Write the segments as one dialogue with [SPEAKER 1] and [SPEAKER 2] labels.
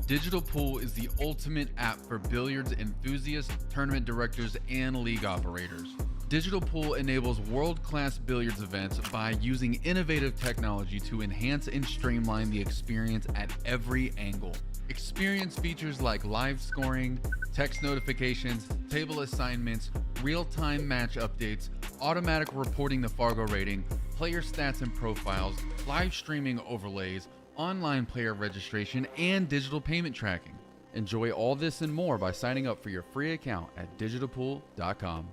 [SPEAKER 1] Digital Pool is the ultimate app for billiards enthusiasts, tournament directors, and league operators. Digital Pool enables world class billiards events by using innovative technology to enhance and streamline the experience at every angle. Experience features like live scoring, text notifications, table assignments, real time match updates, automatic reporting the Fargo rating, player stats and profiles, live streaming overlays, online player registration, and digital payment tracking. Enjoy all this and more by signing up for your free account at digitalpool.com.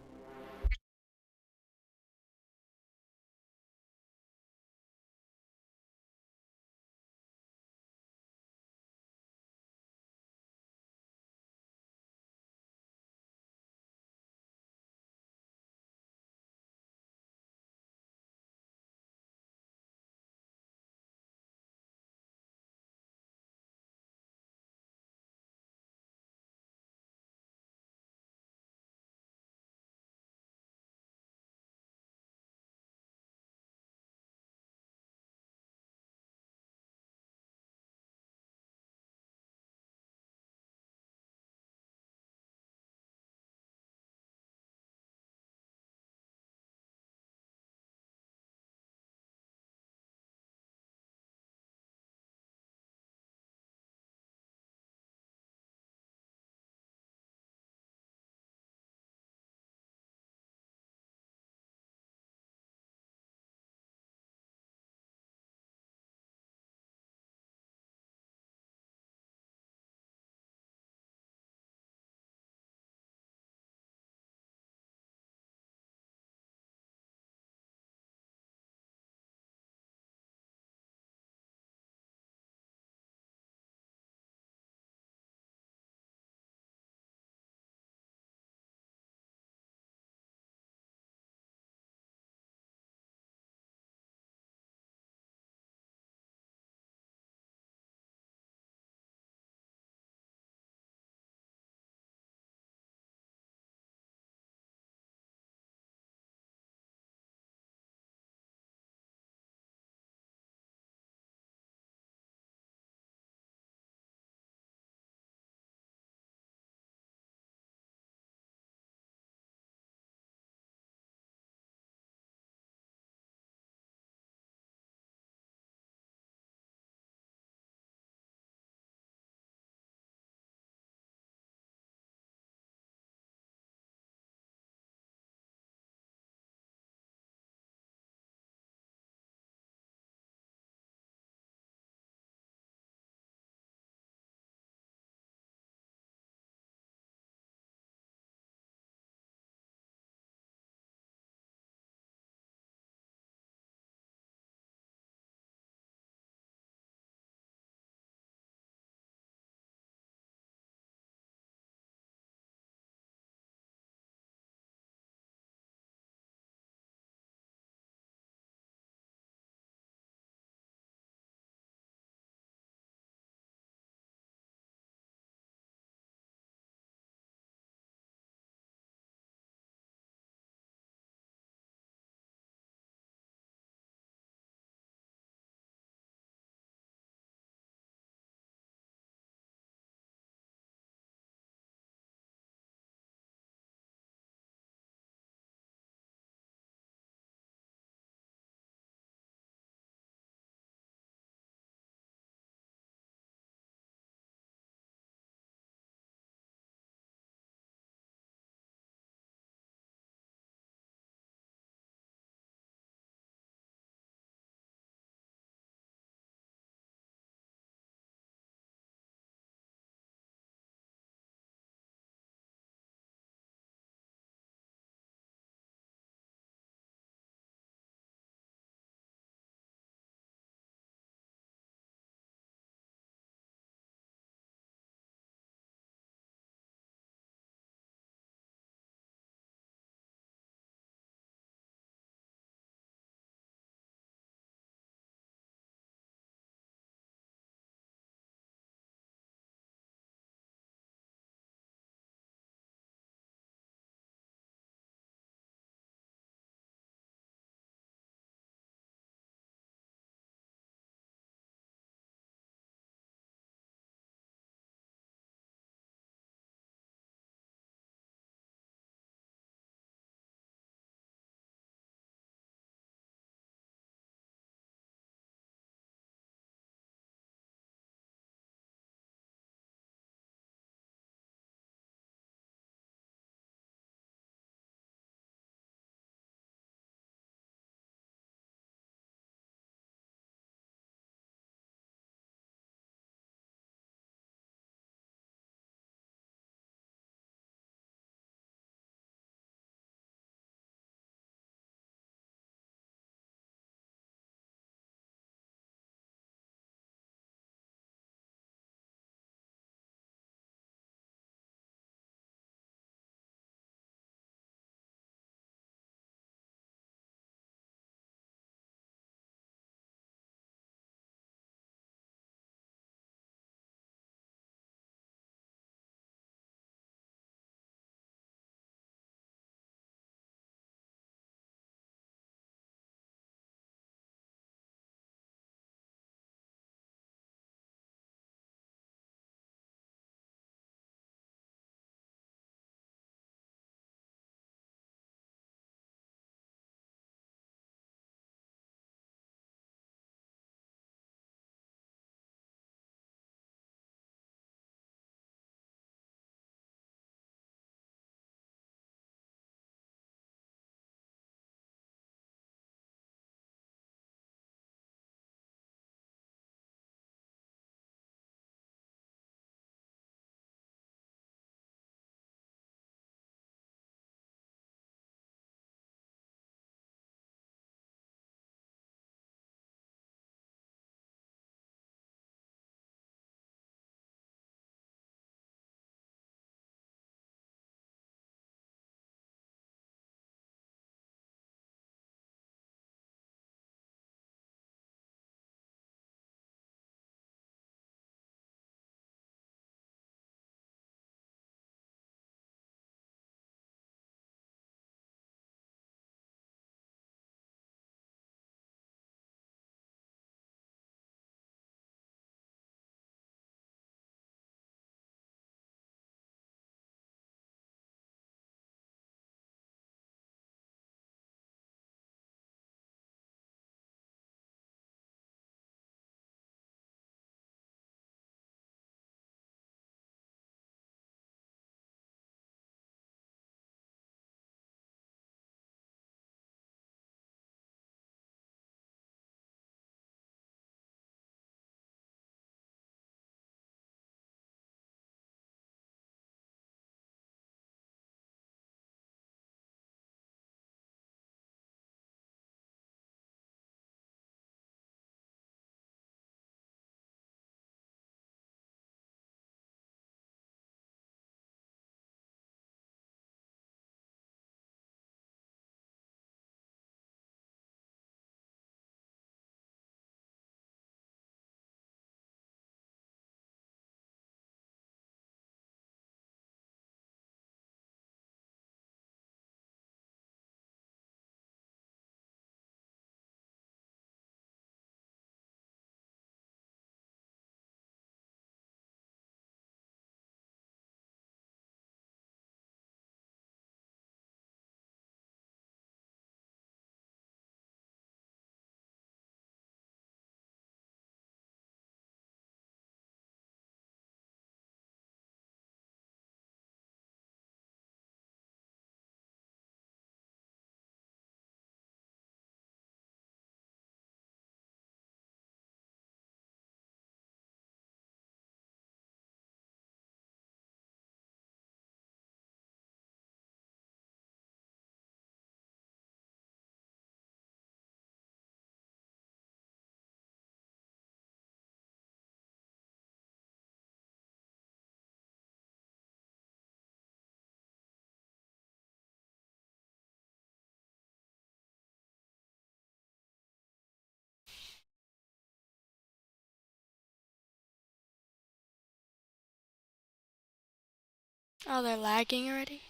[SPEAKER 2] Oh, they're lagging already?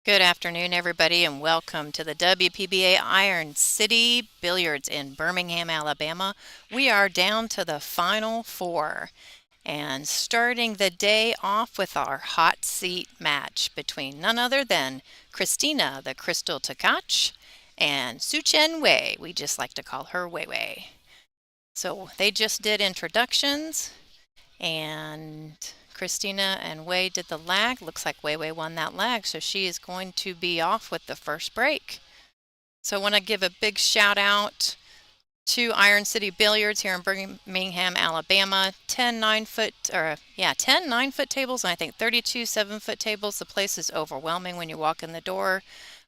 [SPEAKER 3] Good afternoon, everybody, and welcome to the WPBA Iron City Billiards in Birmingham, Alabama. We are down to the final four and starting the day off with our hot seat match between none other than Christina, the Crystal Takach, and Su-Chen Wei. We just like to call her Wei Wei. So they just did introductions, and Christina and Wei did the lag. Looks like Wei Wei won that lag, so she is going to be off with the first break. So I want to give a big shout out to Iron City Billiards here in Birmingham, Alabama. 10 9-foot tables, and I think 32 7-foot tables. The place is overwhelming when you walk in the door.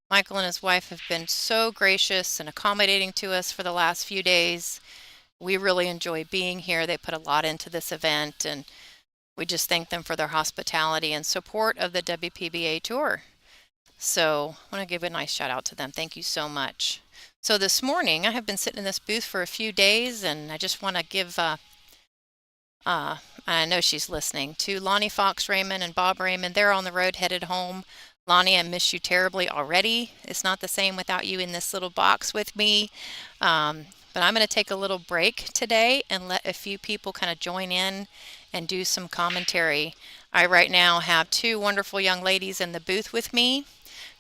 [SPEAKER 3] Michael and his wife have been so gracious and accommodating to us for the last few days. We really enjoy being here. They put a lot into this event, and we just thank them for their hospitality and support of the WPBA Tour. So I want to give a nice shout out to them. Thank you so much. So this morning, I have been sitting in this booth for a few days, and I just want to give, I know she's listening, to Lonnie Fox Raymond and Bob Raymond. They're on the road headed home. Lonnie, I miss you terribly already. It's not the same without you in this little box with me. But I'm going to take a little break today and let a few people kind of join in and do some commentary. I right now have two wonderful young ladies in the booth with me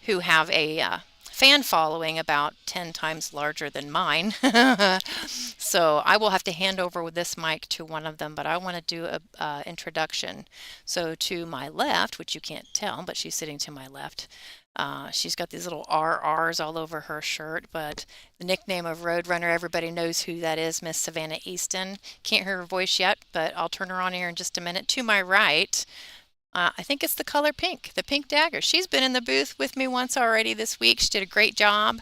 [SPEAKER 3] who have a fan following about 10 times larger than mine. So I will have to hand over with this mic to one of them, but I want to do a introduction. So to my left, which you can't tell, but she's sitting to my left, she's got these little RRs all over her shirt, but the nickname of Roadrunner, everybody knows who that is, Miss Savannah Easton. Can't hear her voice yet, but I'll turn her on here in just a minute. To my right, I think it's the color pink, the pink dagger. She's been in the booth with me once already this week. She did a great job.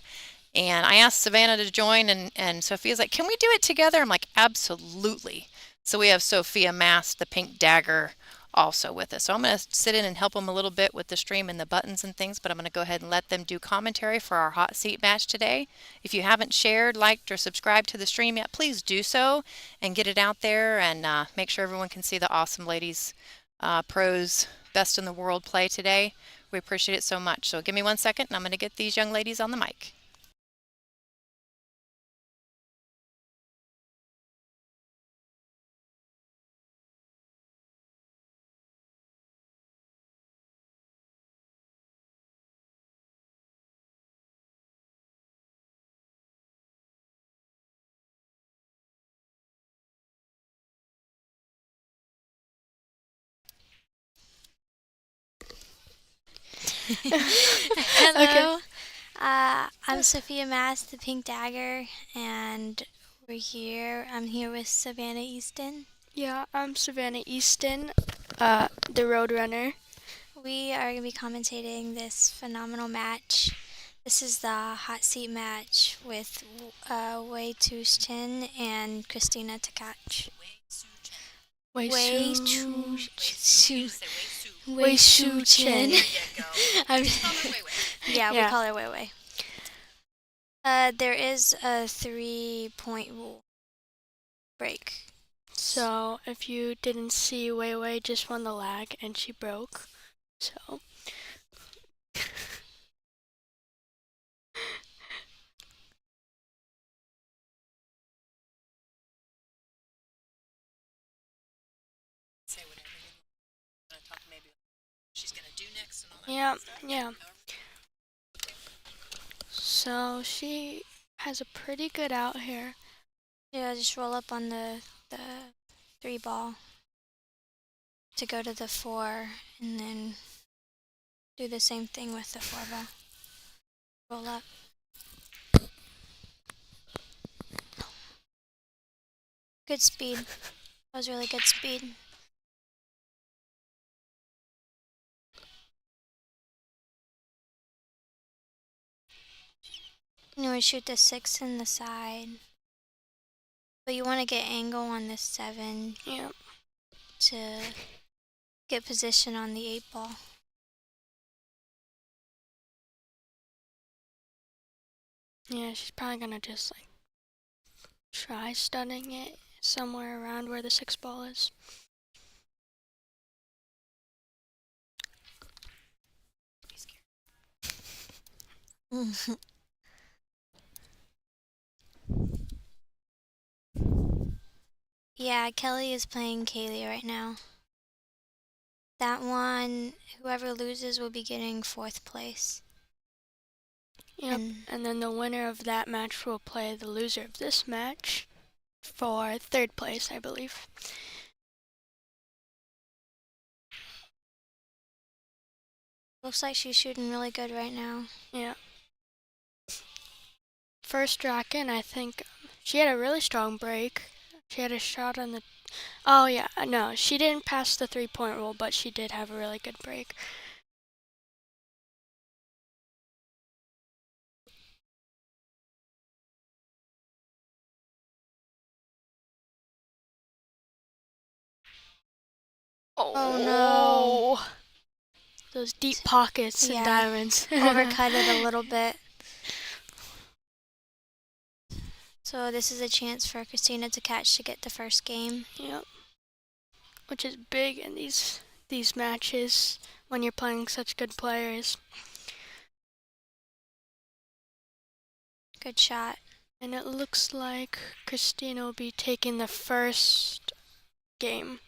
[SPEAKER 3] And I asked Savannah to join, and Sophia's like, can we do it together? I'm like, absolutely. So we have Sophia Mast, the pink dagger, also with us. So I'm going to sit in and help them a little bit with the stream and the buttons and things, but I'm going to go ahead and let them do commentary for our hot seat match today. If you haven't shared, liked, or subscribed to the stream yet, please do so and get it out there and make sure everyone can see the awesome ladies, pros, best in the world play today. We appreciate it so much. So give me 1 second and I'm going to get these young ladies on the mic.
[SPEAKER 2] Okay.
[SPEAKER 4] Hello, I'm Sophia Mass, the Pink Dagger, and I'm here with Savannah Easton.
[SPEAKER 2] Yeah, I'm Savannah Easton, the Roadrunner.
[SPEAKER 4] We are going to be commentating this phenomenal match. This is the hot seat match with Wei Tushtin and Christina Takach.
[SPEAKER 2] Wei
[SPEAKER 4] Wei
[SPEAKER 2] Su...
[SPEAKER 4] Chu
[SPEAKER 2] Wei Su Chen.
[SPEAKER 4] I'm- yeah, we
[SPEAKER 2] Yeah.
[SPEAKER 4] call her Wei Wei. There is a 3-point rule break.
[SPEAKER 2] So, if you didn't see, Wei Wei just won the lag and she broke. So...
[SPEAKER 3] Say whatever you want to talk maybe she's going to do next and all that.
[SPEAKER 2] Yeah, yeah. So, she has a pretty good out here.
[SPEAKER 4] Yeah, just roll up on the 3 ball to go to the 4, and then do the same thing with the 4 ball. Roll up. Good speed. That was really good speed. You want to shoot the 6 in the side, but you want to get angle on the 7
[SPEAKER 2] Yeah.
[SPEAKER 4] to get position on the 8 ball.
[SPEAKER 2] Yeah, she's probably gonna just, like, try studying it somewhere around where the 6 ball is.
[SPEAKER 4] Yeah, Kelly is playing Kaylee right now. That one, whoever loses will be getting 4th place.
[SPEAKER 2] Yep. And then the winner of that match will play the loser of this match for 3rd place, I believe.
[SPEAKER 4] Looks like she's shooting really good right now.
[SPEAKER 2] Yeah. First racket, I think she had a really strong break. She had a shot on the... Oh, yeah. No, she didn't pass the 3-point rule, but she did have a really good break.
[SPEAKER 4] Oh no.
[SPEAKER 2] Those deep pockets and diamonds.
[SPEAKER 4] Overcut it a little bit. So this is a chance for Christina to catch to get the first game.
[SPEAKER 2] Yep. Which is big in these matches when you're playing such good players.
[SPEAKER 4] Good shot.
[SPEAKER 2] And it looks like Christina will be taking the first game.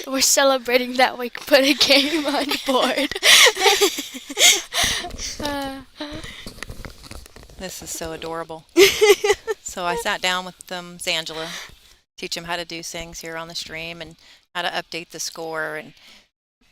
[SPEAKER 2] We're celebrating that we put a game on the board.
[SPEAKER 3] This is so adorable. So I sat down with Zangela, teach them how to do things here on the stream and how to update the score, and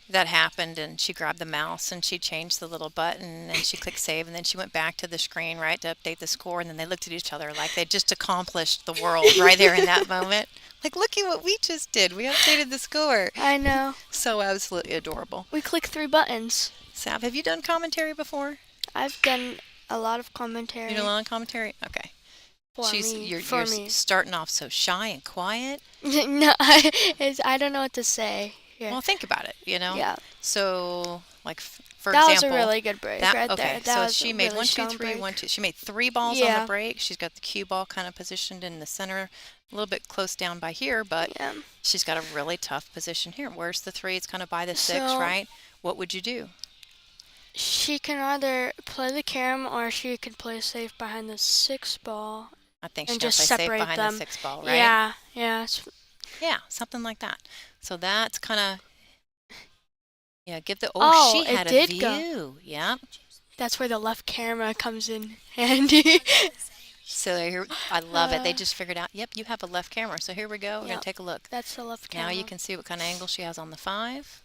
[SPEAKER 3] that happened, and she grabbed the mouse and she changed the little button and she clicked save, and then she went back to the screen, right, to update the score, and then they looked at each other like they just accomplished the world right there in that moment. Like, look at what we just did. We updated the score.
[SPEAKER 2] I know.
[SPEAKER 3] So absolutely adorable.
[SPEAKER 2] We clicked 3 buttons.
[SPEAKER 3] Sav, have you done commentary before?
[SPEAKER 2] I've done a lot of commentary.
[SPEAKER 3] You do a lot of commentary? Okay. You're
[SPEAKER 2] me.
[SPEAKER 3] starting off so shy and quiet.
[SPEAKER 2] No, I don't know what to say. Yeah.
[SPEAKER 3] Well, think about it, you know?
[SPEAKER 2] Yeah.
[SPEAKER 3] So, like, for
[SPEAKER 2] that
[SPEAKER 3] example...
[SPEAKER 2] That was a really good break right there.
[SPEAKER 3] That so she made really 1, 2, 3, 1, 2. She made 3 balls on the break. She's got the cue ball kind of positioned in the center, a little bit close down by here, but she's got a really tough position here. Where's the 3? It's kind of by the 6, right? What would you do?
[SPEAKER 2] She can either play the carom or she could play safe behind the 6 ball.
[SPEAKER 3] I think she's going to play safe behind the 6 ball, right?
[SPEAKER 2] Yeah.
[SPEAKER 3] Yeah, something like that. So that's kind of... Yeah, give the... she had a view. Go. Yeah.
[SPEAKER 2] That's where the left camera comes in handy.
[SPEAKER 3] So here, I love it. They just figured out, yep, you have a left camera. So here we go. We're going to take a look.
[SPEAKER 2] That's the left camera.
[SPEAKER 3] Now you can see what kind of angle she has on the 5.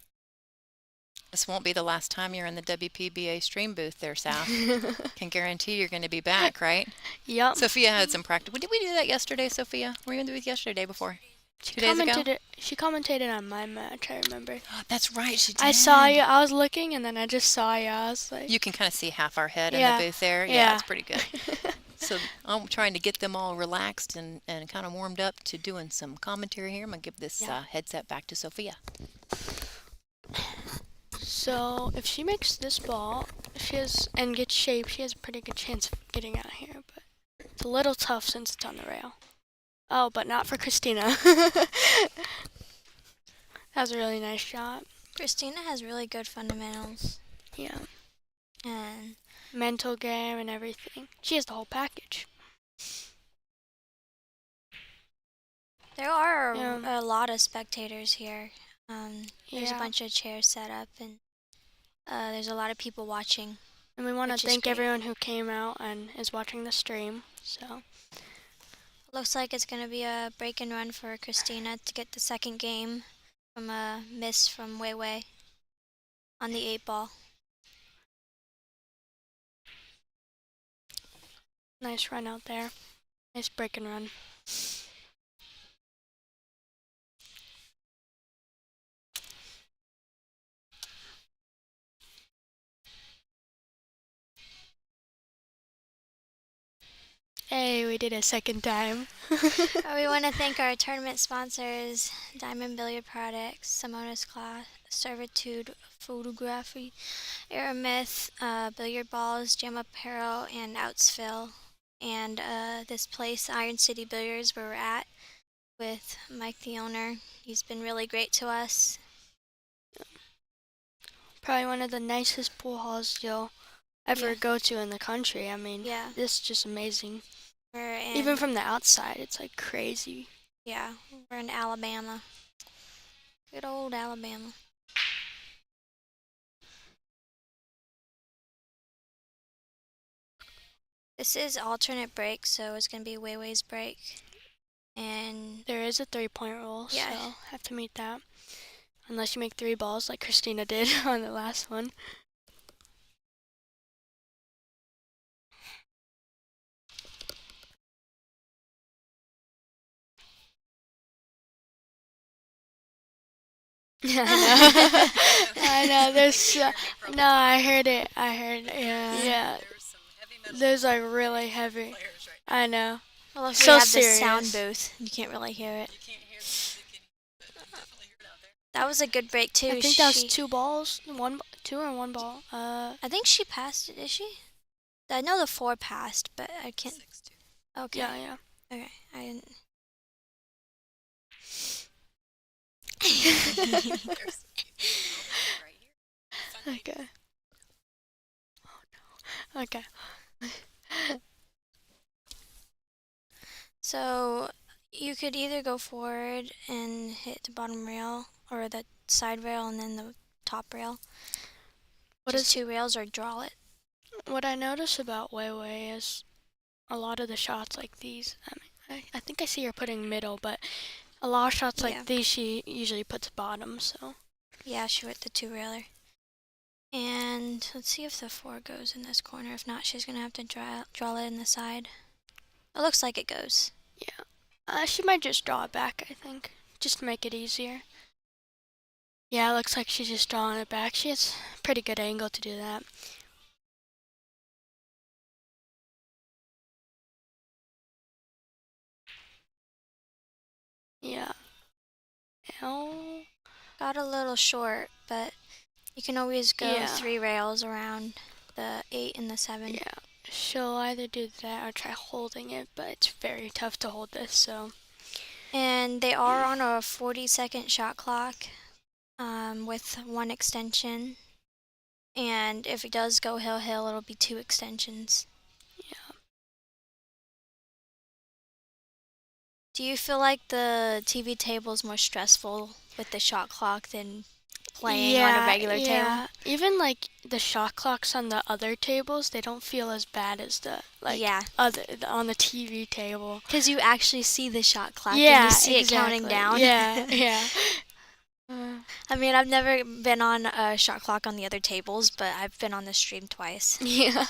[SPEAKER 3] This won't be the last time you're in the WPBA stream booth there, Sal. Can guarantee you're going to be back, right?
[SPEAKER 2] Yep.
[SPEAKER 3] Sophia had some practice. Did we do that yesterday, Sophia? Were you going to do it yesterday, day before? 2 days ago?
[SPEAKER 2] She commentated on my match, I remember.
[SPEAKER 3] That's right, she did.
[SPEAKER 2] I saw you. I was looking, and then I just saw you. I was like...
[SPEAKER 3] You can kind of see half our head in the booth there. Yeah, it's pretty good. So I'm trying to get them all relaxed and kind of warmed up to doing some commentary here. I'm going to give this headset back to Sophia.
[SPEAKER 2] So if she makes this ball, and gets shape, she has a pretty good chance of getting out here. But it's a little tough since it's on the rail. Oh, but not for Christina. That was a really nice shot.
[SPEAKER 4] Christina has really good fundamentals.
[SPEAKER 2] Yeah.
[SPEAKER 4] And
[SPEAKER 2] mental game and everything. She has the whole package.
[SPEAKER 4] There are a lot of spectators here. There's a bunch of chairs set up, and there's a lot of people watching.
[SPEAKER 2] And we want to thank everyone who came out and is watching the stream. So
[SPEAKER 4] looks like it's going to be a break and run for Christina to get the second game from a miss from Wei on the 8 ball.
[SPEAKER 2] Nice run out there. Nice break and run. Hey, we waited a second time.
[SPEAKER 4] We want to thank our tournament sponsors, Diamond Billiard Products, Simona's Class, Servitude Photography, Aramith, Billiard Balls, Gem Apparel, and Outsville. And this place, Iron City Billiards, where we're at with Mike, the owner. He's been really great to us.
[SPEAKER 2] Probably one of the nicest pool halls you'll ever go to in the country. I mean,
[SPEAKER 4] Yeah.
[SPEAKER 2] this is just amazing.
[SPEAKER 4] We're
[SPEAKER 2] Even from the outside, it's like crazy.
[SPEAKER 4] Yeah, we're in Alabama. Good old Alabama. This is alternate break, so it's going to be Weiwei's break. And
[SPEAKER 2] There is a 3-point rule,
[SPEAKER 4] Yeah.
[SPEAKER 2] so have to meet that. Unless you make 3 balls like Christina did on the last one. I know. There's no. I heard it. Yeah. There's like really heavy. I know.
[SPEAKER 4] well, if
[SPEAKER 2] So
[SPEAKER 4] we have
[SPEAKER 2] serious.
[SPEAKER 4] the sound booth, you can't really hear it. That was a good break too.
[SPEAKER 2] I think that was 2 balls, 2 or 1 ball.
[SPEAKER 4] I think she passed it. Is she? I know the 4 passed, but I can't. Okay.
[SPEAKER 2] Yeah.
[SPEAKER 4] Okay. I didn't.
[SPEAKER 2] Okay. Oh no. Okay.
[SPEAKER 4] So you could either go forward and hit the bottom rail, or the side rail and then the top rail. Just 2 rails, or draw it.
[SPEAKER 2] What I notice about Weiwei is a lot of the shots like these. I think I see her putting middle, but a lot of shots
[SPEAKER 4] Yeah.
[SPEAKER 2] like these she usually puts bottom. So
[SPEAKER 4] Yeah, she went the 2 railer. And let's see if the 4 goes in this corner. If not, she's gonna have to draw it in the side. It looks like it goes.
[SPEAKER 2] she might just draw it back. I think just to make it easier. Yeah, it looks like she's just drawing it back. She has a pretty good angle to do that. Yeah. Ow.
[SPEAKER 4] Got a little short, but you can always go 3 rails around the 8 and the 7.
[SPEAKER 2] Yeah. She'll either do that or try holding it, but it's very tough to hold this, so.
[SPEAKER 4] And they are on a 40-second shot clock with 1 extension. And if it does go hill-hill, it'll be 2 extensions.
[SPEAKER 2] Yeah.
[SPEAKER 4] Do you feel like the TV table is more stressful with the shot clock than playing on a regular table?
[SPEAKER 2] Even like the shot clocks on the other tables, they don't feel as bad as the on the TV table.
[SPEAKER 4] Because you actually see the shot clock and you see it counting down.
[SPEAKER 2] Yeah.
[SPEAKER 4] I mean, I've never been on a shot clock on the other tables, but I've been on the stream twice.
[SPEAKER 2] Yeah.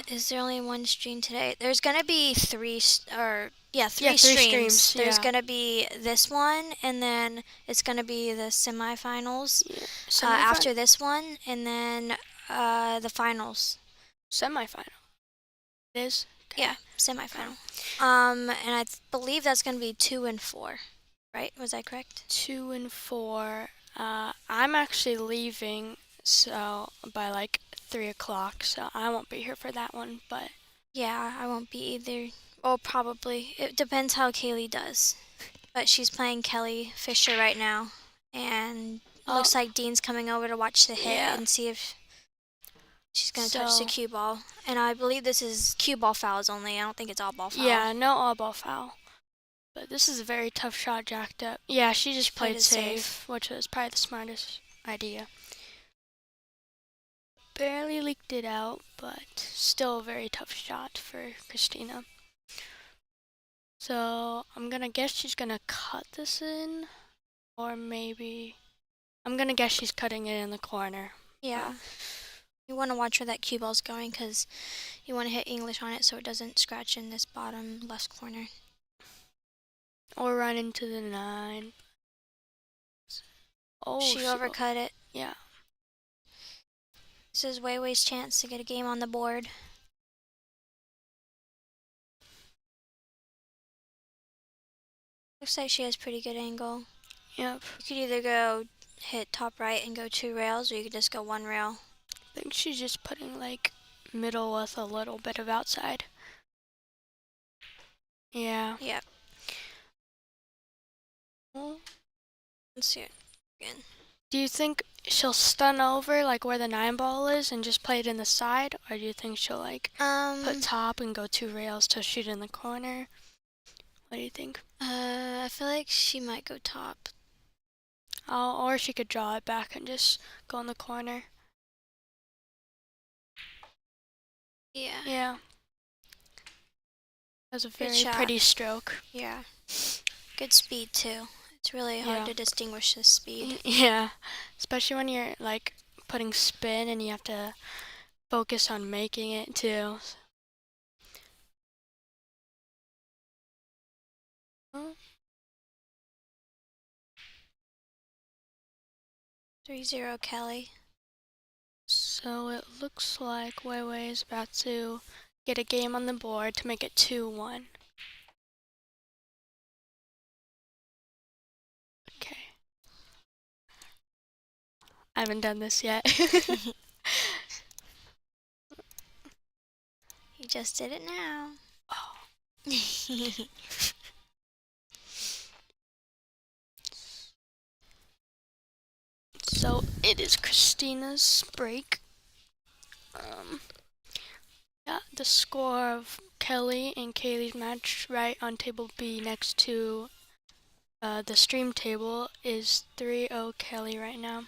[SPEAKER 4] Is there only 1 stream today? There's gonna be 3 streams.
[SPEAKER 2] streams,
[SPEAKER 4] There's
[SPEAKER 2] yeah.
[SPEAKER 4] gonna be this one, and then it's gonna be the semifinals after this one, and then the finals.
[SPEAKER 2] Semifinal. It is? Okay.
[SPEAKER 4] Yeah, semifinal. And I believe that's gonna be 2 and 4. Right? Was I correct?
[SPEAKER 2] 2 and 4. I'm actually leaving, so by like 3 o'clock, so I won't be here for that one. But
[SPEAKER 4] yeah, I won't be either. Oh, probably. It depends how Kaylee does. But she's playing Kelly Fisher right now, and it looks like Dean's coming over to watch the hit and see if she's gonna touch the cue ball. And I believe this is cue ball fouls only. I don't think it's all ball foul.
[SPEAKER 2] Yeah, no all ball foul. But this is a very tough shot jacked up. Yeah, she just played it safe, which was probably the smartest idea. Barely leaked it out, but still a very tough shot for Christina. So I'm gonna guess she's gonna cut this in, or maybe I'm gonna guess she's cutting it in the corner.
[SPEAKER 4] Yeah. You want to watch where that cue ball's going, because you want to hit English on it so it doesn't scratch in this bottom left corner.
[SPEAKER 2] Or run into the 9. Oh,
[SPEAKER 4] she overcut it.
[SPEAKER 2] Yeah.
[SPEAKER 4] This is Weiwei's chance to get a game on the board. Looks like she has pretty good angle.
[SPEAKER 2] Yep.
[SPEAKER 4] You could either go hit top right and go 2 rails, or you could just go 1 rail.
[SPEAKER 2] I think she's just putting like middle with a little bit of outside. Yeah.
[SPEAKER 4] Yep.
[SPEAKER 2] Well,
[SPEAKER 4] Let's see it again.
[SPEAKER 2] do you think she'll stun over like where the 9 ball is and just play it in the side, or do you think she'll like put top and go 2 rails to shoot in the corner? What do you think?
[SPEAKER 4] I feel like she might go top.
[SPEAKER 2] Oh, or she could draw it back and just go in the corner.
[SPEAKER 4] Yeah.
[SPEAKER 2] Yeah. That was a
[SPEAKER 4] Good
[SPEAKER 2] very
[SPEAKER 4] shot.
[SPEAKER 2] pretty stroke.
[SPEAKER 4] Yeah. Good speed too. It's really hard
[SPEAKER 2] Yeah.
[SPEAKER 4] to distinguish the speed.
[SPEAKER 2] Yeah, especially when you're like putting spin and you have to focus on making it too. Oh,
[SPEAKER 4] 3-0 Kelly.
[SPEAKER 2] so it looks like Wei Wei is about to get a game on the board to make it 2-1. Okay. I haven't done this yet.
[SPEAKER 4] You just did it now.
[SPEAKER 2] Oh. So it is Christina's break. Yeah, the score of Kelly and Kaylee's match right on table B next to the stream table is 3-0 Kelly right now.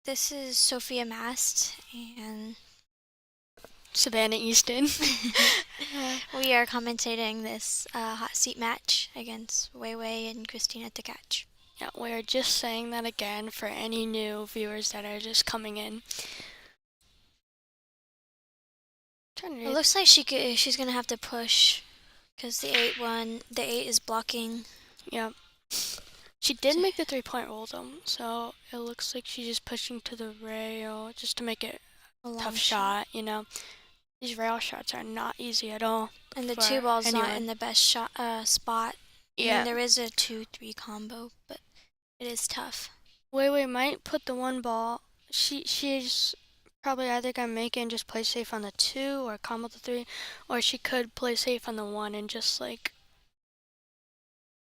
[SPEAKER 4] This is Sophia Mast, and
[SPEAKER 2] Savannah Easton.
[SPEAKER 4] we are commentating this hot seat match against Wei Wei and Christina Tkach.
[SPEAKER 2] Yeah, we're just saying that again for any new viewers that are just coming in.
[SPEAKER 4] It looks like she's gonna have to push, because the 8 is blocking.
[SPEAKER 2] Yeah. She did make the 3-point roll though, so it looks like she's just pushing to the rail just to make it a tough shot, you know. These rail shots are not easy at all.
[SPEAKER 4] And the
[SPEAKER 2] for
[SPEAKER 4] 2 ball's
[SPEAKER 2] anyone.
[SPEAKER 4] not in the best shot spot.
[SPEAKER 2] Yeah.
[SPEAKER 4] I mean, there is a 2-3 combo, but it is tough.
[SPEAKER 2] Wei Wei might put the 1 ball. She's probably either gonna make it and just play safe on the 2 or combo the 3, or she could play safe on the 1 and just like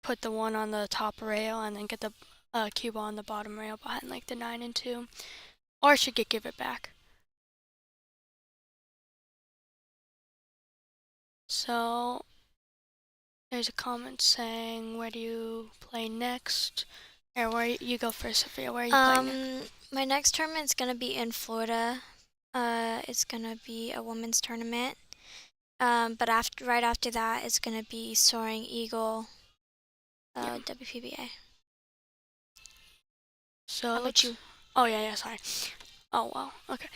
[SPEAKER 2] put the 1 on the top rail and then get the cue ball on the bottom rail behind like the 9 and 2, or she could give it back. So there's a comment saying, where do you play next? Or where you go first, Sophia? Where are you playing next?
[SPEAKER 4] My next tournament's gonna be in Florida. It's gonna be a women's tournament. But right after that, it's gonna be Soaring Eagle, WPBA.
[SPEAKER 2] So
[SPEAKER 4] How about you?
[SPEAKER 2] Oh yeah, sorry. Oh wow, okay.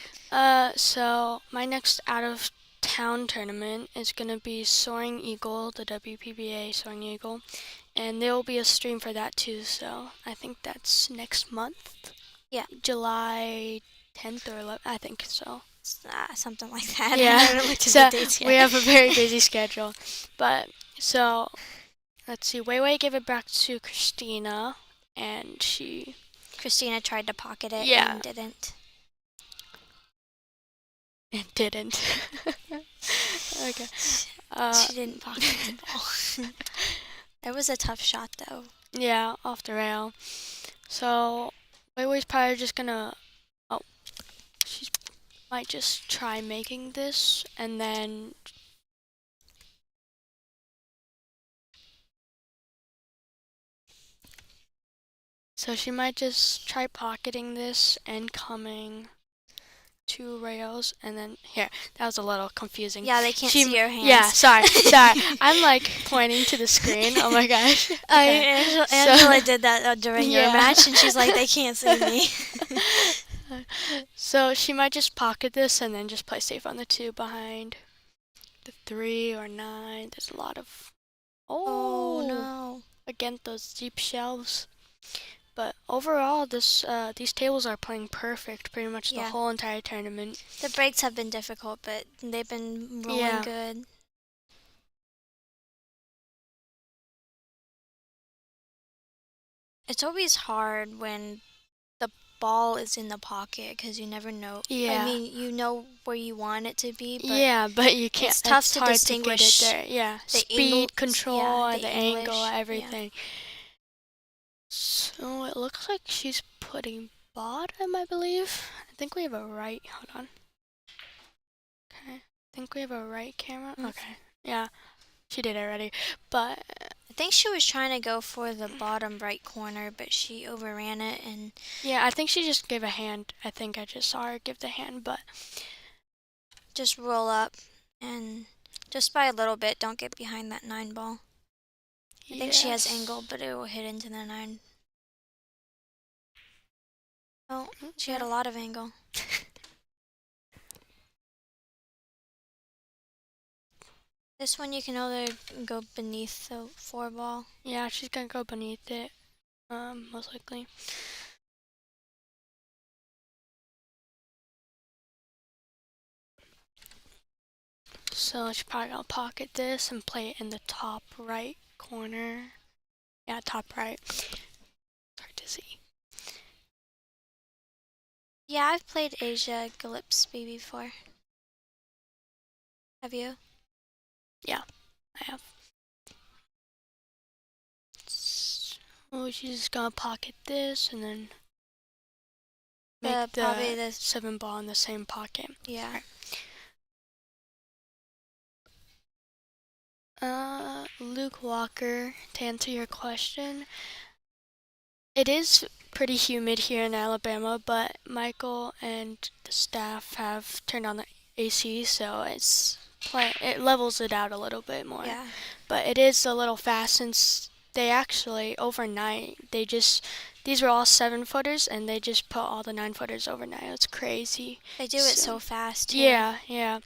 [SPEAKER 2] So my next out of town tournament is gonna be Soaring Eagle, the WPBA Soaring Eagle, and there will be a stream for that too. So I think that's next month.
[SPEAKER 4] Yeah.
[SPEAKER 2] July 10th or 11th, I think so.
[SPEAKER 4] Something like that.
[SPEAKER 2] Yeah.
[SPEAKER 4] I haven't looked at
[SPEAKER 2] So
[SPEAKER 4] the dates yet.
[SPEAKER 2] we have a very busy schedule, but so let's see. Wei Wei gave it back to Christina, and
[SPEAKER 4] Christina tried to pocket it
[SPEAKER 2] Yeah.
[SPEAKER 4] and didn't.
[SPEAKER 2] It didn't. Okay.
[SPEAKER 4] She didn't pocket the ball. That was a tough shot, though.
[SPEAKER 2] Yeah, off the rail. So Wei Wei's probably just gonna. Oh, she might just try making this, and then. So she might just try pocketing this and coming 2 rails, and then here. That was a little confusing.
[SPEAKER 4] Yeah, they can't
[SPEAKER 2] She-
[SPEAKER 4] see your hands.
[SPEAKER 2] Yeah, sorry. I'm like pointing to the screen. Oh my gosh. Okay.
[SPEAKER 4] Angela did that during your
[SPEAKER 2] Yeah.
[SPEAKER 4] match, and she's like, they can't see me.
[SPEAKER 2] So she might just pocket this and then just play safe on the 2 behind the 3 or 9. There's a lot of
[SPEAKER 4] Oh no.
[SPEAKER 2] against those deep shelves. But overall, these tables are playing perfect pretty much the
[SPEAKER 4] Yeah.
[SPEAKER 2] whole entire tournament.
[SPEAKER 4] The breaks have been difficult, but they've been rolling
[SPEAKER 2] Yeah.
[SPEAKER 4] good. It's always hard when the ball is in the pocket because you never know.
[SPEAKER 2] Yeah.
[SPEAKER 4] I mean, you know where you want it to be, but
[SPEAKER 2] Yeah, but you can't.
[SPEAKER 4] it's tough to
[SPEAKER 2] hard
[SPEAKER 4] distinguish
[SPEAKER 2] to get it there. Yeah,
[SPEAKER 4] the
[SPEAKER 2] speed,
[SPEAKER 4] angle-
[SPEAKER 2] control,
[SPEAKER 4] yeah,
[SPEAKER 2] the
[SPEAKER 4] the
[SPEAKER 2] angle,
[SPEAKER 4] English, yeah.
[SPEAKER 2] everything. So it looks like she's putting bottom, I believe. I think we have a right. Hold on. Okay. I think we have a right camera.
[SPEAKER 4] Mm.
[SPEAKER 2] Okay. Yeah, she did it already. But
[SPEAKER 4] I think she was trying to go for the bottom right corner, but she overran it, and
[SPEAKER 2] yeah, I think she just gave a hand. I think I just saw her give the hand, but
[SPEAKER 4] just roll up and just by a little bit, don't get behind that 9 ball. I think she has
[SPEAKER 2] yes.
[SPEAKER 4] angle, but it will hit into the 9. Oh, she had a lot of angle. This one you can either go beneath the 4 ball.
[SPEAKER 2] Yeah, she's gonna go beneath it, most likely. So she's probably gonna pocket this and play it in the top right corner. Yeah, top right. It's hard to see.
[SPEAKER 4] Yeah, I've played Asia Gillespie before. Have you?
[SPEAKER 2] I have. Oh, she's just gonna pocket this and then make
[SPEAKER 4] probably
[SPEAKER 2] the
[SPEAKER 4] the
[SPEAKER 2] 7 ball in the same pocket.
[SPEAKER 4] yeah.
[SPEAKER 2] Luke Walker, to answer your question, it is pretty humid here in Alabama, but Michael and the staff have turned on the AC, so it levels it out a little bit more.
[SPEAKER 4] Yeah.
[SPEAKER 2] But it is a little fast since they actually overnight these were all 7-footers and they just put all the 9-footers overnight. It's crazy.
[SPEAKER 4] They do it so fast. Too.
[SPEAKER 2] Yeah.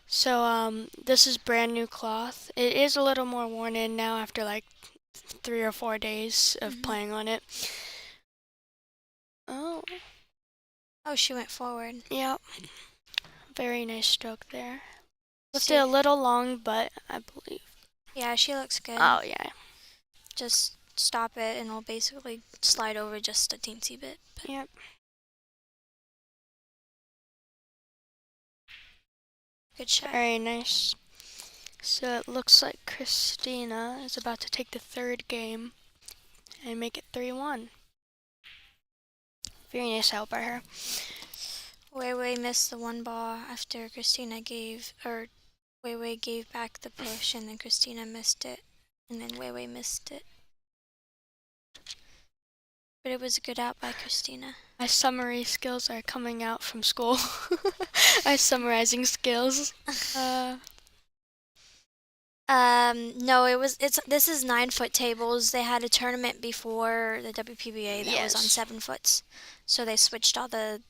[SPEAKER 2] So this is brand new cloth. It is a little more worn in now after like 3 or 4 days of playing on it. Oh,
[SPEAKER 4] she went forward.
[SPEAKER 2] yeah. Very nice stroke there. Left it a little long, but I believe.
[SPEAKER 4] Yeah, she looks good.
[SPEAKER 2] Oh, yeah.
[SPEAKER 4] Just stop it and it'll basically slide over just a teensy bit. But
[SPEAKER 2] Yep.
[SPEAKER 4] good shot.
[SPEAKER 2] Very nice. So it looks like Christina is about to take the 3rd game and make it 3-1. Very nice out by her.
[SPEAKER 4] Wei Wei missed the 1 ball after Christina Wei Wei gave back the push, and then Christina missed it, and then Wei Wei missed it. But it was a good out by Christina.
[SPEAKER 2] My summary skills are coming out from school. My summarizing skills.
[SPEAKER 4] No, this is 9-foot tables. They had a tournament before the WPBA that was on
[SPEAKER 2] Yes.
[SPEAKER 4] 7 foots. So they switched all the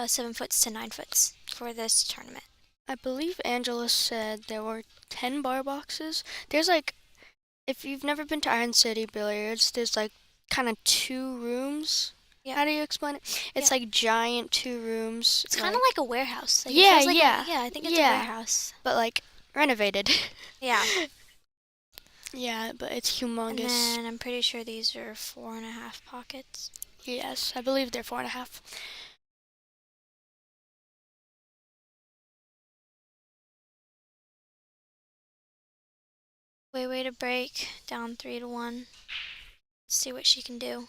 [SPEAKER 4] 7 foots to 9 foots for this tournament.
[SPEAKER 2] I believe Angela said there were 10 bar boxes. There's like, if you've never been to Iron City Billiards, there's like kind of 2 rooms.
[SPEAKER 4] Yeah.
[SPEAKER 2] How do you explain it? It's like giant 2 rooms.
[SPEAKER 4] It's kind of like a warehouse. Like, it
[SPEAKER 2] Yeah,
[SPEAKER 4] feels like
[SPEAKER 2] yeah.
[SPEAKER 4] I think it's
[SPEAKER 2] Yeah.
[SPEAKER 4] a warehouse.
[SPEAKER 2] But like renovated.
[SPEAKER 4] Yeah.
[SPEAKER 2] Yeah, but it's
[SPEAKER 4] And
[SPEAKER 2] humongous.
[SPEAKER 4] then I'm pretty sure these are 4.5 pockets.
[SPEAKER 2] Yes, I believe they're 4.5.
[SPEAKER 4] Way to break, down 3-1. See what she can do.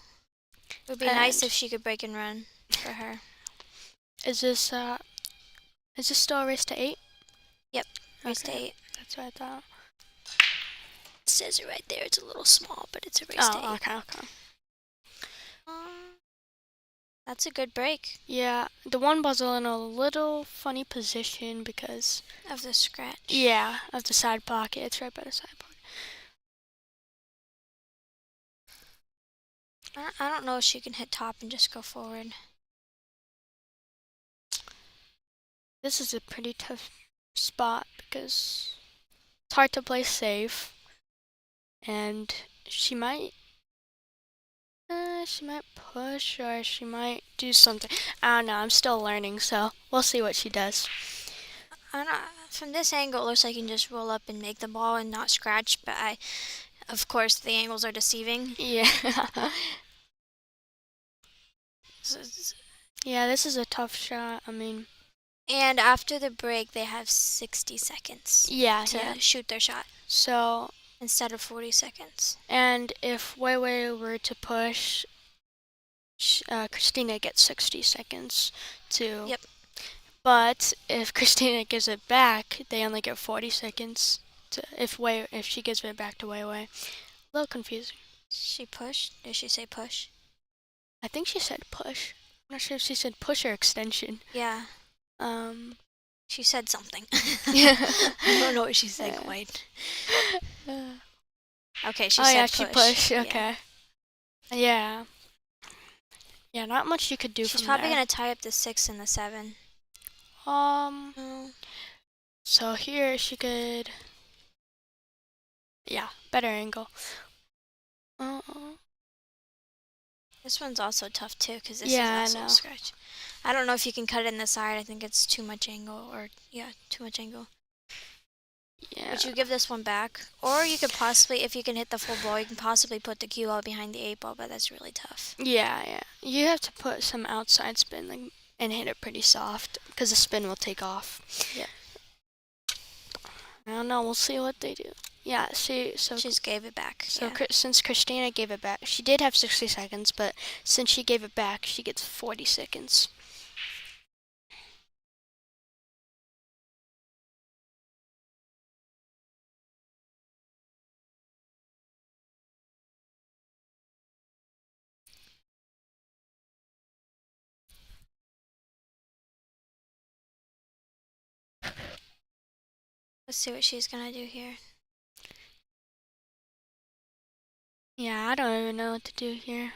[SPEAKER 4] It would be nice
[SPEAKER 2] And-
[SPEAKER 4] if she could break and run for her.
[SPEAKER 2] Is this still a race to 8?
[SPEAKER 4] Yep, race to
[SPEAKER 2] Okay.
[SPEAKER 4] 8.
[SPEAKER 2] That's what I thought.
[SPEAKER 4] It says it right there. It's a little small, but it's a race to 8.
[SPEAKER 2] Oh, okay.
[SPEAKER 4] That's a good break
[SPEAKER 2] Yeah, the one ball's in a little funny position because,
[SPEAKER 4] of the scratch.
[SPEAKER 2] yeah, of the side pocket. It's right by the side pocket.
[SPEAKER 4] I don't know if she can hit top and just go forward.
[SPEAKER 2] This is a pretty tough spot because it's hard to play safe, and she might push or she might do something. I don't know. I'm still learning, so we'll see what she does.
[SPEAKER 4] I don't, from this angle, it looks like you can just roll up and make the ball and not scratch, but of course, the angles are deceiving.
[SPEAKER 2] Yeah.
[SPEAKER 4] So
[SPEAKER 2] Yeah, this is a tough shot. I mean,
[SPEAKER 4] and after the break, they have 60 seconds
[SPEAKER 2] yeah,
[SPEAKER 4] to
[SPEAKER 2] yeah.
[SPEAKER 4] shoot their shot
[SPEAKER 2] So,
[SPEAKER 4] instead of 40 seconds.
[SPEAKER 2] and if Weiwei were to push, Christina gets 60 seconds to.
[SPEAKER 4] Yep.
[SPEAKER 2] But if Christina gives it back, they only get 40 seconds. If she gives it back to Weiwei, a little confusing.
[SPEAKER 4] She pushed? Did she say push?
[SPEAKER 2] I think she said push. I'm not sure if she said push or extension.
[SPEAKER 4] Yeah. She said something.
[SPEAKER 2] Yeah.
[SPEAKER 4] I don't know what she said quite. Okay, she
[SPEAKER 2] oh
[SPEAKER 4] said
[SPEAKER 2] yeah,
[SPEAKER 4] push.
[SPEAKER 2] she pushed.
[SPEAKER 4] Yeah.
[SPEAKER 2] Okay. Yeah. Yeah, not much you could do
[SPEAKER 4] She's
[SPEAKER 2] from
[SPEAKER 4] probably
[SPEAKER 2] there.
[SPEAKER 4] gonna tie up the 6 and the 7.
[SPEAKER 2] Oh. So here she could. Yeah, better angle.
[SPEAKER 4] This one's also tough too because this
[SPEAKER 2] Yeah,
[SPEAKER 4] is
[SPEAKER 2] I
[SPEAKER 4] also
[SPEAKER 2] know.
[SPEAKER 4] a scratch. I don't know if you can cut it in the side. I think it's too much angle, or too much angle.
[SPEAKER 2] Yeah.
[SPEAKER 4] Would you give this one back? Or you could possibly, if you can hit the full ball, you can possibly put the cue ball behind the 8 ball, but that's really tough.
[SPEAKER 2] Yeah. You have to put some outside spin and hit it pretty soft because the spin will take off.
[SPEAKER 4] Yeah.
[SPEAKER 2] I don't know. We'll see what they do. Yeah.
[SPEAKER 4] She just gave it back.
[SPEAKER 2] So
[SPEAKER 4] Yeah.
[SPEAKER 2] since Christina gave it back, she did have 60 seconds, but since she gave it back, she gets 40 seconds.
[SPEAKER 4] Let's see what she's gonna do here.
[SPEAKER 2] Yeah, I don't even know what to do here.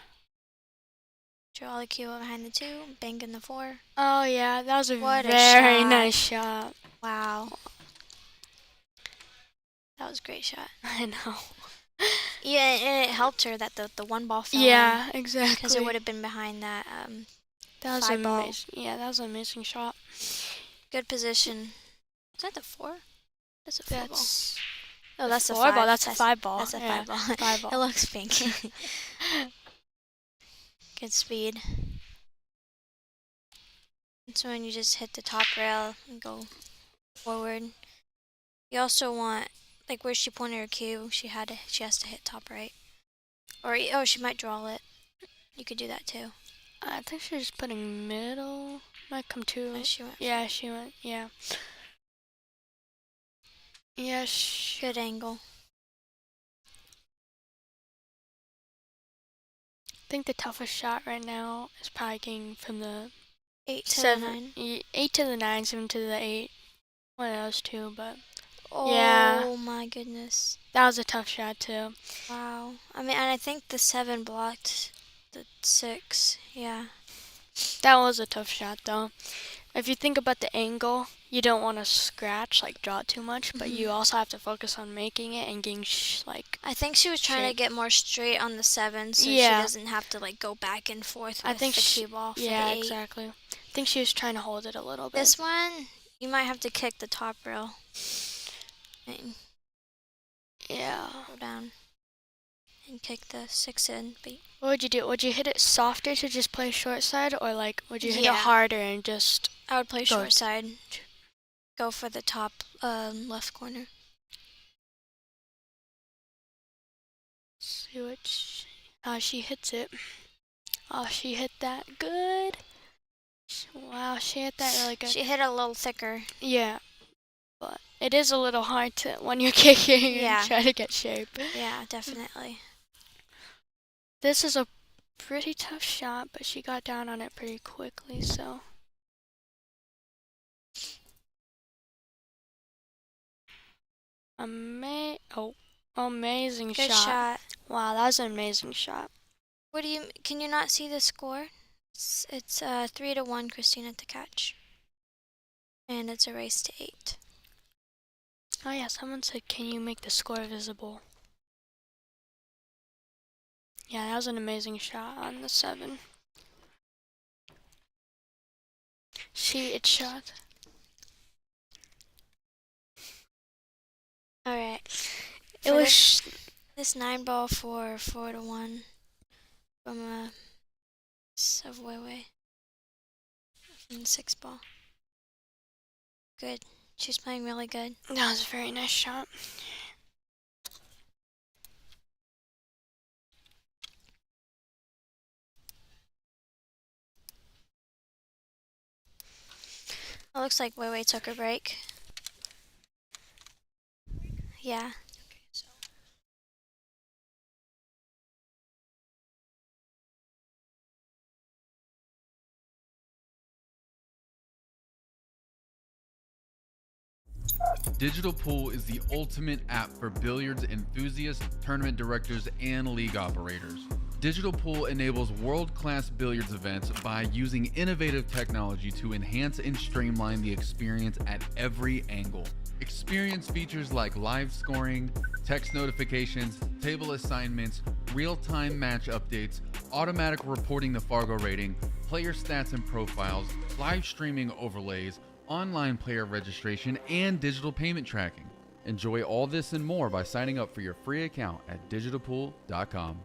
[SPEAKER 4] Draw the cue ball behind the 2, bank in the 4.
[SPEAKER 2] Oh yeah, that was a
[SPEAKER 4] What a
[SPEAKER 2] very
[SPEAKER 4] shot.
[SPEAKER 2] nice shot.
[SPEAKER 4] Wow. That was a great shot.
[SPEAKER 2] I know.
[SPEAKER 4] Yeah, and it helped her that the one ball fell
[SPEAKER 2] Yeah, exactly.
[SPEAKER 4] because it would have been behind that
[SPEAKER 2] that was
[SPEAKER 4] 5 ball.
[SPEAKER 2] amazing. Yeah, that was an amazing shot.
[SPEAKER 4] Good position. Is that the 4? That's a 4 ball.
[SPEAKER 2] That's
[SPEAKER 4] Oh, that's a
[SPEAKER 2] 4
[SPEAKER 4] 5.
[SPEAKER 2] ball. That's a 5 ball.
[SPEAKER 4] That's a
[SPEAKER 2] Yeah,
[SPEAKER 4] 5 ball.
[SPEAKER 2] 5 ball.
[SPEAKER 4] It looks pink. Good speed. So when you just hit the top rail and go forward. You also want, like where she pointed her cue, she has to hit top right. Or she might draw it. You could do that too.
[SPEAKER 2] I think she's putting middle. Might come to.
[SPEAKER 4] Oh, she went.
[SPEAKER 2] Yeah, she went. Yeah. Yeah.
[SPEAKER 4] Good angle.
[SPEAKER 2] I think the toughest shot right now is probably getting from the
[SPEAKER 4] 8 to
[SPEAKER 2] 7,
[SPEAKER 4] 9.
[SPEAKER 2] 8 to the 9, 7 to the 8. One of those two, but
[SPEAKER 4] Oh
[SPEAKER 2] yeah,
[SPEAKER 4] my goodness.
[SPEAKER 2] that was a tough shot too.
[SPEAKER 4] Wow. I mean, and I think the 7 blocked the 6. Yeah.
[SPEAKER 2] That was a tough shot though. If you think about the angle, you don't want to scratch, like draw it too much, but you also have to focus on making it and getting
[SPEAKER 4] I think she was trying to
[SPEAKER 2] shape.
[SPEAKER 4] get more straight on the 7, so
[SPEAKER 2] Yeah.
[SPEAKER 4] she doesn't have to like go back and forth with
[SPEAKER 2] I think
[SPEAKER 4] the cue ball for
[SPEAKER 2] yeah,
[SPEAKER 4] the 8.
[SPEAKER 2] exactly. I think she was trying to hold it a little bit.
[SPEAKER 4] This one, you might have to kick the top rail and
[SPEAKER 2] Yeah.
[SPEAKER 4] go down and kick the 6 in. But
[SPEAKER 2] What would you do? Would you hit it softer to just play short side, or like would you hit
[SPEAKER 4] Yeah.
[SPEAKER 2] it harder and just?
[SPEAKER 4] I would play
[SPEAKER 2] Go.
[SPEAKER 4] short side. Go for the top left corner.
[SPEAKER 2] See how she hits it. Oh, she hit that good. Wow, she hit that really good.
[SPEAKER 4] She hit a little thicker.
[SPEAKER 2] Yeah, but it is a little hard to when you're kicking
[SPEAKER 4] Yeah.
[SPEAKER 2] and try to get shape.
[SPEAKER 4] Yeah, definitely.
[SPEAKER 2] This is a pretty tough shot, but she got down on it pretty quickly, so. Amazing
[SPEAKER 4] Good
[SPEAKER 2] shot.
[SPEAKER 4] shot.
[SPEAKER 2] Wow, that was an amazing shot.
[SPEAKER 4] Can you not see the score? It's 3-1 Christina to catch. And it's a race to 8.
[SPEAKER 2] Oh yeah, someone said, can you make the score visible? Yeah, that was an amazing shot on the 7. It shot.
[SPEAKER 4] Alright.
[SPEAKER 2] It was.
[SPEAKER 4] This 9 ball for 4-1 from a Way from the 6 ball. Good. She's playing really good.
[SPEAKER 2] That was a very nice shot.
[SPEAKER 4] It looks like Wei took her break. Yeah.
[SPEAKER 1] Digital Pool is the ultimate app for billiards enthusiasts, tournament directors, and league operators. Digital Pool enables world-class billiards events by using innovative technology to enhance and streamline the experience at every angle. Experience features like live scoring, text notifications, table assignments, real-time match updates, automatic reporting the Fargo rating, player stats and profiles, live streaming overlays, online player registration, and digital payment tracking. Enjoy all this and more by signing up for your free account at digitalpool.com.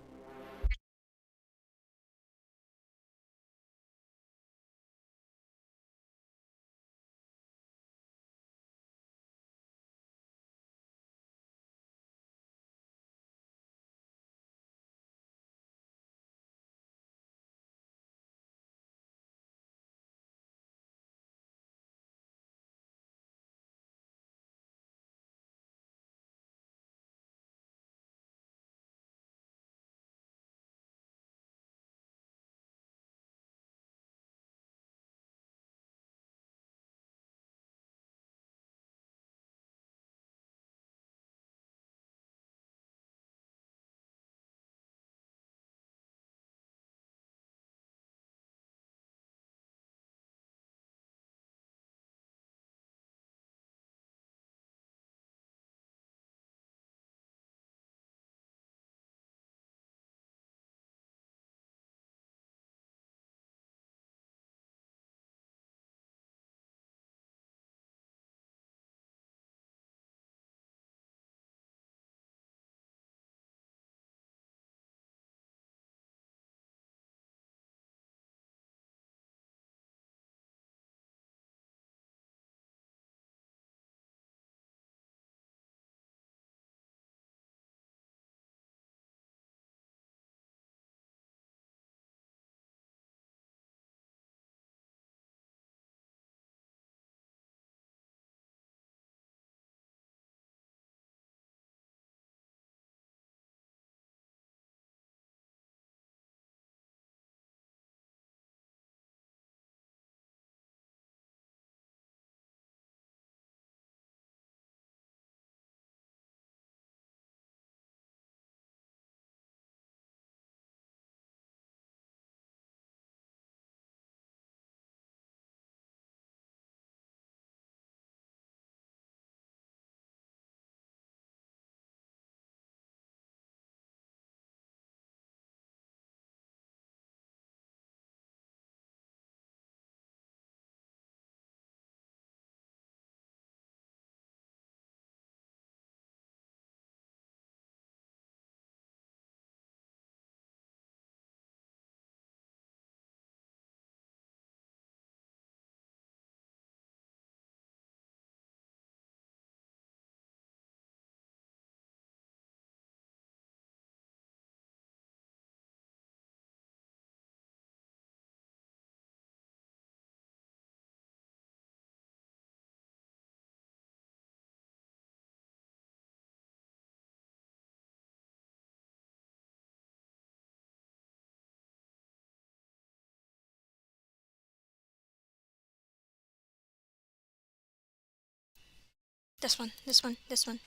[SPEAKER 4] This one, this one, this one.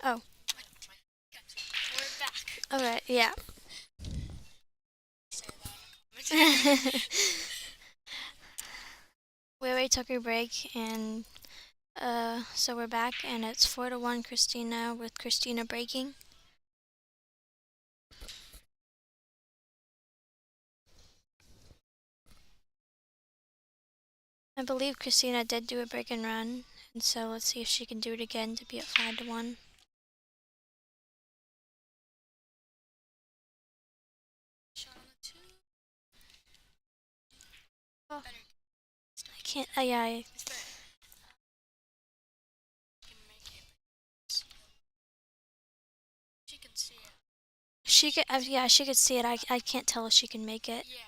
[SPEAKER 4] Oh.
[SPEAKER 2] We're back.
[SPEAKER 4] Alright, yeah. We already took our break, and so we're back, and it's 4-1 Christina, with Christina breaking. I believe Christina did do a break and run, and so let's see if she can do it again to be at 5-1. Oh. I can't. Yeah.
[SPEAKER 2] She can see it.
[SPEAKER 4] She could. Yeah, she could see it. I can't tell if she can make it.
[SPEAKER 2] Yeah.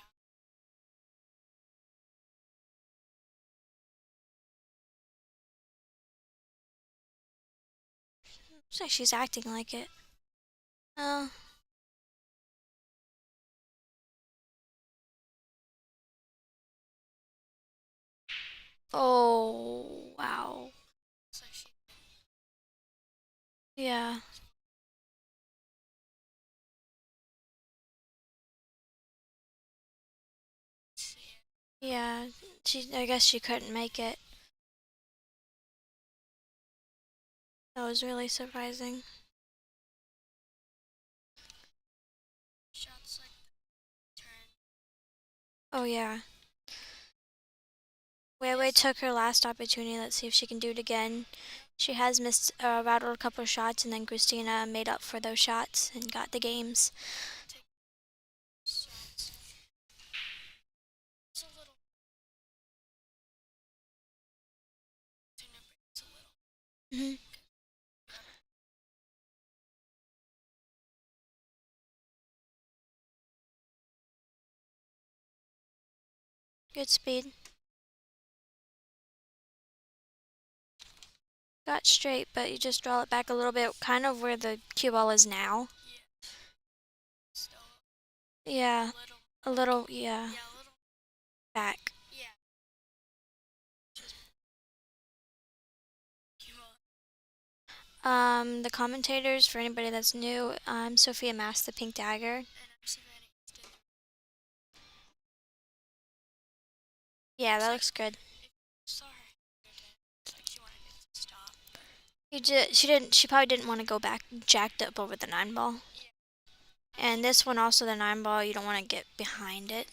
[SPEAKER 4] Looks like she's acting like it. Oh. Oh, wow. Yeah. Yeah. I guess she couldn't make it. That was really surprising.
[SPEAKER 2] Shots like turn.
[SPEAKER 4] Oh, yeah. Wei took her last opportunity. Let's see if she can do it again. She has missed, rattled a couple of shots, and then Christina made up for those shots and got the games.
[SPEAKER 2] Shots. It's a little. It's a little.
[SPEAKER 4] Hmm. Good speed. Got straight, but you just draw it back a little bit, kind of where the cue ball is now.
[SPEAKER 2] So
[SPEAKER 4] Yeah,
[SPEAKER 2] a little.
[SPEAKER 4] yeah,
[SPEAKER 2] Yeah, a little.
[SPEAKER 4] back.
[SPEAKER 2] Yeah. Just.
[SPEAKER 4] The commentators, for anybody that's new, I'm Sophia Mass, the Pink Dagger.
[SPEAKER 2] And I'm Savannah Easton.
[SPEAKER 4] Yeah, that looks good.
[SPEAKER 2] Sorry. It's like she wanted it to stop.
[SPEAKER 4] She probably didn't want to go back jacked up over the 9-ball. And this one also, the 9-ball, you don't want to get behind it.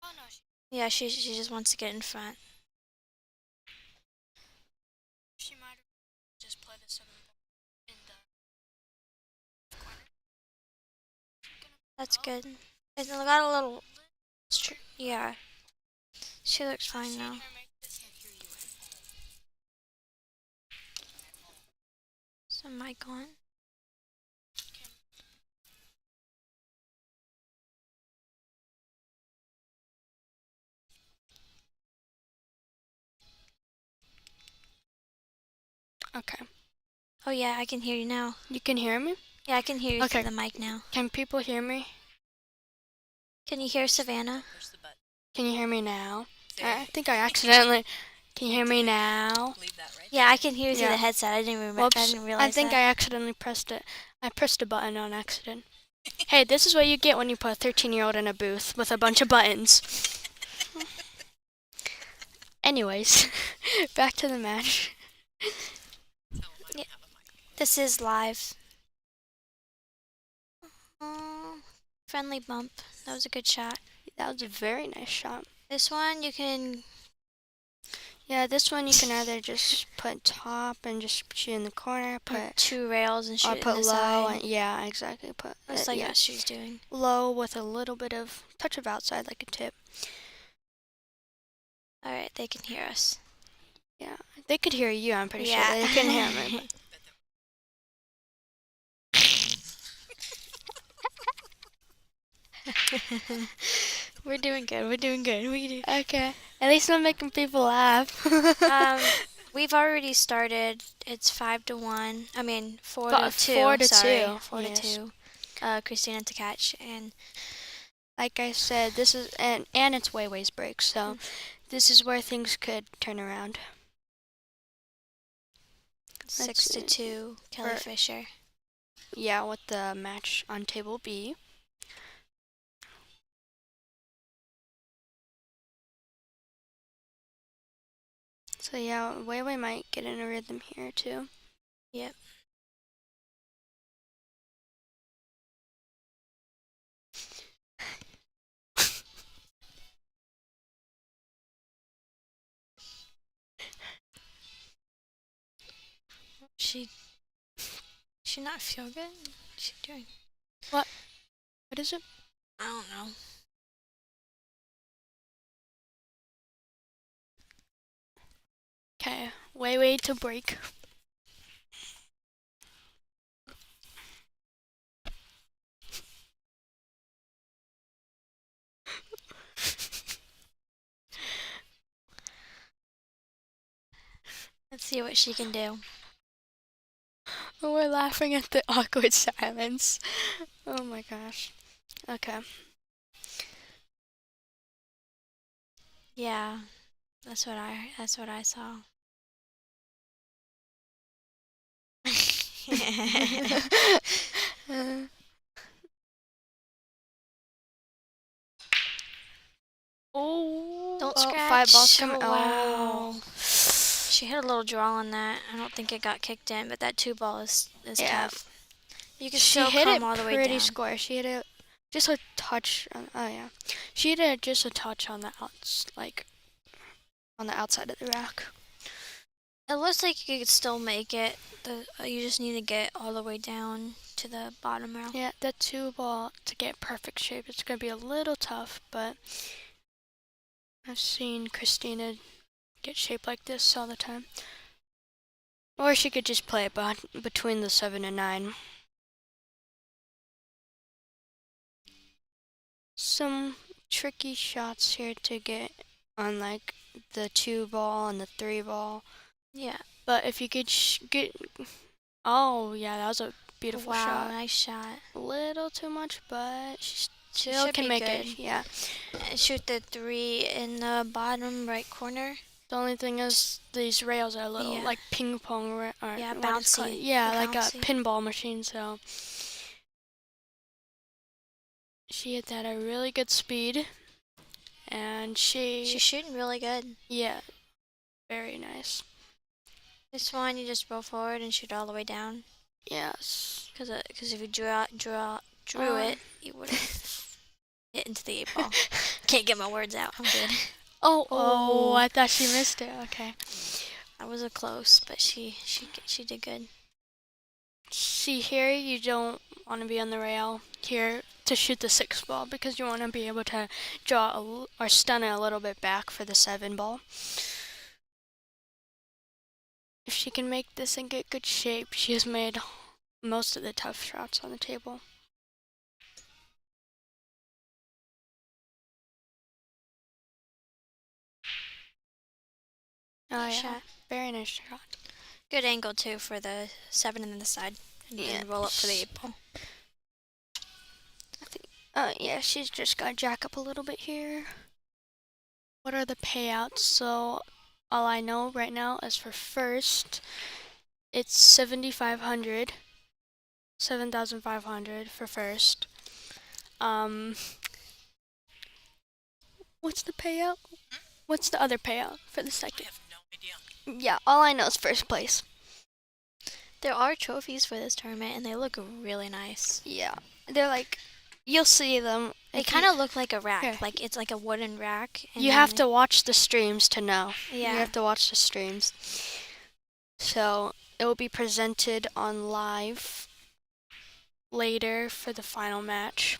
[SPEAKER 2] Oh no.
[SPEAKER 4] Yeah, she just wants to get in front.
[SPEAKER 2] She might have just played the 7-ball in the corner.
[SPEAKER 4] That's good. It's got a little. Yeah. She looks fine now. Is the mic on?
[SPEAKER 2] Okay.
[SPEAKER 4] Oh yeah, I can hear you now.
[SPEAKER 2] You can hear me?
[SPEAKER 4] Yeah, I can hear you
[SPEAKER 2] Okay.
[SPEAKER 4] through the mic now.
[SPEAKER 2] Can people hear me?
[SPEAKER 4] Can you hear Savannah?
[SPEAKER 2] Can you hear me now? I think I accidentally. Can you hear me now?
[SPEAKER 4] Yeah, I can hear you through
[SPEAKER 2] Yeah.
[SPEAKER 4] the headset. I didn't remember.
[SPEAKER 2] Whoops.
[SPEAKER 4] I didn't realize
[SPEAKER 2] I think
[SPEAKER 4] that.
[SPEAKER 2] I accidentally pressed it. I pressed a button on accident. Hey, this is what you get when you put a 13-year-old in a booth with a bunch of buttons. Anyways, back to the match.
[SPEAKER 4] Yeah. This is live. Oh, friendly bump. That was a good shot.
[SPEAKER 2] That was a very nice shot.
[SPEAKER 4] This one you can.
[SPEAKER 2] Yeah, this one you can either just put top and just shoot in the corner,
[SPEAKER 4] Put
[SPEAKER 2] put
[SPEAKER 4] 2 rails and
[SPEAKER 2] or
[SPEAKER 4] shoot
[SPEAKER 2] put
[SPEAKER 4] in the
[SPEAKER 2] low.
[SPEAKER 4] side.
[SPEAKER 2] And, yeah, exactly. Put
[SPEAKER 4] Looks like
[SPEAKER 2] yeah,
[SPEAKER 4] what she's doing.
[SPEAKER 2] low with a little bit of touch of outside, like a tip.
[SPEAKER 4] All right, they can hear us.
[SPEAKER 2] Yeah, they could hear you. I'm pretty
[SPEAKER 4] Yeah.
[SPEAKER 2] sure they couldn't hear me. But.
[SPEAKER 4] We're doing good. We're doing good.
[SPEAKER 2] Okay. At least I'm making people laugh.
[SPEAKER 4] We've already started. It's 5-1. I mean 4-2.
[SPEAKER 2] 4-2.
[SPEAKER 4] Sorry, 4-2.
[SPEAKER 2] Yes.
[SPEAKER 4] Christina to catch, and
[SPEAKER 2] Like I said, this is and it's Weiwei's break, so this is where things could turn around.
[SPEAKER 4] 6-2, Kelly
[SPEAKER 2] or-
[SPEAKER 4] Fisher.
[SPEAKER 2] Yeah, with the match on table B. So yeah, Weiwei might get in a rhythm here too.
[SPEAKER 4] Yep. She not feel good? What's she doing?
[SPEAKER 2] What is it?
[SPEAKER 4] I don't know.
[SPEAKER 2] Okay, Weiwei to break.
[SPEAKER 4] Let's see what she can do.
[SPEAKER 2] Oh, we're laughing at the awkward silence. Oh my gosh. Okay.
[SPEAKER 4] Yeah, that's what I saw.
[SPEAKER 2] Oh,
[SPEAKER 4] Don't
[SPEAKER 2] oh,
[SPEAKER 4] scratch.
[SPEAKER 2] 5 balls come.
[SPEAKER 4] Oh, wow. She hit a little draw on that. I don't think it got kicked in, but that 2 ball is
[SPEAKER 2] Yeah.
[SPEAKER 4] tough. You can
[SPEAKER 2] She
[SPEAKER 4] still
[SPEAKER 2] hit
[SPEAKER 4] come
[SPEAKER 2] it
[SPEAKER 4] all the way
[SPEAKER 2] pretty
[SPEAKER 4] down.
[SPEAKER 2] square. She hit it just a touch. Oh yeah, she hit it just a touch on the on the outside of the rack.
[SPEAKER 4] It looks like you could still make it. You just need to get all the way down to the bottom rail.
[SPEAKER 2] Yeah, the 2 ball to get perfect shape. It's gonna be a little tough, but I've seen Christina get shaped like this all the time. Or she could just play it between the 7 and 9. Some tricky shots here to get on like the 2 ball and the 3 ball.
[SPEAKER 4] Yeah.
[SPEAKER 2] But if you could get, oh yeah, that was a beautiful
[SPEAKER 4] Wow,
[SPEAKER 2] shot.
[SPEAKER 4] nice shot.
[SPEAKER 2] A little too much, but she
[SPEAKER 4] She
[SPEAKER 2] still
[SPEAKER 4] should
[SPEAKER 2] can
[SPEAKER 4] be
[SPEAKER 2] make
[SPEAKER 4] good.
[SPEAKER 2] it. Yeah.
[SPEAKER 4] And shoot the 3 in the bottom right corner.
[SPEAKER 2] The only thing is these rails are a little
[SPEAKER 4] Yeah.
[SPEAKER 2] like ping pong or
[SPEAKER 4] Yeah,
[SPEAKER 2] what it's called.
[SPEAKER 4] bouncy.
[SPEAKER 2] Yeah,
[SPEAKER 4] They're
[SPEAKER 2] like
[SPEAKER 4] bouncy.
[SPEAKER 2] a pinball machine. So she hit that at a really good speed, and
[SPEAKER 4] She's shooting really good.
[SPEAKER 2] yeah, very nice.
[SPEAKER 4] This one, you just roll forward and shoot all the way down.
[SPEAKER 2] Yes.
[SPEAKER 4] Because if you drew it, you would have hit into the 8 ball. Can't get my words out. I'm good.
[SPEAKER 2] Oh, I thought she missed it. Okay.
[SPEAKER 4] That was a close, but she did good.
[SPEAKER 2] See here, you don't want to be on the rail here to shoot the 6 ball because you want to be able to draw or stun it a little bit back for the 7 ball. If she can make this and get good shape, she has made most of the tough shots on the table. Oh
[SPEAKER 4] Nice
[SPEAKER 2] yeah,
[SPEAKER 4] shot.
[SPEAKER 2] very nice shot.
[SPEAKER 4] Good angle too for the 7 and then the side. And roll up for the 8 ball.
[SPEAKER 2] Yeah, she's just got to jack up a little bit here. What are the payouts? So all I know right now is for first, it's 7,500 for first. What's the payout? What's the other payout for the second?
[SPEAKER 5] I have no idea.
[SPEAKER 2] Yeah, all I know is first place.
[SPEAKER 4] There are trophies for this tournament, and they look really nice.
[SPEAKER 2] Yeah, they're like, you'll see them.
[SPEAKER 4] They
[SPEAKER 2] if
[SPEAKER 4] kind of look like a rack.
[SPEAKER 2] Here.
[SPEAKER 4] Like it's like a wooden rack. And
[SPEAKER 2] You
[SPEAKER 4] then
[SPEAKER 2] have to watch the streams to know.
[SPEAKER 4] Yeah.
[SPEAKER 2] You have to watch the streams. So it will be presented on live later for the final match.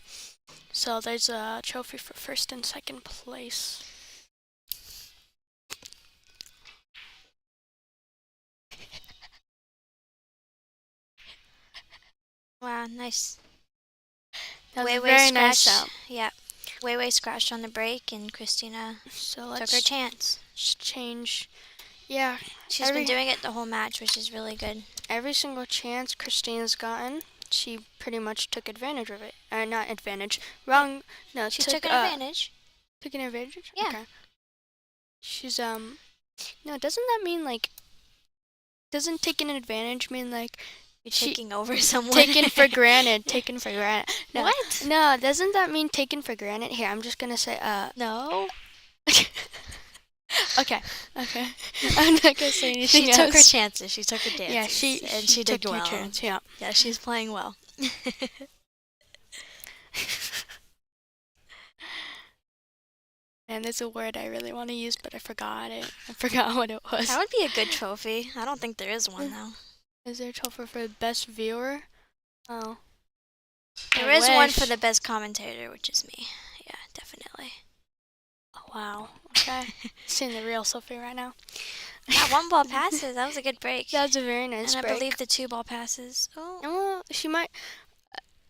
[SPEAKER 2] So there's a trophy for first and second place.
[SPEAKER 4] Wow, nice.
[SPEAKER 2] That was
[SPEAKER 4] Weiwei
[SPEAKER 2] a very nice
[SPEAKER 4] scratched.
[SPEAKER 2] out.
[SPEAKER 4] Yeah. Weiwei scratched on the break, and Christina
[SPEAKER 2] So
[SPEAKER 4] took
[SPEAKER 2] let's
[SPEAKER 4] her chance.
[SPEAKER 2] just change. Yeah,
[SPEAKER 4] She's been doing it the whole match, which is really good.
[SPEAKER 2] every single chance Christina's gotten, she pretty much took advantage of it. Not advantage. Wrong. No,
[SPEAKER 4] She took an advantage.
[SPEAKER 2] Took an advantage?
[SPEAKER 4] Yeah.
[SPEAKER 2] Okay. She's no, doesn't that mean like doesn't taking advantage mean like
[SPEAKER 4] You're
[SPEAKER 2] she-
[SPEAKER 4] taking over someone.
[SPEAKER 2] taken for granted? Taken for granted. No,
[SPEAKER 4] What?
[SPEAKER 2] No, doesn't that mean taken for granted? Here, I'm just gonna say
[SPEAKER 4] No.
[SPEAKER 2] Okay. I'm not gonna say anything
[SPEAKER 4] She
[SPEAKER 2] else.
[SPEAKER 4] took her chances. She took her dances.
[SPEAKER 2] Yeah, she
[SPEAKER 4] did
[SPEAKER 2] took her
[SPEAKER 4] well.
[SPEAKER 2] chance. Yeah.
[SPEAKER 4] Yeah, she's playing well.
[SPEAKER 2] And there's a word I really want to use, but I forgot it. I forgot what it was.
[SPEAKER 4] That would be a good trophy. I don't think there is one though.
[SPEAKER 2] Is there a trophy for best viewer? Oh.
[SPEAKER 4] There
[SPEAKER 2] I
[SPEAKER 4] is one for
[SPEAKER 2] wish.
[SPEAKER 4] the best commentator, which is me. Yeah, definitely.
[SPEAKER 2] Oh, wow. Okay. Seeing the real Sophie right now.
[SPEAKER 4] That one ball passes. That was a good break.
[SPEAKER 2] That was a very nice
[SPEAKER 4] and
[SPEAKER 2] break.
[SPEAKER 4] I believe the 2 ball passes. Oh,
[SPEAKER 2] Oh, she might.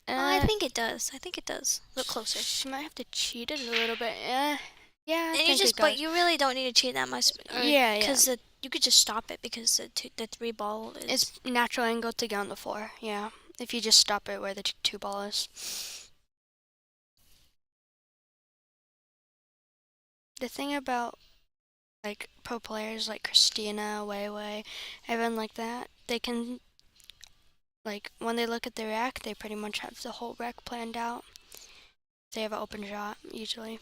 [SPEAKER 4] I think it does. I think it does. Look closer.
[SPEAKER 2] She might have to cheat it a little bit. Yeah. I
[SPEAKER 4] And
[SPEAKER 2] think
[SPEAKER 4] but you really don't need to cheat that much.
[SPEAKER 2] Yeah.
[SPEAKER 4] Because you could just stop it because the 3 ball is.
[SPEAKER 2] It's natural angle to get on the floor. Yeah. If you just stop it where the 2 ball is. The thing about like pro players like Christina, Weiwei, everyone like that, they can like when they look at the rack, they pretty much have the whole rack planned out. They have an open shot usually.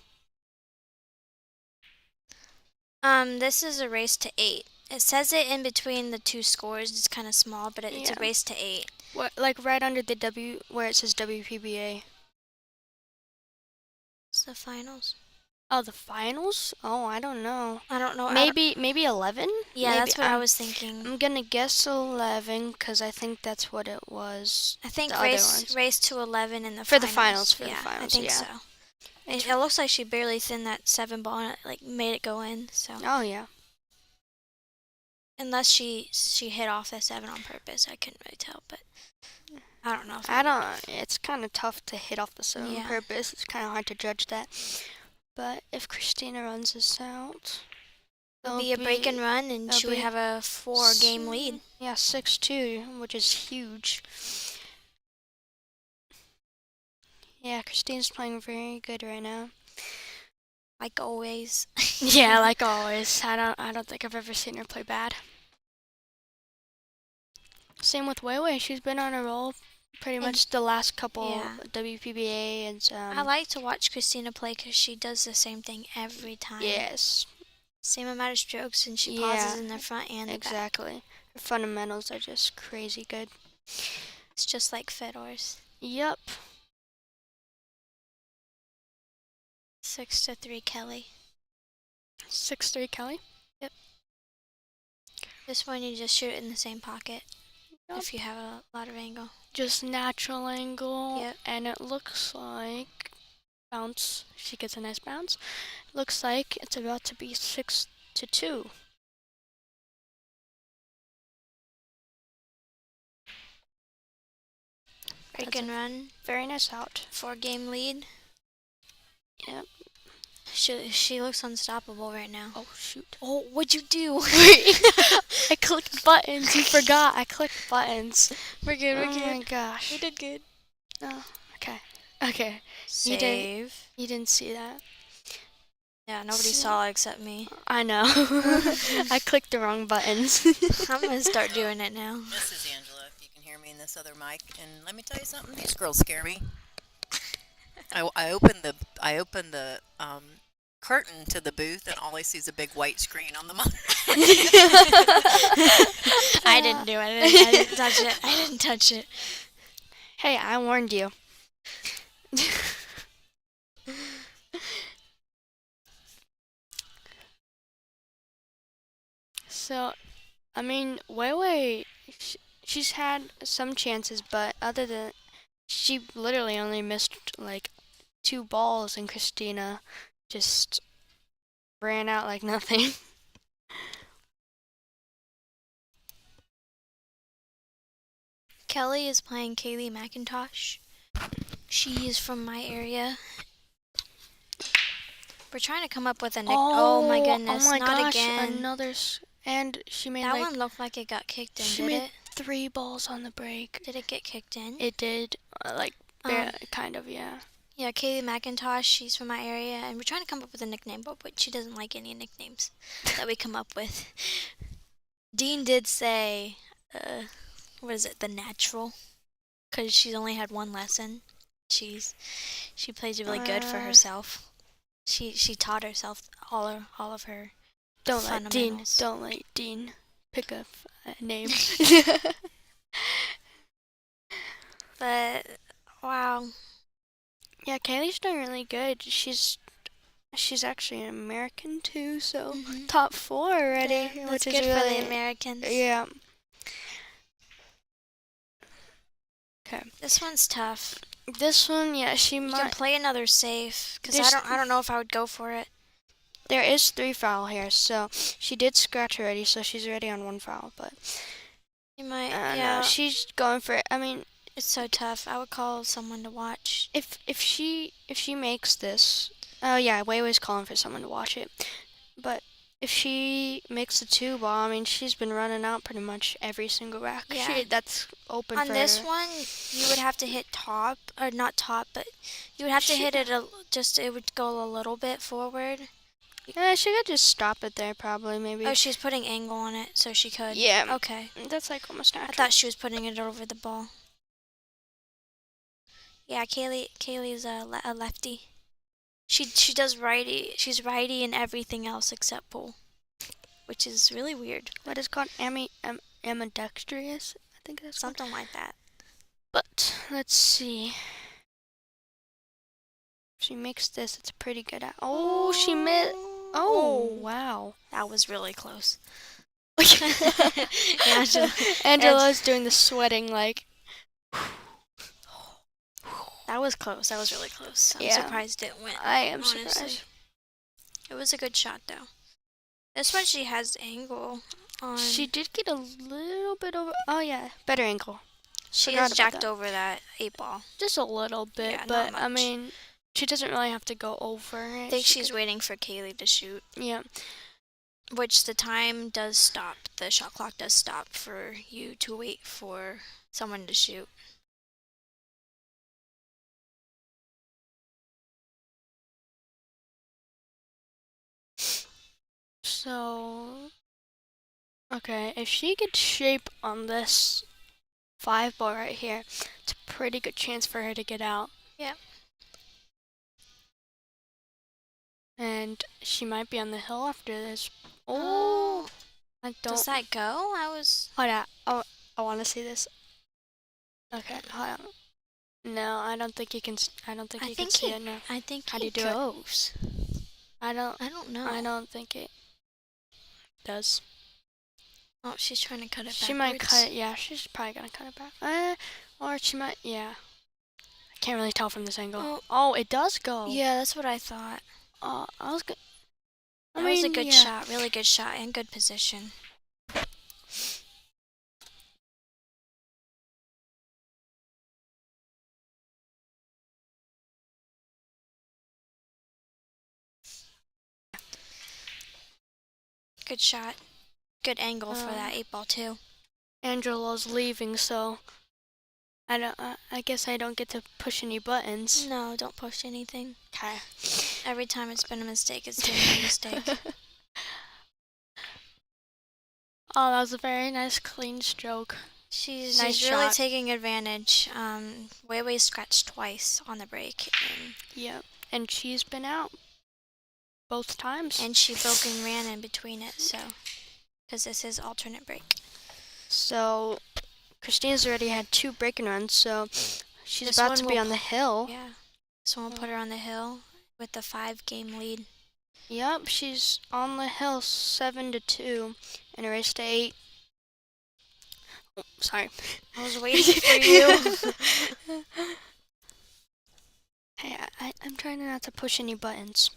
[SPEAKER 4] This is a race to 8. It says it in between the 2 scores. It's kind of small, but it's a
[SPEAKER 2] Yeah.
[SPEAKER 4] race to 8.
[SPEAKER 2] What, like right under the W where it says WPBA.
[SPEAKER 4] It's the finals.
[SPEAKER 2] Oh, the finals? Oh, I don't know.
[SPEAKER 4] I don't know.
[SPEAKER 2] Maybe 11?
[SPEAKER 4] Yeah,
[SPEAKER 2] Maybe.
[SPEAKER 4] that's what I was thinking.
[SPEAKER 2] I'm gonna guess 11 because I think that's what it was.
[SPEAKER 4] I think
[SPEAKER 2] the other ones.
[SPEAKER 4] race to 11 in the
[SPEAKER 2] For
[SPEAKER 4] finals.
[SPEAKER 2] the finals, for the
[SPEAKER 4] yeah,
[SPEAKER 2] finals,
[SPEAKER 4] I think
[SPEAKER 2] yeah.
[SPEAKER 4] so. It looks like she barely thinned that 7 ball and like made it go in. So
[SPEAKER 2] Oh yeah.
[SPEAKER 4] unless she hit off the 7 on purpose, I couldn't really tell. But I don't know.
[SPEAKER 2] It's kind of tough to hit off the 7
[SPEAKER 4] Yeah.
[SPEAKER 2] on purpose. It's kind of hard to judge that. But if Christina runs this out,
[SPEAKER 4] It'll be a break and run, and she would have a 4-game lead.
[SPEAKER 2] Yeah, 6-2, which is huge. Yeah, Christina's playing very good right now.
[SPEAKER 4] Like always.
[SPEAKER 2] Yeah, like always. I don't think I've ever seen her play bad. Same with Weiwei. She's been on a roll pretty much the last couple
[SPEAKER 4] Yeah.
[SPEAKER 2] WPBA and
[SPEAKER 4] I like to watch Christina play because she does the same thing every time.
[SPEAKER 2] Yes,
[SPEAKER 4] Same amount of strokes, and she
[SPEAKER 2] Yeah,
[SPEAKER 4] pauses in the front and the back.
[SPEAKER 2] exactly. Her fundamentals are just crazy good.
[SPEAKER 4] It's just like Fedor's.
[SPEAKER 2] Yep.
[SPEAKER 4] 6-3 Kelly.
[SPEAKER 2] 6-3 Kelly.
[SPEAKER 4] This one you just shoot it in the same pocket
[SPEAKER 2] Yep.
[SPEAKER 4] if you have a lot of angle.
[SPEAKER 2] Just natural angle.
[SPEAKER 4] Yep.
[SPEAKER 2] And it looks like bounce. She gets a nice bounce. Looks like it's about to be 6-2.
[SPEAKER 4] Break
[SPEAKER 2] That's
[SPEAKER 4] and run.
[SPEAKER 2] Very nice out.
[SPEAKER 4] 4-game lead.
[SPEAKER 2] Yep.
[SPEAKER 4] She looks unstoppable right now.
[SPEAKER 2] Oh shoot.
[SPEAKER 4] Oh, what'd you do?
[SPEAKER 2] I clicked buttons. You forgot. I clicked buttons.
[SPEAKER 4] We're good.
[SPEAKER 2] Oh my gosh.
[SPEAKER 4] We did good.
[SPEAKER 2] Oh, okay. Okay.
[SPEAKER 4] Save.
[SPEAKER 2] You didn't see that.
[SPEAKER 4] Yeah, nobody saw except me.
[SPEAKER 2] I know. I clicked the wrong buttons.
[SPEAKER 4] I'm gonna start doing it now.
[SPEAKER 3] This is Angela, if you can hear me in this other mic. And let me tell you something, these girls scare me. I opened the curtain to the booth, and all I see is a big white screen on the monitor.
[SPEAKER 4] I didn't do it. I didn't touch it. I didn't touch it.
[SPEAKER 2] Hey, I warned you. So, I mean, Weiwei, she's had some chances, but other than she literally only missed like 2 balls, and Christina just ran out like nothing.
[SPEAKER 4] Kelly is playing Kaylee McIntosh. She is from my area. We're trying to come up with a nick. Oh my goodness!
[SPEAKER 2] Oh my
[SPEAKER 4] Not
[SPEAKER 2] gosh!
[SPEAKER 4] again.
[SPEAKER 2] Another and she made
[SPEAKER 4] That
[SPEAKER 2] like
[SPEAKER 4] one looked like it got kicked in.
[SPEAKER 2] she
[SPEAKER 4] Did
[SPEAKER 2] made
[SPEAKER 4] it?
[SPEAKER 2] 3 balls on the break.
[SPEAKER 4] Did it get kicked in?
[SPEAKER 2] It did, kind of, yeah.
[SPEAKER 4] Yeah, Kaylee McIntosh. She's from my area, and we're trying to come up with a nickname, but she doesn't like any nicknames that we come up with. Dean did say, what is it, the natural? Because she's only had one lesson. She plays really good for herself. She taught herself all of her fundamentals.
[SPEAKER 2] Don't let Dean pick a name.
[SPEAKER 4] But wow,
[SPEAKER 2] Yeah, Kaylee's doing really good. She's actually an American too, so top 4 already,
[SPEAKER 4] yeah,
[SPEAKER 2] which
[SPEAKER 4] that's
[SPEAKER 2] is
[SPEAKER 4] good
[SPEAKER 2] really
[SPEAKER 4] for the Americans.
[SPEAKER 2] Yeah. Okay.
[SPEAKER 4] This one's tough.
[SPEAKER 2] This one, yeah, she
[SPEAKER 4] You can
[SPEAKER 2] might.
[SPEAKER 4] play another safe because
[SPEAKER 2] There's-
[SPEAKER 4] I don't know if I would go for it.
[SPEAKER 2] There is 3 foul here, so she did scratch already, so she's already on 1 foul. But
[SPEAKER 4] You might,
[SPEAKER 2] I don't
[SPEAKER 4] yeah.
[SPEAKER 2] know, she's going for it. I mean,
[SPEAKER 4] It's so tough. I would call someone to watch.
[SPEAKER 2] if she makes this, oh yeah, Weiwei's calling for someone to watch it. But if she makes the 2 ball, I mean, she's been running out pretty much every single rack.
[SPEAKER 4] Yeah.
[SPEAKER 2] That's open
[SPEAKER 4] On
[SPEAKER 2] for
[SPEAKER 4] this
[SPEAKER 2] her.
[SPEAKER 4] one, you would have to hit top, or not top, but you would have to hit it it would go a little bit forward.
[SPEAKER 2] Yeah, she could just stop it there, probably, maybe.
[SPEAKER 4] Oh, she's putting angle on it, so she could.
[SPEAKER 2] Yeah.
[SPEAKER 4] Okay.
[SPEAKER 2] That's like almost
[SPEAKER 4] I
[SPEAKER 2] natural.
[SPEAKER 4] thought she was putting it over the ball. Yeah, Kaylee's a lefty. She does righty. She's righty in everything else except pool, which is really weird.
[SPEAKER 2] What is called ambidextrous? I think that's called.
[SPEAKER 4] Something like that.
[SPEAKER 2] But let's see. If she makes this, it's pretty good at. Oh, she missed. Oh, wow.
[SPEAKER 4] That was really close.
[SPEAKER 2] Angela's doing the sweating like.
[SPEAKER 4] That was close. That was really close. I'm
[SPEAKER 2] Yeah.
[SPEAKER 4] surprised it went.
[SPEAKER 2] I am
[SPEAKER 4] honestly.
[SPEAKER 2] surprised.
[SPEAKER 4] It was a good shot though. This one she has angle on.
[SPEAKER 2] She did get a little bit over. Oh yeah, better angle.
[SPEAKER 4] She
[SPEAKER 2] forgot
[SPEAKER 4] has
[SPEAKER 2] about
[SPEAKER 4] jacked
[SPEAKER 2] that.
[SPEAKER 4] over that 8 ball.
[SPEAKER 2] Just a little bit,
[SPEAKER 4] Yeah, not
[SPEAKER 2] but I
[SPEAKER 4] much.
[SPEAKER 2] mean, she doesn't really have to go over it.
[SPEAKER 4] I think
[SPEAKER 2] She
[SPEAKER 4] she's
[SPEAKER 2] could-
[SPEAKER 4] waiting for Kaylee to shoot,
[SPEAKER 2] Yeah.
[SPEAKER 4] which the time does stop. The shot clock does stop for you to wait for someone to shoot.
[SPEAKER 2] So, okay, if she gets shape on this 5 ball right here, it's a pretty good chance for her to get out.
[SPEAKER 4] Yeah.
[SPEAKER 2] And she might be on the hill after this. Oh, I don't.
[SPEAKER 4] Does that go? I was.
[SPEAKER 2] Hold on. Oh, I want to see this. Okay, hold on. No, I don't think you can. I don't think
[SPEAKER 4] I
[SPEAKER 2] you can
[SPEAKER 4] think
[SPEAKER 2] see
[SPEAKER 4] he-
[SPEAKER 2] it now.
[SPEAKER 4] I think
[SPEAKER 2] How do
[SPEAKER 4] he
[SPEAKER 2] you do it?
[SPEAKER 4] goes.
[SPEAKER 2] I don't.
[SPEAKER 4] I don't know.
[SPEAKER 2] I don't think it does.
[SPEAKER 4] Oh, she's trying to cut it.
[SPEAKER 2] She might
[SPEAKER 4] backwards.
[SPEAKER 2] cut it. Yeah, she's probably gonna cut it back. Or she might. Yeah. I can't really tell from this angle. Oh, it does go.
[SPEAKER 4] Yeah, that's what I thought.
[SPEAKER 2] I was good.
[SPEAKER 4] That was a good shot. Really good shot and good position. Good shot. Good angle for that 8 ball too.
[SPEAKER 2] Angela's leaving, so I don't. I guess I don't get to push any buttons.
[SPEAKER 4] No, don't push anything.
[SPEAKER 2] Okay.
[SPEAKER 4] Every time it's been a mistake, it's been a mistake.
[SPEAKER 2] Oh, that was a very nice, clean stroke.
[SPEAKER 4] She's
[SPEAKER 2] Nice
[SPEAKER 4] really
[SPEAKER 2] shot.
[SPEAKER 4] taking advantage. Weiwei scratched twice on the break,
[SPEAKER 2] Yep. And she's been out both times.
[SPEAKER 4] and she broke and ran in between it. So, because this is alternate break.
[SPEAKER 2] So Christina's already had 2 break and runs, so she's
[SPEAKER 4] This
[SPEAKER 2] about
[SPEAKER 4] one
[SPEAKER 2] to be
[SPEAKER 4] will-
[SPEAKER 2] on the hill.
[SPEAKER 4] Yeah. So we'll put her on the hill with the 5-game lead.
[SPEAKER 2] Yep, she's on the hill 7-2 in a race to 8. Oh, sorry.
[SPEAKER 4] I was waiting for you.
[SPEAKER 2] Hey, I'm trying not to push any buttons.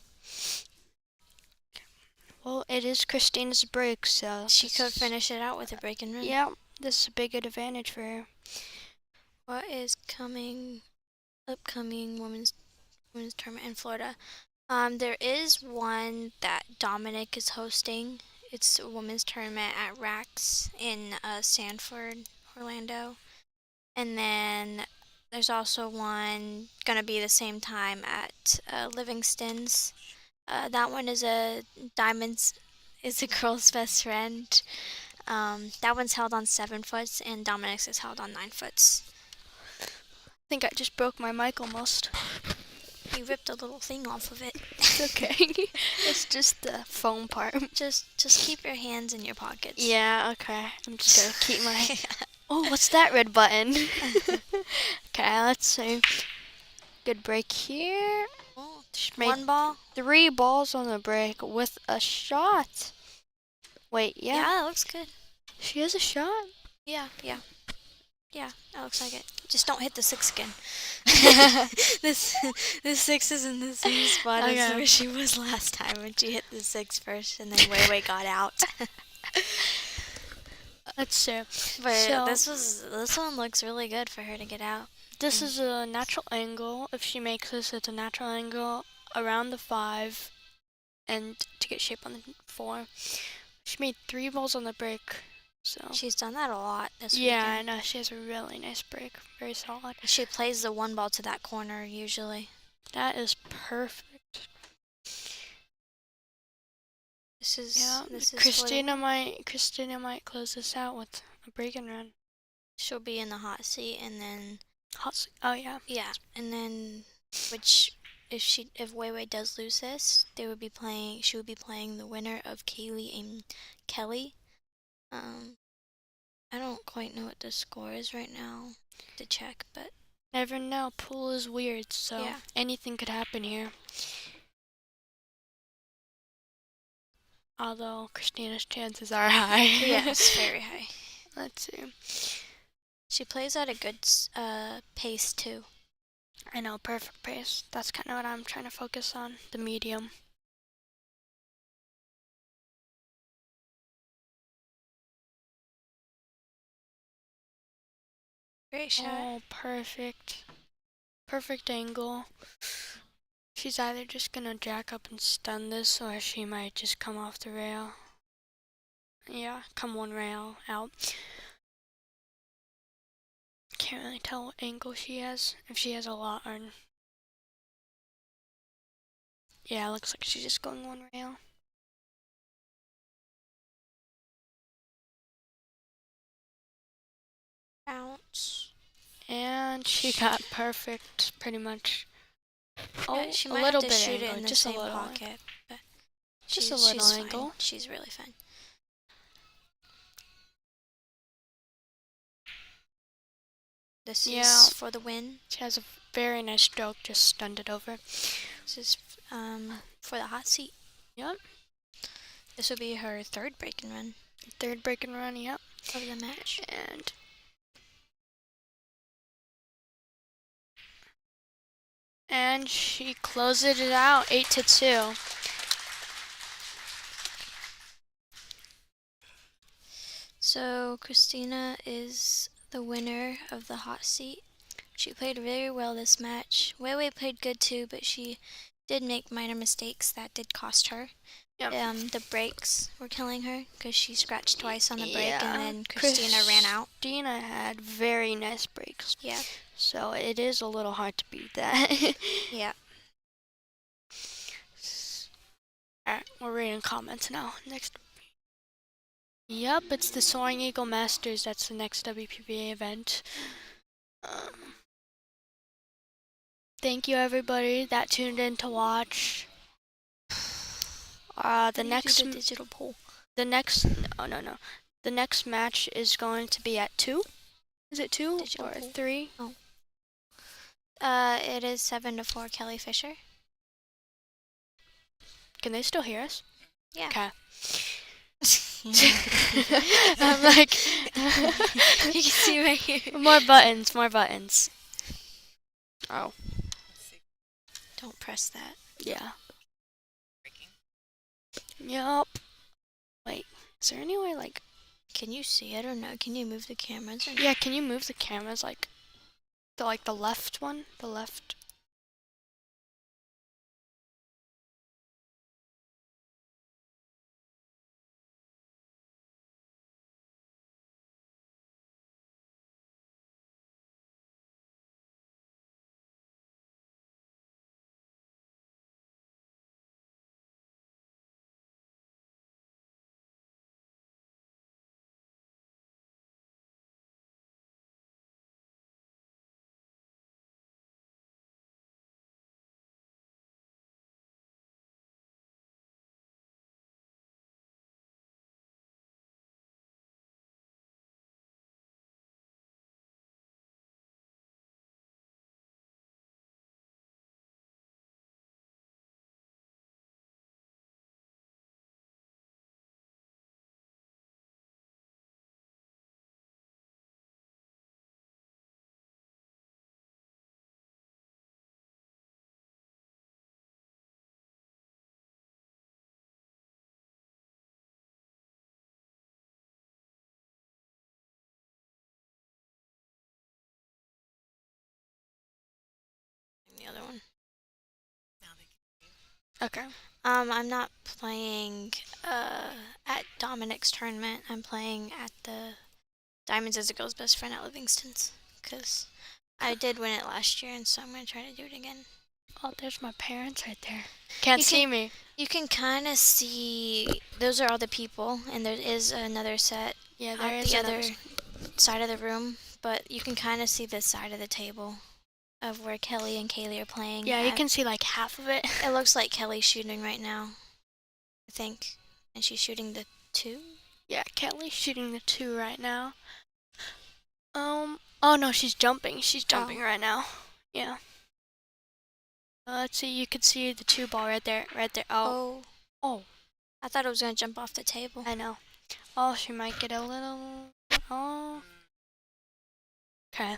[SPEAKER 2] Well, it is Christina's break, so
[SPEAKER 4] She could finish it out with a break and run.
[SPEAKER 2] Yeah, this is a big advantage for her.
[SPEAKER 4] What is upcoming women's tournament in Florida? There is one that Dominic is hosting. It's a women's tournament at Rax in Sanford, Orlando. And then there's also one gonna be the same time at Livingston's. That one is a Diamonds is a girl's best friend. That one's held on 7 foots, and Dominic's is held on 9 foots.
[SPEAKER 2] I think I just broke my mic almost.
[SPEAKER 4] You ripped a little thing off of it.
[SPEAKER 2] It's okay. It's just the foam part.
[SPEAKER 4] Just keep your hands in your pockets.
[SPEAKER 2] Yeah, okay. I'm just gonna keep my... Oh, what's that red button? Okay, let's see. Good break here.
[SPEAKER 4] Oh,
[SPEAKER 2] She made
[SPEAKER 4] 1 ball.
[SPEAKER 2] 3 balls on the break with a shot. Wait,
[SPEAKER 4] Yeah,
[SPEAKER 2] yeah.
[SPEAKER 4] that looks good.
[SPEAKER 2] She has a shot.
[SPEAKER 4] Yeah, that looks like it. Just don't hit the 6 again. this 6 is in the same spot as
[SPEAKER 2] Okay.
[SPEAKER 4] where she was last time when she hit the 6 first, and then Wei got out.
[SPEAKER 2] Let's see.
[SPEAKER 4] But
[SPEAKER 2] So-
[SPEAKER 4] this one looks really good for her to get out.
[SPEAKER 2] This is a natural angle. If she makes this, it's a natural angle around the 5 and to get shape on the 4. She made 3 balls on the break. So
[SPEAKER 4] She's done that a lot this
[SPEAKER 2] yeah, I
[SPEAKER 4] weekend.
[SPEAKER 2] know. She has a really nice break. Very solid.
[SPEAKER 4] She plays the 1 ball to that corner usually.
[SPEAKER 2] That is perfect.
[SPEAKER 4] This is
[SPEAKER 2] Yeah,
[SPEAKER 4] this is
[SPEAKER 2] Christina might close this out with a break and run.
[SPEAKER 4] she'll be in the hot seat, and then
[SPEAKER 2] Oh yeah.
[SPEAKER 4] yeah, and then if Wei Wei does lose this, she would be playing the winner of Kaylee and Kelly. I don't quite know what the score is right now to check, but
[SPEAKER 2] Never know. Pool is weird, so
[SPEAKER 4] Yeah.
[SPEAKER 2] anything could happen here. Although Christina's chances are high.
[SPEAKER 4] yes, very high.
[SPEAKER 2] Let's see.
[SPEAKER 4] She plays at a good pace too.
[SPEAKER 2] I know, perfect pace. That's kind of what I'm trying to focus on. The medium.
[SPEAKER 4] Great shot.
[SPEAKER 2] Oh, perfect. Perfect angle. She's either just gonna jack up and stun this, or she might just come off the rail. Yeah, come 1 rail out. Can't really tell what angle she has. If she has a lot or... Yeah, it looks like she's just going 1 rail.
[SPEAKER 4] Bounce.
[SPEAKER 2] And she got perfect, pretty much. Oh,
[SPEAKER 4] Yeah, she
[SPEAKER 2] a
[SPEAKER 4] might
[SPEAKER 2] little
[SPEAKER 4] have to
[SPEAKER 2] bit
[SPEAKER 4] shoot
[SPEAKER 2] angle,
[SPEAKER 4] it in the
[SPEAKER 2] just
[SPEAKER 4] same
[SPEAKER 2] a little.
[SPEAKER 4] pocket, but
[SPEAKER 2] Just a
[SPEAKER 4] she's
[SPEAKER 2] little
[SPEAKER 4] fine.
[SPEAKER 2] angle.
[SPEAKER 4] She's really fine. This
[SPEAKER 2] Yeah.
[SPEAKER 4] is for the win.
[SPEAKER 2] She has a very nice stroke, just stunned it over.
[SPEAKER 4] This is for the hot seat.
[SPEAKER 2] Yep.
[SPEAKER 4] This will be her 3rd break and run
[SPEAKER 2] 3rd break and run, yep.
[SPEAKER 4] of the match.
[SPEAKER 2] And she closes it out 8-2.
[SPEAKER 4] So Christina is the winner of the hot seat. She played very well this match. Wei Wei played good too, but she did make minor mistakes that did cost her.
[SPEAKER 2] Yep.
[SPEAKER 4] The breaks were killing her because she scratched twice on the break,
[SPEAKER 2] Yeah.
[SPEAKER 4] and then Christina ran out.
[SPEAKER 2] Christina had very nice breaks.
[SPEAKER 4] Yeah.
[SPEAKER 2] So it is a little hard to beat that.
[SPEAKER 4] Yeah.
[SPEAKER 2] Alright, we're reading comments now. Next. Yep, it's the Soaring Eagle Masters. That's the next WPBA event. Thank you, everybody that tuned in to watch. The next
[SPEAKER 4] digital poll.
[SPEAKER 2] The next match is going to be at 2. Is it 2
[SPEAKER 4] Digital
[SPEAKER 2] or
[SPEAKER 4] pool.
[SPEAKER 2] 3?
[SPEAKER 4] It is 7-4 Kelly Fisher.
[SPEAKER 2] Can they still hear us?
[SPEAKER 4] Yeah.
[SPEAKER 2] Okay. I'm like,
[SPEAKER 4] You can see right here.
[SPEAKER 2] more buttons. Oh,
[SPEAKER 4] Don't press that.
[SPEAKER 2] yeah. Yup. Wait, is there any way, like...
[SPEAKER 4] Can you see it or no? Can you move the cameras? Or
[SPEAKER 2] Yeah, can you move the cameras, like the left one? The left... Okay.
[SPEAKER 4] I'm not playing at Dominic's tournament. I'm playing at the Diamonds is a Girl's Best Friend at Livingston's. Because I did win it last year, and so I'm going to try to do it again.
[SPEAKER 2] Oh, there's my parents right there. Can't
[SPEAKER 4] You
[SPEAKER 2] see
[SPEAKER 4] can-
[SPEAKER 2] me.
[SPEAKER 4] You can kind of see, those are all the people, and there is another set
[SPEAKER 2] Yeah, there
[SPEAKER 4] at
[SPEAKER 2] is
[SPEAKER 4] the
[SPEAKER 2] another
[SPEAKER 4] other side of the room, but you can kind of see the side of the table of where Kelly and Kaylee are playing.
[SPEAKER 2] Yeah, you can see like half of it.
[SPEAKER 4] It looks like Kelly's shooting right now, I think, and she's shooting the 2.
[SPEAKER 2] Yeah, Kelly's shooting the 2 right now. Oh no, she's jumping. She's jumping right now. Yeah. Let's see, you can see the 2 ball right there, right there. Oh, oh,
[SPEAKER 4] I thought it was gonna jump off the table.
[SPEAKER 2] I know. Oh, she might get a little. Oh. Okay.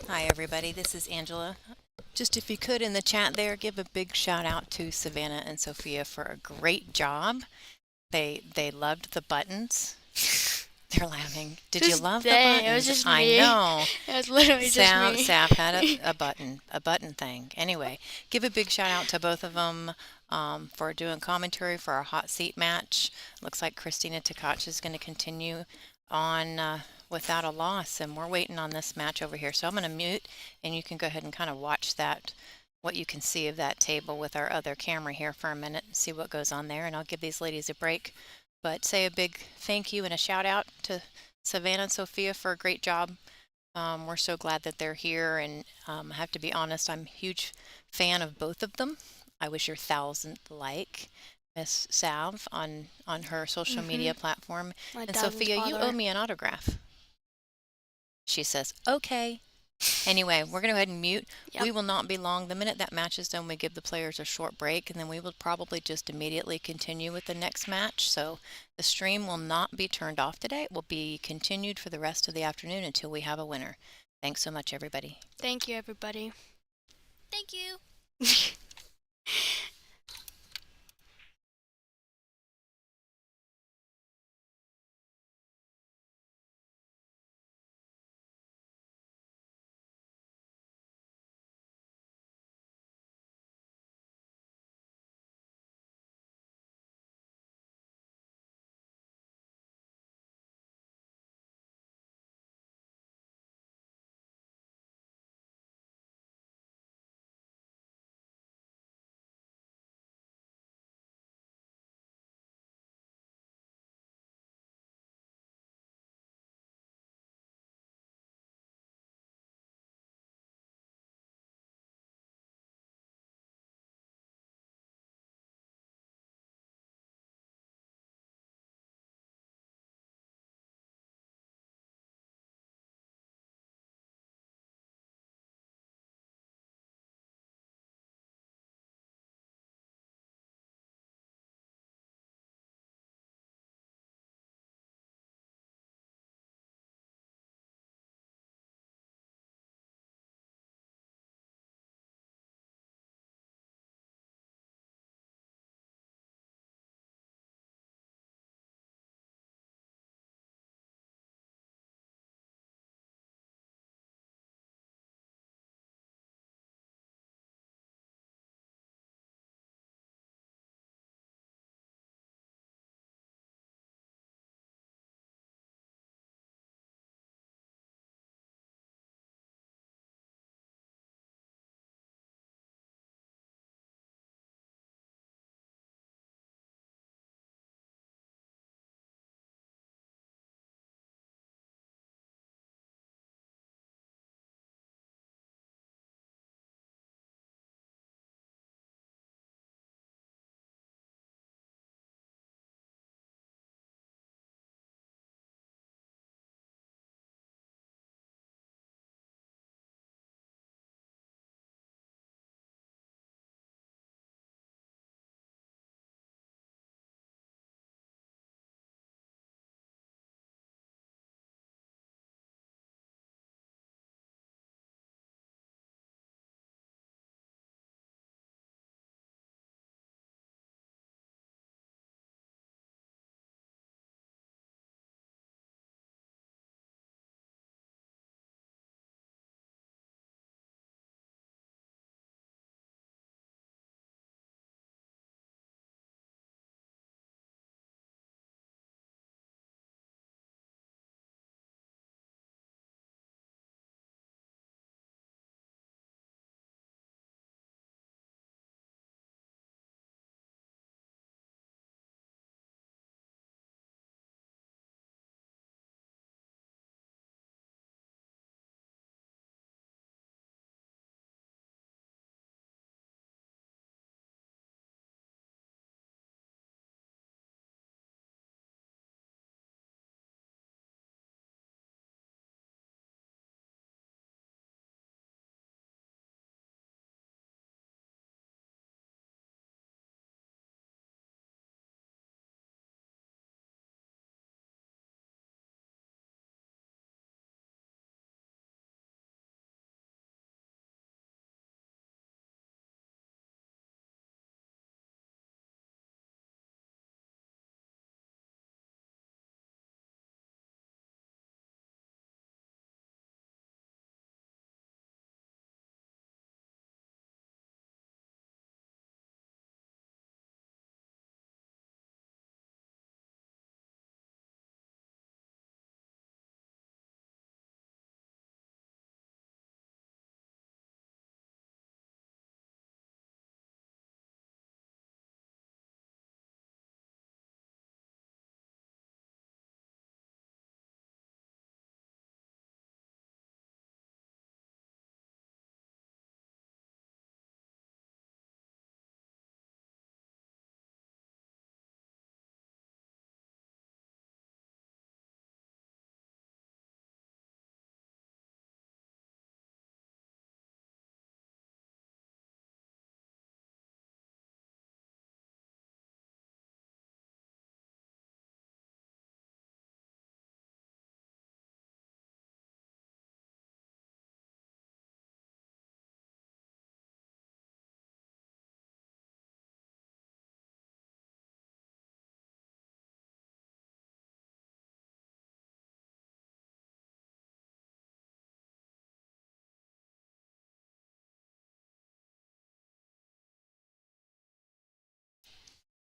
[SPEAKER 3] Hi everybody, this is Angela. Just if you could in the chat there, give a big shout out to Savannah and Sophia for a great job. They loved the buttons. They're laughing. Did you love the buttons?
[SPEAKER 2] It was just
[SPEAKER 3] I
[SPEAKER 2] me.
[SPEAKER 3] know.
[SPEAKER 2] It was literally just me.
[SPEAKER 3] Sav had a button thing. Anyway, give a big shout out to both of them for doing commentary for our hot seat match. Looks like Christina Tkach is going to continue on without a loss, and we're waiting on this match over here. So I'm going to mute, and you can go ahead and kind of watch that, what you can see of that table with our other camera here for a minute and see what goes on there, and I'll give these ladies a break. But say a big thank you and a shout out to Savannah and Sophia for a great job. We're so glad that they're here, and I have to be honest, I'm a huge fan of both of them. I was your 1,000th like Miss Sav on her social media platform.
[SPEAKER 2] My
[SPEAKER 3] And
[SPEAKER 2] dad's
[SPEAKER 3] Sophia, you
[SPEAKER 2] father.
[SPEAKER 3] owe me an autograph. She says, okay. Anyway, we're going to go ahead and mute.
[SPEAKER 2] Yep.
[SPEAKER 3] We will not be long. The minute that match is done, we give the players a short break, and then we will probably just immediately continue with the next match. So the stream will not be turned off today. It will be continued for the rest of the afternoon until we have a winner. Thanks so much, everybody.
[SPEAKER 2] Thank you, everybody.
[SPEAKER 4] Thank you.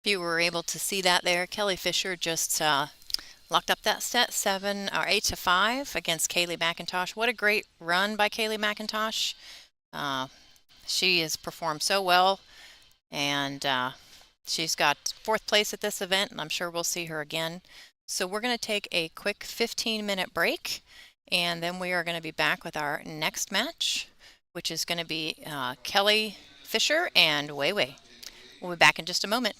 [SPEAKER 3] If you were able to see that there, Kelly Fisher just locked up that set 8-5 against Kaylee McIntosh. What a great run by Kaylee McIntosh. She has performed so well, and she's got 4th place at this event, and I'm sure we'll see her again. So we're going to take a quick 15-minute break, and then we are going to be back with our next match, which is going to be Kelly Fisher and Wei Wei. We'll be back in just a moment.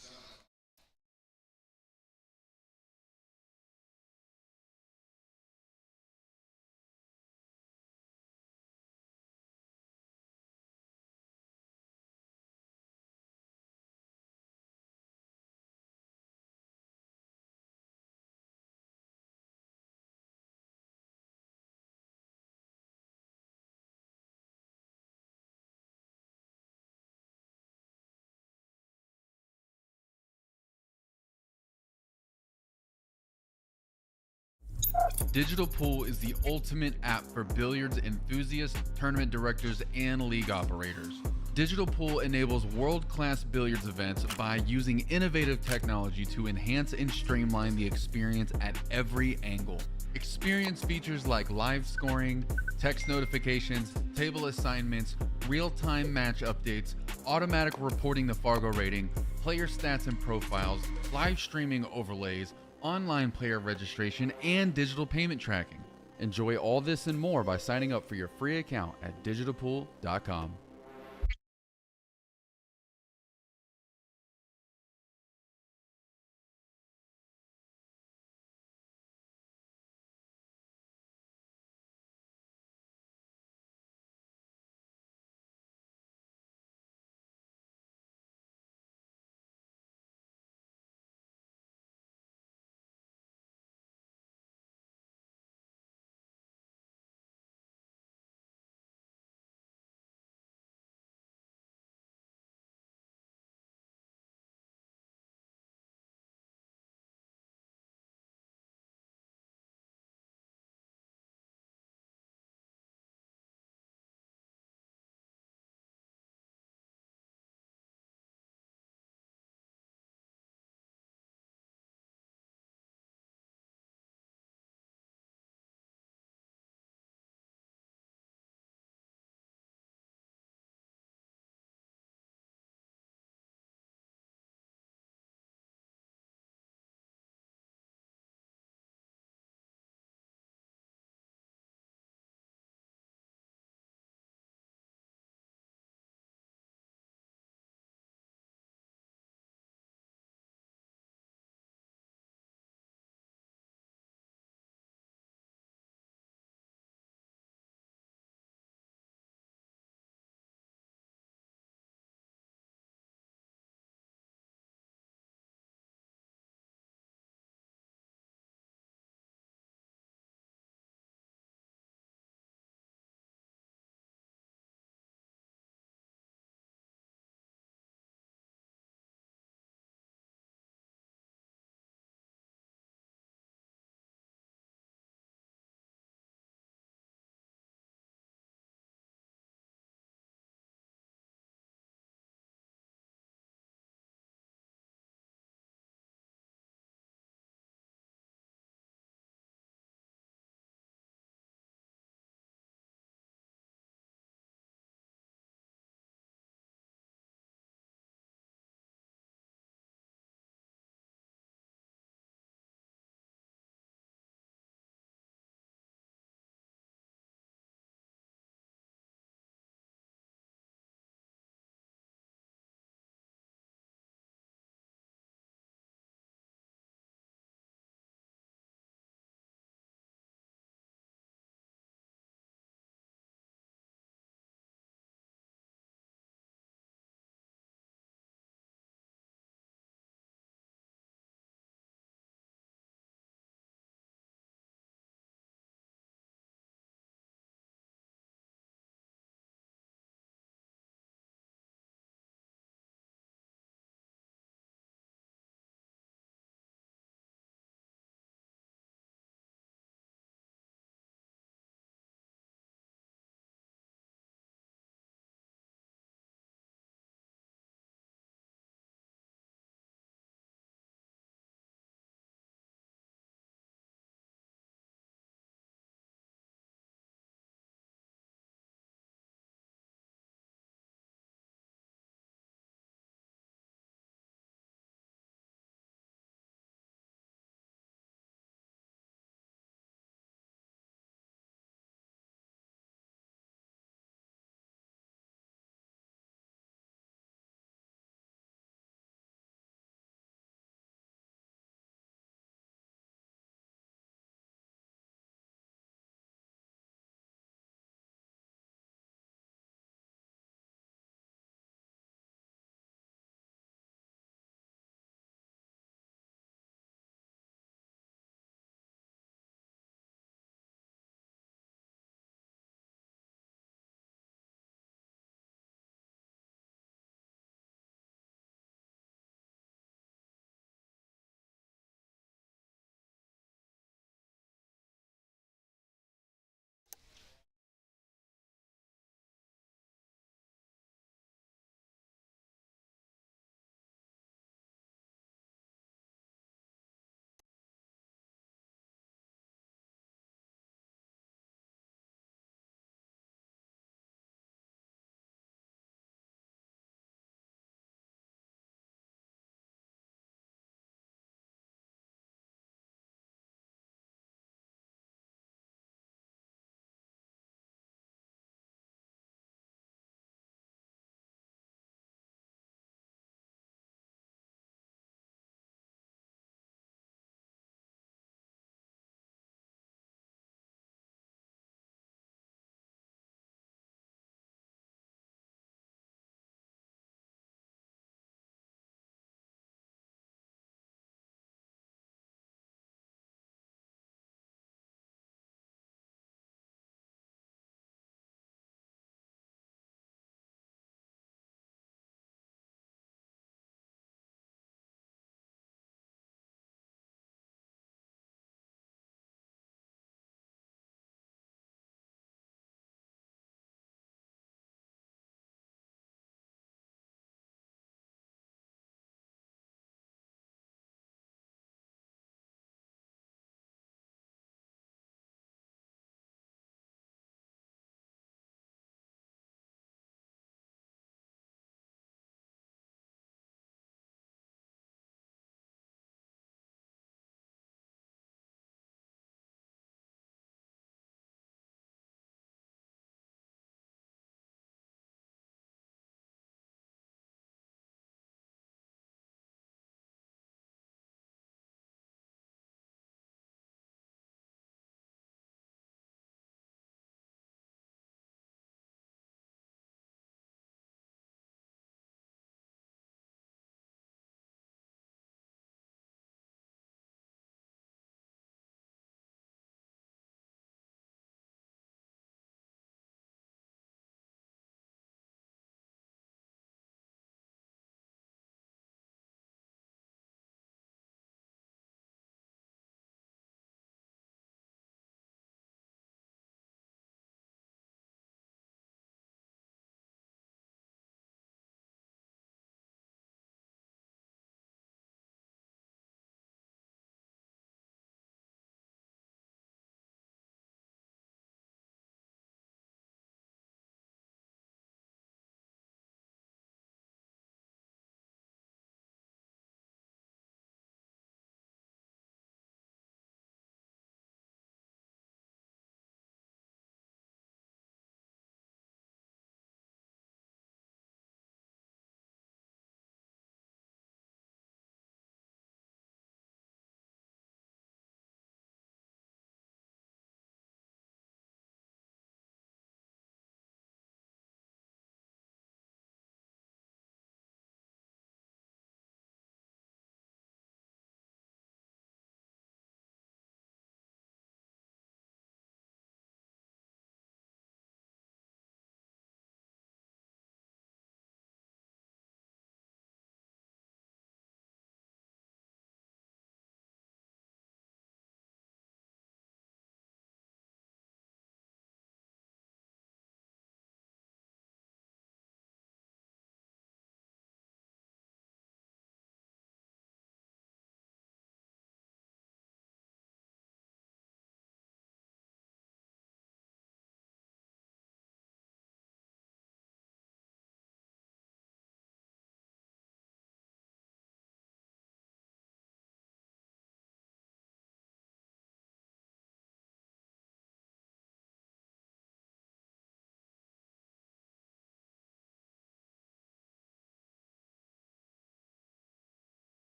[SPEAKER 1] Digital Pool is the ultimate app for billiards enthusiasts, tournament directors, and league operators. Digital Pool enables world-class billiards events by using innovative technology to enhance and streamline the experience at every angle. Experience features like live scoring, text notifications, table assignments, real-time match updates, automatic reporting the Fargo rating, player stats and profiles, live streaming overlays, online player registration, and digital payment tracking. Enjoy all this and more by signing up for your free account at digitalpool.com.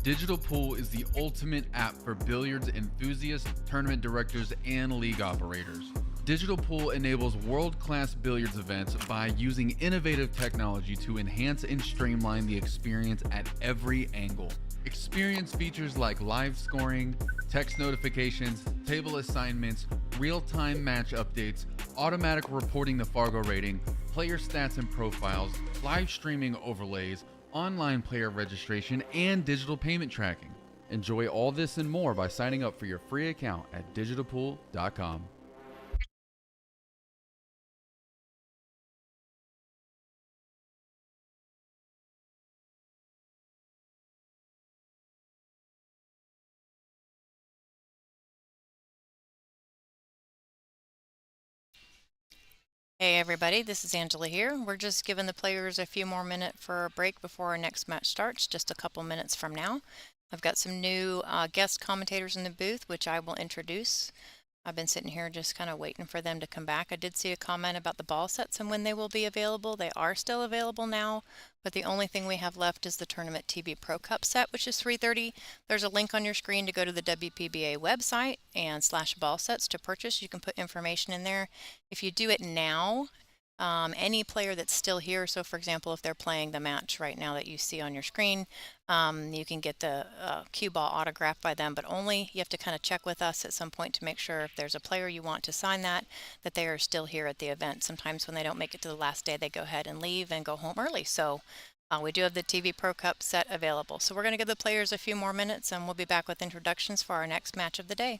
[SPEAKER 1] Digital Pool is the ultimate app for billiards enthusiasts, tournament directors, and league operators. Digital Pool enables world-class billiards events by using innovative technology to enhance and streamline the experience at every angle. Experience features like live scoring, text notifications, table assignments, real-time match updates, automatic reporting the Fargo rating, player stats and profiles, live streaming overlays, online player registration, and digital payment tracking. Enjoy all this and more by signing up for your free account at digitalpool.com.
[SPEAKER 3] Hey everybody, this is Angela here. We're just giving the players a few more minutes for a break before our next match starts, just a couple minutes from now. I've got some new guest commentators in the booth, which I will introduce. I've been sitting here just kind of waiting for them to come back. I did see a comment about the ball sets and when they will be available. They are still available now, but the only thing we have left is the Tournament TV Pro Cup set, which is $330. There's a link on your screen to go to the WPBA website and /ball sets to purchase. You can put information in there. If you do it now, any player that's still here, so for example, if they're playing the match right now that you see on your screen, you can get the cue ball autographed by them, but only you have to kind of check with us at some point to make sure if there's a player you want to sign that they are still here at the event. Sometimes when they don't make it to the last day, they go ahead and leave and go home early. So we do have the TV Pro Cup set available. So we're going to give the players a few more minutes and we'll be back with introductions for our next match of the day.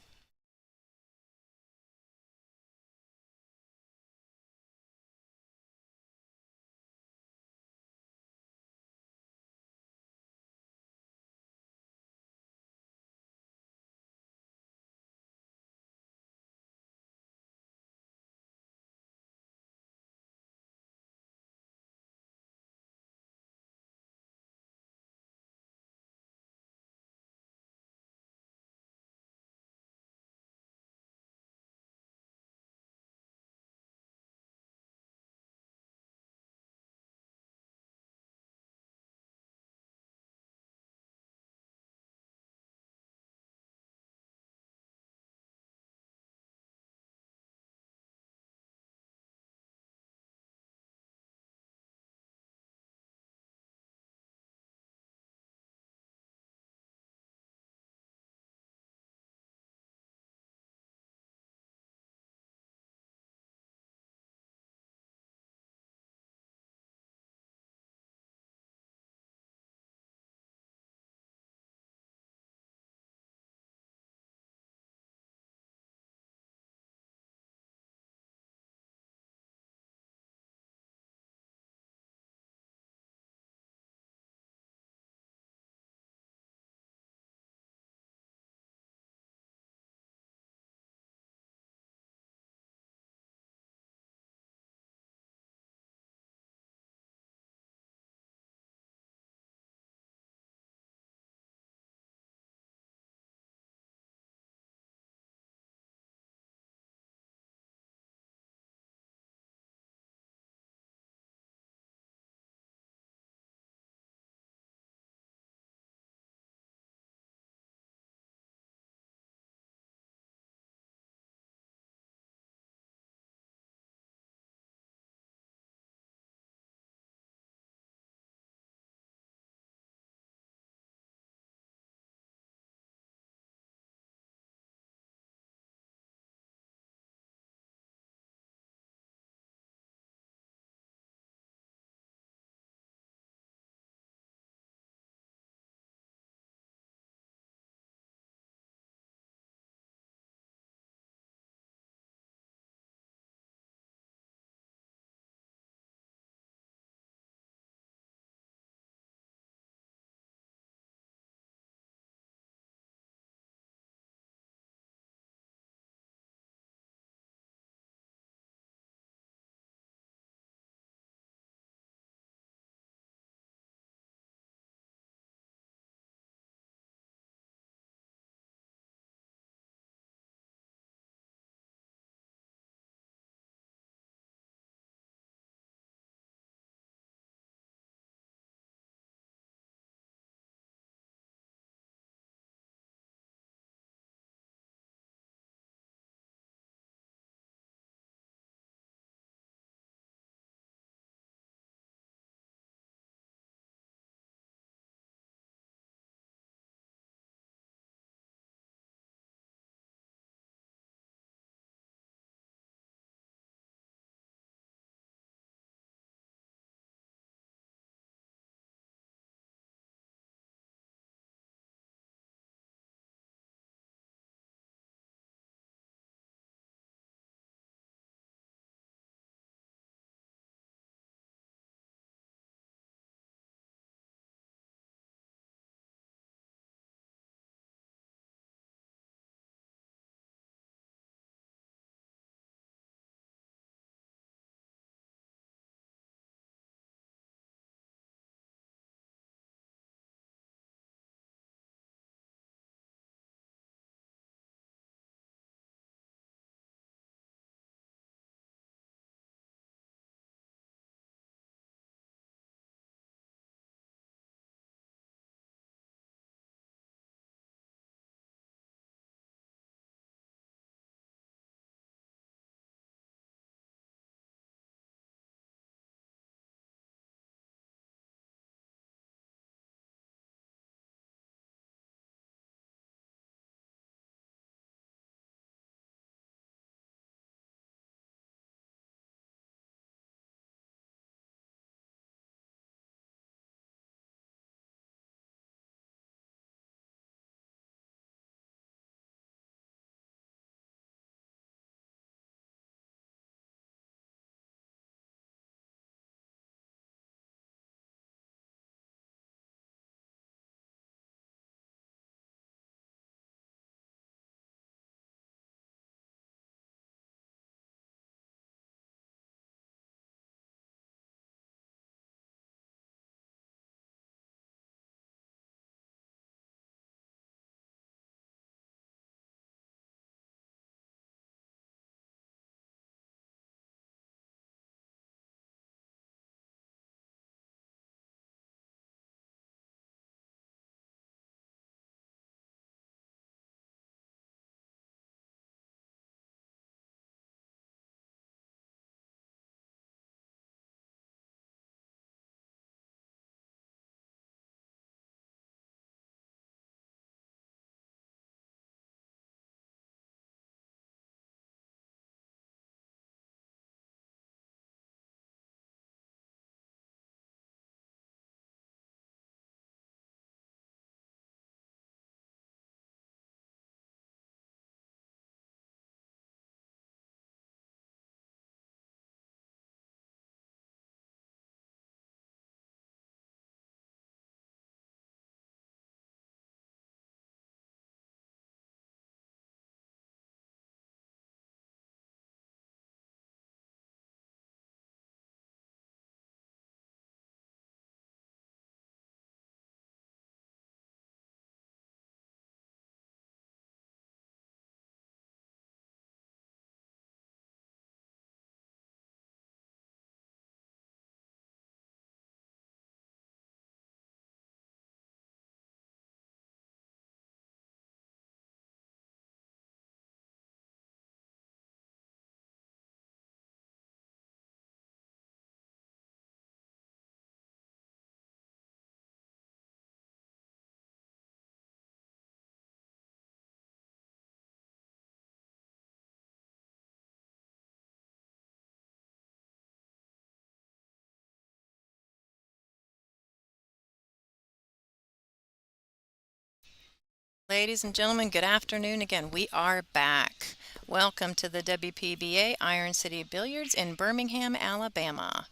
[SPEAKER 3] Ladies and gentlemen, good afternoon again. We are back. Welcome to the WPBA Iron City Billiards in Birmingham, Alabama.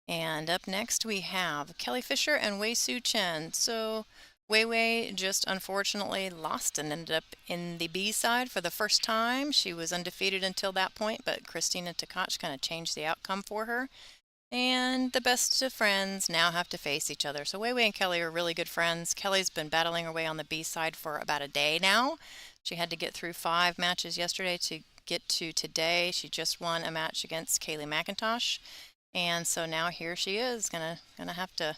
[SPEAKER 3] And up next we have Kelly Fisher and Wei Su Chen. So Wei Wei just unfortunately lost and ended up in the B side for the first time. She was undefeated until that point, but Christina Tkach kind of changed the outcome for her. And the best of friends now have to face each other. So Wei Wei and Kelly are really good friends. Kelly's been battling her way on the B side for about a day now. She had to get through 5 matches yesterday to get to today. She just won a match against Kaylee McIntosh. And so now here she is, gonna have to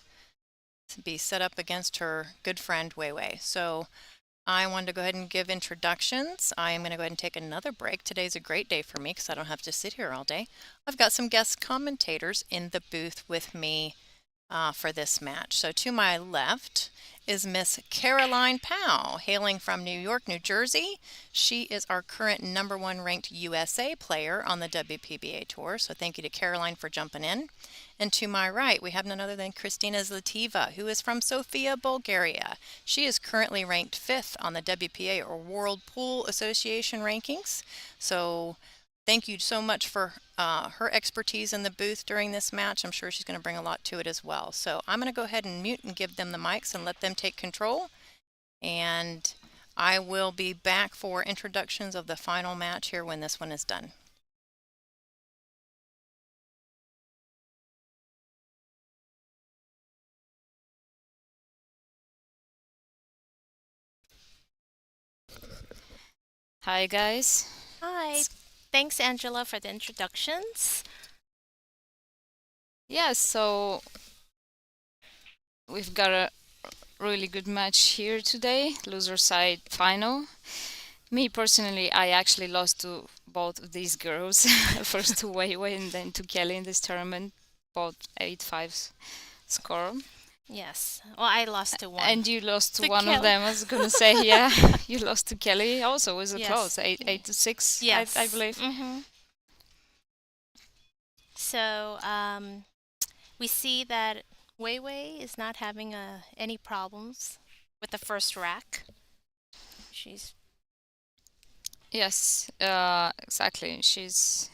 [SPEAKER 3] be set up against her good friend Wei Wei. So I wanted to go ahead and give introductions. I am going to go ahead and take another break. Today's a great day for me because I don't have to sit here all day. I've got some guest commentators in the booth with me for this match. So to my left is Miss Caroline Powell, hailing from New York, New Jersey. She is our current #1 ranked USA player on the WPBA Tour. So thank you to Caroline for jumping in. And to my right, we have none other than Kristina Zlativa, who is from Sofia, Bulgaria. She is currently ranked 5th on the WPA or World Pool Association rankings. So thank you so much for her expertise in the booth during this match. I'm sure she's going to bring a lot to it as well. So I'm going to go ahead and mute and give them the mics and let them take control. And I will be back for introductions of the final match here when this one is done.
[SPEAKER 5] Hi guys.
[SPEAKER 6] Hi. Thanks, Angela, for the introductions.
[SPEAKER 5] Yes, so we've got a really good match here today, loser side final. Me personally, I actually lost to both of these girls, first to Wei Wei and then to Kelly in this tournament, both 8-5 score.
[SPEAKER 6] Yes. Well, I lost to one.
[SPEAKER 5] And you lost to
[SPEAKER 6] To
[SPEAKER 5] one of
[SPEAKER 6] Kelly.
[SPEAKER 5] them, I was gonna say, yeah. You lost to Kelly also, was it
[SPEAKER 6] Yes.
[SPEAKER 5] close? 8-6,
[SPEAKER 6] Yes.
[SPEAKER 5] I believe.
[SPEAKER 6] So, we see that Wei Wei is not having any problems with the first rack. She's
[SPEAKER 5] Yes, exactly. She's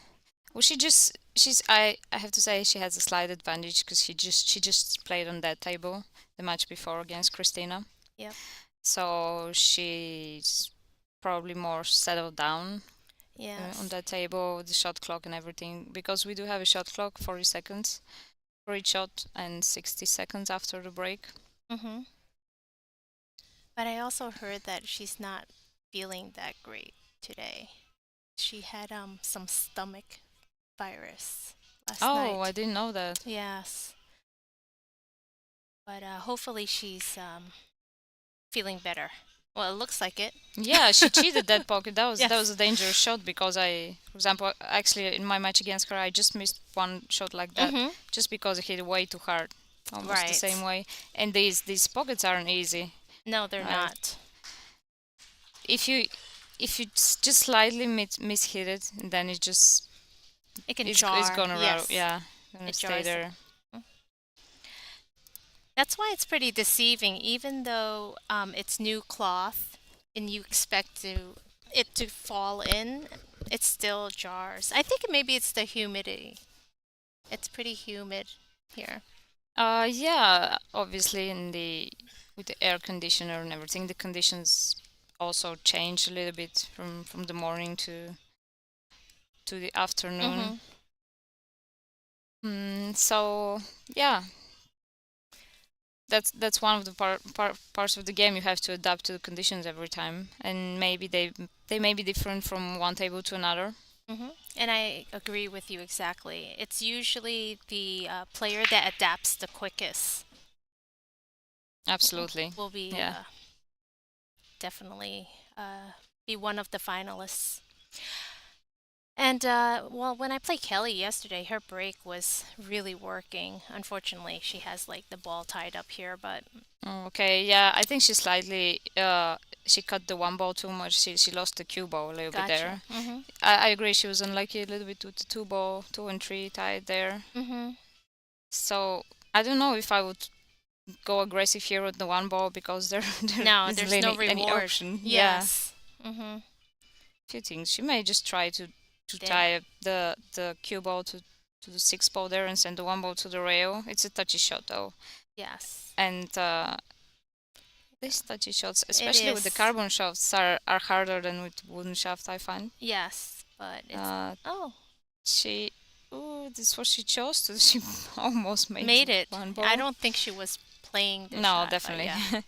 [SPEAKER 5] I have to say she has a slight advantage because she just played on that table the match before against Christina.
[SPEAKER 6] Yep.
[SPEAKER 5] So she's probably more settled down
[SPEAKER 6] yes.
[SPEAKER 5] on that table, the shot clock and everything, because we do have a shot clock, 40 seconds for each shot and 60 seconds after the break.
[SPEAKER 6] But I also heard that she's not feeling that great today. She had some stomach virus last night.
[SPEAKER 5] Oh, I didn't know that.
[SPEAKER 6] Yes. But hopefully she's feeling better. Well, it looks like it.
[SPEAKER 5] Yeah, she cheated that pocket. That was
[SPEAKER 6] Yes.
[SPEAKER 5] a dangerous shot because for example, actually in my match against her, I just missed one shot like that just because I hit it way too hard, almost the
[SPEAKER 6] Right.
[SPEAKER 5] same way. And these pockets aren't easy.
[SPEAKER 6] No, they're
[SPEAKER 5] Right.
[SPEAKER 6] not.
[SPEAKER 5] If you just slightly mishit it, and then it just
[SPEAKER 6] It can
[SPEAKER 5] it's
[SPEAKER 6] jar.
[SPEAKER 5] gonna
[SPEAKER 6] yes.
[SPEAKER 5] rattle. Yeah, gonna
[SPEAKER 6] It
[SPEAKER 5] stay
[SPEAKER 6] jars
[SPEAKER 5] there.
[SPEAKER 6] That's why it's pretty deceiving, even though it's new cloth and you expect it to fall in, it still jars. I think maybe it's the humidity. It's pretty humid here.
[SPEAKER 5] Yeah, obviously with the air conditioner and everything, the conditions also change a little bit from the morning to the afternoon. So yeah, that's one of the parts of the game. You have to adapt to the conditions every time, and maybe they may be different from one table to another.
[SPEAKER 6] And I agree with you exactly. It's usually the player that adapts the quickest
[SPEAKER 5] Absolutely.
[SPEAKER 6] will be
[SPEAKER 5] Yeah.
[SPEAKER 6] definitely be one of the finalists. And well, when I played Kelly yesterday, her break was really working. Unfortunately, she has like the ball tied up here, but
[SPEAKER 5] Oh, okay. Yeah, I think she slightly she cut the one ball too much. She lost the cue ball a little bit there. I agree. She was unlucky a little bit with the 2 and 3 tied there. So I don't know if I would go aggressive here with the one ball because there
[SPEAKER 6] No,
[SPEAKER 5] isn't
[SPEAKER 6] there's no
[SPEAKER 5] any
[SPEAKER 6] reward.
[SPEAKER 5] option. Yeah,
[SPEAKER 6] Yes. Mm-hmm.
[SPEAKER 5] few things. She may just try to
[SPEAKER 6] There.
[SPEAKER 5] tie up the cue ball to the six ball there and send the one ball to the rail. It's a touchy shot though,
[SPEAKER 6] Yes.
[SPEAKER 5] and these touchy shots,
[SPEAKER 6] It
[SPEAKER 5] especially with the
[SPEAKER 6] is.
[SPEAKER 5] carbon shafts, are harder than with wooden shaft, I find.
[SPEAKER 6] Yes, but it's
[SPEAKER 5] Uh,
[SPEAKER 6] oh,
[SPEAKER 5] she, ooh, this is what she chose to. She almost
[SPEAKER 6] made it.
[SPEAKER 5] one
[SPEAKER 6] I
[SPEAKER 5] ball.
[SPEAKER 6] don't think she was playing the
[SPEAKER 5] No,
[SPEAKER 6] shot, but
[SPEAKER 5] definitely.
[SPEAKER 6] yeah.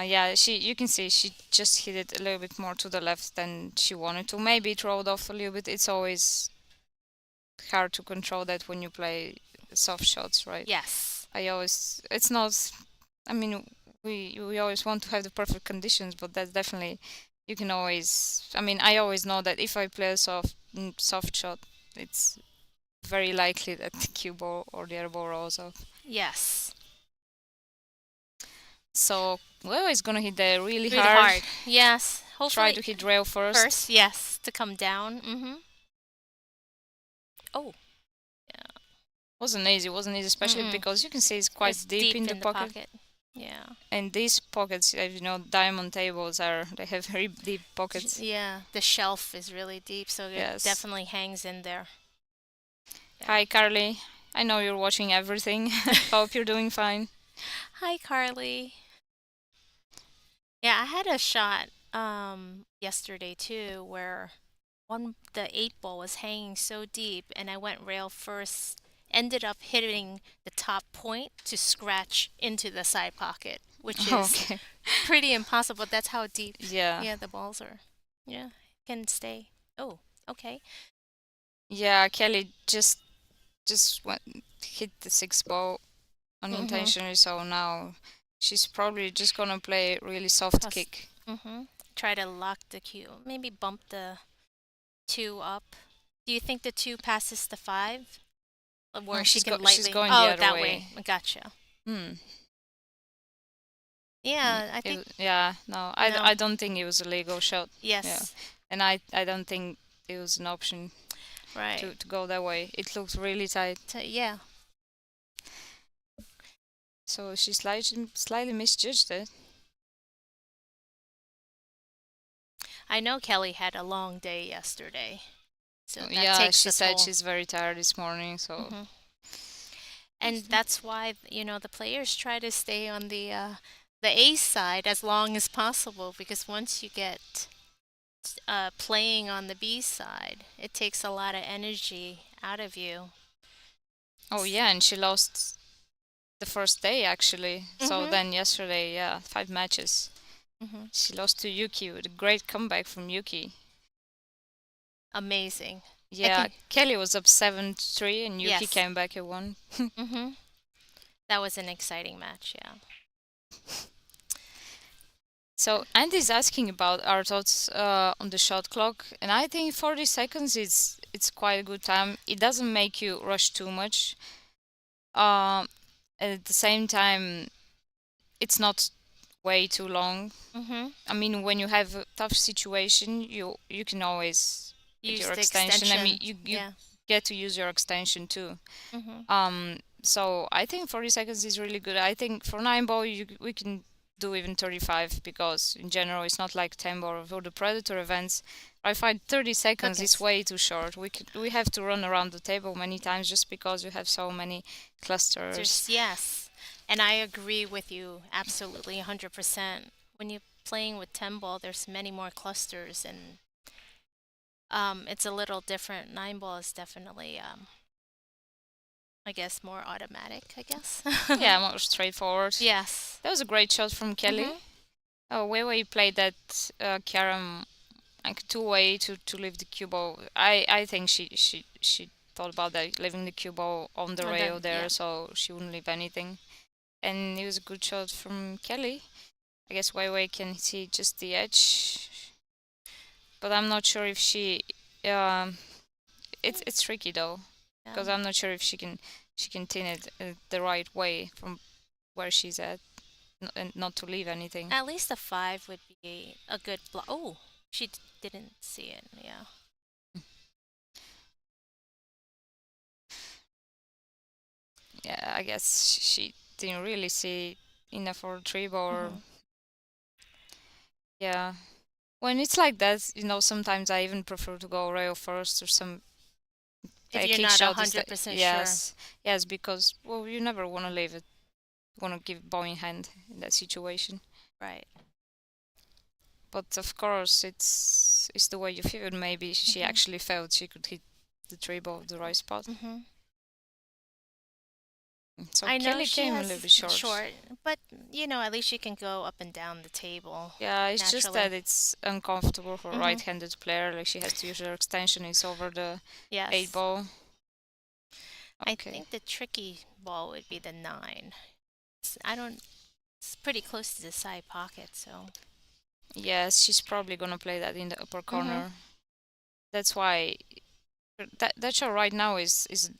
[SPEAKER 5] Yeah, you can see she just hit it a little bit more to the left than she wanted to. Maybe it rolled off a little bit. It's always hard to control that when you play soft shots, right?
[SPEAKER 6] Yes.
[SPEAKER 5] It's not, I mean, we always want to have the perfect conditions, but that's definitely, you can always, I mean, I always know that if I play a soft shot, it's very likely that the cue ball or the air ball rolls off.
[SPEAKER 6] Yes.
[SPEAKER 5] So Leo is gonna hit there really
[SPEAKER 6] Really
[SPEAKER 5] hard.
[SPEAKER 6] hard. Yes.
[SPEAKER 5] Try
[SPEAKER 6] Hopefully
[SPEAKER 5] to hit rail first.
[SPEAKER 6] first, yes, to come down. Mm-hmm. Oh,
[SPEAKER 5] Wasn't easy, especially
[SPEAKER 6] Mm-mm.
[SPEAKER 5] because you can see it's quite
[SPEAKER 6] it's
[SPEAKER 5] deep in the pocket.
[SPEAKER 6] Yeah.
[SPEAKER 5] And these pockets, as you know, diamond tables they have very deep pockets.
[SPEAKER 6] Yeah. The shelf is really deep, so it
[SPEAKER 5] Yes.
[SPEAKER 6] definitely hangs in there. Yeah.
[SPEAKER 5] Hi, Carly. I know you're watching everything. Hope you're doing fine.
[SPEAKER 6] Hi, Carly. Yeah, I had a shot yesterday too where the 8 ball was hanging so deep and I went rail first, ended up hitting the top point to scratch into the side pocket, which is
[SPEAKER 5] Okay.
[SPEAKER 6] pretty impossible. That's how deep
[SPEAKER 5] Yeah.
[SPEAKER 6] the balls are. Yeah, can stay. Oh, okay.
[SPEAKER 5] Yeah, Kelly just hit the six ball
[SPEAKER 6] Mm-hmm.
[SPEAKER 5] unintentionally, so now she's probably just gonna play really soft
[SPEAKER 6] Plus-
[SPEAKER 5] kick.
[SPEAKER 6] Mm-hmm. Try to lock the cue. Maybe bump the 2 up. Do you think the 2 passes the 5? Where
[SPEAKER 5] No,
[SPEAKER 6] she
[SPEAKER 5] she's
[SPEAKER 6] can
[SPEAKER 5] go- she's
[SPEAKER 6] lightly.
[SPEAKER 5] going
[SPEAKER 6] Oh,
[SPEAKER 5] the other
[SPEAKER 6] that
[SPEAKER 5] way.
[SPEAKER 6] Gotcha.
[SPEAKER 5] Hmm.
[SPEAKER 6] Yeah, I think
[SPEAKER 5] Yeah, no,
[SPEAKER 6] No.
[SPEAKER 5] I don't think it was a legal shot.
[SPEAKER 6] yes.
[SPEAKER 5] And I don't think it was an option
[SPEAKER 6] Right.
[SPEAKER 5] to go that way. It looked really tight.
[SPEAKER 6] Yeah.
[SPEAKER 5] So she slightly misjudged it.
[SPEAKER 6] I know Kelly had a long day yesterday. So that
[SPEAKER 5] Yeah,
[SPEAKER 6] takes
[SPEAKER 5] she
[SPEAKER 6] a
[SPEAKER 5] said
[SPEAKER 6] toll.
[SPEAKER 5] she's very tired this morning, so
[SPEAKER 6] Mhm. And that's why, the players try to stay on the ace side as long as possible because once you get playing on the B side, it takes a lot of energy out of you.
[SPEAKER 5] oh yeah, and she lost the first day actually. So
[SPEAKER 6] Mhm.
[SPEAKER 5] then yesterday, yeah, 5 matches.
[SPEAKER 6] Hmm.
[SPEAKER 5] She lost to Yuki with a great comeback from Yuki.
[SPEAKER 6] Amazing.
[SPEAKER 5] Yeah,
[SPEAKER 6] think-
[SPEAKER 5] Kelly was up 7-3 and Yuki
[SPEAKER 6] Yes.
[SPEAKER 5] came back at 1.
[SPEAKER 6] Hmm. That was an exciting match, yeah.
[SPEAKER 5] So Andy's asking about our thoughts on the shot clock, and I think 40 seconds it's quite a good time. It doesn't make you rush too much. At the same time, it's not way too long.
[SPEAKER 6] Hmm.
[SPEAKER 5] I mean, when you have a tough situation, you can always get
[SPEAKER 6] Use
[SPEAKER 5] your
[SPEAKER 6] the
[SPEAKER 5] extension. I mean, you
[SPEAKER 6] yeah.
[SPEAKER 5] get to use your extension too.
[SPEAKER 6] Hmm.
[SPEAKER 5] So I think 40 seconds is really good. I think for 9 ball we can do even 35 because in general it's not like 10 ball for the Predator events. I find 30 seconds is way too short. We have to run around the table many times just because you have so many clusters.
[SPEAKER 6] Yes. And I agree with you absolutely 100%. When you're playing with 10 ball, there's many more clusters and it's a little different. 9 ball is definitely I guess more automatic, I guess.
[SPEAKER 5] Yeah, more straightforward.
[SPEAKER 6] Yes.
[SPEAKER 5] That was a great shot from Kelly.
[SPEAKER 6] Mhm.
[SPEAKER 5] Oh, Weiwei played that carom like two-way to leave the cue ball. I think she thought about that, leaving the cue ball on the
[SPEAKER 6] On the-
[SPEAKER 5] rail there,
[SPEAKER 6] yeah.
[SPEAKER 5] so she wouldn't leave anything. And it was a good shot from Kelly. I guess Weiwei can see just the edge, but I'm not sure if she. It's tricky though, because
[SPEAKER 6] Yeah.
[SPEAKER 5] I'm not sure if she can tin it the right way from where she's at, and not to leave anything.
[SPEAKER 6] At least a 5 would be a good block. Oh, she didn't see it. Yeah.
[SPEAKER 5] Yeah, I guess she didn't really see enough for a three ball. Or, yeah. When it's like that, sometimes I even prefer to go rail first or some
[SPEAKER 6] If
[SPEAKER 5] a
[SPEAKER 6] you're
[SPEAKER 5] kick
[SPEAKER 6] not
[SPEAKER 5] shot is that
[SPEAKER 6] 100% sure.
[SPEAKER 5] yes, because well, you never want to leave it, want to give ball in hand in that situation.
[SPEAKER 6] Right.
[SPEAKER 5] But of course, it's the way you feel. Maybe she actually felt she could hit the three ball at the right spot. So
[SPEAKER 6] I know
[SPEAKER 5] Kelly
[SPEAKER 6] she
[SPEAKER 5] came a
[SPEAKER 6] has
[SPEAKER 5] little bit short.
[SPEAKER 6] but at least she can go up and down the table
[SPEAKER 5] Yeah, it's just that
[SPEAKER 6] naturally.
[SPEAKER 5] it's uncomfortable for a right-handed player. Like she has to use her extension. It's over the eight
[SPEAKER 6] Yes.
[SPEAKER 5] ball.
[SPEAKER 6] I
[SPEAKER 5] Okay.
[SPEAKER 6] think the tricky ball would be the 9. I don't. It's pretty close to the side pocket, so.
[SPEAKER 5] Yes, she's probably gonna play that in the upper corner. That's why that shot right now is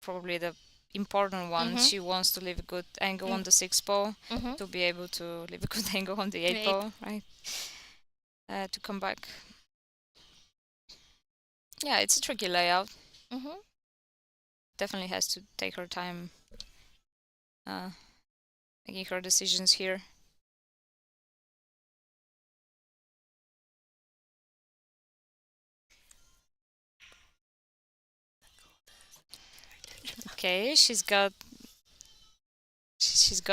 [SPEAKER 5] probably the important one. She wants to leave a good angle on the 6 ball to be able to leave a good angle on the 8 ball, right? To come back. Yeah, it's a tricky layout. Definitely has to take her time making her decisions here. Okay, she's got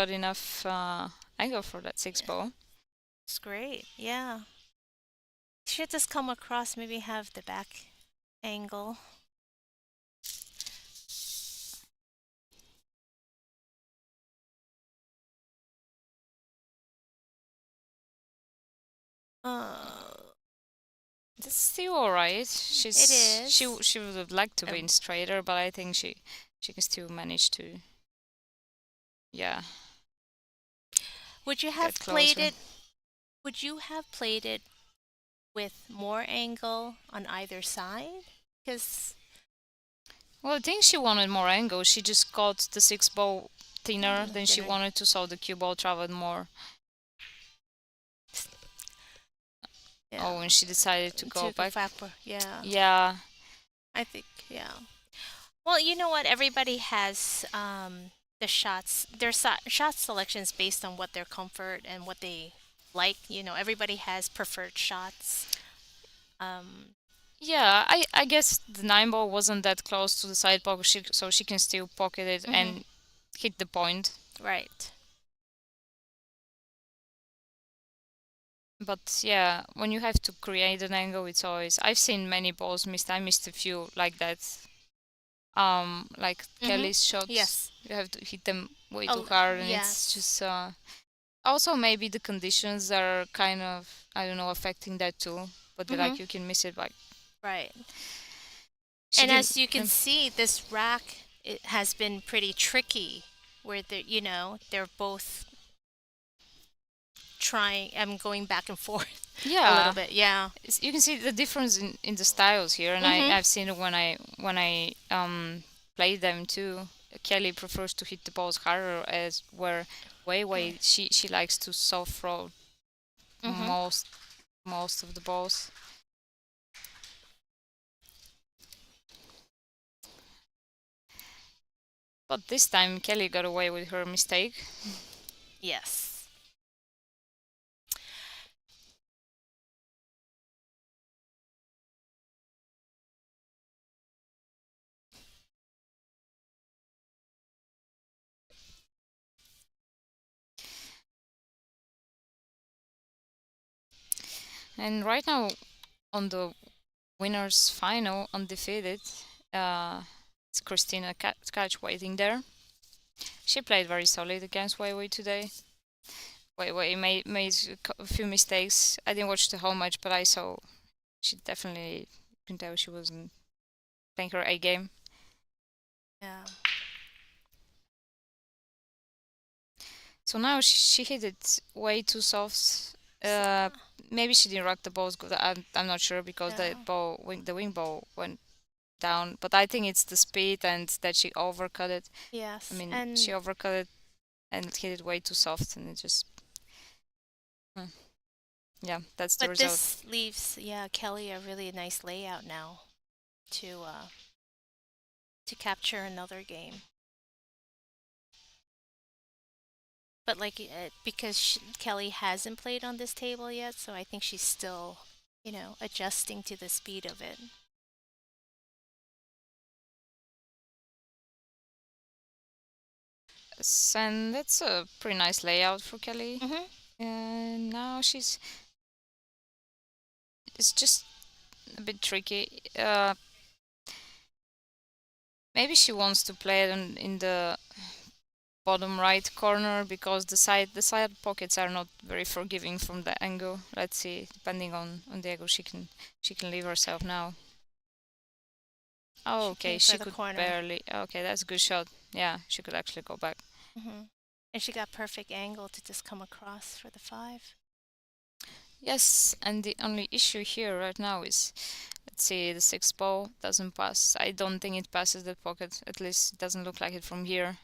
[SPEAKER 5] enough angle for that 6 ball.
[SPEAKER 6] It's great. Yeah. Should just come across, maybe have the back angle.
[SPEAKER 5] That's still alright. She would have liked to win straighter, but I think she can still manage to. Yeah.
[SPEAKER 6] Would you have played it? Would you have played it with more angle on either side? Because
[SPEAKER 5] well, I think she wanted more angle. She just got the 6 ball thinner than she wanted to, so the cue ball traveled more. Yeah. Oh, and she decided to go back.
[SPEAKER 6] Yeah.
[SPEAKER 5] Yeah.
[SPEAKER 6] I think, yeah. Well, you know what? Everybody has the shots, their shot selections based on what their comfort and what they like. Everybody has preferred shots.
[SPEAKER 5] Yeah, I guess the 9 ball wasn't that close to the side pocket, so she can still pocket it and hit the point.
[SPEAKER 6] Right.
[SPEAKER 5] But yeah, when you have to create an angle, it's always. I've seen many balls missed. I missed a few like that. Like Kelly's shots.
[SPEAKER 6] Yes.
[SPEAKER 5] You have to hit them way too hard, and it's just. Also, maybe the conditions are kind of, I don't know, affecting that too. But like you can miss it like.
[SPEAKER 6] Right. And as you can see, this rack has been pretty tricky, where they're both trying. I'm going back and forth.
[SPEAKER 5] Yeah,
[SPEAKER 6] a little bit. Yeah.
[SPEAKER 5] You can see the difference in the styles here, and I've seen it when I play them too. Kelly prefers to hit the balls harder, as where Wei she likes to soft throw most of the balls. But this time Kelly got away with her mistake.
[SPEAKER 6] Yes.
[SPEAKER 5] And right now on the winners final, undefeated, it's Christina Tkach waiting there. She played very solid against Wei today. Wei made a few mistakes. I didn't watch the whole match, but I saw she definitely, you can tell she wasn't playing her A game.
[SPEAKER 6] Yeah.
[SPEAKER 5] So now she hit it way too soft. Maybe she didn't rock the balls good. I'm not sure, because the wing ball went down. But I think it's the speed and that she overcut it.
[SPEAKER 6] Yes.
[SPEAKER 5] I mean, she overcut it and hit it way too soft, and it just. Yeah, that's the result.
[SPEAKER 6] But this leaves, Kelly a really nice layout now to capture another game. But like because Kelly hasn't played on this table yet, so I think she's still, adjusting to the speed of it.
[SPEAKER 5] And that's a pretty nice layout for Kelly.
[SPEAKER 6] Mhm.
[SPEAKER 5] And now it's just a bit tricky. Maybe she wants to play it in the bottom right corner because the side pockets are not very forgiving from the angle. Let's see, depending on the angle, she can leave herself now. Oh,
[SPEAKER 6] She
[SPEAKER 5] okay,
[SPEAKER 6] came for
[SPEAKER 5] she
[SPEAKER 6] the
[SPEAKER 5] could
[SPEAKER 6] corner.
[SPEAKER 5] barely. Okay, that's a good shot. Yeah, she could actually go back.
[SPEAKER 6] And she got perfect angle to just come across for the 5.
[SPEAKER 5] Yes, and the only issue here right now is, let's see, the 6th ball doesn't pass. I don't think it passes that pocket. At least it doesn't look like it from here.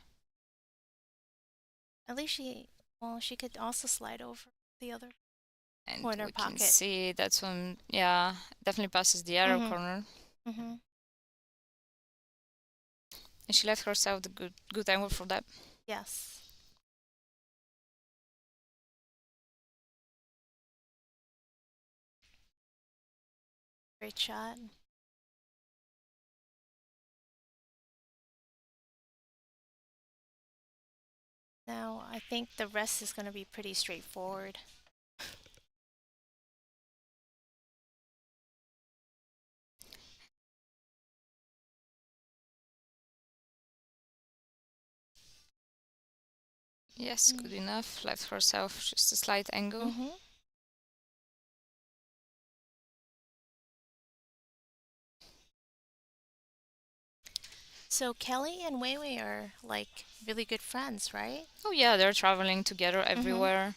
[SPEAKER 6] At least she could also slide over the other
[SPEAKER 5] And
[SPEAKER 6] corner
[SPEAKER 5] we can
[SPEAKER 6] pocket.
[SPEAKER 5] see that's when, yeah, definitely passes the arrow
[SPEAKER 6] Mhm.
[SPEAKER 5] corner.
[SPEAKER 6] Mhm.
[SPEAKER 5] And she left herself the good angle for that.
[SPEAKER 6] Yes. Great shot. Now, I think the rest is going to be pretty straightforward.
[SPEAKER 5] Yes, good enough. Left herself just a slight angle.
[SPEAKER 6] Mhm. So Kelly and Wei Wei are like really good friends, right?
[SPEAKER 5] Oh yeah, they're traveling together everywhere.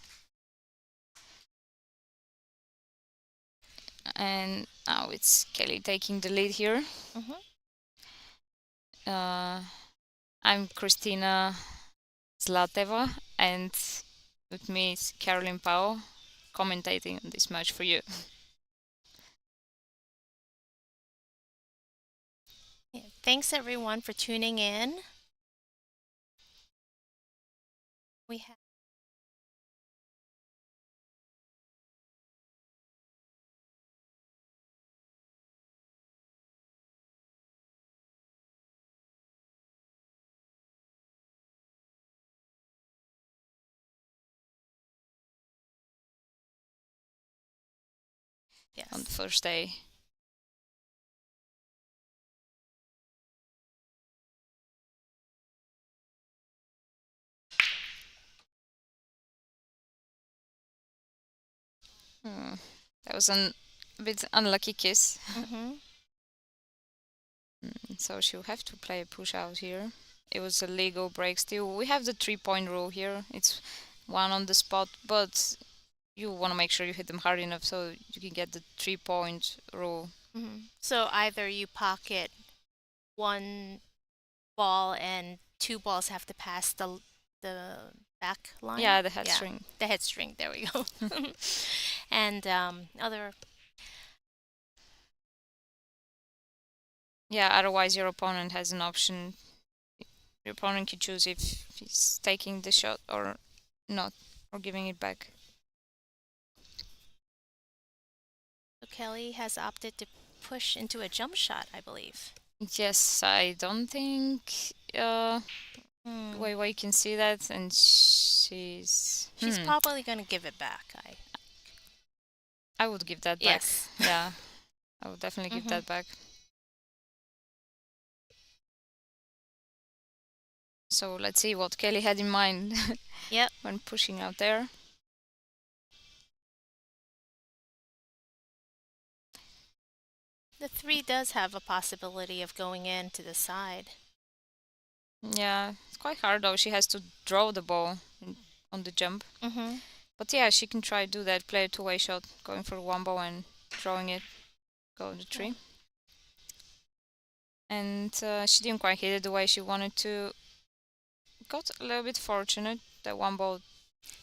[SPEAKER 5] And now it's Kelly taking the lead here.
[SPEAKER 6] Mhm.
[SPEAKER 5] I'm Christina Zlateva, and with me is Caroline Powell commentating on this match for you.
[SPEAKER 6] Yeah. Thanks everyone for tuning in. We have
[SPEAKER 5] On the
[SPEAKER 6] yes.
[SPEAKER 5] first day. That was a bit unlucky kiss.
[SPEAKER 6] Mhm.
[SPEAKER 5] So she'll have to play a push out here. It was a legal break still. We have the 3-point rule here. It's one on the spot, but you want to make sure you hit them hard enough so you can get the 3-point rule.
[SPEAKER 6] So either you pocket one ball and 2 balls have to pass the back line.
[SPEAKER 5] Yeah, the head string.
[SPEAKER 6] The head string. There we go. And other.
[SPEAKER 5] Yeah, otherwise your opponent has an option. Your opponent can choose if he's taking the shot or not, or giving it back.
[SPEAKER 6] So Kelly has opted to push into a jump shot, I believe.
[SPEAKER 5] Yes, I don't think Wei Wei can see that, and she's
[SPEAKER 6] probably going to give it back.
[SPEAKER 5] I would give that back.
[SPEAKER 6] Yes.
[SPEAKER 5] Yeah, I would definitely give that back. So let's see what Kelly had in mind
[SPEAKER 6] Yep.
[SPEAKER 5] when pushing out there.
[SPEAKER 6] The 3 does have a possibility of going in to the side.
[SPEAKER 5] Yeah, it's quite hard though. She has to draw the ball on the jump. But yeah, she can try to do that, play a two-way shot, going for one ball and drawing it, go on the tree. And she didn't quite hit it the way she wanted to. Got a little bit fortunate that one ball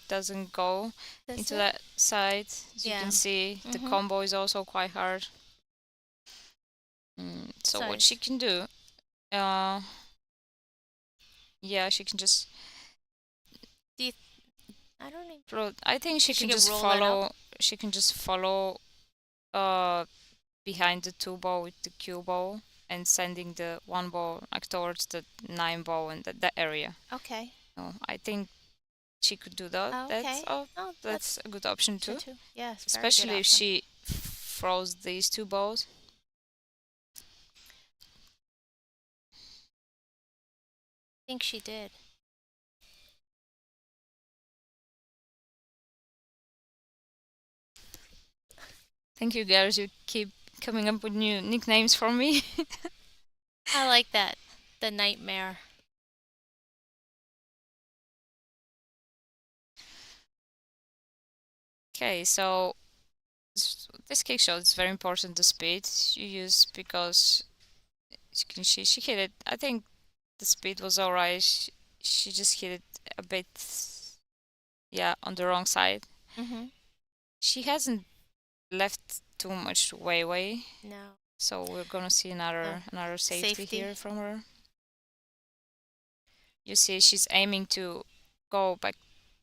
[SPEAKER 5] doesn't go into that side. As you can see, the combo is also quite hard. So what she can do, yeah, she can just.
[SPEAKER 6] I don't know.
[SPEAKER 5] I think she
[SPEAKER 6] She
[SPEAKER 5] can
[SPEAKER 6] can
[SPEAKER 5] just
[SPEAKER 6] roll it up?
[SPEAKER 5] follow. She can just follow uh behind the 2 ball with the cue ball and sending the 1 ball like towards the 9 ball and that area.
[SPEAKER 6] Okay.
[SPEAKER 5] I think she could do that.
[SPEAKER 6] Oh, okay. Oh,
[SPEAKER 5] That's a good option
[SPEAKER 6] good
[SPEAKER 5] too,
[SPEAKER 6] too. Yes, very good
[SPEAKER 5] especially if
[SPEAKER 6] option.
[SPEAKER 5] she throws these 2 balls.
[SPEAKER 6] I think she did.
[SPEAKER 5] Thank you, girls. You keep coming up with new nicknames for me.
[SPEAKER 6] I like that. The nightmare.
[SPEAKER 5] Okay, so this kick shot is very important. The speed you use because she hit it. I think the speed was alright. She just hit it a bit, yeah, on the wrong side.
[SPEAKER 6] Mm-hmm.
[SPEAKER 5] She hasn't left too much way,
[SPEAKER 6] No.
[SPEAKER 5] so we're gonna see another safety
[SPEAKER 6] Safety.
[SPEAKER 5] here from her. You see, she's aiming to go back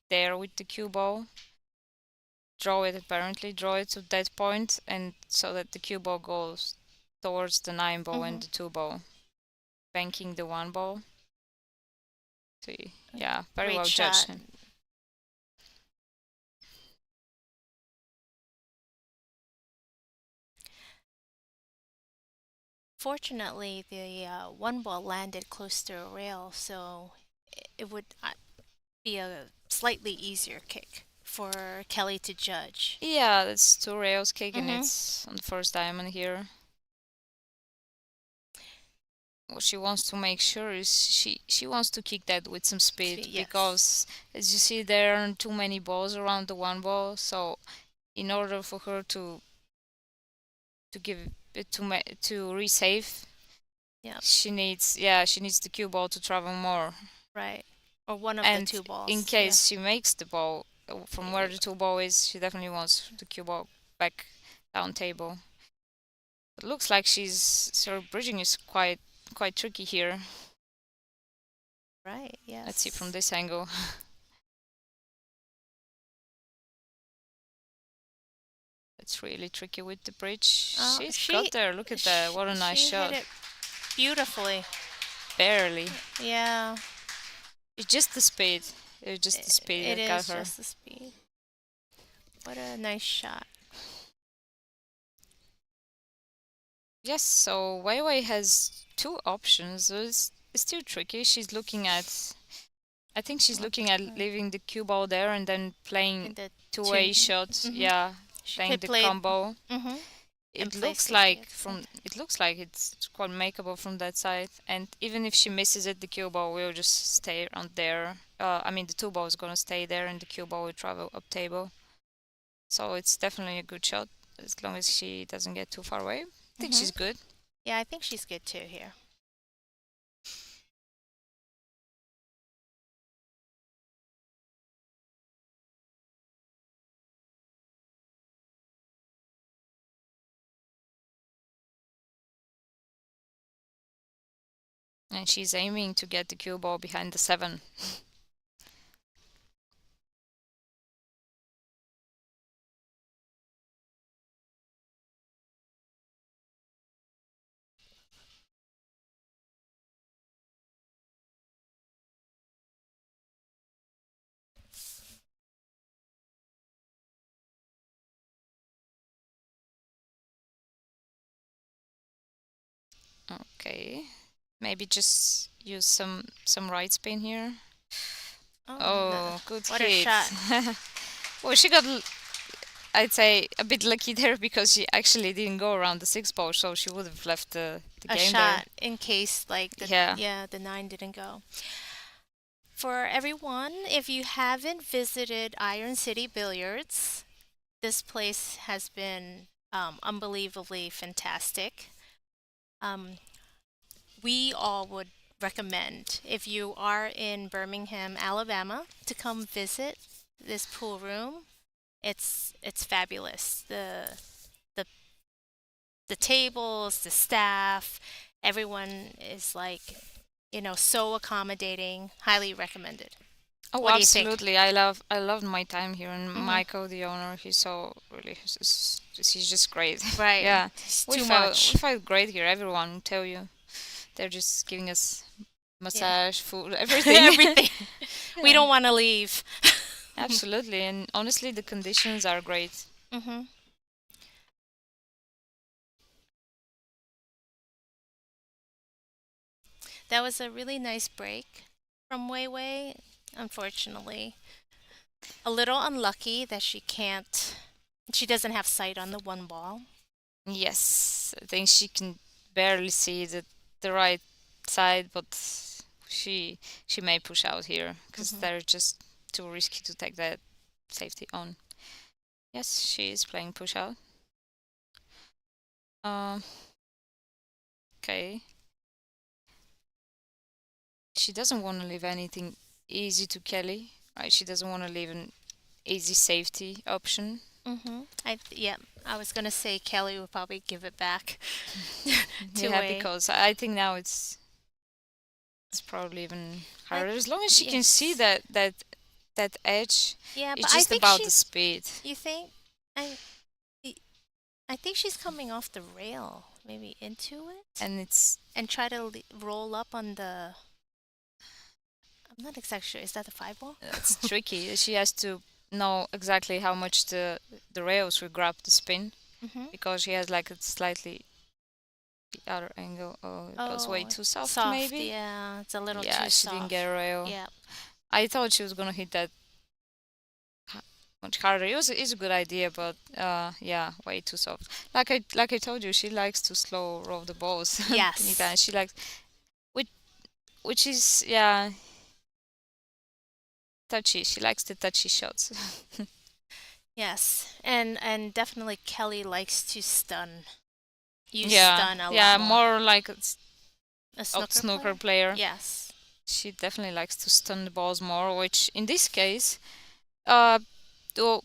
[SPEAKER 5] there with the cue ball. Draw it to that point, and so that the cue ball goes towards the 9 ball and the 2 ball, banking the 1 ball. See, yeah, very
[SPEAKER 6] Great
[SPEAKER 5] well
[SPEAKER 6] shot.
[SPEAKER 5] judged.
[SPEAKER 6] Fortunately, the 1 ball landed close to a rail, so it would be a slightly easier kick for Kelly to judge.
[SPEAKER 5] Yeah, that's 2 rails kick, and
[SPEAKER 6] Mhm.
[SPEAKER 5] it's on the first diamond here. What she wants to make sure is she wants to kick that with some speed
[SPEAKER 6] Yes.
[SPEAKER 5] because as you see there aren't too many balls around the 1 ball, so in order for her to give it to resave,
[SPEAKER 6] Yep.
[SPEAKER 5] she needs the cue ball to travel more.
[SPEAKER 6] Right. Or one of
[SPEAKER 5] And
[SPEAKER 6] the 2 balls.
[SPEAKER 5] in case she makes the ball from where the 2 ball is, she definitely wants the cue ball back down table. It looks like her bridging is quite tricky here.
[SPEAKER 6] Right. Yes.
[SPEAKER 5] Let's see from this angle. It's really tricky with the bridge. She's got there. Look at that. What a nice shot.
[SPEAKER 6] She hit it beautifully.
[SPEAKER 5] Barely.
[SPEAKER 6] Yeah.
[SPEAKER 5] It's just the speed. It's just the speed
[SPEAKER 6] It
[SPEAKER 5] that got
[SPEAKER 6] is
[SPEAKER 5] her.
[SPEAKER 6] just the speed. What a nice shot.
[SPEAKER 5] Yes, so Wei Wei has 2 options. It's still tricky. I think she's looking at leaving the cue ball there and then playing
[SPEAKER 6] The
[SPEAKER 5] 2-way shots.
[SPEAKER 6] Mhm.
[SPEAKER 5] Yeah,
[SPEAKER 6] She
[SPEAKER 5] playing
[SPEAKER 6] could
[SPEAKER 5] the
[SPEAKER 6] play.
[SPEAKER 5] combo.
[SPEAKER 6] Mm-hmm.
[SPEAKER 5] It
[SPEAKER 6] And play
[SPEAKER 5] looks
[SPEAKER 6] safety
[SPEAKER 5] like
[SPEAKER 6] at the
[SPEAKER 5] it looks like it's quite makeable from that side. And even if she misses it, the cue ball will just stay around there. I mean, the 2 ball is gonna stay there, and the cue ball will travel up table. So it's definitely a good shot as long as she doesn't get too far away. I think she's good.
[SPEAKER 6] Yeah, I think she's good too here.
[SPEAKER 5] And she's aiming to get the cue ball behind the 7. Okay, maybe just use some right spin here. Oh, good
[SPEAKER 6] what
[SPEAKER 5] hit.
[SPEAKER 6] a shot.
[SPEAKER 5] Well, she got, I'd say, a bit lucky there because she actually didn't go around the 6 ball, so she would have left the
[SPEAKER 6] A
[SPEAKER 5] game
[SPEAKER 6] shot in case like
[SPEAKER 5] Yeah.
[SPEAKER 6] the 9 didn't go. For everyone, if you haven't visited Iron City Billiards, this place has been unbelievably fantastic. We all would recommend if you are in Birmingham, Alabama, to come visit this pool room. It's fabulous. The the tables, the staff, everyone is like, so accommodating. Highly recommended.
[SPEAKER 5] Oh,
[SPEAKER 6] What do you think?
[SPEAKER 5] absolutely. I loved my time here, and Michael, the owner, he's just great.
[SPEAKER 6] Right.
[SPEAKER 5] Yeah,
[SPEAKER 6] It's
[SPEAKER 5] we
[SPEAKER 6] too
[SPEAKER 5] felt
[SPEAKER 6] much.
[SPEAKER 5] we felt great here. Everyone will tell you, they're just giving us
[SPEAKER 6] Yeah.
[SPEAKER 5] massage, food, everything.
[SPEAKER 6] Everything. We
[SPEAKER 5] Yeah.
[SPEAKER 6] don't want to leave.
[SPEAKER 5] Absolutely, and honestly, the conditions are great.
[SPEAKER 6] Hmm. That was a really nice break from Wei Wei. Unfortunately, a little unlucky that she doesn't have sight on the one ball.
[SPEAKER 5] Yes, I think she can barely see the right side, but she she may push out here because
[SPEAKER 6] Mhm.
[SPEAKER 5] they're just too risky to take that safety on. Yes, she is playing push out. Um, okay. She doesn't want to leave anything easy to Kelly, right? She doesn't want to leave an easy safety option.
[SPEAKER 6] Yeah, I was gonna say Kelly would probably give it back to
[SPEAKER 5] Yeah,
[SPEAKER 6] Wei.
[SPEAKER 5] because I think now it's probably even
[SPEAKER 6] I
[SPEAKER 5] harder. As long as she can see
[SPEAKER 6] yes.
[SPEAKER 5] that edge,
[SPEAKER 6] Yeah, but
[SPEAKER 5] it's
[SPEAKER 6] I
[SPEAKER 5] just
[SPEAKER 6] think
[SPEAKER 5] about the
[SPEAKER 6] she's.
[SPEAKER 5] speed.
[SPEAKER 6] You think? I y- I think she's coming off the rail, maybe into it,
[SPEAKER 5] And it's
[SPEAKER 6] and try to roll up on the. I'm not exactly sure. Is that the five ball?
[SPEAKER 5] it's tricky. She has to know exactly how much the rails will grab the spin
[SPEAKER 6] Mm-hmm.
[SPEAKER 5] because she has like a slightly the other angle. Oh, it was way
[SPEAKER 6] Oh,
[SPEAKER 5] too soft,
[SPEAKER 6] soft.
[SPEAKER 5] maybe.
[SPEAKER 6] Yeah, it's a little
[SPEAKER 5] Yeah,
[SPEAKER 6] too
[SPEAKER 5] she didn't
[SPEAKER 6] soft.
[SPEAKER 5] get a rail.
[SPEAKER 6] Yeah.
[SPEAKER 5] I thought she was gonna hit that much harder. It's a good idea, but yeah, way too soft. Like I told you, she likes to slow roll the balls.
[SPEAKER 6] Yes.
[SPEAKER 5] Benita, and she likes which which is yeah touchy. She likes the touchy shots.
[SPEAKER 6] Yes. And definitely Kelly likes to stun. You
[SPEAKER 5] Yeah,
[SPEAKER 6] stun a
[SPEAKER 5] yeah,
[SPEAKER 6] lot more.
[SPEAKER 5] more like
[SPEAKER 6] A
[SPEAKER 5] a
[SPEAKER 6] snooker
[SPEAKER 5] snooker
[SPEAKER 6] player?
[SPEAKER 5] player.
[SPEAKER 6] Yes.
[SPEAKER 5] She definitely likes to stun the balls more, which in this case, uh, though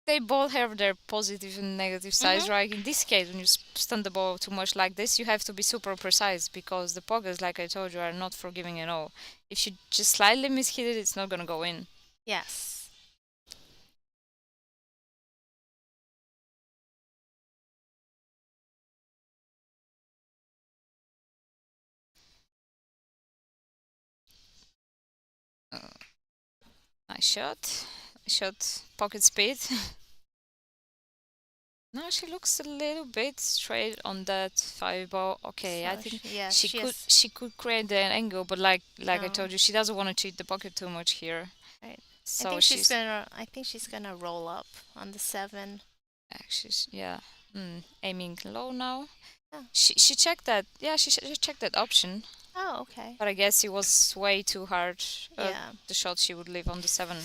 [SPEAKER 5] they both have their positive and negative sides,
[SPEAKER 6] Mhm.
[SPEAKER 5] right? In this case, when you stun the ball too much like this, you have to be super precise because the poggers, like I told you, are not forgiving at all. If you just slightly mishit it, it's not gonna go in.
[SPEAKER 6] Yes.
[SPEAKER 5] Uh, nice shot. Shot pocket speed. No, she looks a little bit straight on that five ball. Okay, I
[SPEAKER 6] So
[SPEAKER 5] think
[SPEAKER 6] yes,
[SPEAKER 5] she
[SPEAKER 6] she
[SPEAKER 5] could
[SPEAKER 6] has.
[SPEAKER 5] she could create the angle, but like I
[SPEAKER 6] No.
[SPEAKER 5] told you, she doesn't want to cheat the pocket too much here.
[SPEAKER 6] Right.
[SPEAKER 5] So she's
[SPEAKER 6] I think she's gonna roll up on the 7.
[SPEAKER 5] actually yeah, aiming low now.
[SPEAKER 6] Oh.
[SPEAKER 5] She checked that. Yeah, she checked that option,
[SPEAKER 6] Oh, okay.
[SPEAKER 5] but I guess it was way too hard.
[SPEAKER 6] Yeah.
[SPEAKER 5] The shot she would leave on the 7.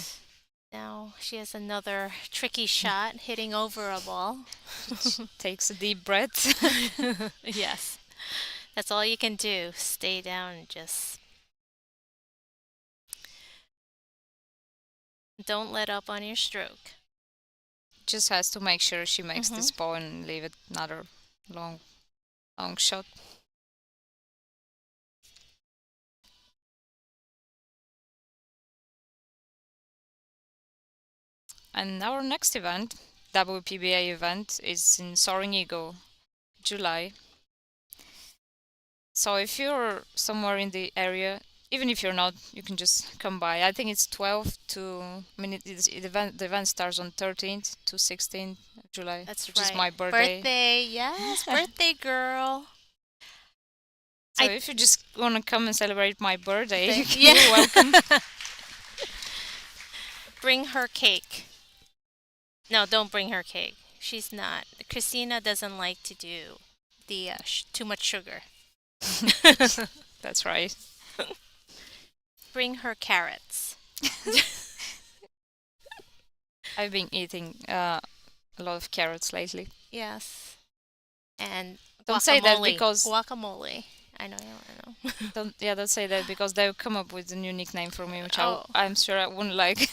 [SPEAKER 6] Now she has another tricky shot hitting over a ball.
[SPEAKER 5] Takes a deep breath.
[SPEAKER 6] Yes. That's all you can do. Stay down and just don't let up on your stroke.
[SPEAKER 5] Just has to make sure she makes
[SPEAKER 6] Mhm.
[SPEAKER 5] this ball and leave it another long long shot. And our next event, WPBA event, is in Soaring Eagle, July. So if you're somewhere in the area, even if you're not, you can just come by. I think it's 12 to, I mean, the event starts on 13th to 16th of July,
[SPEAKER 6] That's
[SPEAKER 5] which is
[SPEAKER 6] right.
[SPEAKER 5] my birthday.
[SPEAKER 6] Birthday, yes, birthday girl.
[SPEAKER 5] So
[SPEAKER 6] I-
[SPEAKER 5] if you just want to come and celebrate my birthday,
[SPEAKER 6] Yeah.
[SPEAKER 5] you're welcome.
[SPEAKER 6] Bring her cake. No, don't bring her cake. She's not. Christina doesn't like to do the too much sugar.
[SPEAKER 5] That's right.
[SPEAKER 6] Bring her carrots.
[SPEAKER 5] I've been eating a lot of carrots lately.
[SPEAKER 6] Yes. And
[SPEAKER 5] Don't say that
[SPEAKER 6] guacamole.
[SPEAKER 5] because
[SPEAKER 6] Guacamole. I know, I know.
[SPEAKER 5] don't say that because they'll come up with a new nickname for me, which
[SPEAKER 6] Oh.
[SPEAKER 5] I'm sure I wouldn't like.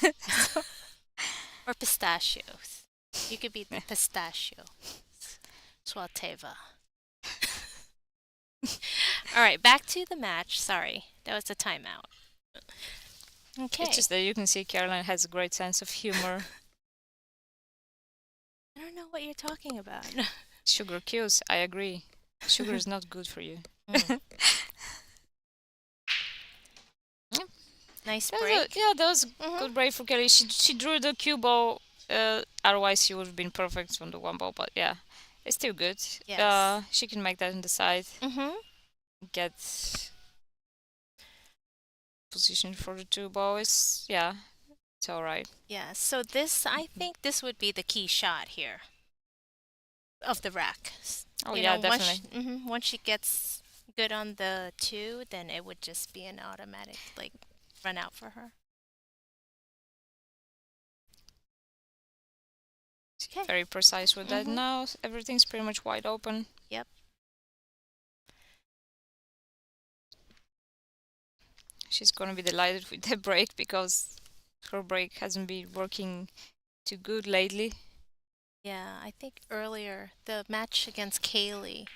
[SPEAKER 6] Or pistachios. You could be the pistachio. Suateva. All right, back to the match. Sorry, that was a timeout. Okay.
[SPEAKER 5] It's just that you can see Caroline has a great sense of humor.
[SPEAKER 6] I don't know what you're talking about.
[SPEAKER 5] Sugar kills, I agree. Sugar is not good for you.
[SPEAKER 6] Mm. Nice
[SPEAKER 5] That was
[SPEAKER 6] break.
[SPEAKER 5] yeah, that was
[SPEAKER 6] Mhm.
[SPEAKER 5] good break for Kelly. She drew the cue ball. Otherwise, she would have been perfect from the one ball. But yeah, it's still good.
[SPEAKER 6] Yes.
[SPEAKER 5] She can make that in the side.
[SPEAKER 6] Mhm.
[SPEAKER 5] Get position for the two ball. It's yeah, it's all right.
[SPEAKER 6] Yeah. So this, I think, this would be the key shot here of the rack.
[SPEAKER 5] Oh
[SPEAKER 6] You
[SPEAKER 5] yeah,
[SPEAKER 6] know,
[SPEAKER 5] definitely.
[SPEAKER 6] once she gets good on the two, then it would just be an automatic like run out for her. Okay.
[SPEAKER 5] Very precise with that.
[SPEAKER 6] Mhm.
[SPEAKER 5] Now everything's pretty much wide open.
[SPEAKER 6] Yep.
[SPEAKER 5] She's gonna be delighted with the break because her break hasn't been working too good lately.
[SPEAKER 6] Yeah, I think earlier the match against Kaylee,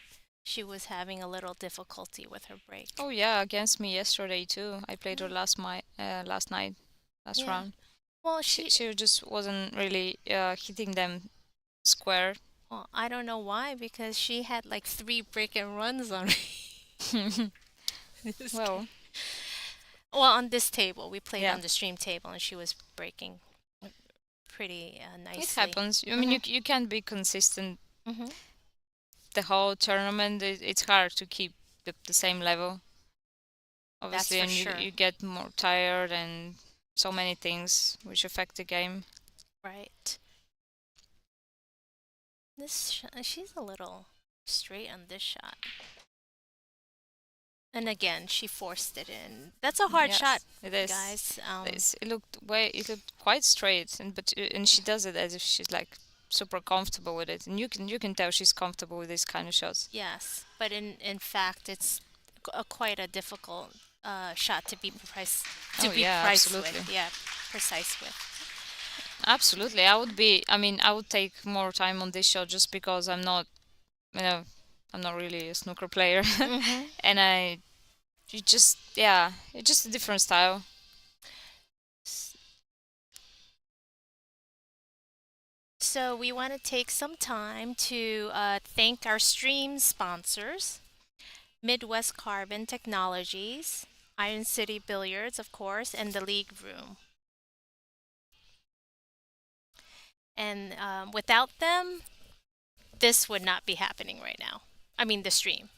[SPEAKER 6] she was having a little difficulty with her break.
[SPEAKER 5] Oh yeah, against me yesterday too. I played her last night, last
[SPEAKER 6] Yeah.
[SPEAKER 5] round.
[SPEAKER 6] Well,
[SPEAKER 5] She just wasn't really hitting them square.
[SPEAKER 6] well, I don't know why because she had like 3 break and runs on me.
[SPEAKER 5] Well,
[SPEAKER 6] Well, on this table, we played
[SPEAKER 5] yeah,
[SPEAKER 6] on the stream table, and she was breaking pretty
[SPEAKER 5] it
[SPEAKER 6] nicely.
[SPEAKER 5] happens. I mean, you can't be consistent
[SPEAKER 6] Mm-hmm.
[SPEAKER 5] the whole tournament. It's hard to keep the same level,
[SPEAKER 6] That's
[SPEAKER 5] obviously,
[SPEAKER 6] for
[SPEAKER 5] and
[SPEAKER 6] sure.
[SPEAKER 5] you get more tired and so many things which affect the game.
[SPEAKER 6] Right. She's a little straight on this shot. And again, she forced it in. That's a hard shot,
[SPEAKER 5] Yes, it is.
[SPEAKER 6] guys.
[SPEAKER 5] It looked quite straight, and she does it as if she's like super comfortable with it, and you can tell she's comfortable with these kind of shots.
[SPEAKER 6] Yes, but in fact, it's quite a difficult shot to be precise
[SPEAKER 5] Oh yeah,
[SPEAKER 6] precise
[SPEAKER 5] absolutely.
[SPEAKER 6] with. Yeah, precise with.
[SPEAKER 5] Absolutely. I mean, I would take more time on this shot just because you know, I'm not really a snooker player,
[SPEAKER 6] Mm-hmm.
[SPEAKER 5] and it's just a different style.
[SPEAKER 6] So we want to take some time to thank our stream sponsors, Midwest Carbon Technologies, Iron City Billiards, of course, and the League Room. And without them, this would not be happening right now. I mean, the stream.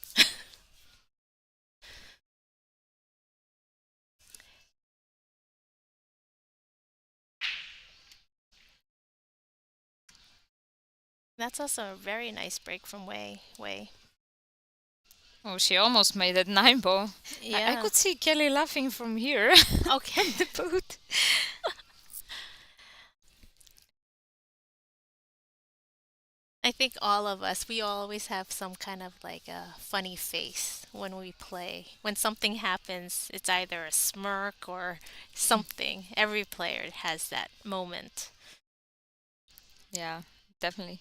[SPEAKER 6] That's also a very nice break from Wei.
[SPEAKER 5] Oh, she almost made that 9 ball. I
[SPEAKER 6] Yeah.
[SPEAKER 5] could see Kelly laughing from here
[SPEAKER 6] Okay.
[SPEAKER 5] in the booth.
[SPEAKER 6] I think all of us, we always have some kind of like a funny face when we play. When something happens, it's either a smirk or something. Every player has that moment.
[SPEAKER 5] Yeah, definitely.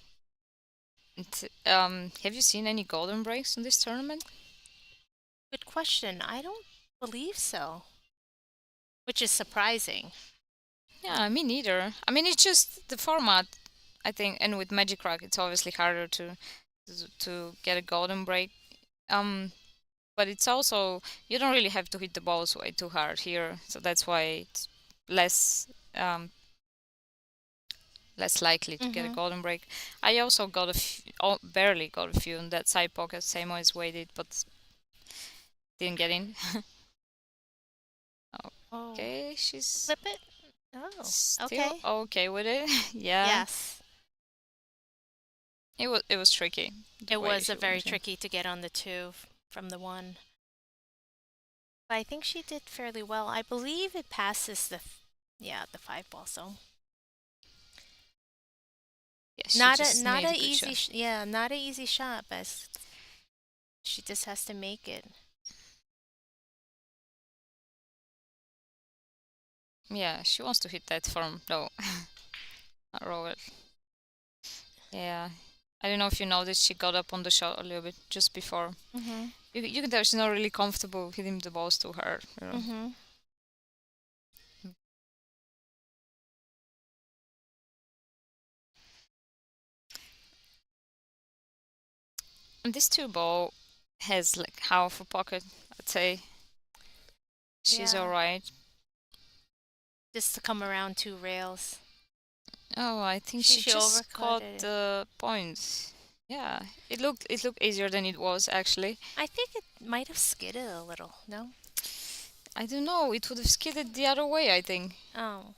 [SPEAKER 5] Have you seen any golden breaks in this tournament?
[SPEAKER 6] Good question. I don't believe so, which is surprising.
[SPEAKER 5] Yeah, me neither. I mean, it's just the format, I think, and with Magic Rock, it's obviously harder to get a golden break. Um, but it's also you don't really have to hit the balls way too hard here, so that's why it's less um less likely to get a
[SPEAKER 6] Mm-hmm.
[SPEAKER 5] golden break. I also got barely got a few in that side pocket, same as weighted, but didn't get in.
[SPEAKER 6] Oh,
[SPEAKER 5] Okay, she's
[SPEAKER 6] flip it? Oh,
[SPEAKER 5] still
[SPEAKER 6] okay.
[SPEAKER 5] okay with it. Yeah,
[SPEAKER 6] Yes.
[SPEAKER 5] it was tricky. The
[SPEAKER 6] It
[SPEAKER 5] way
[SPEAKER 6] was
[SPEAKER 5] she
[SPEAKER 6] a very
[SPEAKER 5] went in.
[SPEAKER 6] tricky to get on the two from the one. But I think she did fairly well. I believe it passes the 5 ball. So
[SPEAKER 5] Yeah, she
[SPEAKER 6] not
[SPEAKER 5] just made a good
[SPEAKER 6] easy
[SPEAKER 5] shot.
[SPEAKER 6] not a easy shot, but she just has to make it.
[SPEAKER 5] Yeah, she wants to hit that from no, not roll it. Yeah, I don't know if you noticed, she got up on the shot a little bit just before.
[SPEAKER 6] Mhm.
[SPEAKER 5] You can tell she's not really comfortable hitting the balls too hard. You know.
[SPEAKER 6] Mhm.
[SPEAKER 5] And this two ball has like half a pocket, I'd say. She's
[SPEAKER 6] Yeah.
[SPEAKER 5] alright.
[SPEAKER 6] Just to come around 2 rails.
[SPEAKER 5] Oh, I think
[SPEAKER 6] She
[SPEAKER 5] she just
[SPEAKER 6] overcut
[SPEAKER 5] caught
[SPEAKER 6] it.
[SPEAKER 5] the points. Yeah, it looked easier than it was actually.
[SPEAKER 6] I think it might have skidded a little, no?
[SPEAKER 5] I don't know, it would have skidded the other way, I think.
[SPEAKER 6] Oh,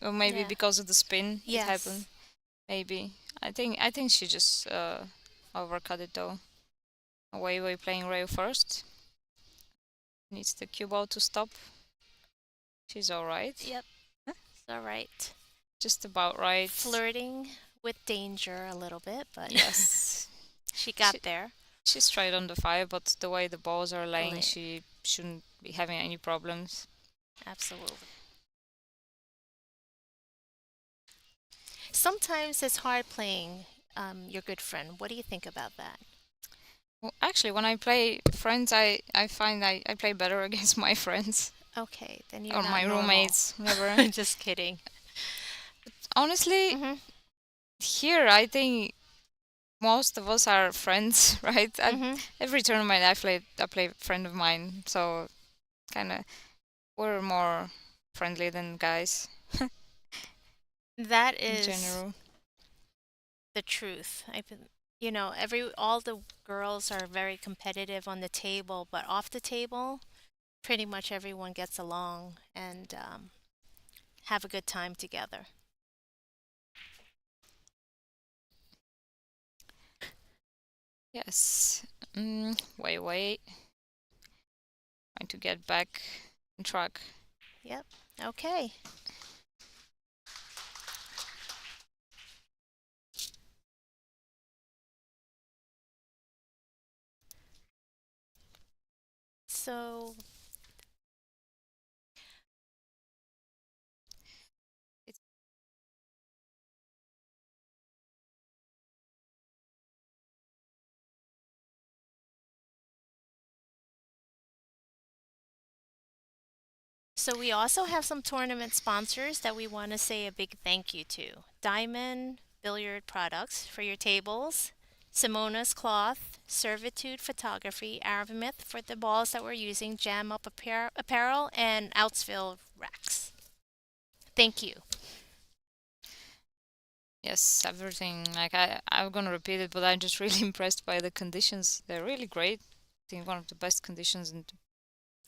[SPEAKER 5] Or maybe
[SPEAKER 6] yeah.
[SPEAKER 5] because of the spin it
[SPEAKER 6] Yes.
[SPEAKER 5] happened. Maybe. I think she just overcut it though. Away way playing rail first. Needs the cue ball to stop. She's alright.
[SPEAKER 6] Yep. It's all right.
[SPEAKER 5] Just about right.
[SPEAKER 6] Flirting with danger a little bit, but
[SPEAKER 5] Yes.
[SPEAKER 6] she got
[SPEAKER 5] She-
[SPEAKER 6] there.
[SPEAKER 5] She's straight on the 5, but the way the balls are laying,
[SPEAKER 6] Lay-
[SPEAKER 5] she shouldn't be having any problems.
[SPEAKER 6] Absolutely. Sometimes it's hard playing your good friend. What do you think about that?
[SPEAKER 5] Well, actually, when I play friends, I find I play better against my friends
[SPEAKER 6] Okay, then you're
[SPEAKER 5] or
[SPEAKER 6] not
[SPEAKER 5] my
[SPEAKER 6] normal.
[SPEAKER 5] roommates, whatever.
[SPEAKER 6] Just kidding.
[SPEAKER 5] Honestly,
[SPEAKER 6] Hmm.
[SPEAKER 5] here I think most of us are friends, right?
[SPEAKER 6] Hmm.
[SPEAKER 5] Every tournament I play a friend of mine, so kind of we're more friendly than guys
[SPEAKER 6] That
[SPEAKER 5] in
[SPEAKER 6] is
[SPEAKER 5] general.
[SPEAKER 6] the truth. All the girls are very competitive on the table, but off the table, pretty much everyone gets along and have a good time together.
[SPEAKER 5] Yes. Wait. Trying to get back on track.
[SPEAKER 6] Yep. Okay. So So we also have some tournament sponsors that we want to say a big thank you to. Diamond Billiard Products for your tables, Simona's Cloth, Servitude Photography, Aramith for the balls that we're using, Jam Up Apparel, and Outsville Racks. Thank you.
[SPEAKER 5] Yes, everything. Like I'm gonna repeat it, but I'm just really impressed by the conditions. They're really great. I think one of the best conditions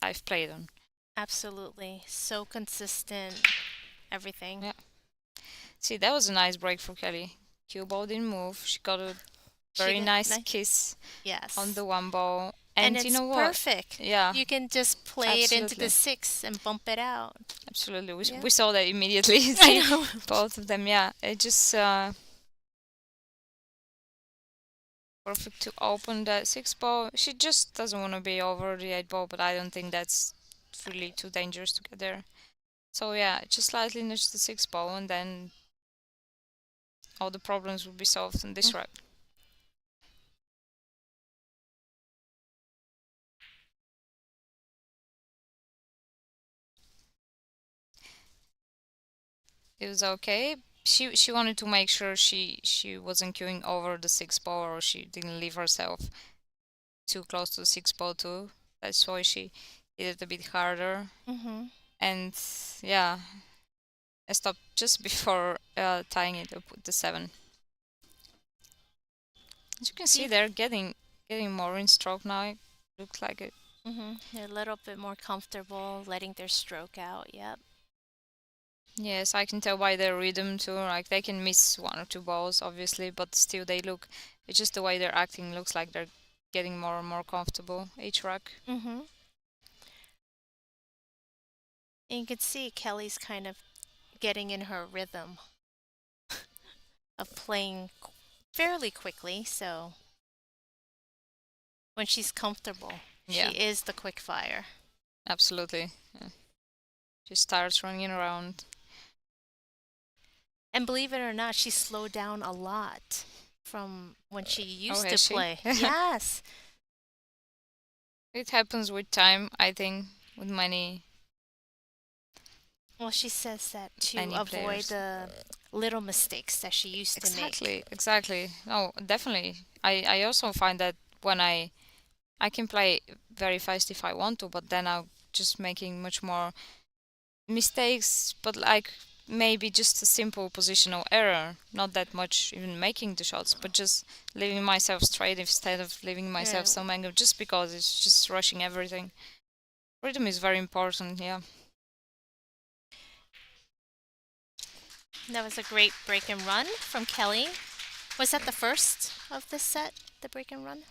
[SPEAKER 5] I've played on.
[SPEAKER 6] Absolutely. So consistent, everything.
[SPEAKER 5] Yeah. See, that was a nice break for Kelly. Cue ball didn't move. She got a very nice kiss
[SPEAKER 6] Yes.
[SPEAKER 5] on the one ball.
[SPEAKER 6] And
[SPEAKER 5] And you
[SPEAKER 6] it's
[SPEAKER 5] know what?
[SPEAKER 6] perfect.
[SPEAKER 5] Yeah,
[SPEAKER 6] You can just play it into
[SPEAKER 5] absolutely.
[SPEAKER 6] the 6 and bump it out.
[SPEAKER 5] Absolutely.
[SPEAKER 6] Yeah.
[SPEAKER 5] We saw that immediately.
[SPEAKER 6] I
[SPEAKER 5] See,
[SPEAKER 6] know.
[SPEAKER 5] both of them. Yeah, it just perfect to open that 6 ball. She just doesn't want to be over the 8 ball, but I don't think that's really too dangerous to get there. So yeah, just slightly nudge the 6 ball, and then all the problems will be solved in this rack. It was okay. She wanted to make sure she wasn't queuing over the 6 ball, or she didn't leave herself too close to the 6 ball too. That's why she hit it a bit harder.
[SPEAKER 6] Mm-hmm.
[SPEAKER 5] And yeah, I stopped just before tying it up with the 7. As you can see, they're getting more in stroke now. It looks like it.
[SPEAKER 6] Mm-hmm. They're a little bit more comfortable letting their stroke out. Yep.
[SPEAKER 5] Yes, I can tell by their rhythm too. Like they can miss 1 or 2 balls, obviously, but still they look. It's just the way they're acting. Looks like they're getting more and more comfortable each rack.
[SPEAKER 6] Mm-hmm. And you can see Kelly's kind of getting in her rhythm of playing fairly quickly. So when she's comfortable,
[SPEAKER 5] Yeah.
[SPEAKER 6] she is the quick fire.
[SPEAKER 5] Absolutely. Yeah. She starts running around.
[SPEAKER 6] And believe it or not, she slowed down a lot from when she used to
[SPEAKER 5] has she?
[SPEAKER 6] play. Yes.
[SPEAKER 5] It happens with time, I think, with many.
[SPEAKER 6] Well, she says that to
[SPEAKER 5] Many
[SPEAKER 6] avoid
[SPEAKER 5] players.
[SPEAKER 6] the little mistakes that she used to make.
[SPEAKER 5] Exactly. No, definitely. I also find that when I can play very fast if I want to, but then I'm just making much more mistakes, but like maybe just a simple positional error, not that much even making the shots, but just leaving myself straight instead of leaving myself
[SPEAKER 6] Yeah.
[SPEAKER 5] some angle, just because it's just rushing everything. Rhythm is very important, yeah.
[SPEAKER 6] That was a great break and run from Kelly. Was that the first of this set, the break and run?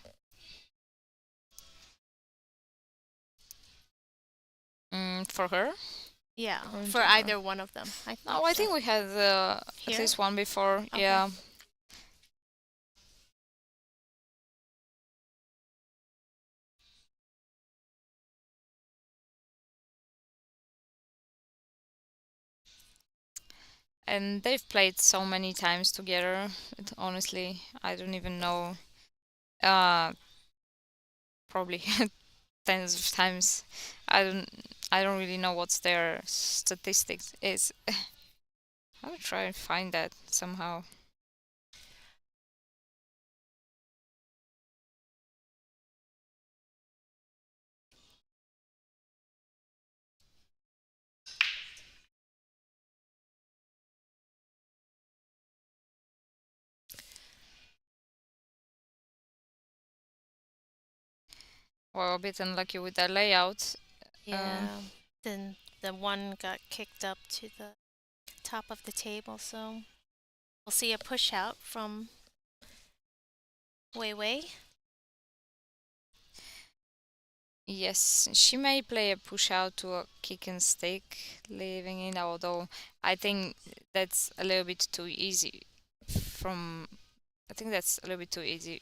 [SPEAKER 5] For her?
[SPEAKER 6] Yeah,
[SPEAKER 5] Or in
[SPEAKER 6] for
[SPEAKER 5] general?
[SPEAKER 6] either one of them. I think
[SPEAKER 5] No, I
[SPEAKER 6] so.
[SPEAKER 5] think we had at
[SPEAKER 6] Here?
[SPEAKER 5] least one before,
[SPEAKER 6] Okay.
[SPEAKER 5] yeah. And they've played so many times together. Honestly, I don't even know. Uh, probably tens of times. I don't. I don't really know what's their statistics is. I'll try and find that somehow. Well, a bit unlucky with that layout.
[SPEAKER 6] Yeah. Then the one got kicked up to the top of the table, so we'll see a push out from Wei Wei.
[SPEAKER 5] Yes, she may play a push out to a kick and stick, leaving it, although I think that's a little bit too easy from I think that's a little bit too easy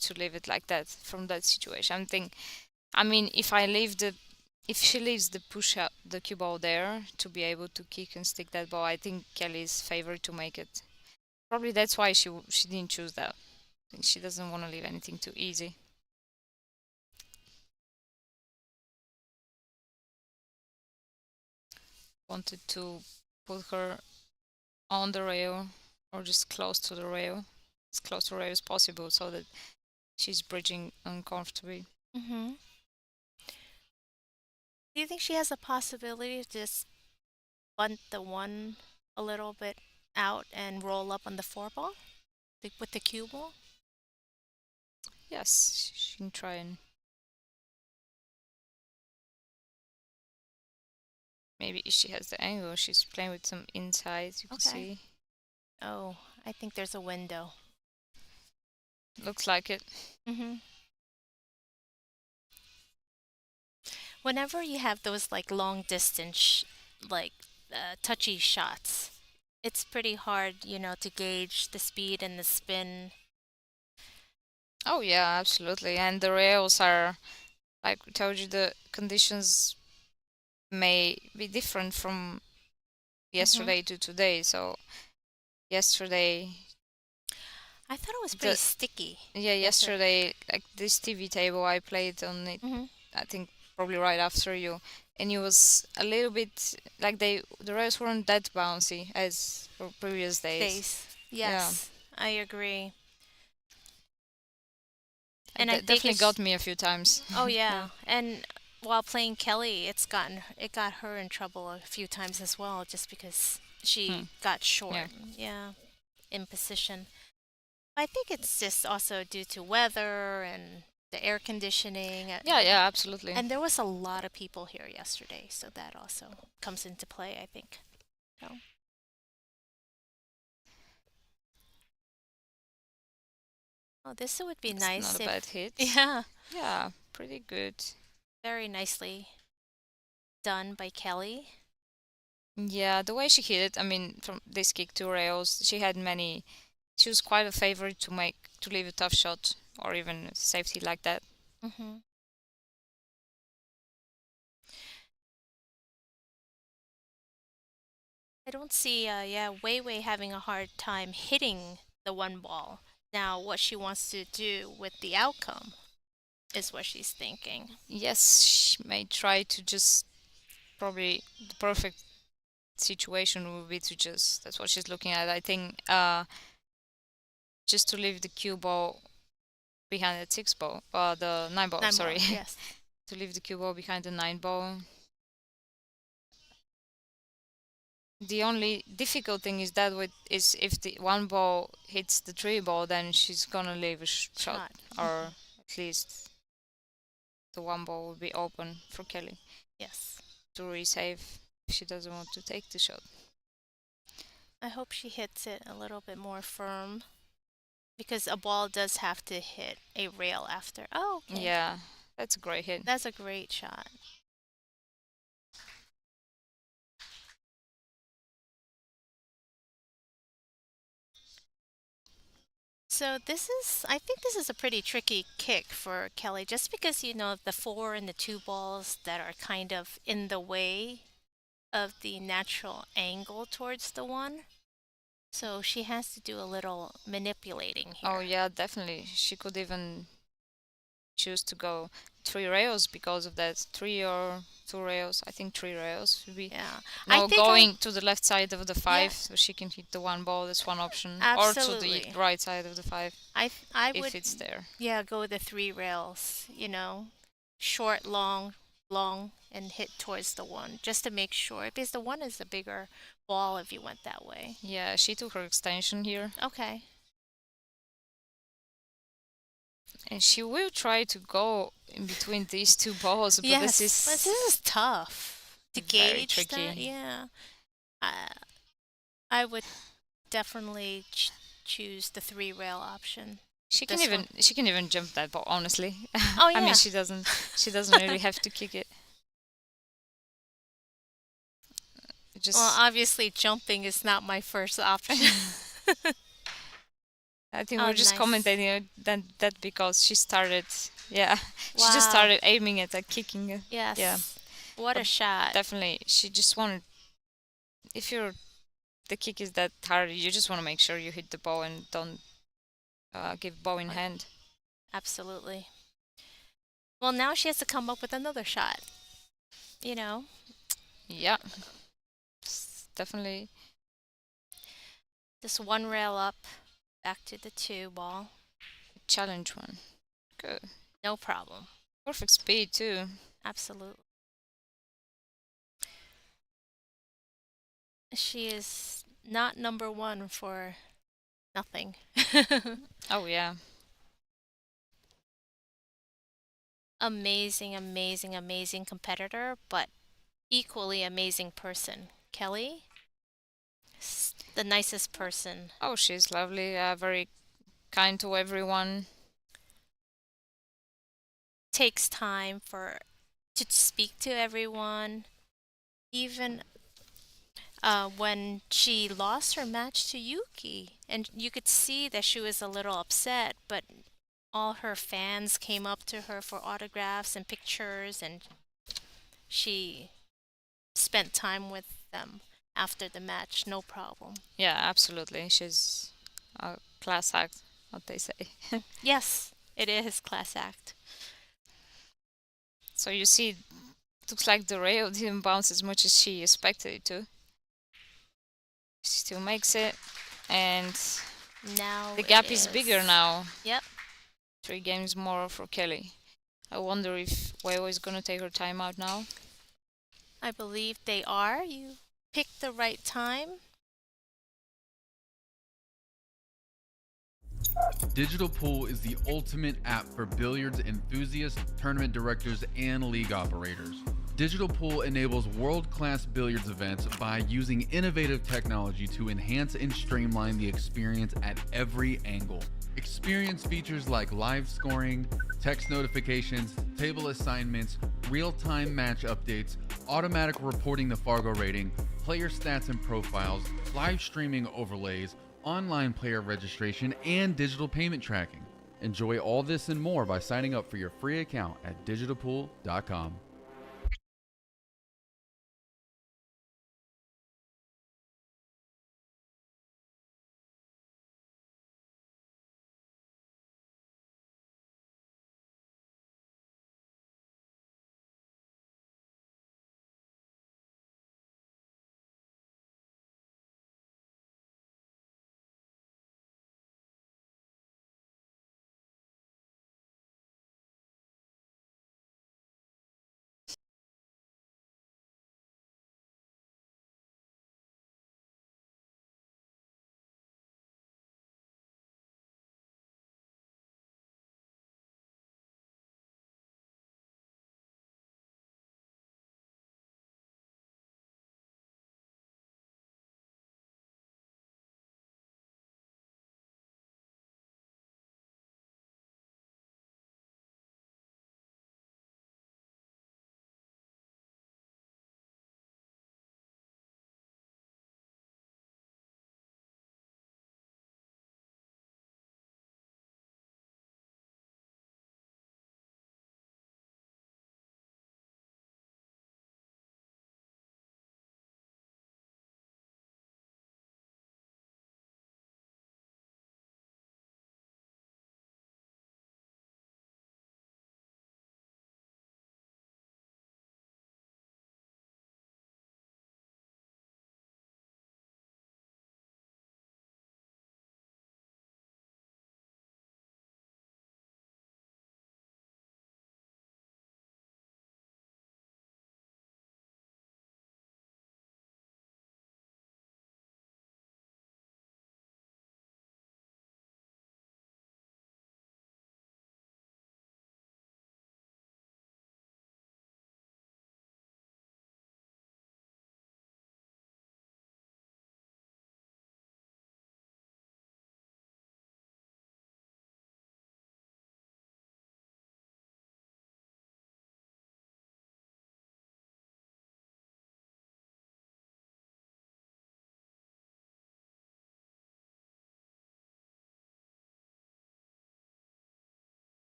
[SPEAKER 5] to leave it like that from that situation. I mean, if she leaves the push out the cue ball there to be able to kick and stick that ball, I think Kelly is favored to make it. Probably that's why she didn't choose that. I think she doesn't want to leave anything too easy. Wanted to put her on the rail or just close to the rail, as close to the rail as possible, so that she's bridging uncomfortably.
[SPEAKER 6] Mm-hmm. Do you think she has a possibility to just bunt the one a little bit out and roll up on the four ball with the cue ball?
[SPEAKER 5] Yes, she can try and maybe if she has the angle, she's playing with some insides, you can
[SPEAKER 6] Okay.
[SPEAKER 5] see.
[SPEAKER 6] Oh, I think there's a window.
[SPEAKER 5] Looks like it.
[SPEAKER 6] Mm-hmm. Whenever you have those like long distance, like touchy shots, it's pretty hard, to gauge the speed and the spin.
[SPEAKER 5] Oh yeah, absolutely. And the rails are, like we told you, the conditions may be different from yesterday to today. So yesterday,
[SPEAKER 6] I thought it was pretty
[SPEAKER 5] the
[SPEAKER 6] sticky.
[SPEAKER 5] yeah, yesterday, like this TV table, I played on it,
[SPEAKER 6] Mm-hmm.
[SPEAKER 5] I think probably right after you, and it was a little bit like the rails weren't that bouncy as for previous days.
[SPEAKER 6] Days. Yes, I agree. And I
[SPEAKER 5] That
[SPEAKER 6] think
[SPEAKER 5] definitely got me a few times.
[SPEAKER 6] oh yeah, and while playing Kelly, it got her in trouble a few times as well, just because she got short. Yeah, in position. I think it's just also due to weather and the air conditioning.
[SPEAKER 5] Yeah, yeah, absolutely.
[SPEAKER 6] And there was a lot of people here yesterday, so that also comes into play, I think. So. Oh, this would be
[SPEAKER 5] It's
[SPEAKER 6] nice
[SPEAKER 5] not a
[SPEAKER 6] if,
[SPEAKER 5] bad hit.
[SPEAKER 6] yeah,
[SPEAKER 5] Yeah, pretty good.
[SPEAKER 6] very nicely done by Kelly.
[SPEAKER 5] Yeah, the way she hit it, I mean, from this kick to rails, she was quite a favorite to leave a tough shot or even safety like that.
[SPEAKER 6] Mm-hmm. I don't see, Wei Wei having a hard time hitting the one ball. Now, what she wants to do with the outcome is what she's thinking.
[SPEAKER 5] Yes, she may try to just probably the perfect situation would be to just that's what she's looking at. I think just to leave the cue ball behind the 6 ball, the 9 ball,
[SPEAKER 6] Nine
[SPEAKER 5] sorry.
[SPEAKER 6] ball, yes.
[SPEAKER 5] To leave the cue ball behind the 9 ball. The only difficult thing is that is if the 1 ball hits the 3 ball, then she's gonna leave a shot, or at least the 1 ball will be open for Kelly
[SPEAKER 6] Yes.
[SPEAKER 5] to resave if she doesn't want to take the shot.
[SPEAKER 6] I hope she hits it a little bit more firm because a ball does have to hit a rail after. Oh, okay.
[SPEAKER 5] Yeah, that's a great hit.
[SPEAKER 6] That's a great shot. So I think this is a pretty tricky kick for Kelly, just because the 4 and the 2 balls that are kind of in the way of the natural angle towards the 1. So she has to do a little manipulating here.
[SPEAKER 5] Oh yeah, definitely. She could even choose to go 3 rails because of that. 3 or 2 rails. I think 3 rails would be.
[SPEAKER 6] Yeah.
[SPEAKER 5] No, going to the left side of the 5 so she can hit the 1 ball. That's one option.
[SPEAKER 6] Absolutely.
[SPEAKER 5] Or to the right side of the 5
[SPEAKER 6] I
[SPEAKER 5] if
[SPEAKER 6] would,
[SPEAKER 5] it's there.
[SPEAKER 6] yeah, go with the 3 rails, short, long, long, and hit towards the 1, just to make sure, because the 1 is the bigger ball if you went that way.
[SPEAKER 5] Yeah, she took her extension here.
[SPEAKER 6] Okay.
[SPEAKER 5] And she will try to go in between these 2 balls, but
[SPEAKER 6] Yes,
[SPEAKER 5] this
[SPEAKER 6] this is tough to
[SPEAKER 5] very
[SPEAKER 6] gauge that.
[SPEAKER 5] tricky.
[SPEAKER 6] Yeah. I would definitely choose the 3 rail option.
[SPEAKER 5] She can
[SPEAKER 6] This
[SPEAKER 5] even jump that ball, honestly.
[SPEAKER 6] Oh,
[SPEAKER 5] I mean,
[SPEAKER 6] yeah.
[SPEAKER 5] she doesn't really have to kick it. Just
[SPEAKER 6] Well, obviously jumping is not my first option.
[SPEAKER 5] I think
[SPEAKER 6] Oh,
[SPEAKER 5] we're just
[SPEAKER 6] nice.
[SPEAKER 5] commentating that because she started, yeah, she just
[SPEAKER 6] Wow.
[SPEAKER 5] started aiming at kicking it.
[SPEAKER 6] Yes.
[SPEAKER 5] Yeah.
[SPEAKER 6] What a
[SPEAKER 5] But
[SPEAKER 6] shot.
[SPEAKER 5] Definitely, she just wanted. If the kick is that hard, you just want to make sure you hit the ball and don't give ball in hand.
[SPEAKER 6] Absolutely. Well, now she has to come up with another shot.
[SPEAKER 5] Yeah, definitely.
[SPEAKER 6] Just 1 rail up, back to the 2 ball.
[SPEAKER 5] Challenge one. Good.
[SPEAKER 6] No problem.
[SPEAKER 5] Perfect speed too.
[SPEAKER 6] Absolutely. She is not number 1 for nothing.
[SPEAKER 5] Oh yeah.
[SPEAKER 6] Amazing, amazing, amazing competitor, but equally amazing person. Kelly, the nicest person.
[SPEAKER 5] Oh, she's lovely. Very kind to everyone.
[SPEAKER 6] Takes time to speak to everyone. Even when she lost her match to Yuki, and you could see that she was a little upset, but all her fans came up to her for autographs and pictures, and she spent time with them after the match, no problem.
[SPEAKER 5] Yeah, absolutely. She's a class act, what they say.
[SPEAKER 6] Yes, it is class act.
[SPEAKER 5] So you see, looks like the rail didn't bounce as much as she expected it to. She still makes it, and
[SPEAKER 6] Now
[SPEAKER 5] the gap is bigger now.
[SPEAKER 6] Yep.
[SPEAKER 5] 3 games more for Kelly. I wonder if Weiwei is gonna take her time out now.
[SPEAKER 6] I believe they are. You picked the right time.
[SPEAKER 1] Digital Pool is the ultimate app for billiards enthusiasts, tournament directors, and league operators. Digital Pool enables world-class billiards events by using innovative technology to enhance and streamline the experience at every angle. Experience features like live scoring, text notifications, table assignments, real-time match updates, automatic reporting the Fargo rating, player stats and profiles, live streaming overlays, online player registration, and digital payment tracking. Enjoy all this and more by signing up for your free account at digitalpool.com.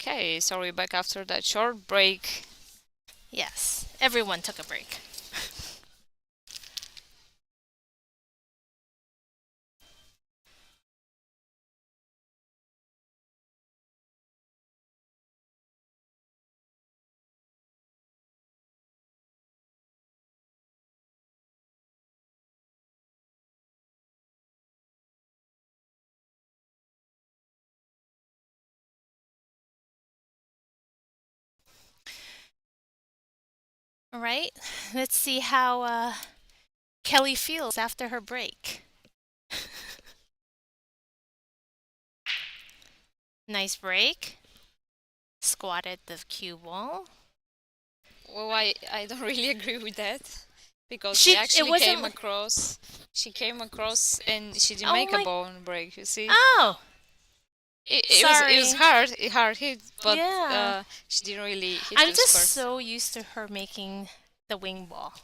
[SPEAKER 5] Okay, so we're back after that short break.
[SPEAKER 6] Yes, everyone took a break. All right, let's see how Kelly feels after her break. Nice break. Squatted the cue ball.
[SPEAKER 5] Well, I don't really agree with that because
[SPEAKER 6] She-
[SPEAKER 5] she
[SPEAKER 6] it
[SPEAKER 5] actually
[SPEAKER 6] wasn't-
[SPEAKER 5] came across. She came across and she didn't
[SPEAKER 6] Oh
[SPEAKER 5] make a
[SPEAKER 6] my-
[SPEAKER 5] bone break. You see,
[SPEAKER 6] Oh,
[SPEAKER 5] it was
[SPEAKER 6] sorry.
[SPEAKER 5] hard hit, but
[SPEAKER 6] Yeah.
[SPEAKER 5] she didn't really hit
[SPEAKER 6] I'm
[SPEAKER 5] the
[SPEAKER 6] just
[SPEAKER 5] squares.
[SPEAKER 6] so used to her making the wing ball.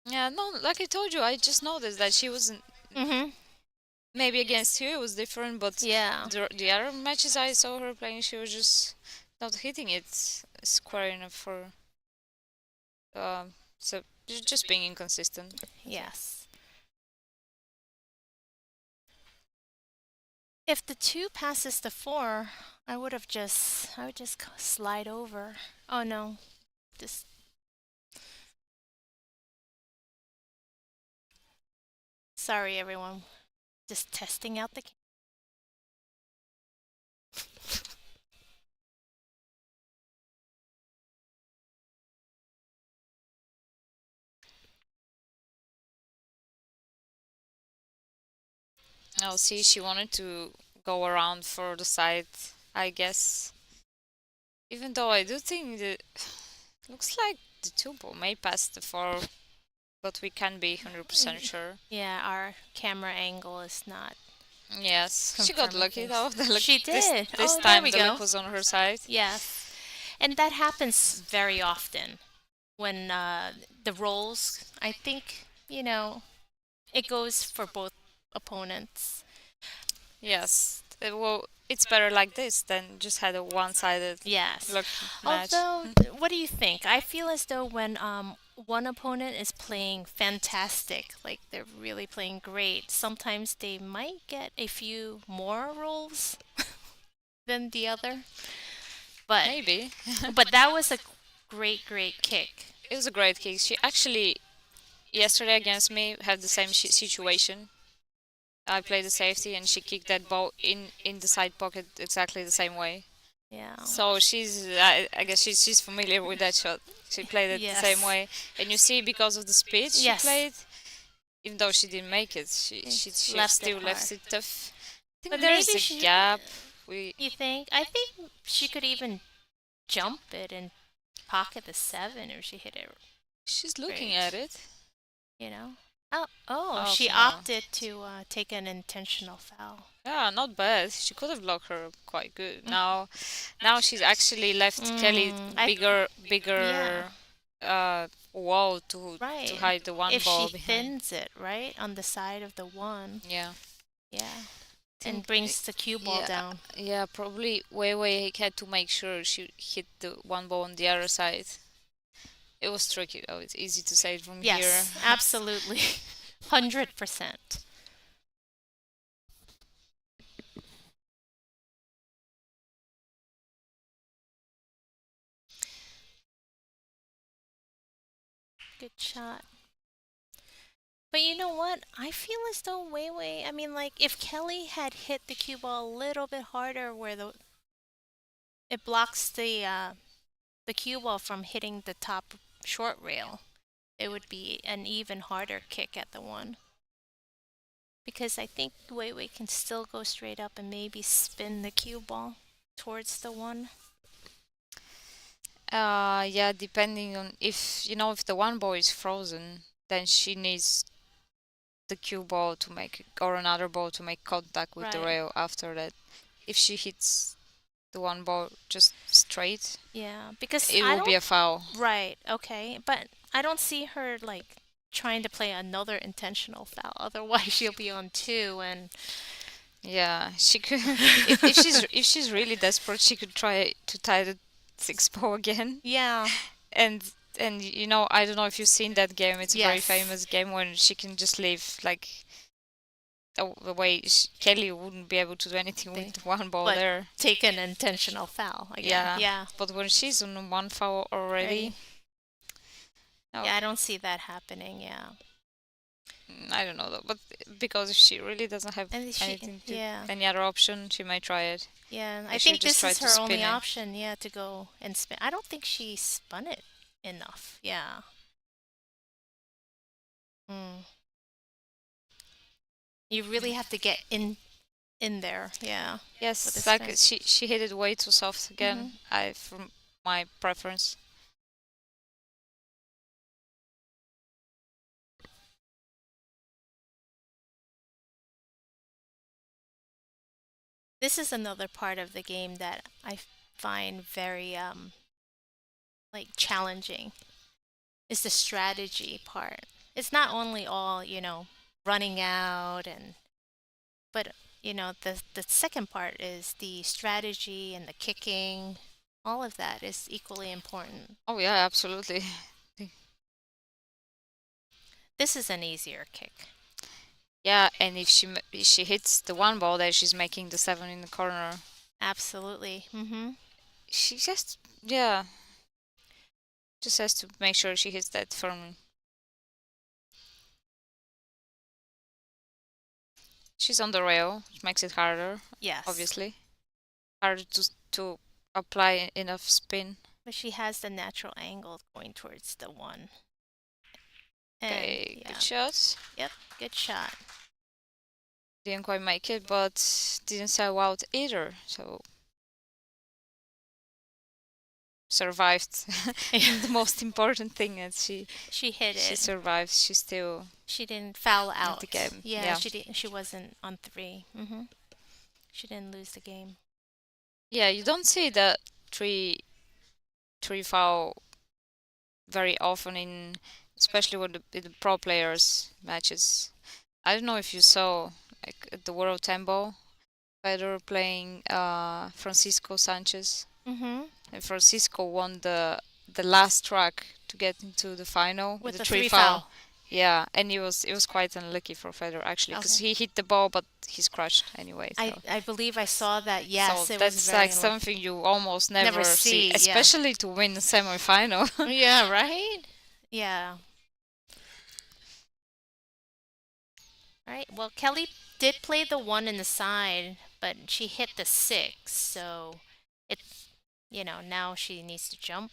[SPEAKER 5] Yeah, no, like I told you, I just noticed that she wasn't.
[SPEAKER 6] Mm-hmm.
[SPEAKER 5] Maybe against you it was different, but
[SPEAKER 6] Yeah.
[SPEAKER 5] the other matches I saw her playing, she was just not hitting it square enough for. So just being inconsistent.
[SPEAKER 6] Yes. If the 2 passes the 4, I would just slide over. Oh no. Just sorry everyone. Just testing out the
[SPEAKER 5] Oh, see, she wanted to go around for the side, I guess. Even though I do think that looks like the two ball may pass the four, but we can't be 100% sure.
[SPEAKER 6] Yeah, our camera angle is not.
[SPEAKER 5] Yes, she got
[SPEAKER 6] Confirming
[SPEAKER 5] lucky
[SPEAKER 6] things.
[SPEAKER 5] though. The luck,
[SPEAKER 6] She
[SPEAKER 5] this,
[SPEAKER 6] did.
[SPEAKER 5] this
[SPEAKER 6] Oh, there
[SPEAKER 5] time
[SPEAKER 6] we
[SPEAKER 5] the luck
[SPEAKER 6] go.
[SPEAKER 5] was on her side.
[SPEAKER 6] Yes. And that happens very often when the rolls, I think, it goes for both opponents.
[SPEAKER 5] Yes, well, it's better like this than just had a one-sided
[SPEAKER 6] Yes.
[SPEAKER 5] luck match.
[SPEAKER 6] Although, what do you think? I feel as though when one opponent is playing fantastic, like they're really playing great, sometimes they might get a few more rolls than the other. But
[SPEAKER 5] Maybe.
[SPEAKER 6] but that was a great kick.
[SPEAKER 5] It was a great kick. She actually, yesterday against me, had the same situation. I played the safety and she kicked that ball in the side pocket exactly the same way.
[SPEAKER 6] Yeah.
[SPEAKER 5] So I guess she's familiar with that shot. She played it the same
[SPEAKER 6] Yes.
[SPEAKER 5] way, and you see because of the speed she
[SPEAKER 6] Yes.
[SPEAKER 5] played, even though she didn't make it, she
[SPEAKER 6] Left it
[SPEAKER 5] still left
[SPEAKER 6] hard.
[SPEAKER 5] it tough. I think
[SPEAKER 6] But
[SPEAKER 5] there is
[SPEAKER 6] maybe
[SPEAKER 5] a
[SPEAKER 6] she-
[SPEAKER 5] gap. We
[SPEAKER 6] You think? I think she could even jump it and pocket the 7 if she hit it,
[SPEAKER 5] she's looking
[SPEAKER 6] Great.
[SPEAKER 5] at it.
[SPEAKER 6] you know? Oh,
[SPEAKER 5] Oh,
[SPEAKER 6] she
[SPEAKER 5] come on.
[SPEAKER 6] opted to take an intentional foul.
[SPEAKER 5] Yeah, not bad. She could have blocked her quite good. Now she's actually left Kelly bigger wall to
[SPEAKER 6] Right.
[SPEAKER 5] hide the one
[SPEAKER 6] if
[SPEAKER 5] ball
[SPEAKER 6] she
[SPEAKER 5] behind.
[SPEAKER 6] thins it, right, on the side of the 1,
[SPEAKER 5] Yeah.
[SPEAKER 6] yeah,
[SPEAKER 5] Think-
[SPEAKER 6] and brings the cue ball
[SPEAKER 5] yeah,
[SPEAKER 6] down.
[SPEAKER 5] Yeah, probably Wei had to make sure she hit the one ball on the other side. It was tricky though. It's easy to say it from
[SPEAKER 6] Yes,
[SPEAKER 5] here.
[SPEAKER 6] absolutely. 100%. Good shot. But you know what? I feel as though Wei, I mean, like, if Kelly had hit the cue ball a little bit harder where it blocks the cue ball from hitting the top short rail, it would be an even harder kick at the 1. Because I think Wei can still go straight up and maybe spin the cue ball towards the 1.
[SPEAKER 5] Yeah, depending on if the one ball is frozen, then she needs the cue ball to make or another ball to make contact with the
[SPEAKER 6] Right.
[SPEAKER 5] rail after that. If she hits the one ball just straight,
[SPEAKER 6] Yeah, because
[SPEAKER 5] it
[SPEAKER 6] I
[SPEAKER 5] will be a foul.
[SPEAKER 6] Right, okay. But I don't see her, like, trying to play another intentional foul. Otherwise, she'll be on 2 and
[SPEAKER 5] Yeah, she could. If she's really desperate, she could try to tie the six ball again.
[SPEAKER 6] Yeah.
[SPEAKER 5] And I don't know if you've seen that game. It's a very
[SPEAKER 6] Yes.
[SPEAKER 5] famous game when she can just leave like the way Kelly wouldn't be able to do anything
[SPEAKER 6] They-
[SPEAKER 5] with one ball
[SPEAKER 6] but
[SPEAKER 5] there.
[SPEAKER 6] take an intentional foul again.
[SPEAKER 5] Yeah.
[SPEAKER 6] Yeah.
[SPEAKER 5] But when she's on one foul already, no,
[SPEAKER 6] Yeah, I don't see that happening. Yeah.
[SPEAKER 5] I don't know though. But because if she really doesn't have
[SPEAKER 6] And she,
[SPEAKER 5] anything to,
[SPEAKER 6] yeah,
[SPEAKER 5] any other option, she might try it.
[SPEAKER 6] yeah.
[SPEAKER 5] I
[SPEAKER 6] I
[SPEAKER 5] should
[SPEAKER 6] think
[SPEAKER 5] just
[SPEAKER 6] this
[SPEAKER 5] try
[SPEAKER 6] is
[SPEAKER 5] to
[SPEAKER 6] her
[SPEAKER 5] spin
[SPEAKER 6] only
[SPEAKER 5] it.
[SPEAKER 6] option. Yeah, to go and spin. I don't think she spun it enough. Yeah. Mm. You really have to get in there. Yeah.
[SPEAKER 5] Yes,
[SPEAKER 6] With the
[SPEAKER 5] like
[SPEAKER 6] spin.
[SPEAKER 5] she hit it way too soft again. From my preference.
[SPEAKER 6] This is another part of the game that I find very like challenging. Is the strategy part. It's not only all, running out but the second part is the strategy and the kicking. All of that is equally important.
[SPEAKER 5] Oh yeah, absolutely.
[SPEAKER 6] This is an easier kick.
[SPEAKER 5] Yeah, and if she hits the one ball there, she's making the seven in the corner.
[SPEAKER 6] Absolutely. Mm-hmm.
[SPEAKER 5] She just has to make sure she hits that firmly. She's on the rail, which makes it harder,
[SPEAKER 6] Yes.
[SPEAKER 5] obviously. Harder to apply enough spin.
[SPEAKER 6] But she has the natural angle going towards the one. And
[SPEAKER 5] Okay,
[SPEAKER 6] yeah.
[SPEAKER 5] good shot.
[SPEAKER 6] Yep, good shot.
[SPEAKER 5] Didn't quite make it, but didn't sell out either. So survived. The most important thing is
[SPEAKER 6] She hit
[SPEAKER 5] she
[SPEAKER 6] it.
[SPEAKER 5] survived. She still
[SPEAKER 6] She didn't foul out.
[SPEAKER 5] the game.
[SPEAKER 6] Yeah,
[SPEAKER 5] Yeah.
[SPEAKER 6] she didn't. She wasn't on 3. Mm-hmm. She didn't lose the game.
[SPEAKER 5] Yeah, you don't see that three foul very often especially with the pro players matches. I don't know if you saw like at the World Tempo, Federer playing Francisco Sanchez,
[SPEAKER 6] Mm-hmm.
[SPEAKER 5] and Francisco won the last track to get into the final
[SPEAKER 6] With
[SPEAKER 5] the
[SPEAKER 6] the
[SPEAKER 5] three
[SPEAKER 6] 3
[SPEAKER 5] foul.
[SPEAKER 6] foul.
[SPEAKER 5] Yeah, and it was quite unlucky for Federer actually because
[SPEAKER 6] Okay.
[SPEAKER 5] he hit the ball but he's crushed anyway. So.
[SPEAKER 6] I believe I saw that. Yes,
[SPEAKER 5] So
[SPEAKER 6] it
[SPEAKER 5] that's
[SPEAKER 6] was
[SPEAKER 5] like
[SPEAKER 6] very
[SPEAKER 5] something you almost never see,
[SPEAKER 6] see, yeah.
[SPEAKER 5] especially to win the semi-final.
[SPEAKER 6] Yeah, right? Yeah. Right. Well, Kelly did play the 1 in the side, but she hit the 6, so it now she needs to jump.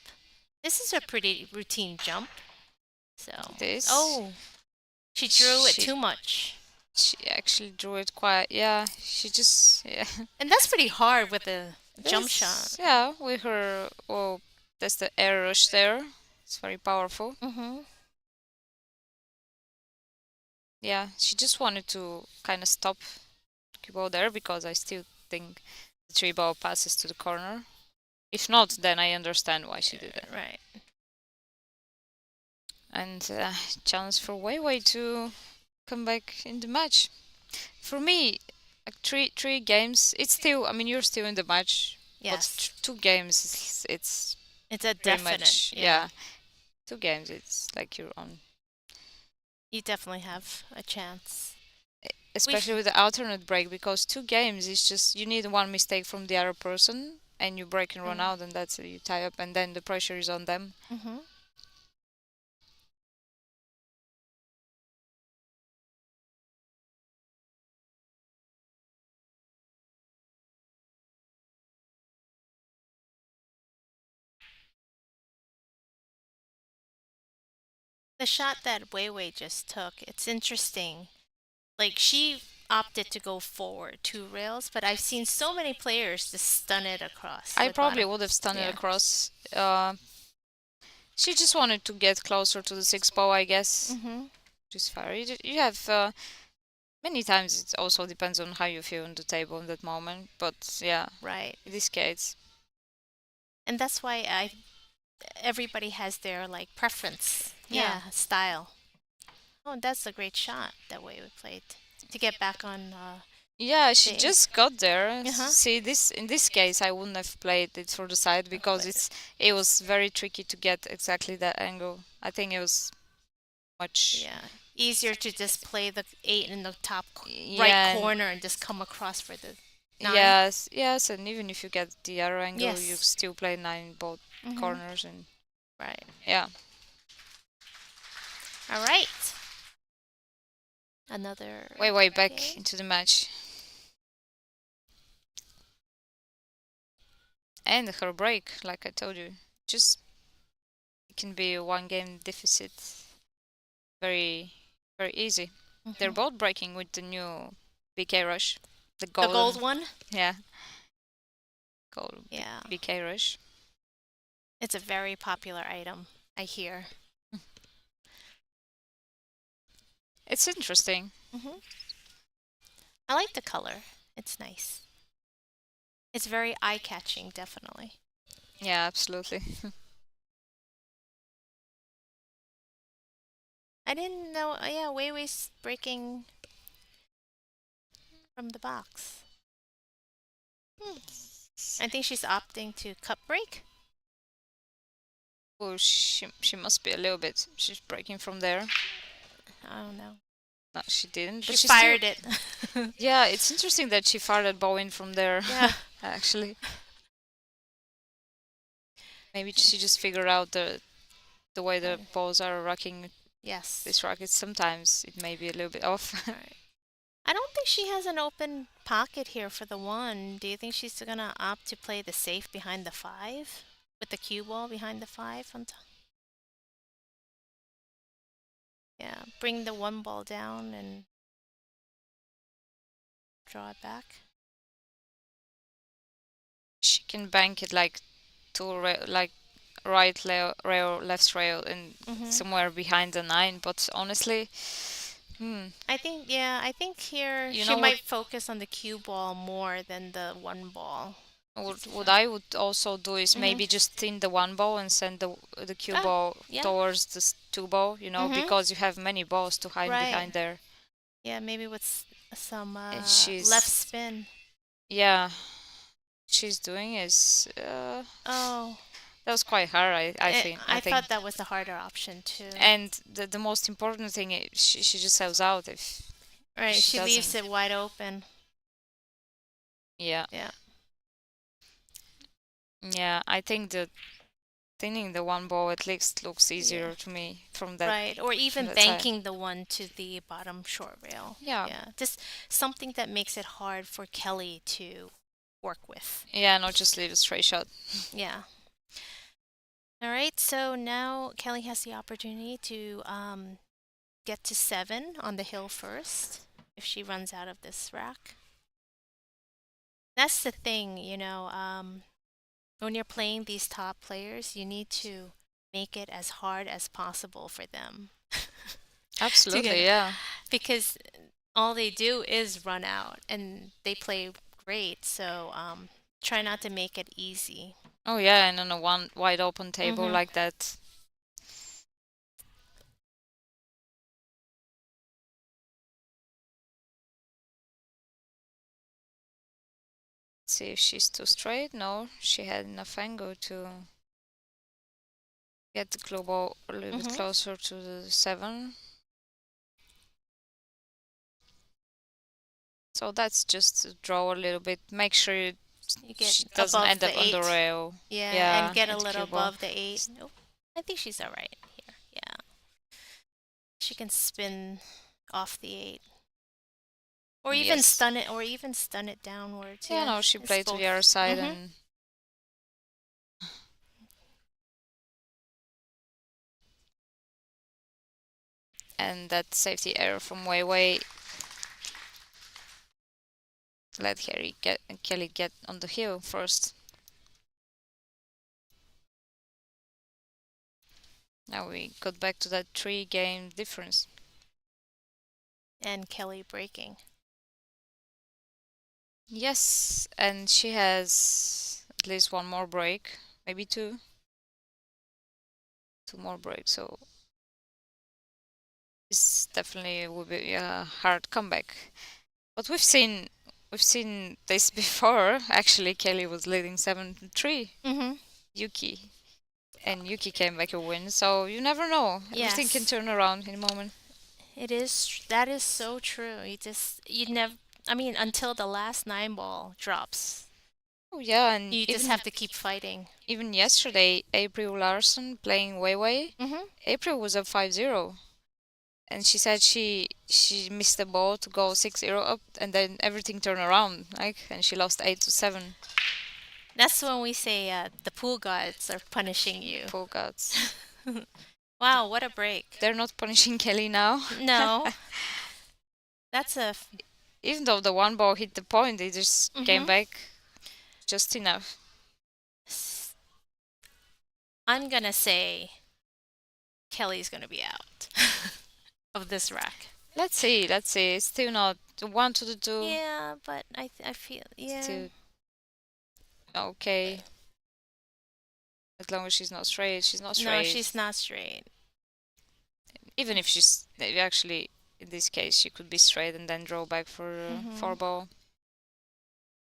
[SPEAKER 6] This is a pretty routine jump. So
[SPEAKER 5] This
[SPEAKER 6] Oh, she drew it
[SPEAKER 5] She-
[SPEAKER 6] too much.
[SPEAKER 5] she actually drew it quite. Yeah, she just
[SPEAKER 6] And that's pretty hard with a jump
[SPEAKER 5] This-
[SPEAKER 6] shot.
[SPEAKER 5] Yeah, with her. Well, that's the air rush there. It's very powerful.
[SPEAKER 6] Mm-hmm.
[SPEAKER 5] Yeah, she just wanted to kind of stop the ball there because I still think the three ball passes to the corner. If not, then I understand why she did it.
[SPEAKER 6] Right.
[SPEAKER 5] And chance for Weiwei to come back in the match. For me, like three games, it's still. I mean, you're still in the match.
[SPEAKER 6] Yes.
[SPEAKER 5] But 2 games, it's
[SPEAKER 6] It's a
[SPEAKER 5] very
[SPEAKER 6] definite.
[SPEAKER 5] much. Yeah. 2 games, it's like you're on.
[SPEAKER 6] You definitely have a chance.
[SPEAKER 5] Especially with the alternate break, because 2 games is just you need one mistake from the other person and you break and run out, and that's it, you tie up, and then the pressure is on them.
[SPEAKER 6] Mm-hmm. The shot that Weiwei just took, it's interesting. Like, she opted to go forward 2 rails, but I've seen so many players just stun it across.
[SPEAKER 5] I
[SPEAKER 6] with
[SPEAKER 5] probably
[SPEAKER 6] bottom.
[SPEAKER 5] would have stunned
[SPEAKER 6] Yeah.
[SPEAKER 5] it across. She just wanted to get closer to the 6 ball, I guess.
[SPEAKER 6] Mm-hmm.
[SPEAKER 5] Just fair. You have many times. It also depends on how you feel on the table in that moment. But yeah,
[SPEAKER 6] Right.
[SPEAKER 5] in this case,
[SPEAKER 6] And that's why everybody has their like preference.
[SPEAKER 5] Yeah.
[SPEAKER 6] Style. Oh, that's a great shot that Weiwei played to get back on
[SPEAKER 5] Yeah, she
[SPEAKER 6] See.
[SPEAKER 5] just got there.
[SPEAKER 6] Uh-huh.
[SPEAKER 5] See, this in this case, I wouldn't have played it for the side because
[SPEAKER 6] But
[SPEAKER 5] it was very tricky to get exactly that angle. I think it was much.
[SPEAKER 6] yeah, easier to just play the 8 in the top right
[SPEAKER 5] Yeah,
[SPEAKER 6] corner and just come across for the 9.
[SPEAKER 5] yes, yes, and even if you get the arrow angle, you
[SPEAKER 6] Yes.
[SPEAKER 5] still play 9 in both
[SPEAKER 6] Mhm.
[SPEAKER 5] corners, and
[SPEAKER 6] Right.
[SPEAKER 5] yeah.
[SPEAKER 6] All right. Another
[SPEAKER 5] Way back
[SPEAKER 6] game.
[SPEAKER 5] into the match. And her break, like I told you, just it can be a 1 game deficit. Very, very easy. They're
[SPEAKER 6] Mhm.
[SPEAKER 5] both breaking with the new BK Rush, the
[SPEAKER 6] The
[SPEAKER 5] golden,
[SPEAKER 6] gold one?
[SPEAKER 5] yeah, gold
[SPEAKER 6] Yeah.
[SPEAKER 5] BK Rush.
[SPEAKER 6] It's a very popular item, I hear.
[SPEAKER 5] It's interesting.
[SPEAKER 6] Mhm. I like the color. It's nice. It's very eye-catching, definitely.
[SPEAKER 5] Yeah, absolutely.
[SPEAKER 6] I didn't know. Oh, yeah, Wei Wei's breaking from the box. Hmm. I think she's opting to cup break.
[SPEAKER 5] Oh, she must be a little bit. She's breaking from there.
[SPEAKER 6] I don't know.
[SPEAKER 5] No, she didn't.
[SPEAKER 6] She
[SPEAKER 5] But she still.
[SPEAKER 6] fired it.
[SPEAKER 5] Yeah, it's interesting that she fired Bowen from there.
[SPEAKER 6] Yeah.
[SPEAKER 5] Actually, maybe she just figured out the way the balls are rocking
[SPEAKER 6] Yes.
[SPEAKER 5] this racket. Sometimes it may be a little bit off.
[SPEAKER 6] All right. I don't think she has an open pocket here for the 1. Do you think she's gonna opt to play the safe behind the 5 with the cue ball behind the 5 on top? Yeah, bring the 1 ball down and draw it back.
[SPEAKER 5] She can bank it like like right rail, left rail, and
[SPEAKER 6] Mhm.
[SPEAKER 5] somewhere behind the 9. But honestly,
[SPEAKER 6] I think I think here
[SPEAKER 5] You
[SPEAKER 6] she
[SPEAKER 5] know what?
[SPEAKER 6] might focus on the cue ball more than the 1 ball.
[SPEAKER 5] What I would also do is
[SPEAKER 6] Mhm.
[SPEAKER 5] maybe just thin the 1 ball and send the cue
[SPEAKER 6] Ah,
[SPEAKER 5] ball
[SPEAKER 6] yeah.
[SPEAKER 5] towards the 2 ball.
[SPEAKER 6] Mhm.
[SPEAKER 5] Because you have many balls to hide
[SPEAKER 6] Right.
[SPEAKER 5] behind there.
[SPEAKER 6] Yeah, maybe with some
[SPEAKER 5] And
[SPEAKER 6] left spin.
[SPEAKER 5] yeah, she's doing is
[SPEAKER 6] Oh,
[SPEAKER 5] that was quite hard. I think.
[SPEAKER 6] I thought that was the harder option too.
[SPEAKER 5] And the most important thing is she just sells out if
[SPEAKER 6] Right, she leaves
[SPEAKER 5] doesn't.
[SPEAKER 6] it wide open.
[SPEAKER 5] Yeah.
[SPEAKER 6] Yeah.
[SPEAKER 5] Yeah, I think that thinning the 1 ball at least looks easier to me from that.
[SPEAKER 6] Right, or even
[SPEAKER 5] that side.
[SPEAKER 6] banking the 1 to the bottom short rail.
[SPEAKER 5] Yeah.
[SPEAKER 6] Yeah, just something that makes it hard for Kelly to work with.
[SPEAKER 5] Yeah, not just leave a straight shot.
[SPEAKER 6] Yeah. All right, so now Kelly has the opportunity to get to 7 on the hill first if she runs out of this rack. That's the thing, when you're playing these top players, you need to make it as hard as possible for them.
[SPEAKER 5] Absolutely, yeah.
[SPEAKER 6] Because all they do is run out and they play great. So try not to make it easy.
[SPEAKER 5] Oh yeah, and on a one wide open table like that. See if she's too straight. No, she had enough angle to get the club ball a little bit closer to the 7. So that's just to draw a little bit. Make sure
[SPEAKER 6] You get
[SPEAKER 5] she doesn't
[SPEAKER 6] above
[SPEAKER 5] end
[SPEAKER 6] the
[SPEAKER 5] up on the
[SPEAKER 6] 8.
[SPEAKER 5] rail.
[SPEAKER 6] Yeah, and get a
[SPEAKER 5] at the
[SPEAKER 6] little
[SPEAKER 5] cue ball.
[SPEAKER 6] above the 8. Nope. I think she's all right here. Yeah. She can spin off the 8. Or even
[SPEAKER 5] Yes.
[SPEAKER 6] stun it downwards.
[SPEAKER 5] Yeah, no, she
[SPEAKER 6] it's
[SPEAKER 5] played to
[SPEAKER 6] both.
[SPEAKER 5] the other side
[SPEAKER 6] Mhm.
[SPEAKER 5] and that safety error from Wei let Kelly get on the hill first. Now we got back to that 3-game difference.
[SPEAKER 6] And Kelly breaking.
[SPEAKER 5] Yes, and she has at least 1 more break, maybe 2. 2 more breaks, so this definitely will be a hard comeback. But we've seen we've seen this before. Actually, Kelly was leading 7-3.
[SPEAKER 6] Mhm.
[SPEAKER 5] Yuki. And Yuki came back a win, so you never know. Everything can
[SPEAKER 6] Yes.
[SPEAKER 5] turn around in a moment.
[SPEAKER 6] That is so true. You never, I mean, until the last 9 ball drops,
[SPEAKER 5] Oh yeah, and
[SPEAKER 6] you just have to keep fighting.
[SPEAKER 5] even yesterday, April Larson playing Weiwei.
[SPEAKER 6] Mhm.
[SPEAKER 5] April was up 5-0, and she said she missed the ball to go 6-0 up, and then everything turned around, and she lost 8-7.
[SPEAKER 6] That's when we say the pool gods are punishing you.
[SPEAKER 5] Poor gods.
[SPEAKER 6] Wow, what a break.
[SPEAKER 5] They're not punishing Kelly now.
[SPEAKER 6] No, that's a.
[SPEAKER 5] Even though the one ball hit the point, they just came
[SPEAKER 6] Mhm.
[SPEAKER 5] back just enough.
[SPEAKER 6] I'm gonna say Kelly's gonna be out of this rack.
[SPEAKER 5] Let's see. It's still not 1-2.
[SPEAKER 6] Yeah, but I feel
[SPEAKER 5] Still okay. As long as she's not straight, she's not straight.
[SPEAKER 6] No, she's not straight.
[SPEAKER 5] Even if she's actually, in this case, she could be straight and then draw back for
[SPEAKER 6] Mhm.
[SPEAKER 5] 4 ball.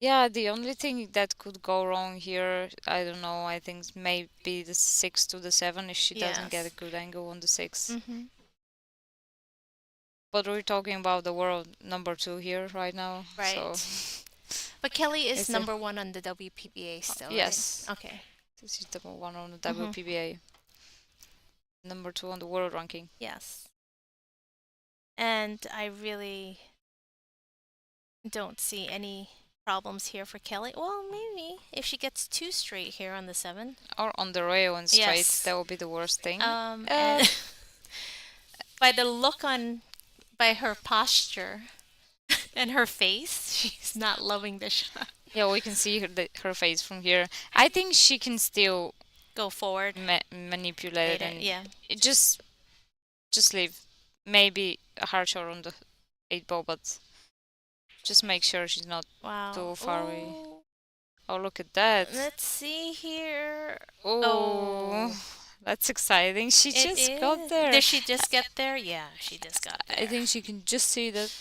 [SPEAKER 5] Yeah, the only thing that could go wrong here, I don't know, I think maybe the 6 to the 7 if she doesn't get a
[SPEAKER 6] Yes.
[SPEAKER 5] good angle on the 6.
[SPEAKER 6] Mhm.
[SPEAKER 5] But we're talking about the world number 2 here right now.
[SPEAKER 6] Right.
[SPEAKER 5] So
[SPEAKER 6] But Kelly is
[SPEAKER 5] Is it-
[SPEAKER 6] number 1 on the WPBA still, right?
[SPEAKER 5] yes,
[SPEAKER 6] Okay.
[SPEAKER 5] this is the one on the
[SPEAKER 6] Mhm.
[SPEAKER 5] WPBA. Number 2 on the world ranking.
[SPEAKER 6] Yes. And I really don't see any problems here for Kelly. Well, maybe if she gets 2 straight here on the 7.
[SPEAKER 5] Or on the rail and straight,
[SPEAKER 6] Yes.
[SPEAKER 5] that would be the worst thing.
[SPEAKER 6] And by the look by her posture and her face, she's not loving the shot.
[SPEAKER 5] Yeah, we can see her face from here. I think she can still
[SPEAKER 6] Go forward.
[SPEAKER 5] manipulate and
[SPEAKER 6] Yeah.
[SPEAKER 5] it just leave maybe a hard shot on the 8 ball, but just make sure she's not
[SPEAKER 6] Wow.
[SPEAKER 5] too far away.
[SPEAKER 6] Ooh.
[SPEAKER 5] Oh, look at that.
[SPEAKER 6] Let's see here.
[SPEAKER 5] Oh, that's exciting. She
[SPEAKER 6] It
[SPEAKER 5] just got there.
[SPEAKER 6] Did she just get there? Yeah, she just got there.
[SPEAKER 5] I think she can just see that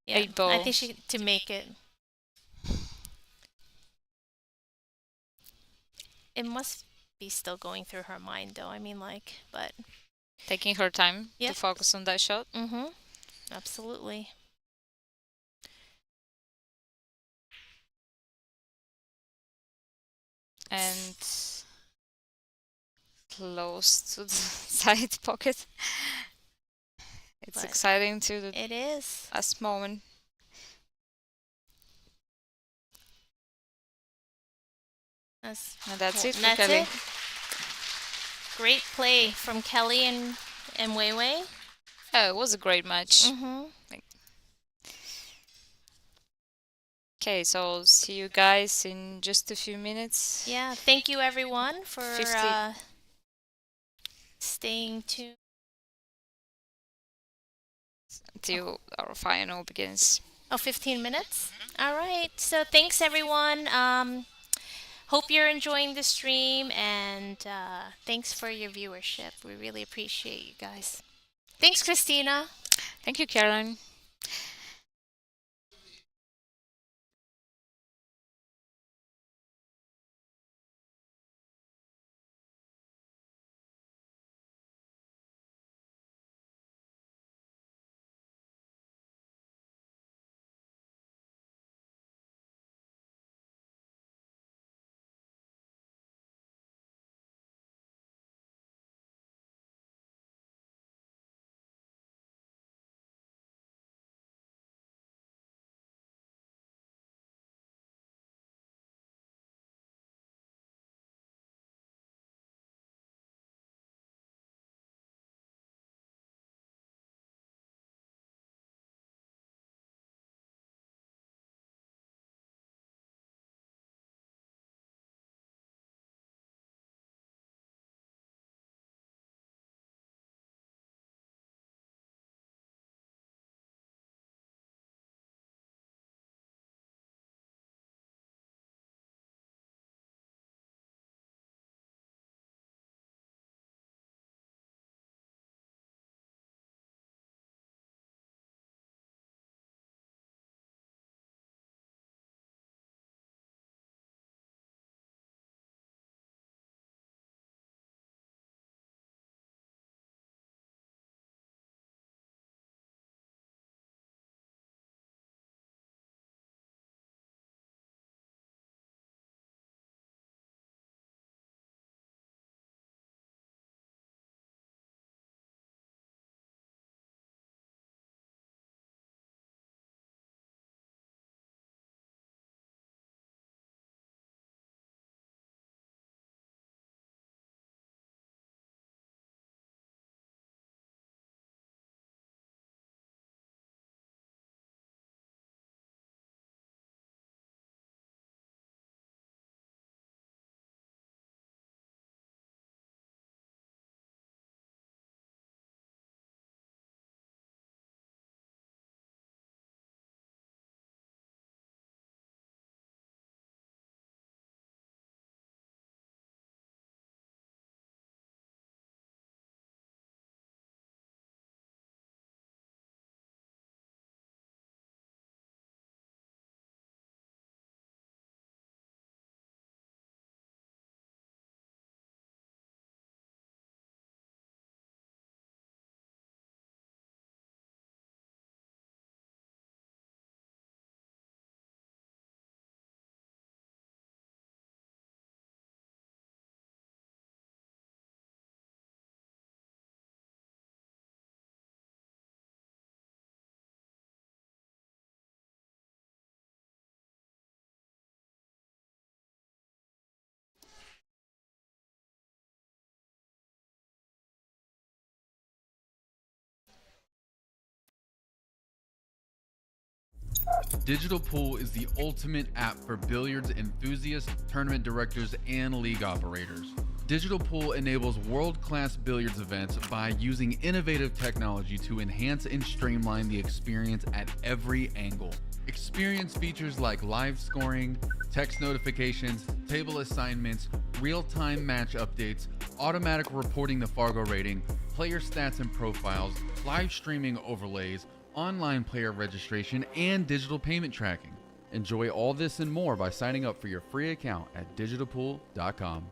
[SPEAKER 6] Yeah,
[SPEAKER 5] 8 ball.
[SPEAKER 6] I think she to make it. It must be still going through her mind, though. I mean, but.
[SPEAKER 5] Taking her time
[SPEAKER 6] Yep.
[SPEAKER 5] to focus on that shot.
[SPEAKER 6] Mhm. Absolutely.
[SPEAKER 5] And close to the side pocket. It's
[SPEAKER 6] But
[SPEAKER 5] exciting to the
[SPEAKER 6] It is.
[SPEAKER 5] last moment. And that's it for
[SPEAKER 6] That's
[SPEAKER 5] Kelly.
[SPEAKER 6] it. Great play from Kelly and Weiwei.
[SPEAKER 5] Yeah, it was a great match.
[SPEAKER 6] Mhm.
[SPEAKER 5] Okay, so I'll see you guys in just a few minutes.
[SPEAKER 6] Yeah. Thank you, everyone, for
[SPEAKER 5] 50.
[SPEAKER 6] staying tuned.
[SPEAKER 5] Until our final begins.
[SPEAKER 6] Oh, 15 minutes? All right. So thanks, everyone. Hope you're enjoying the stream, and thanks for your viewership. We really appreciate you guys. Thanks, Christina.
[SPEAKER 5] Thank you, Caroline.
[SPEAKER 1] Digital Pool is the ultimate app for billiards enthusiasts, tournament directors, and league operators. Digital Pool enables world-class billiards events by using innovative technology to enhance and streamline the experience at every angle. Experience features like live scoring, text notifications, table assignments, real-time match updates, automatic reporting the Fargo rating, player stats and profiles, live streaming overlays, online player registration, and digital payment tracking. Enjoy all this and more by signing up for your free account at digitalpool.com.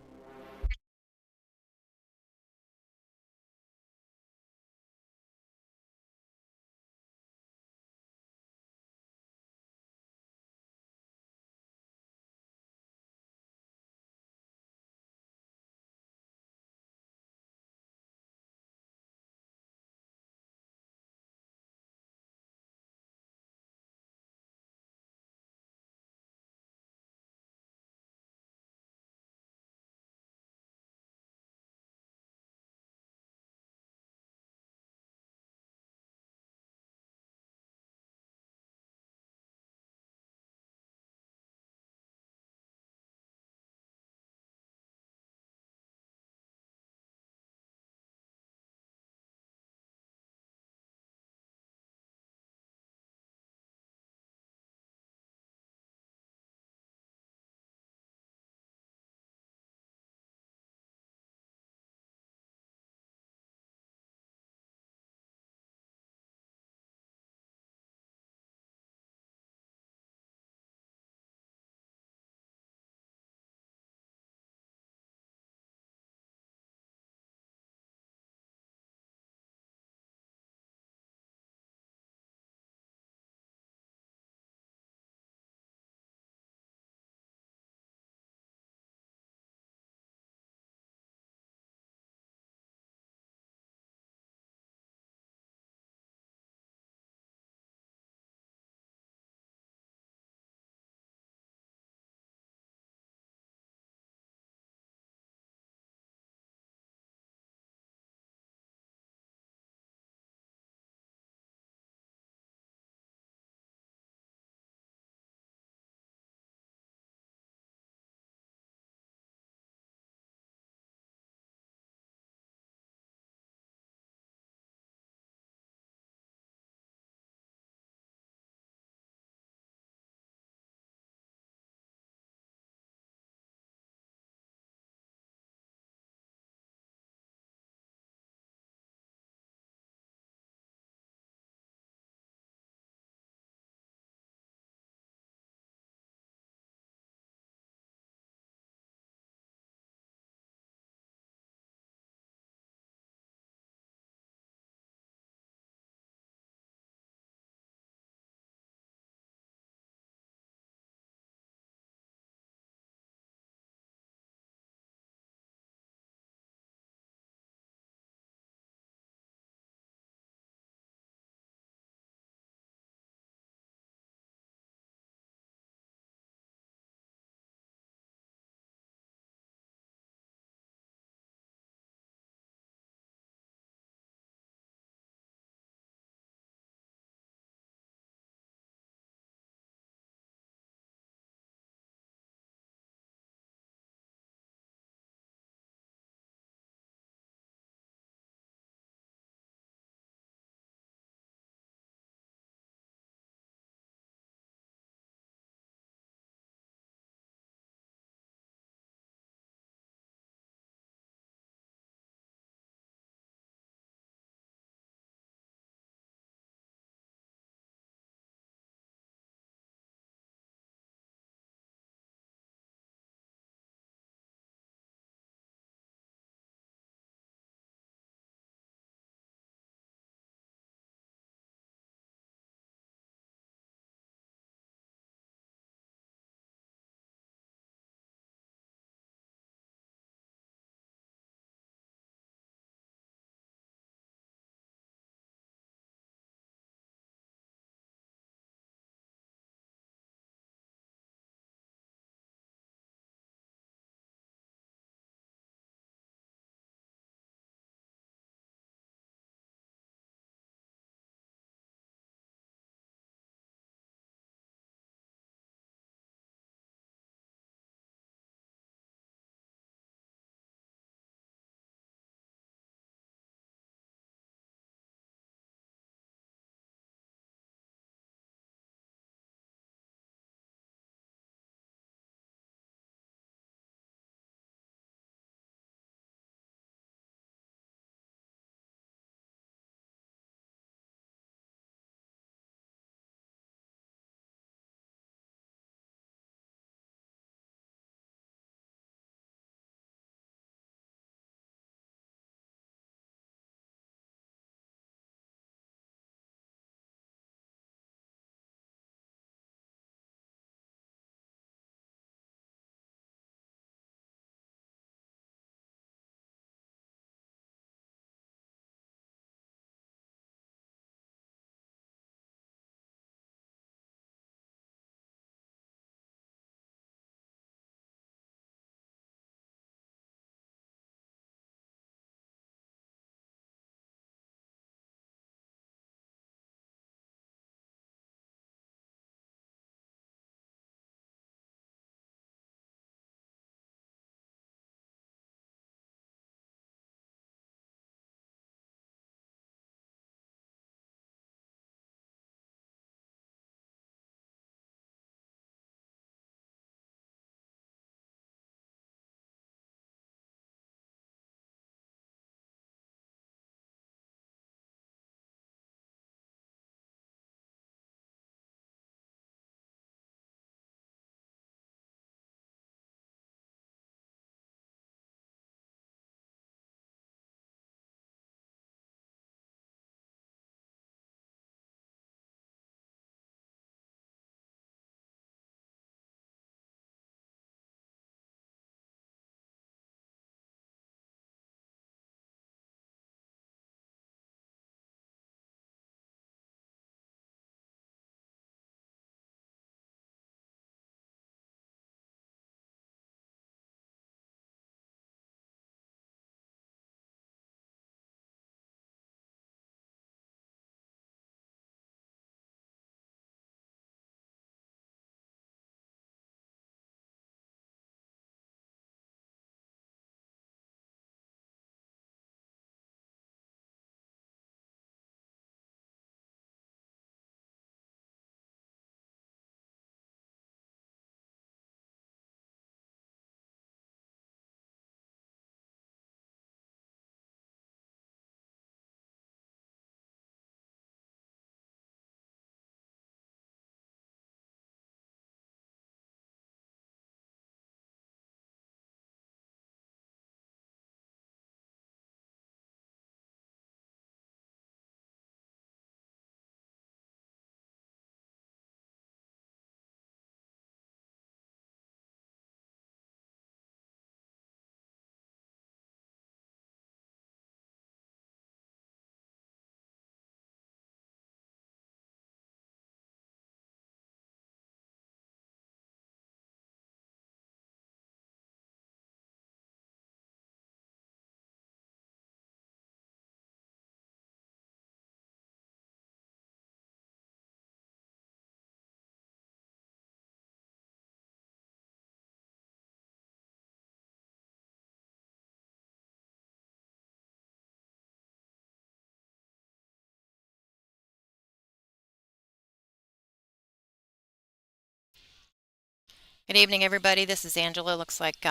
[SPEAKER 3] Good evening, everybody. This is Angela. Looks like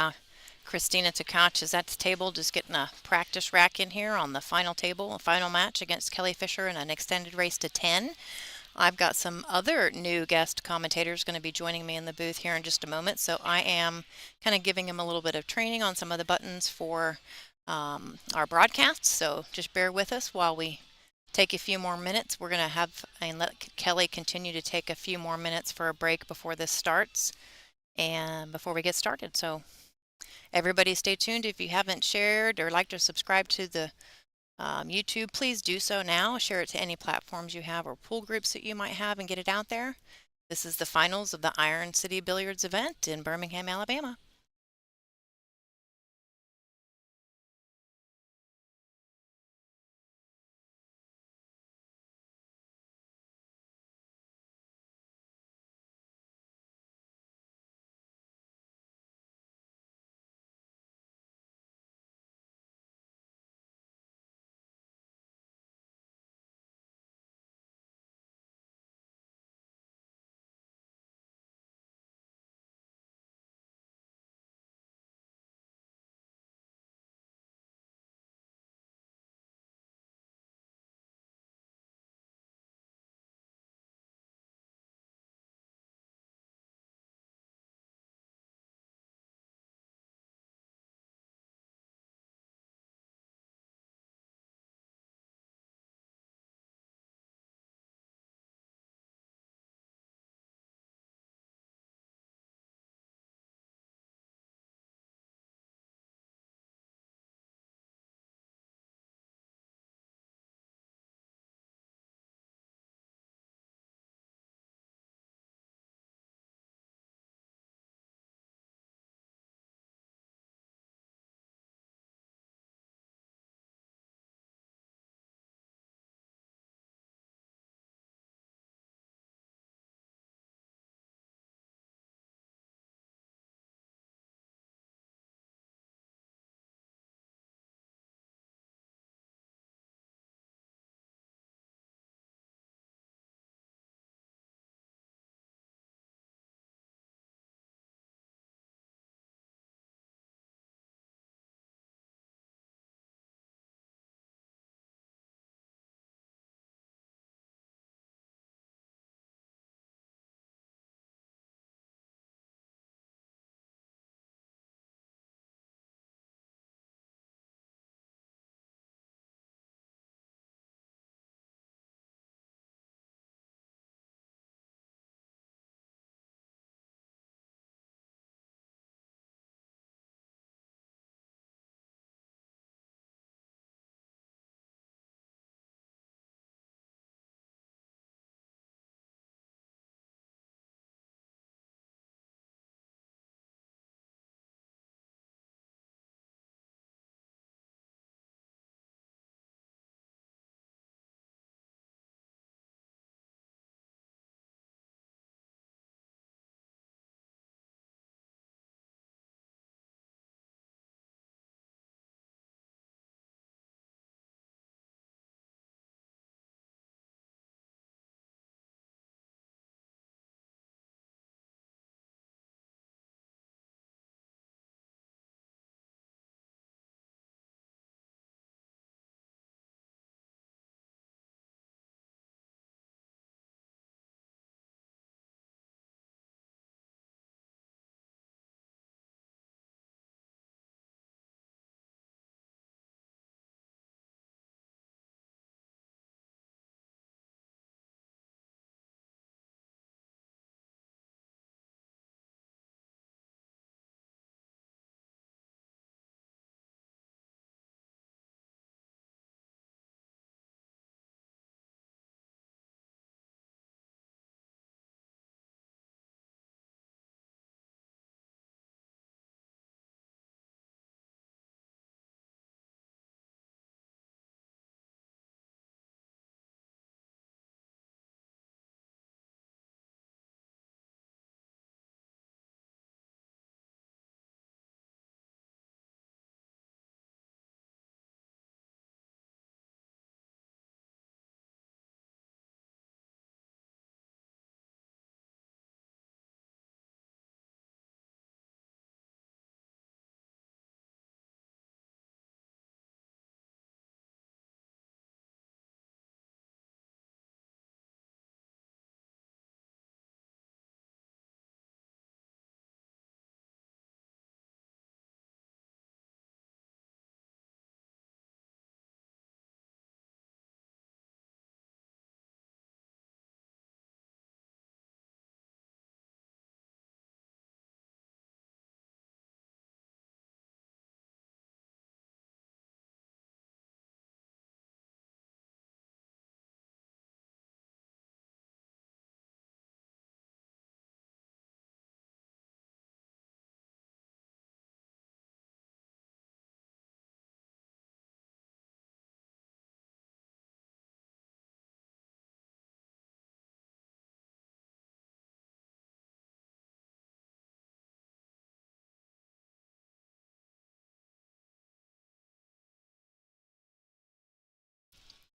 [SPEAKER 3] Christina Tkach is at the table, just getting a practice rack in here on the final table, a final match against Kelly Fisher in an extended race to 10. I've got some other new guest commentators going to be joining me in the booth here in just a moment, so I am kind of giving them a little bit of training on some of the buttons for our broadcasts. So just bear with us while we take a few more minutes. We're going to have and let Kelly continue to take a few more minutes for a break before this starts and before we get started. So everybody stay tuned. If you haven't shared or like to subscribe to the YouTube, please do so now. Share it to any platforms you have or pool groups that you might have and get it out there. This is the finals of the Iron City Billiards event in Birmingham, Alabama.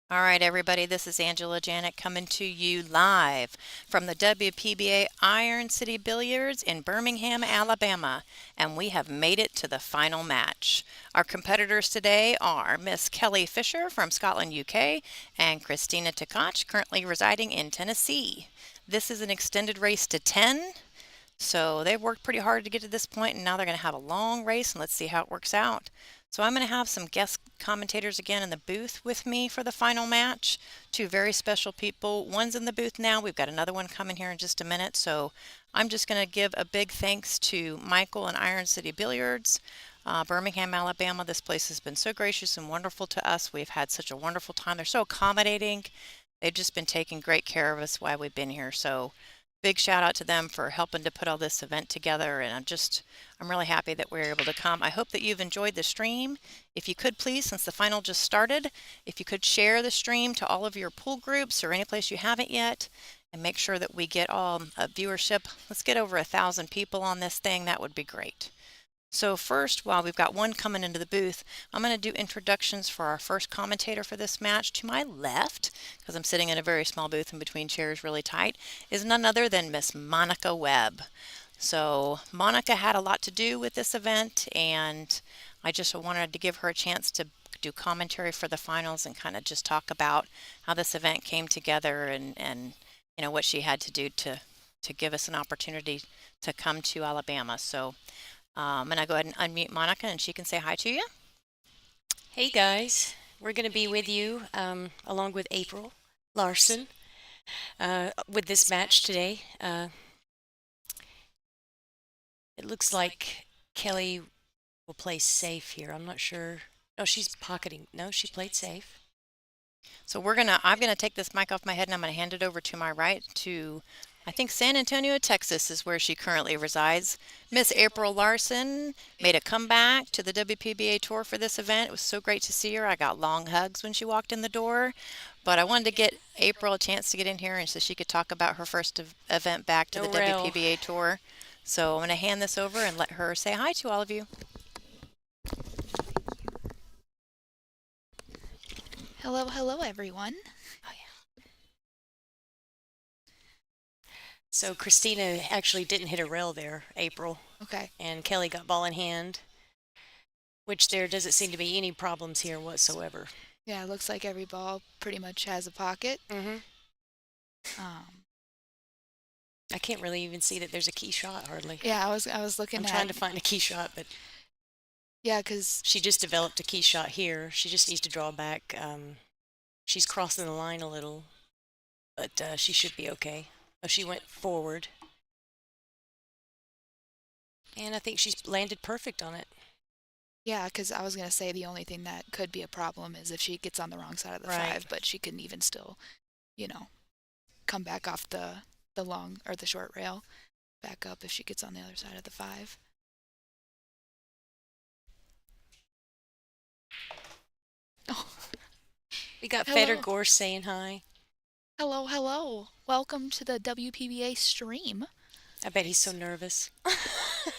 [SPEAKER 3] All right, everybody, this is Angela Janet coming to you live from the WPBA Iron City Billiards in Birmingham, Alabama, and we have made it to the final match. Our competitors today are Miss Kelly Fisher from Scotland, UK, and Christina Tkach, currently residing in Tennessee. This is an extended race to 10, so they've worked pretty hard to get to this point, and now they're going to have a long race, and let's see how it works out. So I'm going to have some guest commentators again in the booth with me for the final match. Two very special people. One's in the booth now. We've got another one coming here in just a minute. So I'm just going to give a big thanks to Michael and Iron City Billiards, Birmingham, Alabama. This place has been so gracious and wonderful to us. We've had such a wonderful time. They're so accommodating. They've just been taking great care of us while we've been here. So big shout out to them for helping to put all this event together, and I'm really happy that we were able to come. I hope that you've enjoyed the stream. If you could please, since the final just started, if you could share the stream to all of your pool groups or any place you haven't yet, and make sure that we get all viewership. Let's get over 1,000 people on this thing. That would be great. So first, while we've got one coming into the booth, I'm going to do introductions for our first commentator for this match. To my left, because I'm sitting in a very small booth in between chairs really tight, is none other than Miss Monica Webb. So Monica had a lot to do with this event, and I just wanted to give her a chance to do commentary for the finals and kind of just talk about how this event came together and you know what she had to do to give us an opportunity to come to Alabama. So I'm going to go ahead and unmute Monica, and she can say hi to you.
[SPEAKER 7] Hey guys, we're going to be with you along with April Larson with this match today. It looks like Kelly will play safe here. I'm not sure. Oh, she's pocketing. No, she played safe.
[SPEAKER 3] So I'm gonna take this mic off my head, and I'm gonna hand it over to my right to, I think, San Antonio, Texas is where she currently resides. Miss April Larson made a comeback to the WPBA tour for this event. It was so great to see her. I got long hugs when she walked in the door. But I wanted to get April a chance to get in here and so she could talk about her first event back to the WPBA tour. So I'm going to hand this over and let her say hi to all of you.
[SPEAKER 8] Hello, everyone.
[SPEAKER 3] Oh, yeah.
[SPEAKER 7] So Christina actually didn't hit a rail there, April,
[SPEAKER 8] Okay.
[SPEAKER 7] and Kelly got ball in hand, which there doesn't seem to be any problems here whatsoever.
[SPEAKER 8] Yeah, it looks like every ball pretty much has a pocket.
[SPEAKER 7] Mm-hmm. I can't really even see that there's a key shot hardly.
[SPEAKER 8] Yeah, I was looking
[SPEAKER 7] I'm
[SPEAKER 8] at.
[SPEAKER 7] trying to find a key shot, but
[SPEAKER 8] Yeah, because
[SPEAKER 7] she just developed a key shot here. She just needs to draw back. She's crossing the line a little, but she should be okay. Oh, she went forward. And I think she's landed perfect on it.
[SPEAKER 8] yeah, because I was gonna say the only thing that could be a problem is if she gets on the wrong side of the
[SPEAKER 7] Right.
[SPEAKER 8] 5, but she can even still, come back off the long or the short rail, back up if she gets on the other side of the 5. Oh,
[SPEAKER 7] We got
[SPEAKER 8] Hello.
[SPEAKER 7] Feder Gorse saying hi.
[SPEAKER 8] hello. Welcome to the WPBA stream.
[SPEAKER 7] I bet he's so nervous.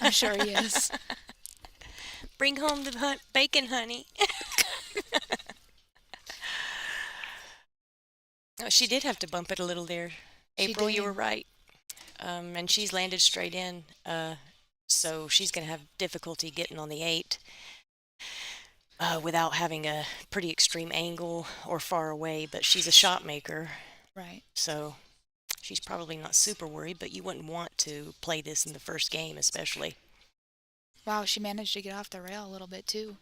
[SPEAKER 8] I'm sure he is.
[SPEAKER 7] Bring home the bacon, honey. Oh, she did have to bump it a little there.
[SPEAKER 8] She
[SPEAKER 7] April, you
[SPEAKER 8] did.
[SPEAKER 7] were right. And she's landed straight in, so she's going to have difficulty getting on the 8 without having a pretty extreme angle or far away, but she's a shot maker,
[SPEAKER 8] Right.
[SPEAKER 7] so she's probably not super worried, but you wouldn't want to play this in the first game especially.
[SPEAKER 8] Wow, she managed to get off the rail a little bit too.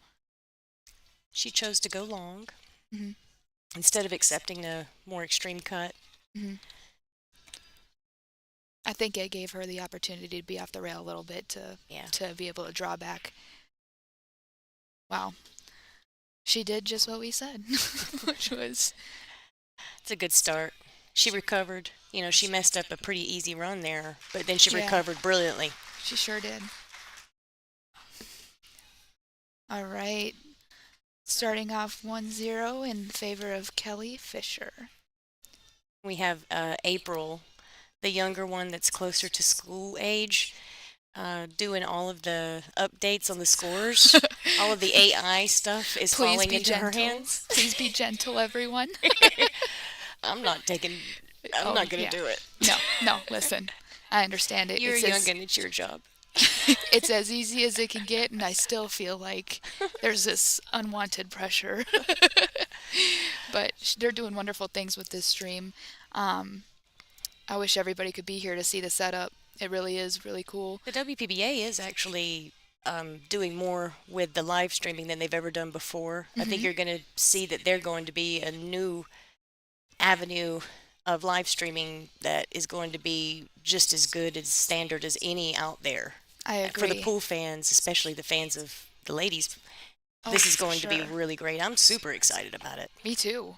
[SPEAKER 7] She chose to go long
[SPEAKER 8] Mhm.
[SPEAKER 7] instead of accepting a more extreme cut.
[SPEAKER 8] Mhm. I think it gave her the opportunity to be off the rail a little bit to be able to draw back. Wow. She did just what we said, which was
[SPEAKER 7] It's a good start. She recovered. You know, she messed up a pretty easy run there, but then she recovered brilliantly.
[SPEAKER 8] she sure did. All right. Starting off 1-0 in favor of Kelly Fisher.
[SPEAKER 7] We have April, the younger one that's closer to school age. doing all of the updates on the scores. All of the AI stuff is
[SPEAKER 8] Please
[SPEAKER 7] falling
[SPEAKER 8] be
[SPEAKER 7] into her
[SPEAKER 8] gentle.
[SPEAKER 7] hands.
[SPEAKER 8] Please be gentle, everyone.
[SPEAKER 7] I'm not taking. I'm
[SPEAKER 8] Oh,
[SPEAKER 7] not going
[SPEAKER 8] yeah.
[SPEAKER 7] to do it.
[SPEAKER 8] No, listen. I understand it.
[SPEAKER 7] You're
[SPEAKER 8] It's
[SPEAKER 7] young and it's your job.
[SPEAKER 8] it's as easy as it can get, and I still feel like there's this unwanted pressure. But they're doing wonderful things with this stream. I wish everybody could be here to see the setup. It really is really cool.
[SPEAKER 7] The WPBA is actually doing more with the live streaming than they've ever done before. I think you're going to see that they're going to be a new avenue of live streaming that is going to be just as good as standard as any out there.
[SPEAKER 8] I agree.
[SPEAKER 7] For the pool fans, especially the fans of the ladies, this is
[SPEAKER 8] for
[SPEAKER 7] going to be
[SPEAKER 8] sure.
[SPEAKER 7] really great. I'm super excited about it.
[SPEAKER 8] Me too.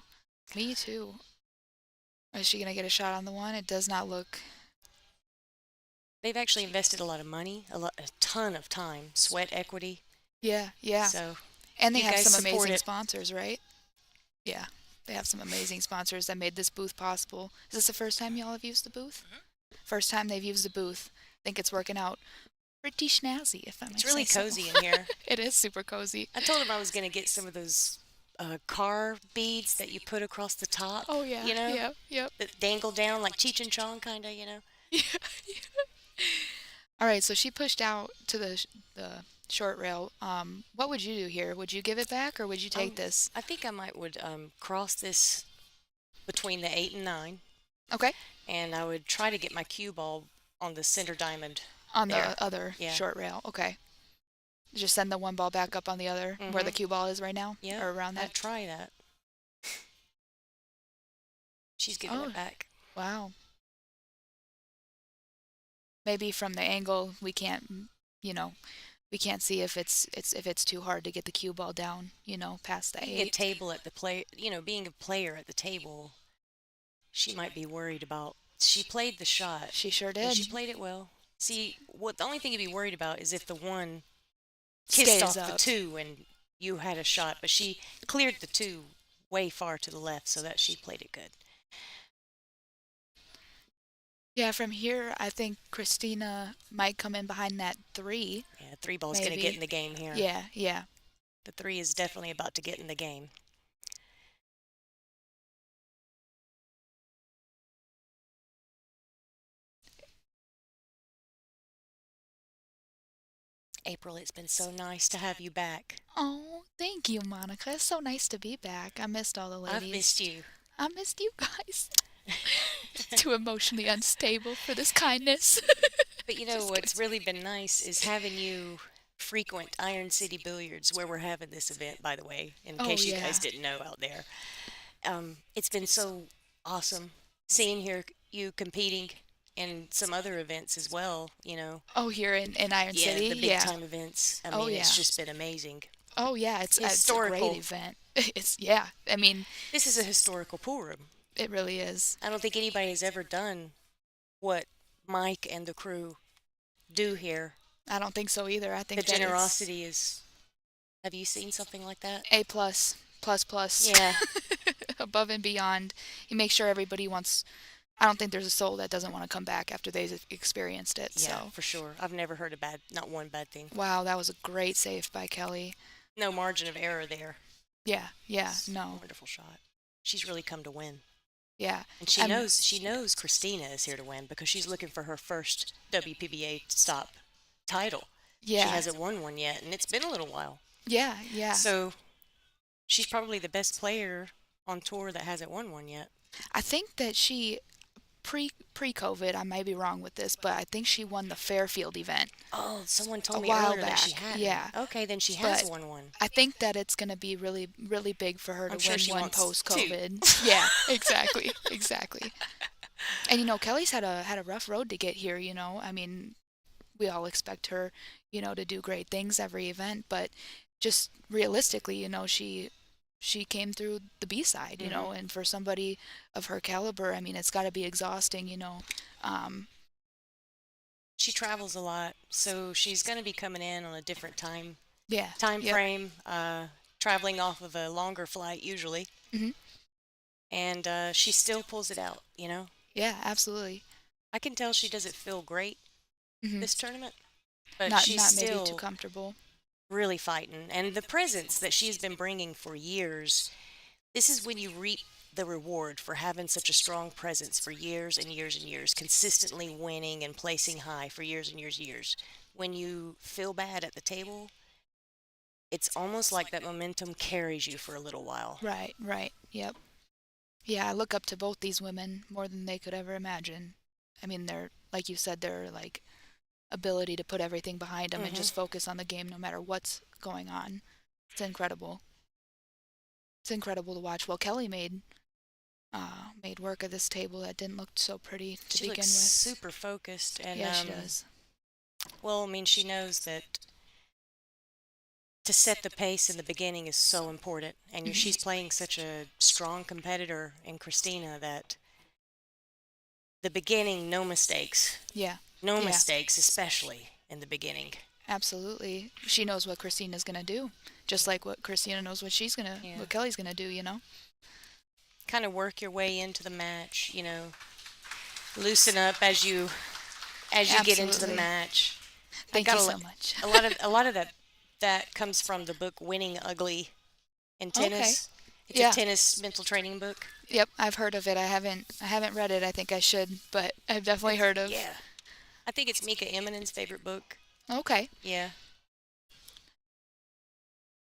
[SPEAKER 8] Me too. Is she gonna get a shot on the one? It does not look.
[SPEAKER 7] They've actually invested a lot of money, a ton of time, sweat equity.
[SPEAKER 8] Yeah.
[SPEAKER 7] So
[SPEAKER 8] And they
[SPEAKER 7] you
[SPEAKER 8] have
[SPEAKER 7] guys
[SPEAKER 8] some
[SPEAKER 7] support
[SPEAKER 8] amazing
[SPEAKER 7] it.
[SPEAKER 8] sponsors, right? Yeah. They have some amazing sponsors that made this booth possible. Is this the first time y'all have used the booth? First time they've used the booth. I think it's working out pretty snazzy, if I may
[SPEAKER 7] It's really
[SPEAKER 8] say so.
[SPEAKER 7] cozy in here.
[SPEAKER 8] It is super cozy.
[SPEAKER 7] I told him I was going to get some of those car beads that you put across the top.
[SPEAKER 8] Oh yeah.
[SPEAKER 7] You know?
[SPEAKER 8] Yep.
[SPEAKER 7] That dangle down like Cheech and Chong, kind of, you know?
[SPEAKER 8] All right, so she pushed out to the short rail. What would you do here? Would you give it back or would you take this?
[SPEAKER 7] I think I would cross this between the 8 and 9.
[SPEAKER 8] Okay.
[SPEAKER 7] And I would try to get my cue ball on the center diamond.
[SPEAKER 8] On
[SPEAKER 7] there.
[SPEAKER 8] the other
[SPEAKER 7] Yeah.
[SPEAKER 8] short rail. Okay. Just send the one ball back up on the other where the cue ball is right now?
[SPEAKER 7] Yeah.
[SPEAKER 8] Or around that?
[SPEAKER 7] I'd try that. She's giving it back.
[SPEAKER 8] Wow. Maybe from the angle we can't, we can't see if it's too hard to get the cue ball down, past the
[SPEAKER 7] Being a
[SPEAKER 8] 8.
[SPEAKER 7] table at the play, being a player at the table, she might be worried about. She played the shot.
[SPEAKER 8] She sure
[SPEAKER 7] and
[SPEAKER 8] did.
[SPEAKER 7] she played it well. See, the only thing you'd be worried about is if the one kissed
[SPEAKER 8] Stays
[SPEAKER 7] off the
[SPEAKER 8] up.
[SPEAKER 7] 2 and you had a shot, but she cleared the 2 way far to the left, so that she played it good.
[SPEAKER 8] Yeah, from here, I think Christina might come in behind that 3.
[SPEAKER 7] Yeah, 3 ball's going to get in the game here.
[SPEAKER 8] Yeah.
[SPEAKER 7] The 3 is definitely about to get in the game. April, it's been so nice to have you back.
[SPEAKER 8] Oh, thank you, Monica. It's so nice to be back. I missed all the ladies.
[SPEAKER 7] I've missed you.
[SPEAKER 8] I missed you guys. Too emotionally unstable for this kindness.
[SPEAKER 7] But what's really been nice is having you frequent Iron City Billiards, where we're having this event, by the way, in case you guys didn't know out there. It's been so awesome seeing you competing in some other events as well,
[SPEAKER 8] Oh, here in Iron City?
[SPEAKER 7] Yeah, the big time events. I mean, it's just been amazing.
[SPEAKER 8] Oh, yeah, it's
[SPEAKER 7] historical.
[SPEAKER 8] a great event. I mean...
[SPEAKER 7] This is a historical pool room.
[SPEAKER 8] It really is.
[SPEAKER 7] I don't think anybody has ever done what Mike and the crew do here.
[SPEAKER 8] I don't think so either. I think
[SPEAKER 7] the generosity is... Have you seen something like that?
[SPEAKER 8] A+. Plus.
[SPEAKER 7] Yeah.
[SPEAKER 8] Above and beyond. You make sure everybody wants... I don't think there's a soul that doesn't want to come back after they've experienced it.
[SPEAKER 7] Yeah,
[SPEAKER 8] so.
[SPEAKER 7] for sure. I've never heard not one bad thing.
[SPEAKER 8] Wow, that was a great save by Kelly.
[SPEAKER 7] No margin of error there.
[SPEAKER 8] Yeah, no.
[SPEAKER 7] Wonderful shot. She's really come to win.
[SPEAKER 8] Yeah.
[SPEAKER 7] And she knows Christina is here to win because she's looking for her first WPBA stop title.
[SPEAKER 8] Yeah.
[SPEAKER 7] She hasn't won one yet, and it's been a little while.
[SPEAKER 8] Yeah.
[SPEAKER 7] So she's probably the best player on tour that hasn't won one yet.
[SPEAKER 8] I think that she pre-COVID, I may be wrong with this, but I think she won the Fairfield event.
[SPEAKER 7] Oh, someone told
[SPEAKER 8] a
[SPEAKER 7] me
[SPEAKER 8] while
[SPEAKER 7] earlier
[SPEAKER 8] back.
[SPEAKER 7] that she had.
[SPEAKER 8] Yeah.
[SPEAKER 7] Okay, then she has won one.
[SPEAKER 8] I think that it's going to be really, really big for her to win one post-COVID. Yeah, exactly. And Kelly's had a rough road to get here. I mean, we all expect her, to do great things every event, but just realistically, she came through the B-side, and for somebody of her caliber, I mean, it's got to be exhausting,
[SPEAKER 7] She travels a lot, so she's going to be coming in on a different time
[SPEAKER 8] Yeah.
[SPEAKER 7] frame, traveling off of a longer flight usually.
[SPEAKER 8] Mhm.
[SPEAKER 7] And she still pulls it out,
[SPEAKER 8] Yeah, absolutely.
[SPEAKER 7] I can tell she doesn't feel great
[SPEAKER 8] Mhm.
[SPEAKER 7] this tournament. but
[SPEAKER 8] Not
[SPEAKER 7] she's
[SPEAKER 8] not maybe too
[SPEAKER 7] still
[SPEAKER 8] comfortable.
[SPEAKER 7] really fighting. And the presence that she's been bringing for years, this is when you reap the reward for having such a strong presence for years and years and years, consistently winning and placing high for years and years and years. When you feel bad at the table, it's almost like that momentum carries you for a little while.
[SPEAKER 8] Right, right. Yep. Yeah, I look up to both these women more than they could ever imagine. I mean, they're like you said, their like ability to put everything behind them and
[SPEAKER 7] Hmm.
[SPEAKER 8] just focus on the game no matter what's going on. It's incredible. It's incredible to watch. Well, Kelly made work of this table that didn't look so pretty to
[SPEAKER 7] She
[SPEAKER 8] begin
[SPEAKER 7] looks
[SPEAKER 8] with.
[SPEAKER 7] super focused, and
[SPEAKER 8] Yeah, she does.
[SPEAKER 7] well, I mean, she knows that to set the pace in the beginning is so important, and she's playing such a strong competitor in Christina that the beginning, no mistakes,
[SPEAKER 8] Yeah,
[SPEAKER 7] no
[SPEAKER 8] yeah,
[SPEAKER 7] mistakes, especially in the beginning.
[SPEAKER 8] absolutely. She knows what Christina's gonna do, just like what Christina knows
[SPEAKER 7] Yeah.
[SPEAKER 8] what Kelly's gonna do. You know.
[SPEAKER 7] Kind of work your way into the match, loosen up as you get into the
[SPEAKER 8] Absolutely.
[SPEAKER 7] match.
[SPEAKER 8] Thank
[SPEAKER 7] got
[SPEAKER 8] you
[SPEAKER 7] a
[SPEAKER 8] so
[SPEAKER 7] lo-
[SPEAKER 8] much.
[SPEAKER 7] a lot of that comes from the book Winning Ugly in
[SPEAKER 8] Okay.
[SPEAKER 7] tennis. It's
[SPEAKER 8] Yeah.
[SPEAKER 7] a tennis mental training book.
[SPEAKER 8] Yep, I've heard of it. I haven't read it. I think I should, but I've definitely heard of.
[SPEAKER 7] Yeah. I think it's Mika Eminen's favorite book.
[SPEAKER 8] Okay.
[SPEAKER 7] Yeah.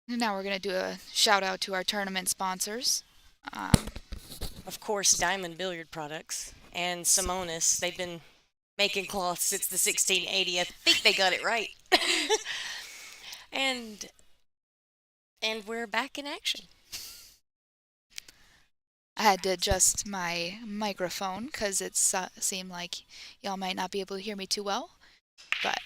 [SPEAKER 8] Now we're gonna do a shout out to our tournament sponsors. Um,
[SPEAKER 7] Of course, Diamond Billiard Products and Simonis. They've been making cloths since the 1680. I think they got it right. and and we're back in action.
[SPEAKER 8] I had to adjust my microphone because it seemed like y'all might not be able to hear me too well. But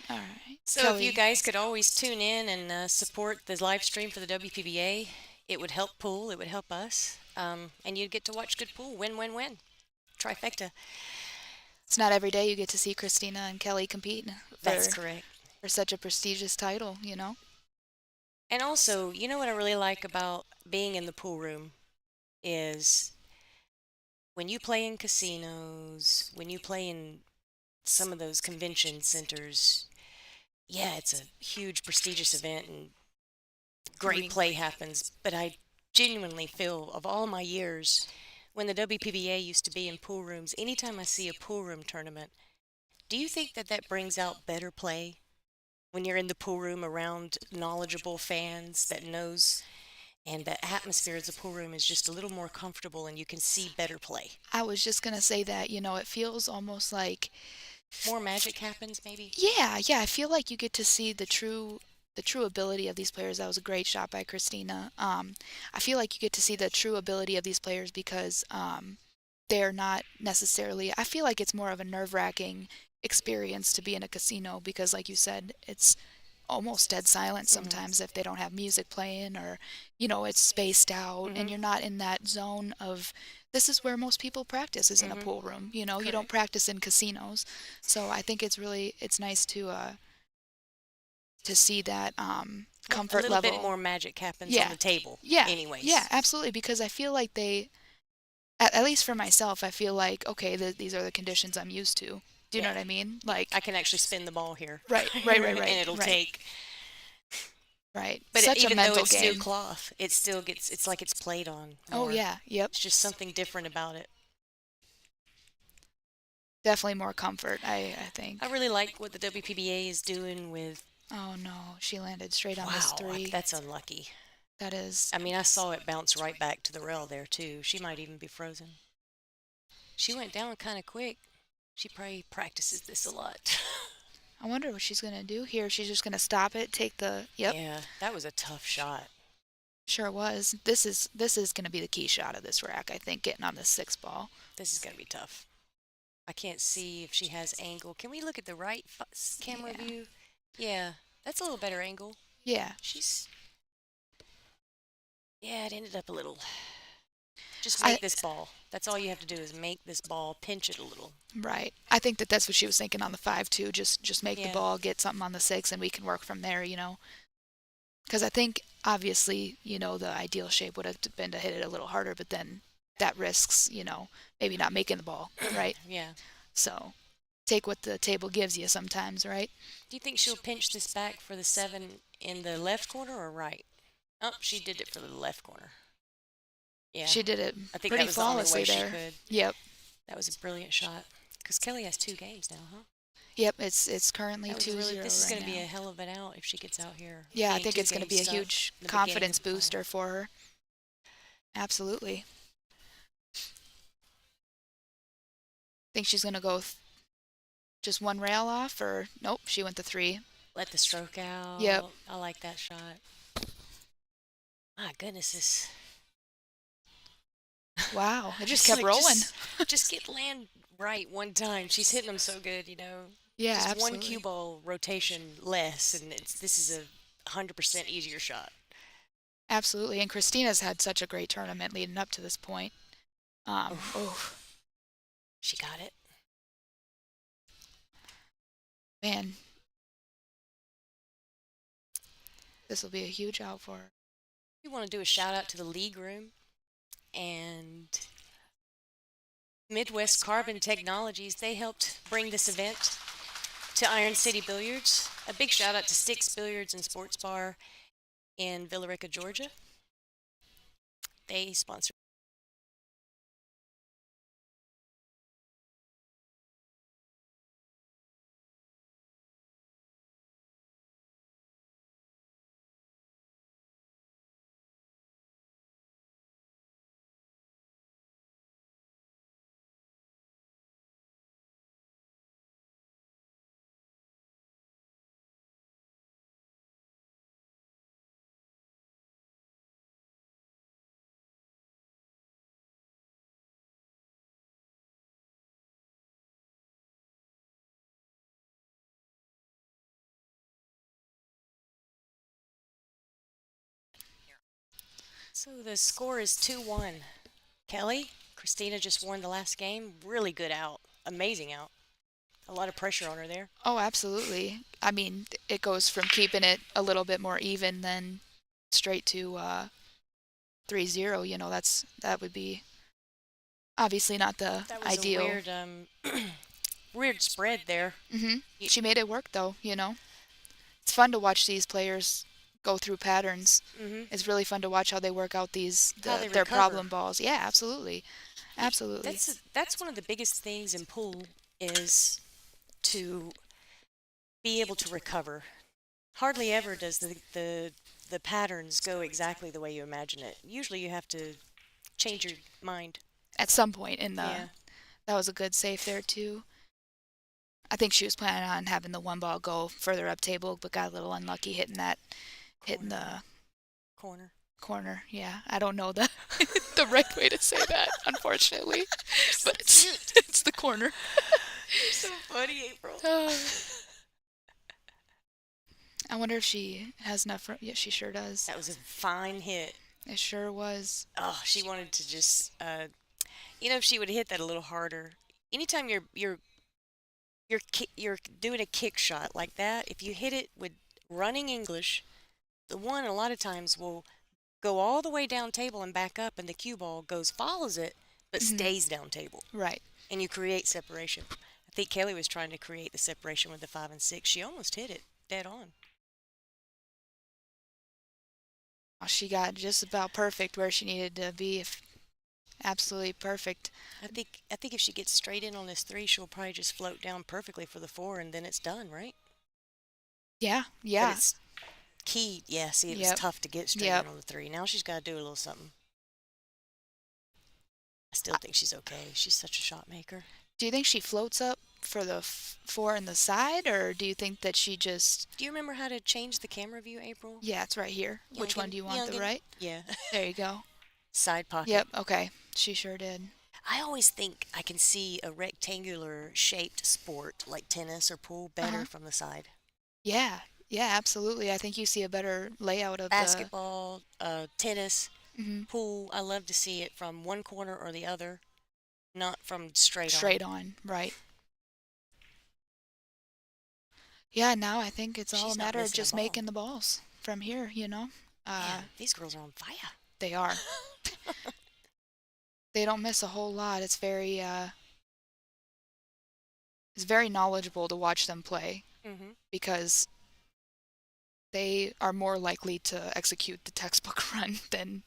[SPEAKER 8] all right.
[SPEAKER 7] So if you guys could always tune in and support the live stream for the WPBA, it would help pool, it would help us, and you'd get to watch good pool. Win, win, win. Trifecta.
[SPEAKER 8] It's not every day you get to see Christina and Kelly compete
[SPEAKER 7] That's correct.
[SPEAKER 8] for such a prestigious title, you know?
[SPEAKER 7] And also, you know what I really like about being in the pool room is when you play in casinos, when you play in some of those convention centers, yeah, it's a huge prestigious event and great play happens. But I genuinely feel of all my years when the WPBA used to be in pool rooms, anytime I see a pool room tournament, do you think that brings out better play when you're in the pool room around knowledgeable fans that knows and the atmosphere of the pool room is just a little more comfortable and you can see better play?
[SPEAKER 8] I was just gonna say that, it feels almost like
[SPEAKER 7] More magic happens, maybe?
[SPEAKER 8] yeah, I feel like you get to see the true ability of these players. That was a great shot by Christina. I feel like you get to see the true ability of these players because they're not necessarily. I feel like it's more of a nerve-wracking experience to be in a casino because, like you said, it's almost dead silent sometimes if they don't have music playing or it's spaced out and you're not in that zone of this is where most people practice is in a pool room. You don't practice in casinos. So I think it's nice to see that comfort
[SPEAKER 7] A little
[SPEAKER 8] level.
[SPEAKER 7] bit more magic happens
[SPEAKER 8] Yeah.
[SPEAKER 7] on the table.
[SPEAKER 8] Yeah.
[SPEAKER 7] Anyways.
[SPEAKER 8] Yeah, absolutely. Because I feel like at least for myself, I feel like, okay, these are the conditions I'm used to. Do you know
[SPEAKER 7] Yeah.
[SPEAKER 8] what I mean? Like,
[SPEAKER 7] I can actually spin the ball here.
[SPEAKER 8] right.
[SPEAKER 7] And it'll
[SPEAKER 8] right.
[SPEAKER 7] take.
[SPEAKER 8] Right.
[SPEAKER 7] But
[SPEAKER 8] Such
[SPEAKER 7] even
[SPEAKER 8] a mental
[SPEAKER 7] though it's
[SPEAKER 8] game.
[SPEAKER 7] new cloth, it still it's like it's played on
[SPEAKER 8] Oh,
[SPEAKER 7] more.
[SPEAKER 8] yeah. Yep.
[SPEAKER 7] It's just something different about it.
[SPEAKER 8] Definitely more comfort, I think.
[SPEAKER 7] I really like what the WPBA is doing with.
[SPEAKER 8] Oh, no. She landed straight on this
[SPEAKER 7] Wow,
[SPEAKER 8] 3.
[SPEAKER 7] that's unlucky.
[SPEAKER 8] That is.
[SPEAKER 7] I mean, I saw it bounce right back to the rail there, too. She might even be frozen. She went down kind of quick. She probably practices this a lot.
[SPEAKER 8] I wonder what she's going to do here. She's just going to stop it, take the. Yep.
[SPEAKER 7] Yeah, that was a tough shot.
[SPEAKER 8] Sure was. This is going to be the key shot of this rack, I think, getting on the 6 ball.
[SPEAKER 7] This is going to be tough. I can't see if she has angle. Can we look at the right camera
[SPEAKER 8] Yeah.
[SPEAKER 7] view? Yeah, that's a little better angle.
[SPEAKER 8] Yeah.
[SPEAKER 7] Yeah, it ended up a little. Just make this ball. That's all you have to do is make this ball, pinch it a little.
[SPEAKER 8] Right. I think that's what she was thinking on the 5 too. Just make the
[SPEAKER 7] Yeah.
[SPEAKER 8] ball, get something on the 6, and we can work from there. Because I think obviously the ideal shape would have been to hit it a little harder, but then that risks maybe not making the ball, right?
[SPEAKER 7] Yeah.
[SPEAKER 8] So take what the table gives you sometimes, right?
[SPEAKER 7] Do you think she'll pinch this back for the 7 in the left corner or right? Oh, she did it for the left corner. Yeah.
[SPEAKER 8] She did it
[SPEAKER 7] I think
[SPEAKER 8] pretty
[SPEAKER 7] that was the only
[SPEAKER 8] flawlessly
[SPEAKER 7] way she
[SPEAKER 8] there.
[SPEAKER 7] could.
[SPEAKER 8] Yep.
[SPEAKER 7] That was a brilliant shot. Because Kelly has 2 games now, huh?
[SPEAKER 8] Yep, it's currently
[SPEAKER 7] That was
[SPEAKER 8] 2-0
[SPEAKER 7] really, this is
[SPEAKER 8] right
[SPEAKER 7] going to be
[SPEAKER 8] now.
[SPEAKER 7] a hell of an out if she gets out here.
[SPEAKER 8] Yeah, I
[SPEAKER 7] Getting
[SPEAKER 8] think
[SPEAKER 7] 2
[SPEAKER 8] it's going to
[SPEAKER 7] game
[SPEAKER 8] be a
[SPEAKER 7] stuff
[SPEAKER 8] huge
[SPEAKER 7] in the beginning
[SPEAKER 8] confidence
[SPEAKER 7] of the final.
[SPEAKER 8] booster for her. Absolutely. Think she's going to go just one rail off, or nope, she went to 3.
[SPEAKER 7] Let the stroke out.
[SPEAKER 8] Yep.
[SPEAKER 7] I like that shot. My goodness, this.
[SPEAKER 8] Wow, it just
[SPEAKER 7] It's
[SPEAKER 8] kept
[SPEAKER 7] like,
[SPEAKER 8] rolling.
[SPEAKER 7] Just get land right one time. She's hitting them so good, you know.
[SPEAKER 8] Yeah,
[SPEAKER 7] Just
[SPEAKER 8] absolutely.
[SPEAKER 7] one cue ball rotation less, and this is a 100% easier shot.
[SPEAKER 8] Absolutely, and Christina's had such a great tournament leading up to this point.
[SPEAKER 7] She got it.
[SPEAKER 8] Man, this will be a huge out for her.
[SPEAKER 7] We want to do a shout out to the league room and Midwest Carbon Technologies. They helped bring this event to Iron City Billiards. A big shout out to Sticks Billiards and Sports Bar in Villa Rica, Georgia. They sponsor. So the score is 2-1. Kelly, Christina just won the last game. Really good out. Amazing out. A lot of pressure on her there.
[SPEAKER 8] Oh, absolutely. I mean, it goes from keeping it a little bit more even than straight to 3-0. You know, that would be obviously not the
[SPEAKER 7] That was
[SPEAKER 8] ideal.
[SPEAKER 7] a weird, weird spread there.
[SPEAKER 8] She made it work, though. You know, it's fun to watch these players go through patterns. It's really fun to watch how they work out
[SPEAKER 7] How they
[SPEAKER 8] their
[SPEAKER 7] recover.
[SPEAKER 8] problem balls. Yeah, absolutely, absolutely.
[SPEAKER 7] That's one of the biggest things in pool is to be able to recover. Hardly ever does the patterns go exactly the way you imagine it. Usually you have to change your mind.
[SPEAKER 8] At some point in the
[SPEAKER 7] Yeah.
[SPEAKER 8] that was a good save there too. I think she was planning on having the one ball go further up table, but got a little unlucky hitting the
[SPEAKER 7] Corner.
[SPEAKER 8] Yeah, I don't know the the right way to say that, unfortunately, but it's the corner.
[SPEAKER 7] You're so funny, April.
[SPEAKER 8] I wonder if she has enough. Yeah, she sure does.
[SPEAKER 7] That was a fine hit.
[SPEAKER 8] It sure was.
[SPEAKER 7] Oh, she wanted to just, if she would have hit that a little harder. Anytime you're doing a kick shot like that, if you hit it with running English, the one a lot of times will go all the way down table and back up, and the cue ball follows it, but stays down table.
[SPEAKER 8] Right.
[SPEAKER 7] And you create separation. I think Kelly was trying to create the separation with the 5 and 6. She almost hit it dead on.
[SPEAKER 8] She got just about perfect where she needed to be. Absolutely perfect.
[SPEAKER 7] I think if she gets straight in on this 3, she'll probably just float down perfectly for the 4, and then it's done, right?
[SPEAKER 8] Yeah.
[SPEAKER 7] But it's key. Yeah, see, it was
[SPEAKER 8] Yep.
[SPEAKER 7] tough to get straight in on the 3. Now she's got to do a little something. I still think she's okay. She's such a shot maker.
[SPEAKER 8] Do you think she floats up for the 4 in the side, or do you think that she just...
[SPEAKER 7] Do you remember how to change the camera view, April?
[SPEAKER 8] Yeah, it's right here. Which one do you want, the right?
[SPEAKER 7] Yeah.
[SPEAKER 8] There you go.
[SPEAKER 7] Side pocket.
[SPEAKER 8] Yep, okay. She sure did.
[SPEAKER 7] I always think I can see a rectangular shaped sport like tennis or pool better from the side.
[SPEAKER 8] Yeah, absolutely. I think you see a better layout of
[SPEAKER 7] basketball, tennis,
[SPEAKER 8] the...
[SPEAKER 7] pool. I love to see it from one corner or the other, not from straight
[SPEAKER 8] on. Right. Yeah, now I think it's all a matter of just making the balls from here, you know?
[SPEAKER 7] Man, these girls are on fire.
[SPEAKER 8] They are. They don't miss a whole lot. It's very it's very knowledgeable to watch them play
[SPEAKER 7] Mm-hmm.
[SPEAKER 8] because they are more likely to execute the textbook run than,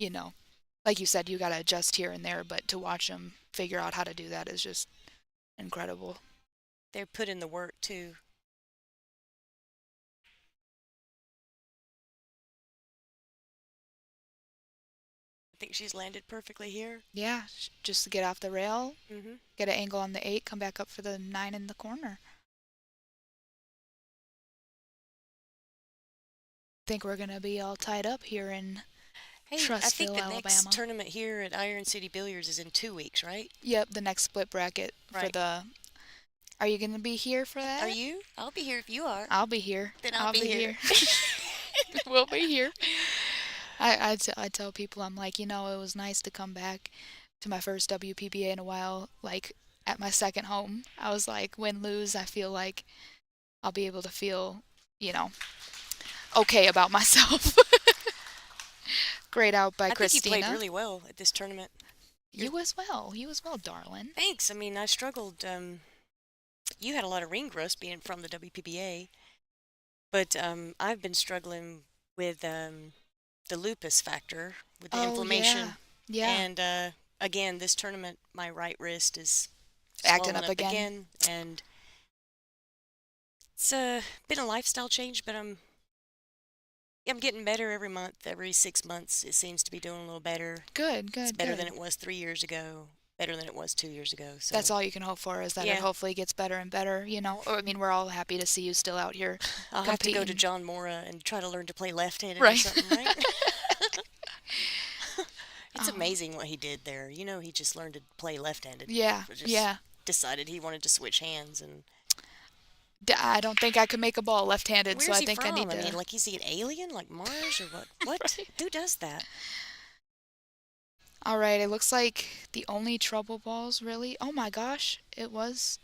[SPEAKER 8] you know, like you said, you got to adjust here and there, but to watch them figure out how to do that is just incredible.
[SPEAKER 7] They're put in the work too. I think she's landed perfectly here.
[SPEAKER 8] Yeah, just to get off the rail,
[SPEAKER 7] Mm-hmm.
[SPEAKER 8] get an angle on the 8, come back up for the 9 in the corner. Think we're going to be all tied up here in
[SPEAKER 7] Hey, I
[SPEAKER 8] Trussville,
[SPEAKER 7] think the
[SPEAKER 8] Alabama.
[SPEAKER 7] next tournament here at Iron City Billiards is in 2 weeks, right?
[SPEAKER 8] Yep, the next split bracket for
[SPEAKER 7] Right.
[SPEAKER 8] the... Are you going to be here for that?
[SPEAKER 7] Are you? I'll be here if you are.
[SPEAKER 8] I'll be here.
[SPEAKER 7] Then I'll be here.
[SPEAKER 8] We'll be here. I tell people, I'm like, it was nice to come back to my first WPBA in a while, like at my second home. I was like, win, lose, I feel like I'll be able to feel, okay about myself. Great out by
[SPEAKER 7] I
[SPEAKER 8] Christina.
[SPEAKER 7] think you played really well at this tournament.
[SPEAKER 8] You as well. You as well, darling.
[SPEAKER 7] Thanks. I mean, I struggled. You had a lot of ring rust being from the WPBA, but I've been struggling with the lupus factor, with the inflammation.
[SPEAKER 8] Yeah.
[SPEAKER 7] And again, this tournament, my right wrist is
[SPEAKER 8] Acting
[SPEAKER 7] swollen
[SPEAKER 8] up again.
[SPEAKER 7] and it's been a lifestyle change, but I'm getting better every month. Every 6 months, it seems to be doing a little better.
[SPEAKER 8] Good.
[SPEAKER 7] It's better than it was 3 years ago. Better than it was 2 years ago. So
[SPEAKER 8] That's all you can hope for, is that
[SPEAKER 7] Yeah.
[SPEAKER 8] it hopefully gets better and better, I mean, we're all happy to see you still out here
[SPEAKER 7] I'll have to go to
[SPEAKER 8] competing.
[SPEAKER 7] John Mora and try to learn to play left-handed
[SPEAKER 8] Right.
[SPEAKER 7] or something, right? It's
[SPEAKER 8] Um,
[SPEAKER 7] amazing what he did there. He just learned to play left-handed.
[SPEAKER 8] Yeah,
[SPEAKER 7] Just
[SPEAKER 8] yeah.
[SPEAKER 7] Decided he wanted to switch hands and.
[SPEAKER 8] I don't think I could make a ball left-handed,
[SPEAKER 7] Where's
[SPEAKER 8] so I
[SPEAKER 7] he
[SPEAKER 8] think
[SPEAKER 7] from?
[SPEAKER 8] I need to...
[SPEAKER 7] mean, like, is he an alien, like Mars, or what? What?
[SPEAKER 8] Right.
[SPEAKER 7] Who does that?
[SPEAKER 8] All right, it looks like the only trouble balls, really... Oh my gosh, it was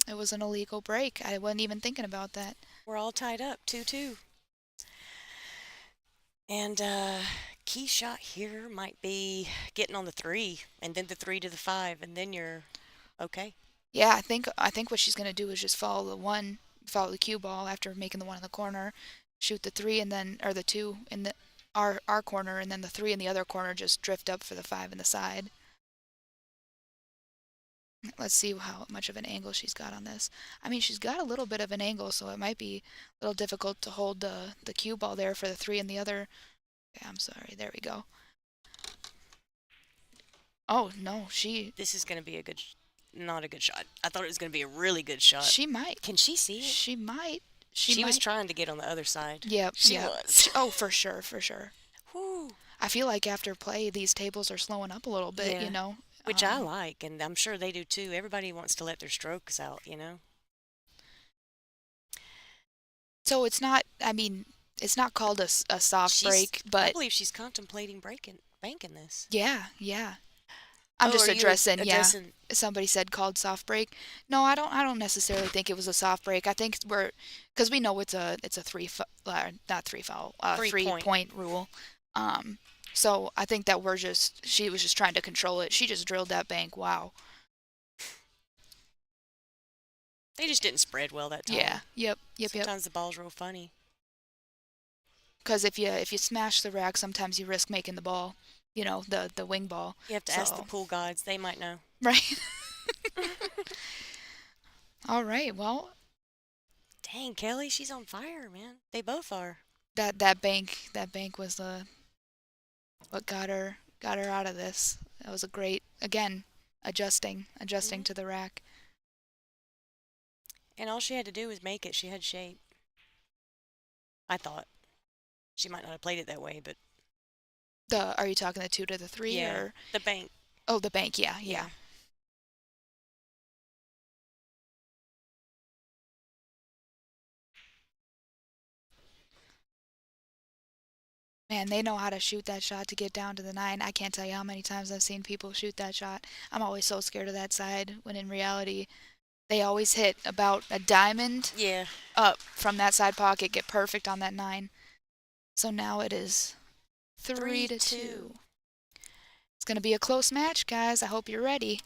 [SPEAKER 8] an illegal break. I wasn't even thinking about that.
[SPEAKER 7] We're all tied up, 2-2. And key shot here might be getting on the 3, and then the 3 to the 5, and then you're okay.
[SPEAKER 8] Yeah, I think what she's going to do is just follow the cue ball after making the 1 in the corner, shoot the 3 and then, or the 2 in the our corner, and then the 3 in the other corner, just drift up for the 5 in the side. Let's see how much of an angle she's got on this. I mean, she's got a little bit of an angle, so it might be a little difficult to hold the cue ball there for the 3 in the other. Okay, I'm sorry. There we go. Oh, no,
[SPEAKER 7] This is going to be not a good shot. I thought it was going to be a really good shot.
[SPEAKER 8] she might.
[SPEAKER 7] Can she see it?
[SPEAKER 8] She might.
[SPEAKER 7] She was
[SPEAKER 8] might.
[SPEAKER 7] trying to get on the other side.
[SPEAKER 8] Yep,
[SPEAKER 7] She
[SPEAKER 8] yep.
[SPEAKER 7] was.
[SPEAKER 8] Oh, for sure.
[SPEAKER 7] Whew.
[SPEAKER 8] I feel like after play, these tables are slowing up a little bit,
[SPEAKER 7] Yeah. Which I like, and I'm sure they do too. Everybody wants to let their strokes out,
[SPEAKER 8] So it's not, I mean, it's not called a soft break,
[SPEAKER 7] I
[SPEAKER 8] but
[SPEAKER 7] believe she's contemplating banking this.
[SPEAKER 8] yeah. I'm
[SPEAKER 7] Oh,
[SPEAKER 8] just
[SPEAKER 7] are you
[SPEAKER 8] addressing,
[SPEAKER 7] addressing-
[SPEAKER 8] Somebody said called soft break. No, I don't necessarily think it was a soft break. I think because we know it's a not 3-point rule. So I think that she was just trying to control it. She just drilled that bank. Wow.
[SPEAKER 7] They just didn't spread well that time.
[SPEAKER 8] Yeah. Yep.
[SPEAKER 7] Sometimes the ball's real funny.
[SPEAKER 8] Because if you smash the rack, sometimes you risk making the ball, the wing ball.
[SPEAKER 7] You have to ask the pool gods. They might know.
[SPEAKER 8] Right. All right. Well,
[SPEAKER 7] Dang, Kelly, she's on fire, man. They both are.
[SPEAKER 8] that bank was what got her out of this. That was a great, again, adjusting to the rack.
[SPEAKER 7] And all she had to do was make it. She had shape. I thought. She might not have played it that way, but
[SPEAKER 8] Are you talking the 2 to the 3
[SPEAKER 7] yeah,
[SPEAKER 8] or?
[SPEAKER 7] the bank.
[SPEAKER 8] Oh, the bank. Yeah. Man, they know how to shoot that shot to get down to the 9. I can't tell you how many times I've seen people shoot that shot. I'm always so scared of that side, when in reality, they always hit about a diamond
[SPEAKER 7] Yeah.
[SPEAKER 8] up from that side pocket, get perfect on that 9. So now it is 3 to 2. It's going to be a close match, guys. I hope you're ready.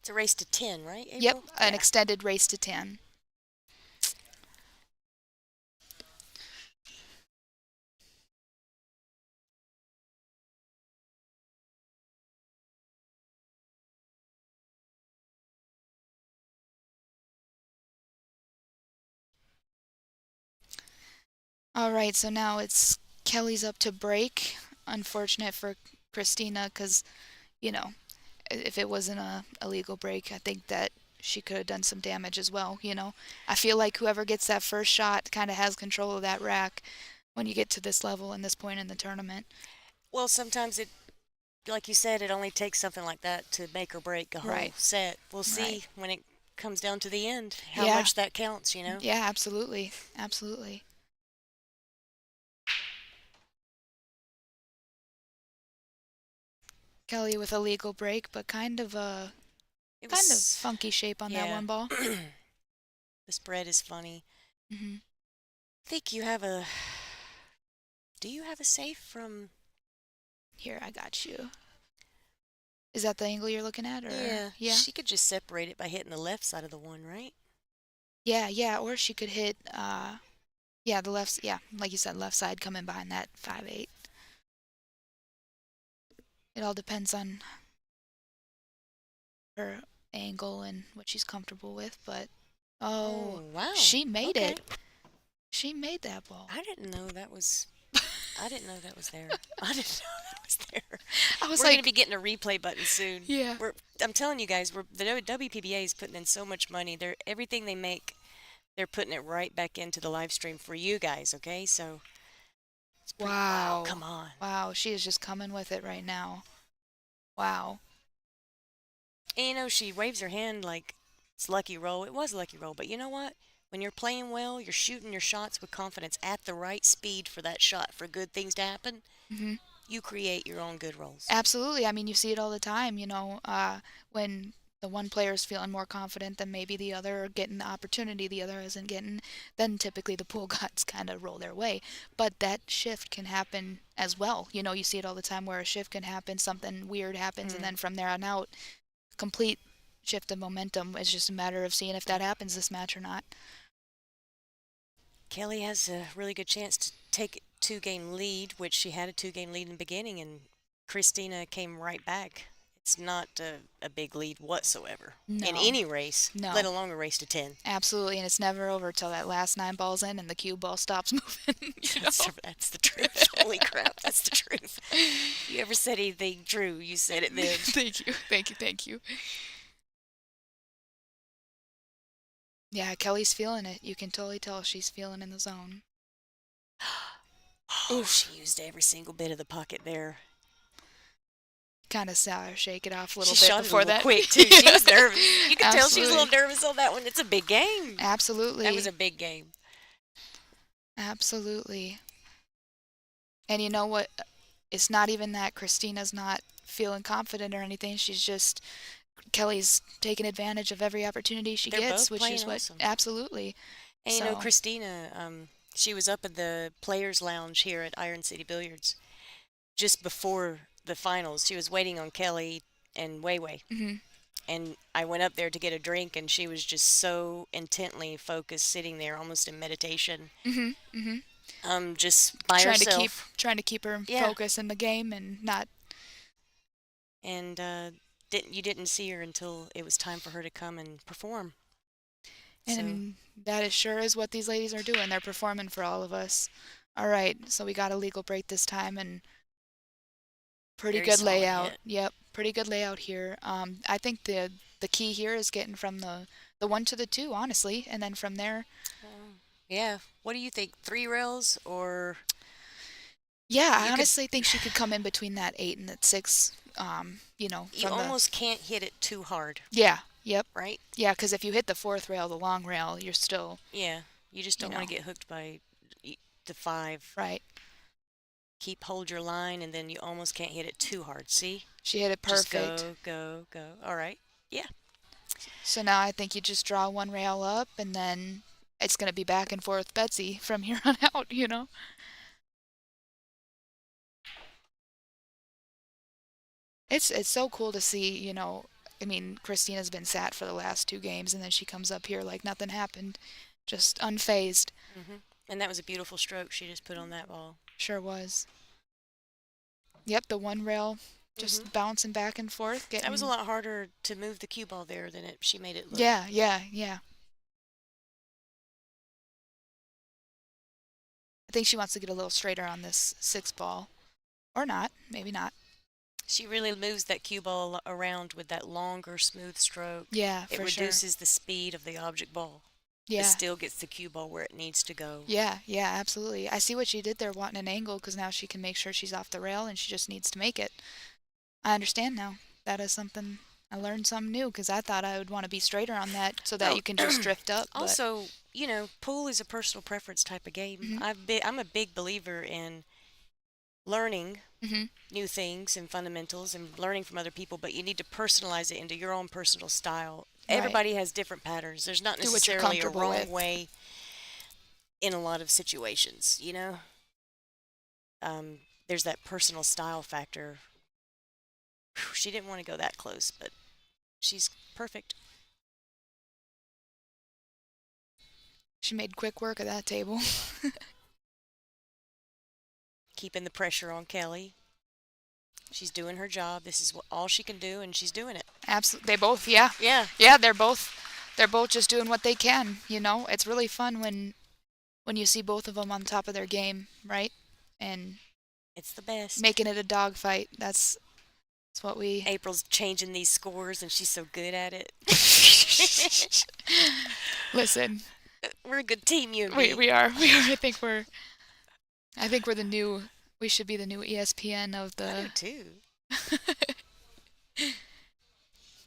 [SPEAKER 7] It's a race to 10, right, April?
[SPEAKER 8] Yep, an
[SPEAKER 7] Yeah.
[SPEAKER 8] extended race to 10. All right, so now it's Kelly's up to break. Unfortunate for Christina because, you know, if it wasn't a illegal break, I think that she could have done some damage as well, you know. I feel like whoever gets that first shot kind of has control of that rack when you get to this level and this point in the tournament.
[SPEAKER 7] Well, sometimes it, like you said, it only takes something like that to make or break a whole
[SPEAKER 8] Right.
[SPEAKER 7] set. We'll see
[SPEAKER 8] Right.
[SPEAKER 7] when it comes down to the end how
[SPEAKER 8] Yeah.
[SPEAKER 7] much that counts, you know?
[SPEAKER 8] Yeah, absolutely. Absolutely. Kelly with a legal break, but kind of a
[SPEAKER 7] It
[SPEAKER 8] kind of
[SPEAKER 7] was,
[SPEAKER 8] funky shape on that
[SPEAKER 7] yeah.
[SPEAKER 8] one ball.
[SPEAKER 7] The spread is funny.
[SPEAKER 8] Hmm.
[SPEAKER 7] I think you have a. Do you have a safe from?
[SPEAKER 8] Here, I got you. Is that the angle you're looking at, or
[SPEAKER 7] Yeah.
[SPEAKER 8] yeah,
[SPEAKER 7] She could just separate it by hitting the left side of the one, right?
[SPEAKER 8] yeah, or she could hit yeah, the left, yeah, like you said, left side coming behind that 5-8. It all depends on her angle and what she's comfortable with, but oh,
[SPEAKER 7] wow.
[SPEAKER 8] she made
[SPEAKER 7] Okay.
[SPEAKER 8] it. She made that ball.
[SPEAKER 7] I didn't know that was. I didn't know that was there. I didn't know that was there.
[SPEAKER 8] I was
[SPEAKER 7] We're going
[SPEAKER 8] like,
[SPEAKER 7] to be getting a replay button soon.
[SPEAKER 8] yeah.
[SPEAKER 7] I'm telling you guys, the WPBA is putting in so much money. Everything they make, they're putting it right back into the live stream for you guys. Okay, so.
[SPEAKER 8] Wow.
[SPEAKER 7] Come on.
[SPEAKER 8] Wow, she is just coming with it right now. Wow.
[SPEAKER 7] And you know, she waves her hand like it's lucky roll. It was a lucky roll, but you know what? When you're playing well, you're shooting your shots with confidence at the right speed for that shot for good things to happen.
[SPEAKER 8] Mhm.
[SPEAKER 7] You create your own good rolls.
[SPEAKER 8] Absolutely. I mean, you see it all the time, you know, when the one player is feeling more confident than maybe the other, or getting the opportunity the other isn't getting, then typically the pool gods kind of roll their way. But that shift can happen as well. You know, you see it all the time where a shift can happen, something weird happens, and then from there on out, complete shift of momentum. It's just a matter of seeing if that happens this match or not.
[SPEAKER 7] Kelly has a really good chance to take a 2-game lead, which she had a 2-game lead in the beginning, and Christina came right back. It's not a big lead whatsoever in
[SPEAKER 8] No.
[SPEAKER 7] any race,
[SPEAKER 8] No.
[SPEAKER 7] let alone a race to 10.
[SPEAKER 8] Absolutely, and it's never over till that last 9 balls in and the cue ball stops moving.
[SPEAKER 7] That's the truth. Holy crap, that's the truth. If you ever said anything true, you said it then.
[SPEAKER 8] Thank you. Yeah, Kelly's feeling it. You can totally tell she's feeling in the zone.
[SPEAKER 7] Oh, she used every single bit of the pocket there.
[SPEAKER 8] Kind of saw her shake it off a little
[SPEAKER 7] She
[SPEAKER 8] bit
[SPEAKER 7] shot
[SPEAKER 8] before
[SPEAKER 7] it a little
[SPEAKER 8] that.
[SPEAKER 7] quick too. She was nervous. You could tell she was a little
[SPEAKER 8] Absolutely.
[SPEAKER 7] nervous on that one. It's a big game.
[SPEAKER 8] Absolutely.
[SPEAKER 7] That was a big game.
[SPEAKER 8] Absolutely. And you know what? It's not even that Christina's not feeling confident or anything. She's just Kelly's taking advantage of every opportunity she
[SPEAKER 7] They're
[SPEAKER 8] gets,
[SPEAKER 7] both
[SPEAKER 8] which
[SPEAKER 7] playing
[SPEAKER 8] is what
[SPEAKER 7] awesome.
[SPEAKER 8] absolutely.
[SPEAKER 7] And you know,
[SPEAKER 8] So-
[SPEAKER 7] Christina, she was up in the players' lounge here at Iron City Billiards just before the finals. She was waiting on Kelly and Weiwei.
[SPEAKER 8] Mhm.
[SPEAKER 7] And I went up there to get a drink, and she was just so intently focused, sitting there, almost in meditation. Just by herself.
[SPEAKER 8] Trying to keep her
[SPEAKER 7] Yeah.
[SPEAKER 8] focus in the game and not.
[SPEAKER 7] And you didn't see her until it was time for her to come and perform.
[SPEAKER 8] And that is sure is what these ladies are doing. They're performing for all of us. All right, so we got a legal break this time and pretty
[SPEAKER 7] Very
[SPEAKER 8] good
[SPEAKER 7] solid
[SPEAKER 8] layout.
[SPEAKER 7] hit.
[SPEAKER 8] Yep, pretty good layout here. I think the key here is getting from the 1 to the 2, honestly, and then from there.
[SPEAKER 7] Yeah. What do you think? 3 rails or?
[SPEAKER 8] Yeah, I
[SPEAKER 7] You could-
[SPEAKER 8] honestly think she could come in between that 8 and that 6. You know,
[SPEAKER 7] You
[SPEAKER 8] from the.
[SPEAKER 7] almost can't hit it too hard,
[SPEAKER 8] Yeah. Yep.
[SPEAKER 7] right?
[SPEAKER 8] Yeah, because if you hit the 4th rail, the long rail, you're still
[SPEAKER 7] Yeah. You just don't want to get hooked by the 5.
[SPEAKER 8] right.
[SPEAKER 7] Hold your line, and then you almost can't hit it too hard. See?
[SPEAKER 8] She hit it perfect.
[SPEAKER 7] Just go. All right. Yeah.
[SPEAKER 8] So now I think you just draw 1 rail up, and then it's going to be back and forth Betsy from here on out, you know? It's so cool to see, you know, I mean, Christina's been sat for the last 2 games, and then she comes up here like nothing happened, just unfazed.
[SPEAKER 7] And that was a beautiful stroke she just put on that ball.
[SPEAKER 8] Sure was. Yep, the one rail just bouncing back and forth.
[SPEAKER 7] That was a lot harder to move the cue ball there than she made it look.
[SPEAKER 8] Yeah, yeah, yeah. I think she wants to get a little straighter on this 6 ball. Or not, maybe not.
[SPEAKER 7] She really moves that cue ball around with that longer, smooth stroke.
[SPEAKER 8] Yeah,
[SPEAKER 7] it
[SPEAKER 8] for sure.
[SPEAKER 7] reduces the speed of the object ball.
[SPEAKER 8] Yeah.
[SPEAKER 7] It still gets the cue ball where it needs to go.
[SPEAKER 8] Yeah, yeah, absolutely. I see what she did there, wanting an angle, because now she can make sure she's off the rail, and she just needs to make it. I understand now. That is something, I learned something new, because I thought I would want to be straighter on that so that you can just drift up.
[SPEAKER 7] Also, you know, pool is a personal preference type of game. I'm a big believer in learning new things and fundamentals and learning from other people, but you need to personalize it into your own personal style. Right. Everybody has different patterns. There's not necessarily a wrong way in a lot of situations, you know? There's that personal style factor. Whew, she didn't want to go that close, but she's perfect.
[SPEAKER 8] She made quick work of that table.
[SPEAKER 7] Keeping the pressure on Kelly. She's doing her job. This is all she can do, and she's doing it.
[SPEAKER 8] Absolutely. They both, yeah.
[SPEAKER 7] Yeah.
[SPEAKER 8] Yeah, they're both just doing what they can, you know? It's really fun when you see both of them on top of their game, right? And
[SPEAKER 7] it's the best.
[SPEAKER 8] Making it a dogfight. That's what we...
[SPEAKER 7] April's changing these scores, and she's so good at it.
[SPEAKER 8] Listen.
[SPEAKER 7] We're a good team, you and
[SPEAKER 8] me. We are. I think we're the new... We should be the new ESPN of the...
[SPEAKER 7] I do, too.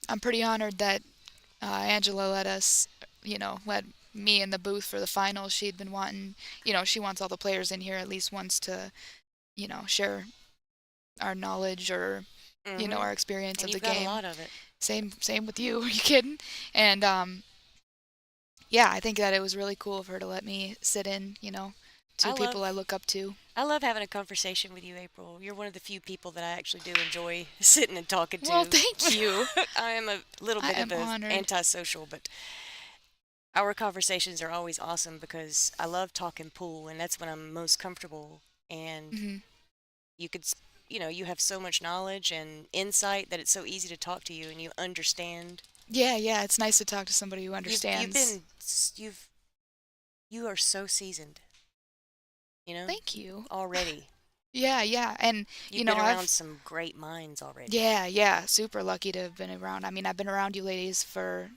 [SPEAKER 8] I'm pretty honored that Angela let me in the booth for the finals. She'd been wanting... she wants all the players in here at least once to, share our knowledge or, our experience of the game.
[SPEAKER 7] You've got a lot of it.
[SPEAKER 8] Same with you. Are you kidding? And, yeah, I think that it was really cool of her to let me sit in, two people I look up to.
[SPEAKER 7] I love having a conversation with you, April. You're one of the few people that I actually do enjoy sitting and talking to.
[SPEAKER 8] Well, thank you.
[SPEAKER 7] I am a little bit of an antisocial, but our conversations are always awesome because I love talking pool, and that's when I'm most comfortable. And you could, you have so much knowledge and insight that it's so easy to talk to you, and you understand.
[SPEAKER 8] Yeah, it's nice to talk to somebody who understands.
[SPEAKER 7] You are so seasoned.
[SPEAKER 8] Thank you.
[SPEAKER 7] Already.
[SPEAKER 8] Yeah, and
[SPEAKER 7] You've been around some great minds already.
[SPEAKER 8] Yeah, super lucky to have been around. I mean, I've been around you ladies for,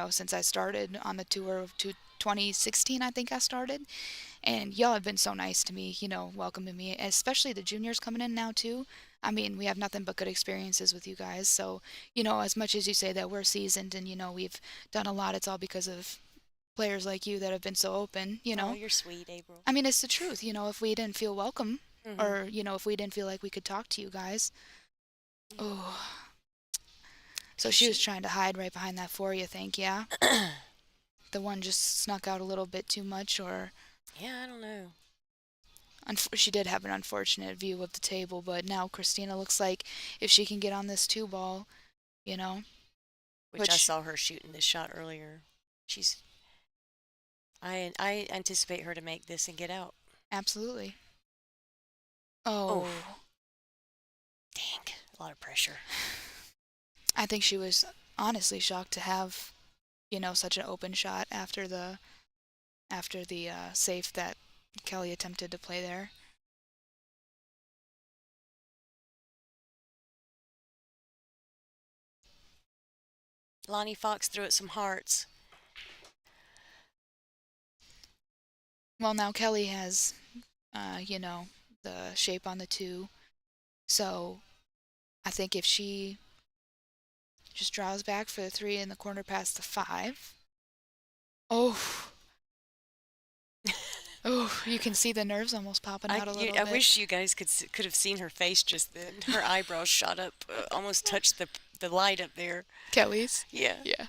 [SPEAKER 8] since I started on the tour of 2016, I think I started. And y'all have been so nice to me, welcoming me, especially the juniors coming in now too. I mean, we have nothing but good experiences with you guys. So, as much as you say that we're seasoned and, we've done a lot, it's all because of players like you that have been so open,
[SPEAKER 7] Oh, you're sweet, April.
[SPEAKER 8] I mean, it's the truth, if we didn't feel welcome or, if we didn't feel like we could talk to you guys. Oh. So she was trying to hide right behind that 4, you think, yeah? The one just snuck out a little bit too much or...
[SPEAKER 7] Yeah, I don't know.
[SPEAKER 8] She did have an unfortunate view of the table, but now Christina looks like if she can get on this 2 ball,
[SPEAKER 7] Which I saw her shooting this shot earlier. I anticipate her to make this and get out.
[SPEAKER 8] Absolutely. Oh.
[SPEAKER 7] Dang. A lot of pressure.
[SPEAKER 8] I think she was honestly shocked to have, such an open shot after the safe that Kelly attempted to play there.
[SPEAKER 7] Lonnie Fox threw it some hearts.
[SPEAKER 8] Well, now Kelly has, the shape on the 2. So I think if she just draws back for the 3 in the corner past the 5. Oh. Oh, you can see the nerves almost popping out a little bit.
[SPEAKER 7] I wish you guys could have seen her face just then. Her eyebrows shot up, almost touched the light up there.
[SPEAKER 8] Kelly's?
[SPEAKER 7] Yeah.
[SPEAKER 8] Yeah.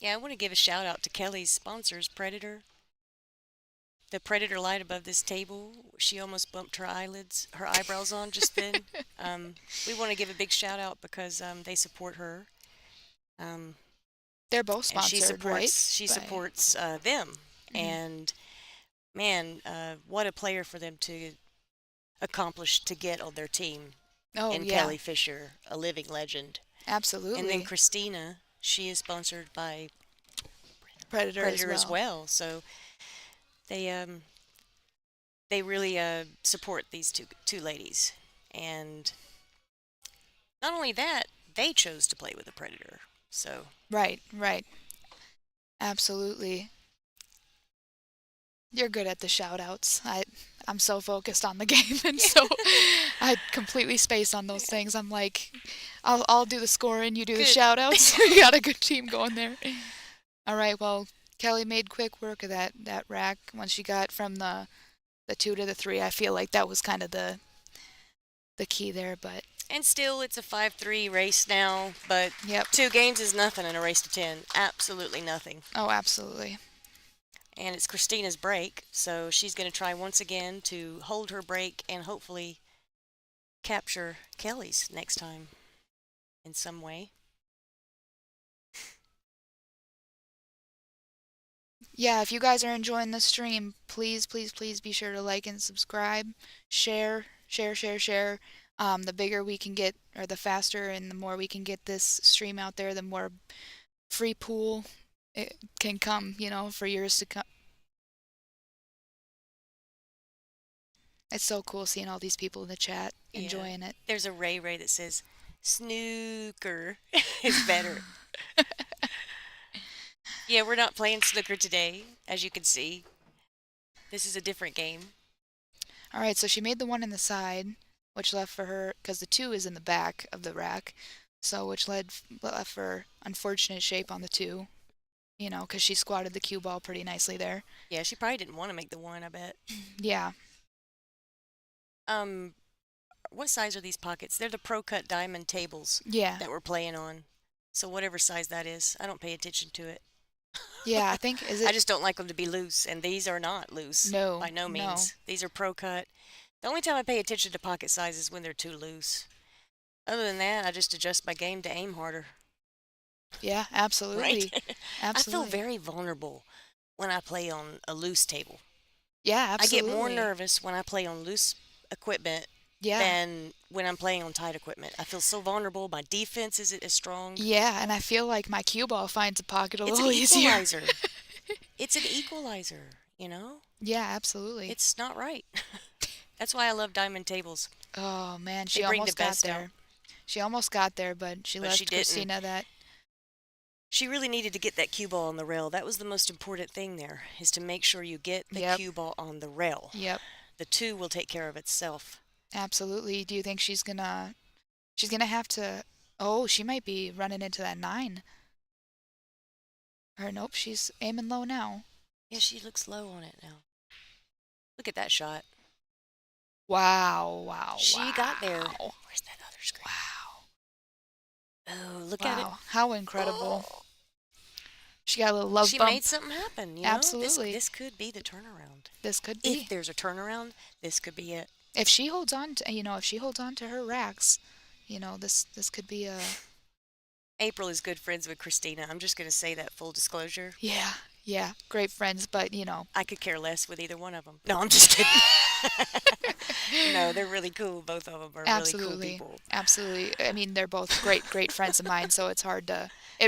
[SPEAKER 7] Yeah, I want to give a shout out to Kelly's sponsors, Predator. The predator light above this table, she almost bumped her eyebrows on just then. We want to give a big shout out because they support her.
[SPEAKER 8] They're both
[SPEAKER 7] And
[SPEAKER 8] sponsored, right?
[SPEAKER 7] she
[SPEAKER 8] By-
[SPEAKER 7] supports them.
[SPEAKER 8] Mhm.
[SPEAKER 7] And man, what a player for them to accomplish to get on their team.
[SPEAKER 8] Oh,
[SPEAKER 7] And
[SPEAKER 8] yeah.
[SPEAKER 7] Kelly Fisher, a living legend.
[SPEAKER 8] Absolutely.
[SPEAKER 7] And then Christina, she is sponsored by
[SPEAKER 8] Predator,
[SPEAKER 7] Predator
[SPEAKER 8] as well.
[SPEAKER 7] So they really support these two ladies. And not only that, they chose to play with the Predator. So
[SPEAKER 8] Right, right. Absolutely. You're good at the shout outs. I'm so focused on the game, and so I completely space on those things. I'm like, I'll do the scoring, you do the
[SPEAKER 7] Good.
[SPEAKER 8] shout outs. We got a good team going there. All right, well, Kelly made quick work of that rack once she got from the 2 to the 3. I feel like that was kind of the key there, but
[SPEAKER 7] and still it's a 5-3 race now, but
[SPEAKER 8] yep.
[SPEAKER 7] 2 games is nothing in a race to 10. Absolutely nothing.
[SPEAKER 8] Oh, absolutely.
[SPEAKER 7] And it's Christina's break, so she's going to try once again to hold her break and hopefully capture Kelly's next time in some way.
[SPEAKER 8] Yeah, if you guys are enjoying the stream, please, please, please be sure to like and subscribe, share. The bigger we can get, or the faster and the more we can get this stream out there, the more free pool it can come, for years to come. It's so cool seeing all these people in the chat enjoying it.
[SPEAKER 7] There's a Ray that says, snooker is better. Yeah, we're not playing snooker today, as you can see. This is a different game.
[SPEAKER 8] All right, so she made the 1 in the side, which left for her, because the 2 is in the back of the rack, so which left for unfortunate shape on the 2, because she squatted the cue ball pretty nicely there.
[SPEAKER 7] Yeah, she probably didn't want to make the 1, I bet.
[SPEAKER 8] Yeah.
[SPEAKER 7] What size are these pockets? They're the Pro Cut Diamond tables
[SPEAKER 8] Yeah.
[SPEAKER 7] that we're playing on. So whatever size that is, I don't pay attention to it.
[SPEAKER 8] Yeah, I think, is it?
[SPEAKER 7] I just don't like them to be loose, and these are not loose.
[SPEAKER 8] No.
[SPEAKER 7] By no means.
[SPEAKER 8] No.
[SPEAKER 7] These are Pro Cut. The only time I pay attention to pocket size is when they're too loose. Other than that, I just adjust my game to aim harder.
[SPEAKER 8] Yeah, absolutely.
[SPEAKER 7] Right?
[SPEAKER 8] Absolutely.
[SPEAKER 7] I feel very vulnerable when I play on a loose table.
[SPEAKER 8] Yeah, absolutely.
[SPEAKER 7] I get more nervous when I play on loose equipment than when I'm playing on tight equipment. I feel so vulnerable. My defense isn't as strong.
[SPEAKER 8] Yeah, and I feel like my cue ball finds a pocket a little
[SPEAKER 7] It's an
[SPEAKER 8] easier.
[SPEAKER 7] equalizer. It's an equalizer,
[SPEAKER 8] Yeah, absolutely.
[SPEAKER 7] It's not right. That's why I love diamond tables.
[SPEAKER 8] Oh, man, she
[SPEAKER 7] They bring
[SPEAKER 8] almost
[SPEAKER 7] the
[SPEAKER 8] got
[SPEAKER 7] best
[SPEAKER 8] there.
[SPEAKER 7] out.
[SPEAKER 8] She almost got there, but she left
[SPEAKER 7] she didn't.
[SPEAKER 8] Christina that.
[SPEAKER 7] She really needed to get that cue ball on the rail. That was the most important thing there, is to make sure you get the cue ball on the rail.
[SPEAKER 8] Yep.
[SPEAKER 7] The 2 will take care of itself.
[SPEAKER 8] Absolutely. Do you think she's gonna have to? Oh, she might be running into that 9. Or nope, she's aiming low now.
[SPEAKER 7] Yeah, she looks low on it now. Look at that shot.
[SPEAKER 8] Wow.
[SPEAKER 7] She got there. Where's that other screen?
[SPEAKER 8] Wow.
[SPEAKER 7] Oh, look at it.
[SPEAKER 8] How incredible. Oh. She got a little love
[SPEAKER 7] She
[SPEAKER 8] bump.
[SPEAKER 7] made something happen,
[SPEAKER 8] Absolutely.
[SPEAKER 7] This could be the turnaround.
[SPEAKER 8] This could be.
[SPEAKER 7] If there's a turnaround, this could be it.
[SPEAKER 8] If she holds on to her racks, this could be a.
[SPEAKER 7] April is good friends with Christina. I'm just going to say that, full disclosure.
[SPEAKER 8] Yeah, great friends, but
[SPEAKER 7] I could care less with either one of them. No, I'm just kidding. No, they're really cool. Both of them are really cool people.
[SPEAKER 8] Absolutely. I mean, they're both great friends of mine, so it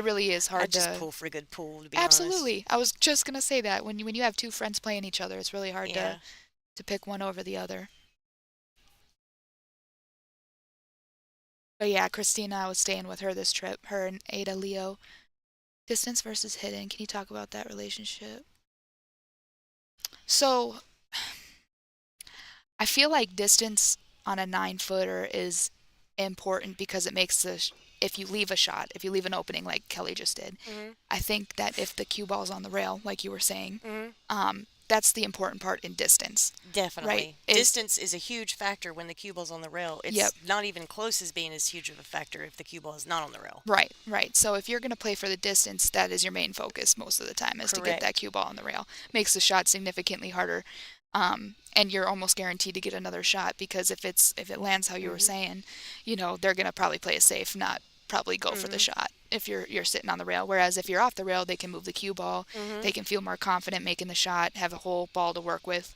[SPEAKER 8] really is hard
[SPEAKER 7] I
[SPEAKER 8] to.
[SPEAKER 7] just pull for a good pool, to be
[SPEAKER 8] Absolutely.
[SPEAKER 7] honest.
[SPEAKER 8] I was just going to say that. When you have 2 friends playing each other, it's really hard to pick one over the other. But yeah, Christina, I was staying with her this trip. Her and Ada Leo. Distance versus hidden. Can you talk about that relationship? So, I feel like distance on a 9-footer is important because it makes if you leave an opening like Kelly just did, I think that if the cue ball's on the rail, like you were saying, that's the important part in distance.
[SPEAKER 7] Definitely.
[SPEAKER 8] Right.
[SPEAKER 7] Distance is a huge factor when the cue ball's on the rail. It's
[SPEAKER 8] Yep.
[SPEAKER 7] not even close as being as huge of a factor if the cue ball is not on the rail.
[SPEAKER 8] Right. So if you're going to play for the distance, that is your main focus most of the time, is to get that
[SPEAKER 7] Correct.
[SPEAKER 8] cue ball on the rail. Makes the shot significantly harder. And you're almost guaranteed to get another shot, because if it lands how you were saying, they're going to probably play it safe, not probably go for the shot if you're sitting on the rail. Whereas if you're off the rail, they can move the cue ball. They can feel more confident making the shot, have a whole ball to work with.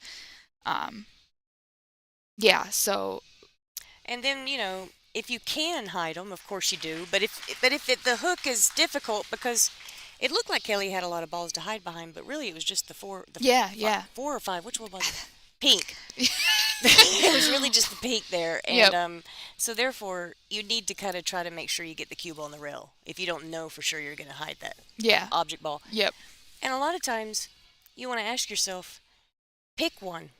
[SPEAKER 8] Yeah, so
[SPEAKER 7] And then, if you can hide them, of course you do. But if the hook is difficult, because it looked like Kelly had a lot of balls to hide behind, but really it was just the four.
[SPEAKER 8] Yeah.
[SPEAKER 7] 4 or 5. Which one was it? Pink. It was really just the pink there, and so therefore you need to kind of try to make sure you get the cue ball on the rail if you don't know for sure you're going to hide that object ball.
[SPEAKER 8] Yep.
[SPEAKER 7] And a lot of times you want to ask yourself, pick one.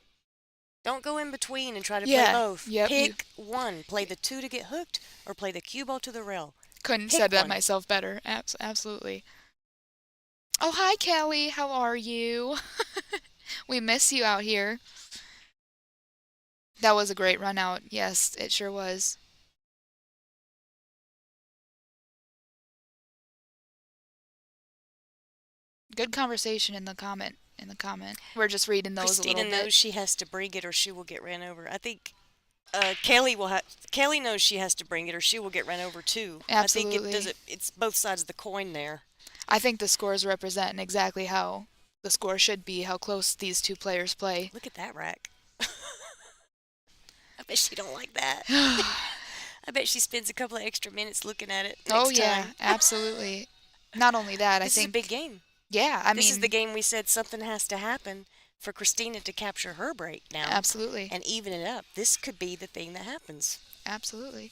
[SPEAKER 7] Don't go in between and try to play both.
[SPEAKER 8] Yep.
[SPEAKER 7] Pick one. Play the 2 to get hooked, or play the cue ball to the rail.
[SPEAKER 8] Couldn't
[SPEAKER 7] Pick
[SPEAKER 8] said that
[SPEAKER 7] one.
[SPEAKER 8] myself better. Absolutely. Oh, hi, Kelly. How are you? We miss you out here. That was a great run out. Yes, it sure was. Good conversation in the comment. We're just reading those
[SPEAKER 7] Christina
[SPEAKER 8] a little bit.
[SPEAKER 7] knows she has to bring it or she will get ran over. I think Kelly knows she has to bring it or she will get run over too.
[SPEAKER 8] Absolutely.
[SPEAKER 7] I think it's both sides of the coin there.
[SPEAKER 8] I think the scores represent exactly how the score should be, how close these two players play.
[SPEAKER 7] Look at that rack. I bet she don't like that. I bet she spends a couple of extra minutes looking at it next time.
[SPEAKER 8] Absolutely. Not only that,
[SPEAKER 7] This
[SPEAKER 8] I think
[SPEAKER 7] is a big game.
[SPEAKER 8] Yeah,
[SPEAKER 7] This is the game we said something has to happen for Christina to capture her break now.
[SPEAKER 8] Absolutely.
[SPEAKER 7] And even it up. This could be the thing that happens.
[SPEAKER 8] Absolutely.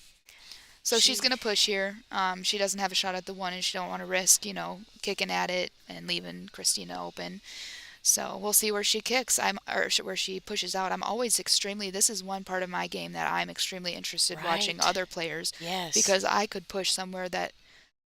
[SPEAKER 8] So she's going to push here. She doesn't have a shot at the 1, and she don't want to risk, kicking at it and leaving Christina open. So we'll see where she kicks. Where she pushes out. This is one part of my game that I'm extremely interested watching other players.
[SPEAKER 7] Yes.
[SPEAKER 8] Because I could push somewhere that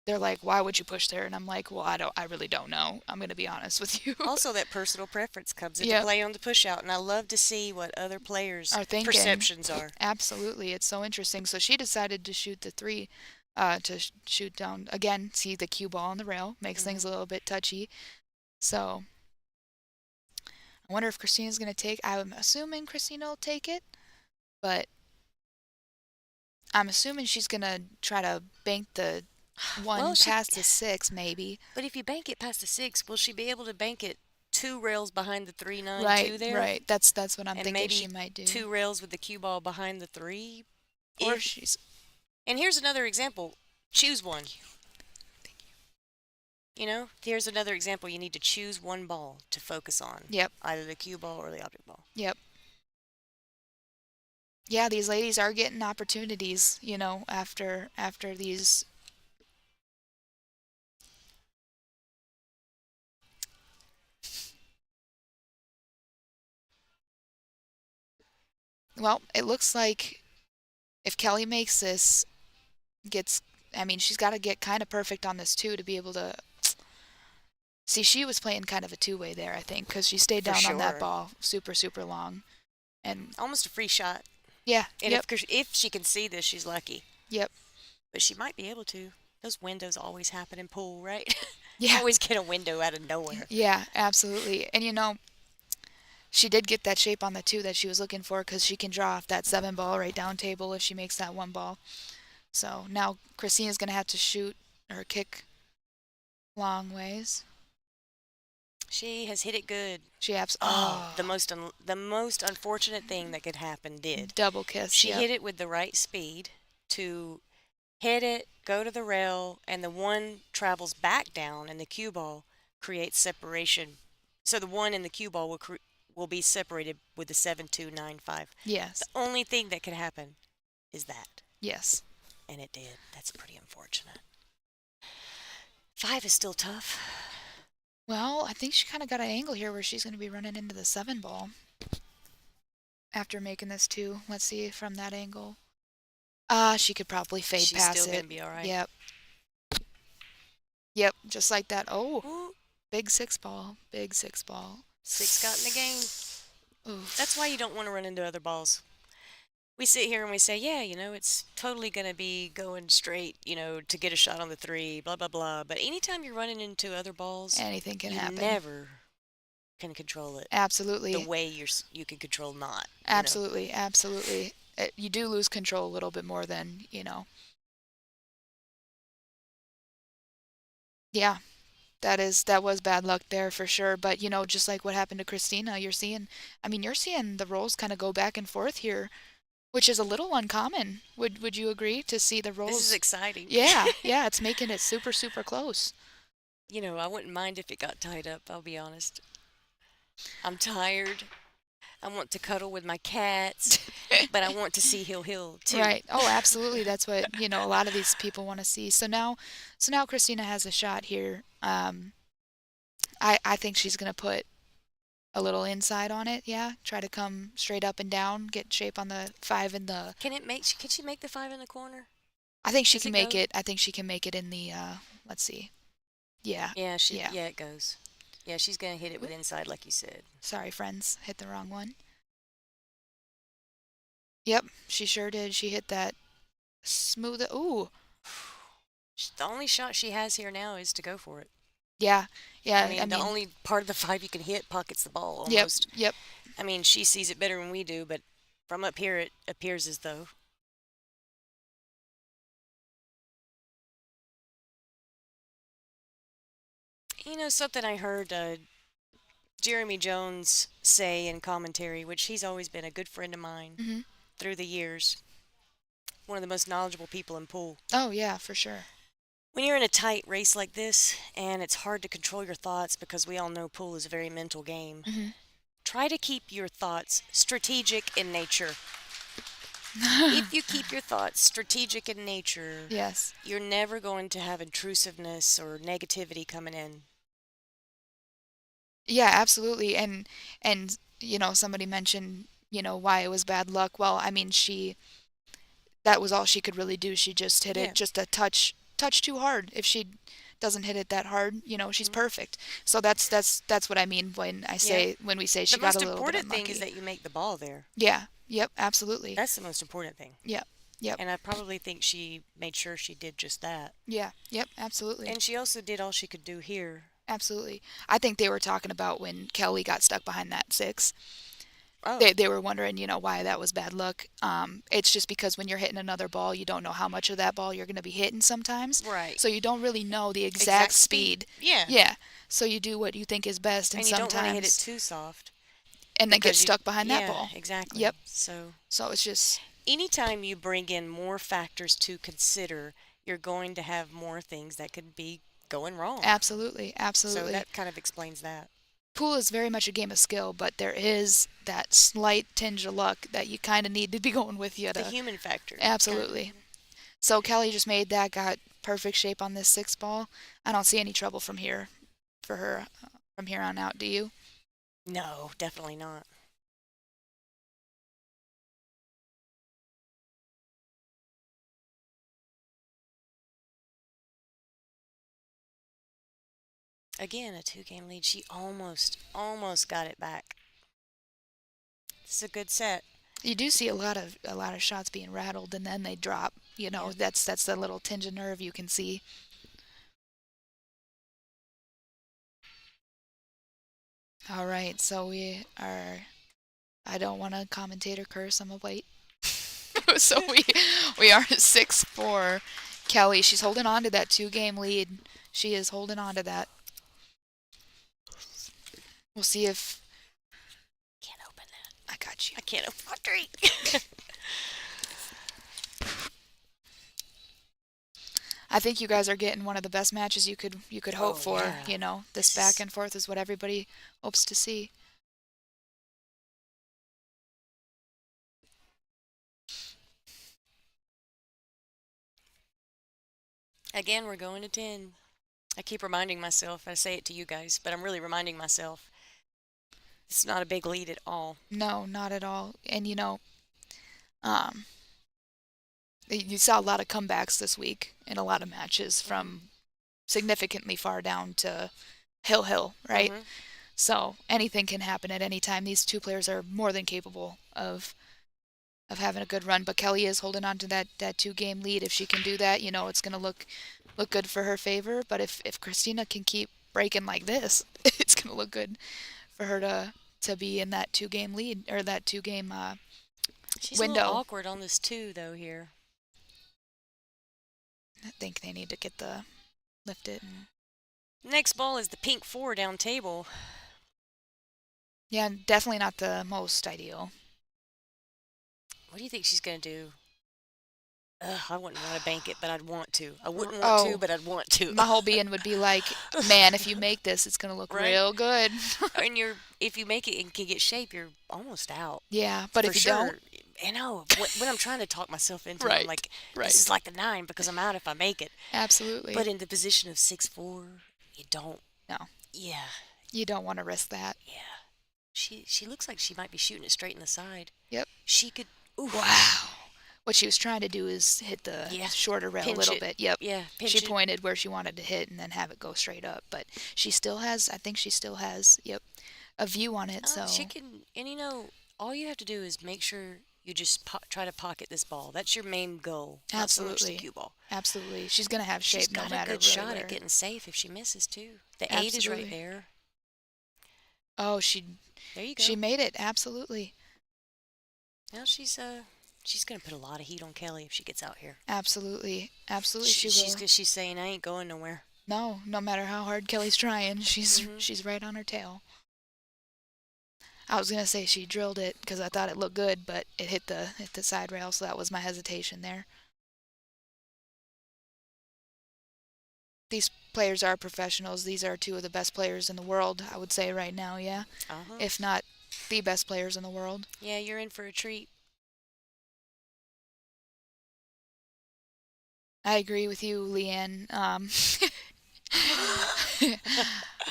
[SPEAKER 8] they're like, why would you push there? And I'm like, well, I really don't know. I'm going to be honest with you.
[SPEAKER 7] Also, that personal preference comes into play on the push out, and I love to see what other players' perceptions are.
[SPEAKER 8] Absolutely. It's so interesting. So she decided to shoot the 3, to shoot down, again, see the cue ball on the rail. Makes things a little bit touchy. So I wonder if Christina's going to take, I'm assuming Christina will take it, but I'm assuming she's going to try to bank the 1 past the 6, maybe.
[SPEAKER 7] But if you bank it past the 6, will she be able to bank it 2 rails behind the 3-9-2
[SPEAKER 8] right,
[SPEAKER 7] there?
[SPEAKER 8] Right. That's what I'm
[SPEAKER 7] and
[SPEAKER 8] thinking
[SPEAKER 7] maybe
[SPEAKER 8] she might do.
[SPEAKER 7] 2 rails with the cue ball behind the 3.
[SPEAKER 8] Or she's.
[SPEAKER 7] And here's another example. Choose one. Here's another example. You need to choose one ball to focus on.
[SPEAKER 8] Yep.
[SPEAKER 7] Either the cue ball or the object ball.
[SPEAKER 8] Yep. Yeah, these ladies are getting opportunities, after these. Well, it looks like if Kelly makes this, she's got to get kind of perfect on this too to be able to. See, she was playing kind of a 2-way there, I think, because she stayed down on that ball super, super long. And
[SPEAKER 7] almost a free shot.
[SPEAKER 8] Yeah.
[SPEAKER 7] And if she can see this, she's lucky.
[SPEAKER 8] Yep.
[SPEAKER 7] But she might be able to. Those windows always happen in pool, right?
[SPEAKER 8] Yeah.
[SPEAKER 7] You always get a window out of nowhere.
[SPEAKER 8] Yeah, absolutely. And she did get that shape on the 2 that she was looking for, because she can draw off that 7 ball right down table if she makes that 1 ball. So now Christina's going to have to shoot or kick long ways.
[SPEAKER 7] She has hit it good.
[SPEAKER 8] She
[SPEAKER 7] the most unfortunate thing that could happen did.
[SPEAKER 8] Double kiss.
[SPEAKER 7] She hit it with the right speed to hit it, go to the rail, and the 1 travels back down, and the cue ball creates separation. So the 1 in the cue ball will be separated with the 7-2-9-5.
[SPEAKER 8] Yes.
[SPEAKER 7] The only thing that could happen is that.
[SPEAKER 8] Yes.
[SPEAKER 7] And it did. That's pretty unfortunate. 5 is still tough.
[SPEAKER 8] Well, I think she kind of got an angle here where she's going to be running into the 7 ball after making this 2. Let's see from that angle. She could probably fade past it.
[SPEAKER 7] She's still going to be all right.
[SPEAKER 8] Yep, just like that. Oh, big 6 ball. Big 6 ball.
[SPEAKER 7] 6 got in the game.
[SPEAKER 8] Oof.
[SPEAKER 7] That's why you don't want to run into other balls. We sit here and we say, yeah, it's totally going to be going straight, to get a shot on the 3, blah, blah, blah. But anytime you're running into other balls,
[SPEAKER 8] Anything can
[SPEAKER 7] you
[SPEAKER 8] happen.
[SPEAKER 7] never can control it
[SPEAKER 8] Absolutely.
[SPEAKER 7] the way you can control not.
[SPEAKER 8] Absolutely, absolutely. You do lose control a little bit more than, Yeah, that was bad luck there for sure. But, just like what happened to Christina, you're seeing the roles kind of go back and forth here, which is a little uncommon. Would you agree to see the roles?
[SPEAKER 7] This is exciting.
[SPEAKER 8] Yeah, it's making it super, super close.
[SPEAKER 7] I wouldn't mind if it got tied up, I'll be honest. I'm tired. I want to cuddle with my cats, but I want to see Hill too.
[SPEAKER 8] Right. Oh, absolutely. That's what, a lot of these people want to see. So now Christina has a shot here. I think she's going to put a little inside on it. Yeah. Try to come straight up and down, get shape on the 5 and the.
[SPEAKER 7] Can she make the 5 in the corner?
[SPEAKER 8] I think she
[SPEAKER 7] Does
[SPEAKER 8] can
[SPEAKER 7] it
[SPEAKER 8] make
[SPEAKER 7] go?
[SPEAKER 8] it. I think she can make it in the, let's see. Yeah.
[SPEAKER 7] Yeah,
[SPEAKER 8] Yeah.
[SPEAKER 7] it goes. Yeah, she's going to hit it with inside like you said.
[SPEAKER 8] Sorry, friends. Hit the wrong one. Yep, she sure did. She hit that smooth. Ooh.
[SPEAKER 7] The only shot she has here now is to go for it.
[SPEAKER 8] Yeah. Yeah.
[SPEAKER 7] I mean, the only part of the 5 you can hit pockets the ball almost.
[SPEAKER 8] Yep.
[SPEAKER 7] I mean, she sees it better than we do, but from up here it appears as though. Something I heard Jeremy Jones say in commentary, which he's always been a good friend of mine through the years. One of the most knowledgeable people in pool.
[SPEAKER 8] Oh, yeah, for sure.
[SPEAKER 7] When you're in a tight race like this and it's hard to control your thoughts because we all know pool is a very mental game, try to keep your thoughts strategic in nature. If you keep your thoughts strategic in nature,
[SPEAKER 8] Yes.
[SPEAKER 7] you're never going to have intrusiveness or negativity coming in.
[SPEAKER 8] Yeah, absolutely. And somebody mentioned, why it was bad luck. Well, I mean, that was all she could really do. She just hit it just a touch too hard. If she doesn't hit it that hard, she's perfect. So that's what I mean when I say when we say she got a little bit unlucky.
[SPEAKER 7] The most important thing is that you make the ball there.
[SPEAKER 8] Yeah. Yep, absolutely.
[SPEAKER 7] That's the most important thing.
[SPEAKER 8] Yep.
[SPEAKER 7] And I probably think she made sure she did just that.
[SPEAKER 8] Yeah. Yep, absolutely.
[SPEAKER 7] And she also did all she could do here.
[SPEAKER 8] Absolutely. I think they were talking about when Kelly got stuck behind that 6.
[SPEAKER 7] Oh.
[SPEAKER 8] They were wondering, why that was bad luck. It's just because when you're hitting another ball, you don't know how much of that ball you're going to be hitting sometimes.
[SPEAKER 7] Right.
[SPEAKER 8] So you don't really know the exact speed.
[SPEAKER 7] Yeah.
[SPEAKER 8] Yeah. So you do what you think is best, and
[SPEAKER 7] you
[SPEAKER 8] sometimes
[SPEAKER 7] don't want to hit it too soft.
[SPEAKER 8] And then get stuck behind that ball.
[SPEAKER 7] Exactly.
[SPEAKER 8] Yep.
[SPEAKER 7] So
[SPEAKER 8] it's just
[SPEAKER 7] anytime you bring in more factors to consider, you're going to have more things that could be going wrong.
[SPEAKER 8] Absolutely. Absolutely.
[SPEAKER 7] So that kind of explains that.
[SPEAKER 8] Pool is very much a game of skill, but there is that slight tinge of luck that you kind of need to be going with you.
[SPEAKER 7] The human factor.
[SPEAKER 8] Absolutely. So Kelly just made that, got perfect shape on this 6 ball. I don't see any trouble from here for her from here on out. Do you?
[SPEAKER 7] No, definitely not. Again, a 2-game lead. She almost got it back. It's a good set.
[SPEAKER 8] You do see a lot of shots being rattled and then they drop. That's the little tinge of nerve you can see. All right, so we are. I don't want to commentator curse. I'm gonna wait. So we are 6-4. Kelly, she's holding on to that 2-game lead. She is holding on to that. We'll see if.
[SPEAKER 7] Can't open that.
[SPEAKER 8] I got you.
[SPEAKER 7] I can't open my drink.
[SPEAKER 8] I think you guys are getting one of the best matches you could hope for.
[SPEAKER 7] Yeah.
[SPEAKER 8] This back and forth is what everybody hopes to see.
[SPEAKER 7] Again, we're going to 10. I keep reminding myself, I say it to you guys, but I'm really reminding myself. It's not a big lead at all.
[SPEAKER 8] No, not at all. And you saw a lot of comebacks this week in a lot of matches from significantly far down to Hill, right? So anything can happen at any time. These two players are more than capable of having a good run. But Kelly is holding on to that 2-game lead. If she can do that, it's going to look good for her favor. But if Christina can keep breaking like this, it's going to look good for her to be in that 2-game lead, or that 2-game
[SPEAKER 7] She's
[SPEAKER 8] window.
[SPEAKER 7] a little awkward on this 2, though, here.
[SPEAKER 8] I think they need to lift it.
[SPEAKER 7] Next ball is the pink 4 down table.
[SPEAKER 8] Yeah, definitely not the most ideal.
[SPEAKER 7] What do you think she's going to do? I wouldn't want to bank it, but I'd want to. I wouldn't want to, but I'd want to.
[SPEAKER 8] My whole being would be like, man, if you make this, it's going to look real good.
[SPEAKER 7] And if you make it and can get shape, you're almost out.
[SPEAKER 8] Yeah, but if you don't.
[SPEAKER 7] I know. When I'm trying to talk myself into it, I'm like,
[SPEAKER 8] right.
[SPEAKER 7] This is like the 9 because I'm out if I make it.
[SPEAKER 8] Absolutely.
[SPEAKER 7] But in the position of 6-4, you don't.
[SPEAKER 8] No.
[SPEAKER 7] Yeah.
[SPEAKER 8] You don't want to risk that.
[SPEAKER 7] Yeah. She looks like she might be shooting it straight in the side.
[SPEAKER 8] Yep.
[SPEAKER 7] She could. Ooh.
[SPEAKER 8] Wow. What she was trying to do is hit the shorter rail a little bit. Yep.
[SPEAKER 7] Yeah.
[SPEAKER 8] She pointed where she wanted to hit and then have it go straight up. But she still has, I think she still has, a view on it. So
[SPEAKER 7] she can, and all you have to do is make sure you just try to pocket this ball. That's your main goal.
[SPEAKER 8] Absolutely.
[SPEAKER 7] Not so much the cue ball.
[SPEAKER 8] Absolutely. She's going to have shape no matter.
[SPEAKER 7] She's got a good shot at getting safe if she misses too. The 8 is right there.
[SPEAKER 8] Oh,
[SPEAKER 7] there you go.
[SPEAKER 8] She made it. Absolutely.
[SPEAKER 7] Now she's going to put a lot of heat on Kelly if she gets out here.
[SPEAKER 8] Absolutely. Absolutely she will.
[SPEAKER 7] She's saying, I ain't going nowhere.
[SPEAKER 8] No matter how hard Kelly's trying, she's right on her tail. I was going to say she drilled it because I thought it looked good, but it hit the side rail, so that was my hesitation there. These players are professionals. These are 2 of the best players in the world, I would say right now, yeah. If not the best players in the world.
[SPEAKER 7] Yeah, you're in for a treat.
[SPEAKER 8] I agree with you, Leanne.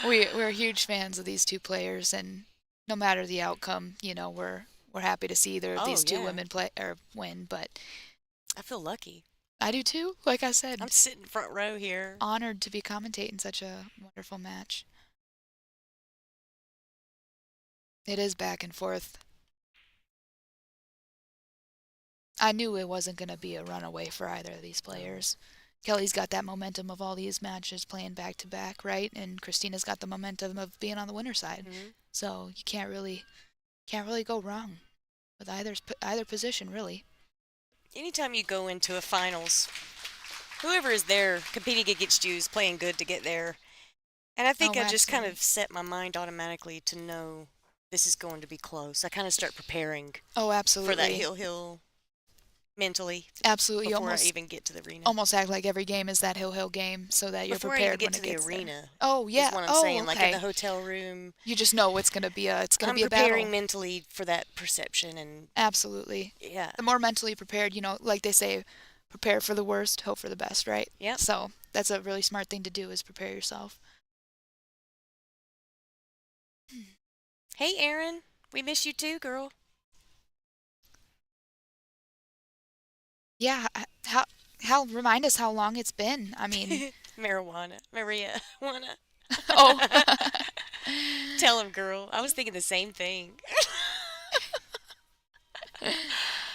[SPEAKER 8] We're huge fans of these 2 players, and no matter the outcome, we're happy to see either of these 2 women play or win. But
[SPEAKER 7] I feel lucky.
[SPEAKER 8] I do too. Like I said,
[SPEAKER 7] I'm sitting front row here,
[SPEAKER 8] honored to be commentating such a wonderful match. It is back and forth. I knew it wasn't going to be a runaway for either of these players. Kelly's got that momentum of all these matches playing back to back, right? And Christina's got the momentum of being on the winner's side. So you can't really go wrong with either position, really.
[SPEAKER 7] Anytime you go into a finals, whoever is there competing against you is playing good to get there. And I think I just kind of set my mind automatically to know this is going to be close. I kind of start preparing.
[SPEAKER 8] Oh, absolutely.
[SPEAKER 7] For that hill mentally.
[SPEAKER 8] Absolutely.
[SPEAKER 7] Before I even get to the arena.
[SPEAKER 8] Almost act like every game is that hill game so that you're prepared when it gets there.
[SPEAKER 7] Before I even get to the arena.
[SPEAKER 8] Oh, yeah.
[SPEAKER 7] Is what I'm saying. Like in the hotel room.
[SPEAKER 8] You just know it's going to be a battle.
[SPEAKER 7] I'm preparing mentally for that perception. And
[SPEAKER 8] absolutely.
[SPEAKER 7] Yeah.
[SPEAKER 8] The more mentally prepared, like they say, prepare for the worst, hope for the best, right?
[SPEAKER 7] Yeah.
[SPEAKER 8] So that's a really smart thing to do, is prepare yourself.
[SPEAKER 7] Hey, Erin. We miss you too, girl.
[SPEAKER 8] Yeah, how remind us how long it's been. I mean,
[SPEAKER 7] Maria.
[SPEAKER 8] Oh.
[SPEAKER 7] Tell him, girl. I was thinking the same thing.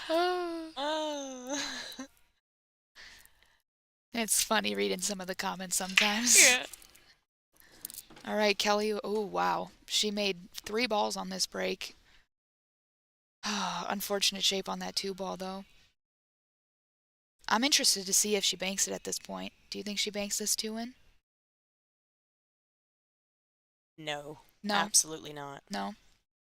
[SPEAKER 8] Oh. It's funny reading some of the comments sometimes.
[SPEAKER 7] Yeah.
[SPEAKER 8] All right, Kelly. Oh, wow. She made 3 balls on this break. Unfortunate shape on that 2 ball, though. I'm interested to see if she banks it at this point. Do you think she banks this 2 in?
[SPEAKER 7] No. Absolutely not.
[SPEAKER 8] No?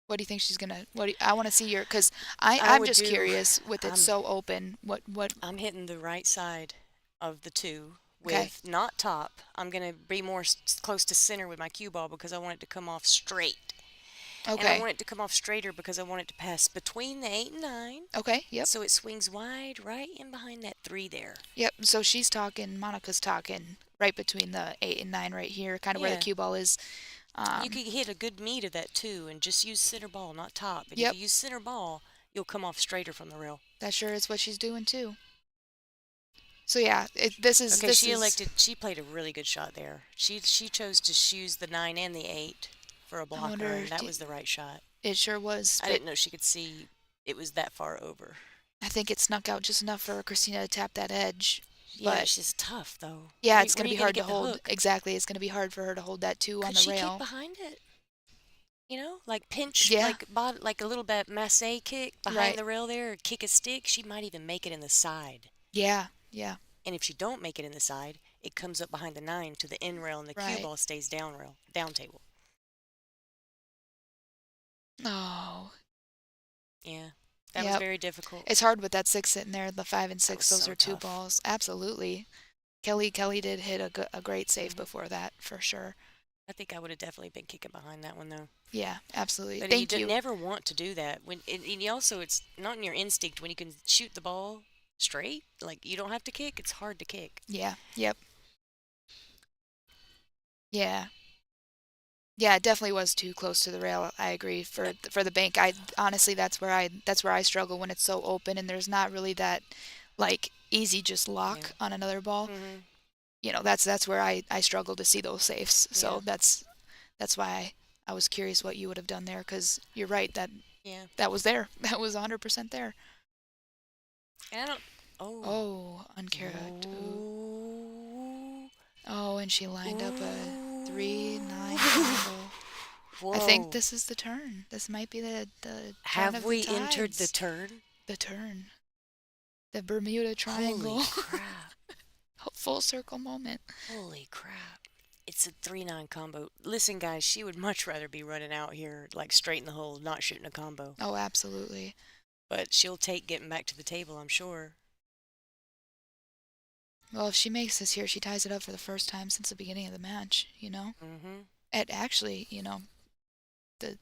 [SPEAKER 8] What do you think she's going to... I want to see your... Because I'm just curious, with it so open, what...
[SPEAKER 7] I'm hitting the right side of the 2 with not top. I'm going to be more close to center with my cue ball because I want it to come off straight.
[SPEAKER 8] Okay.
[SPEAKER 7] And I want it to come off straighter because I want it to pass between the 8 and 9.
[SPEAKER 8] Okay, yep.
[SPEAKER 7] So it swings wide right in behind that 3 there.
[SPEAKER 8] Yep, so she's talking, Monica's talking right between the 8 and 9 right here, kind of where the cue ball is.
[SPEAKER 7] You could hit a good meet of that too and just use center ball, not top. And
[SPEAKER 8] yep.
[SPEAKER 7] if you use center ball, you'll come off straighter from the rail.
[SPEAKER 8] That sure is what she's doing too. So yeah,
[SPEAKER 7] she played a really good shot there. She chose to use the 9 and the 8 for a
[SPEAKER 8] I
[SPEAKER 7] blocker,
[SPEAKER 8] wonder,
[SPEAKER 7] and that was the right shot.
[SPEAKER 8] it sure was,
[SPEAKER 7] I
[SPEAKER 8] but
[SPEAKER 7] didn't know she could see it was that far over.
[SPEAKER 8] I think it snuck out just enough for Christina to tap that edge.
[SPEAKER 7] Yeah,
[SPEAKER 8] But
[SPEAKER 7] she's tough though.
[SPEAKER 8] yeah, it's
[SPEAKER 7] Where
[SPEAKER 8] going
[SPEAKER 7] are
[SPEAKER 8] to
[SPEAKER 7] you
[SPEAKER 8] be
[SPEAKER 7] gonna
[SPEAKER 8] hard to
[SPEAKER 7] get the
[SPEAKER 8] hold.
[SPEAKER 7] hook?
[SPEAKER 8] Exactly, it's going to be hard for her to hold that 2 on
[SPEAKER 7] Could
[SPEAKER 8] the
[SPEAKER 7] she kick
[SPEAKER 8] rail.
[SPEAKER 7] behind it? You know, like pinch,
[SPEAKER 8] Yeah.
[SPEAKER 7] like a little bit masse kick behind
[SPEAKER 8] Right.
[SPEAKER 7] the rail there, or kick a stick. She might even make it in the side.
[SPEAKER 8] Yeah, yeah,
[SPEAKER 7] And if she don't make it in the side, it comes up behind the 9 to the in rail, and the cue
[SPEAKER 8] right.
[SPEAKER 7] ball stays down rail, down table.
[SPEAKER 8] Oh,
[SPEAKER 7] Yeah, that was
[SPEAKER 8] yep.
[SPEAKER 7] very difficult.
[SPEAKER 8] It's hard with that 6 sitting there, the 5 and
[SPEAKER 7] That
[SPEAKER 8] 6.
[SPEAKER 7] was
[SPEAKER 8] Those
[SPEAKER 7] so
[SPEAKER 8] are 2
[SPEAKER 7] tough.
[SPEAKER 8] balls. Absolutely. Kelly did hit a great save
[SPEAKER 7] Mhm.
[SPEAKER 8] before that, for sure.
[SPEAKER 7] I think I would have definitely been kicking behind that one though.
[SPEAKER 8] Yeah, absolutely.
[SPEAKER 7] But
[SPEAKER 8] Thank you.
[SPEAKER 7] never want to do that. And you also, it's not in your instinct when you can shoot the ball straight. Like you don't have to kick. It's hard to kick.
[SPEAKER 8] Yeah, yep. Yeah. Yeah, it definitely was too close to the rail. I agree. For the bank, I honestly that's where I struggle when it's so open and there's not really that like easy just lock on another ball.
[SPEAKER 7] Mm-hmm.
[SPEAKER 8] You know, that's where I struggle to see those safes. So
[SPEAKER 7] Yeah.
[SPEAKER 8] that's why I was curious what you would have done there, because you're right,
[SPEAKER 7] Yeah.
[SPEAKER 8] that was there. That was 100% there.
[SPEAKER 7] And I don't. Oh.
[SPEAKER 8] Oh, uncorrect. Ooh. Oh, and she lined up a 3-9 combo.
[SPEAKER 7] Whoa.
[SPEAKER 8] I think this is the turn. This might be the turn
[SPEAKER 7] Have
[SPEAKER 8] of
[SPEAKER 7] we
[SPEAKER 8] the
[SPEAKER 7] entered the
[SPEAKER 8] tides.
[SPEAKER 7] turn?
[SPEAKER 8] The turn. The Bermuda Triangle.
[SPEAKER 7] Holy crap.
[SPEAKER 8] Full circle moment.
[SPEAKER 7] Holy crap. It's a 3-9 combo. Listen, guys, she would much rather be running out here like straight in the hole, not shooting a combo.
[SPEAKER 8] Oh, absolutely.
[SPEAKER 7] But she'll take getting back to the table, I'm sure.
[SPEAKER 8] Well, if she makes this here, she ties it up for the first time since the beginning of the match, you know?
[SPEAKER 7] Mm-hmm.
[SPEAKER 8] It actually, you know, the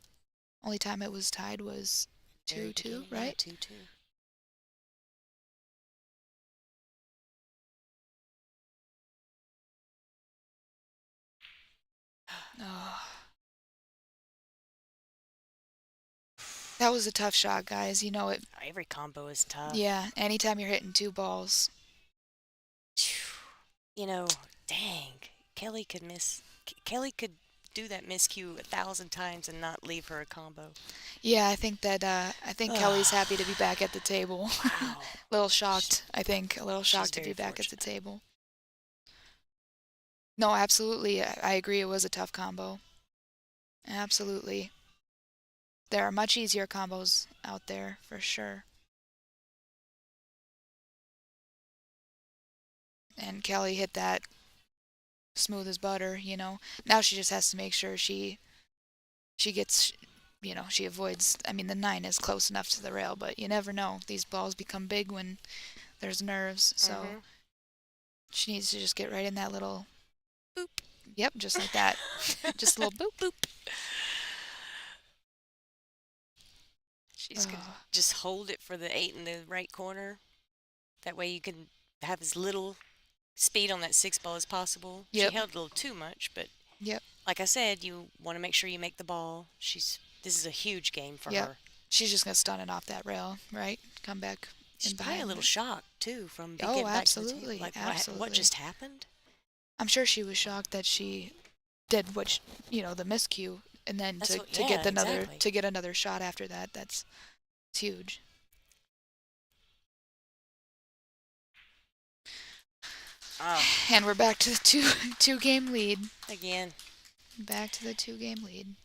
[SPEAKER 8] only time it was tied was 2-2, right?
[SPEAKER 7] Yeah, 2-2.
[SPEAKER 8] Oh. That was a tough shot, guys. You know it.
[SPEAKER 7] Every combo is tough.
[SPEAKER 8] Yeah, anytime you're hitting 2 balls.
[SPEAKER 7] You know, dang. Kelly could miss. Kelly could do that miscue 1,000 times and not leave her a combo.
[SPEAKER 8] Yeah, I think Kelly's happy to be back at the table.
[SPEAKER 7] Wow.
[SPEAKER 8] A little shocked, I think. A little shocked to be
[SPEAKER 7] very
[SPEAKER 8] back at the
[SPEAKER 7] fortunate.
[SPEAKER 8] table. No, absolutely. I agree. It was a tough combo. Absolutely. There are much easier combos out there, for sure. And Kelly hit that smooth as butter, you know. Now she just has to make sure she gets, you know, she avoids. I mean, the 9 is close enough to the rail, but you never know. These balls become big when there's nerves. So she needs to just get right in that little boop. Yep, just like that. Just a little boop, boop.
[SPEAKER 7] She's gonna just hold it for the 8 in the right corner. That way you can have as little speed on that 6 ball as possible.
[SPEAKER 8] Yep.
[SPEAKER 7] She held a little too much, but
[SPEAKER 8] Yep.
[SPEAKER 7] like I said, you want to make sure you make the ball. This is a huge game for
[SPEAKER 8] Yep.
[SPEAKER 7] her.
[SPEAKER 8] She's just gonna stun it off that rail, right? Come back
[SPEAKER 7] She's
[SPEAKER 8] in
[SPEAKER 7] probably
[SPEAKER 8] behind.
[SPEAKER 7] a little shocked too from
[SPEAKER 8] Oh,
[SPEAKER 7] getting back to the
[SPEAKER 8] absolutely,
[SPEAKER 7] table. Like
[SPEAKER 8] absolutely.
[SPEAKER 7] what just happened?
[SPEAKER 8] I'm sure she was shocked that she did what you know, the miscue, and then
[SPEAKER 7] That's
[SPEAKER 8] to get another
[SPEAKER 7] exactly.
[SPEAKER 8] to get another shot after that. It's huge.
[SPEAKER 7] Oh,
[SPEAKER 8] And we're back to the two game lead.
[SPEAKER 7] again.
[SPEAKER 8] Back to the 2-game lead.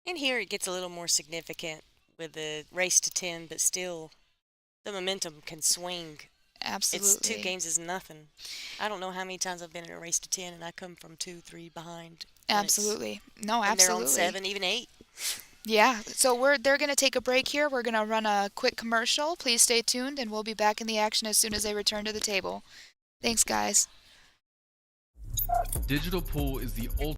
[SPEAKER 7] And here it gets a little more significant with the race to 10, but still the momentum can swing.
[SPEAKER 8] Absolutely.
[SPEAKER 7] It's 2 games is nothing. I don't know how many times I've been in a race to 10 and I come from 2, 3 behind.
[SPEAKER 8] Absolutely. No,
[SPEAKER 7] And they're on
[SPEAKER 8] absolutely.
[SPEAKER 7] 7, even 8.
[SPEAKER 8] Yeah. So they're going to take a break here. We're going to run a quick commercial. Please stay tuned and we'll be back in the action as soon as they return to the table. Thanks, guys.
[SPEAKER 1] Digital pool is the ultimate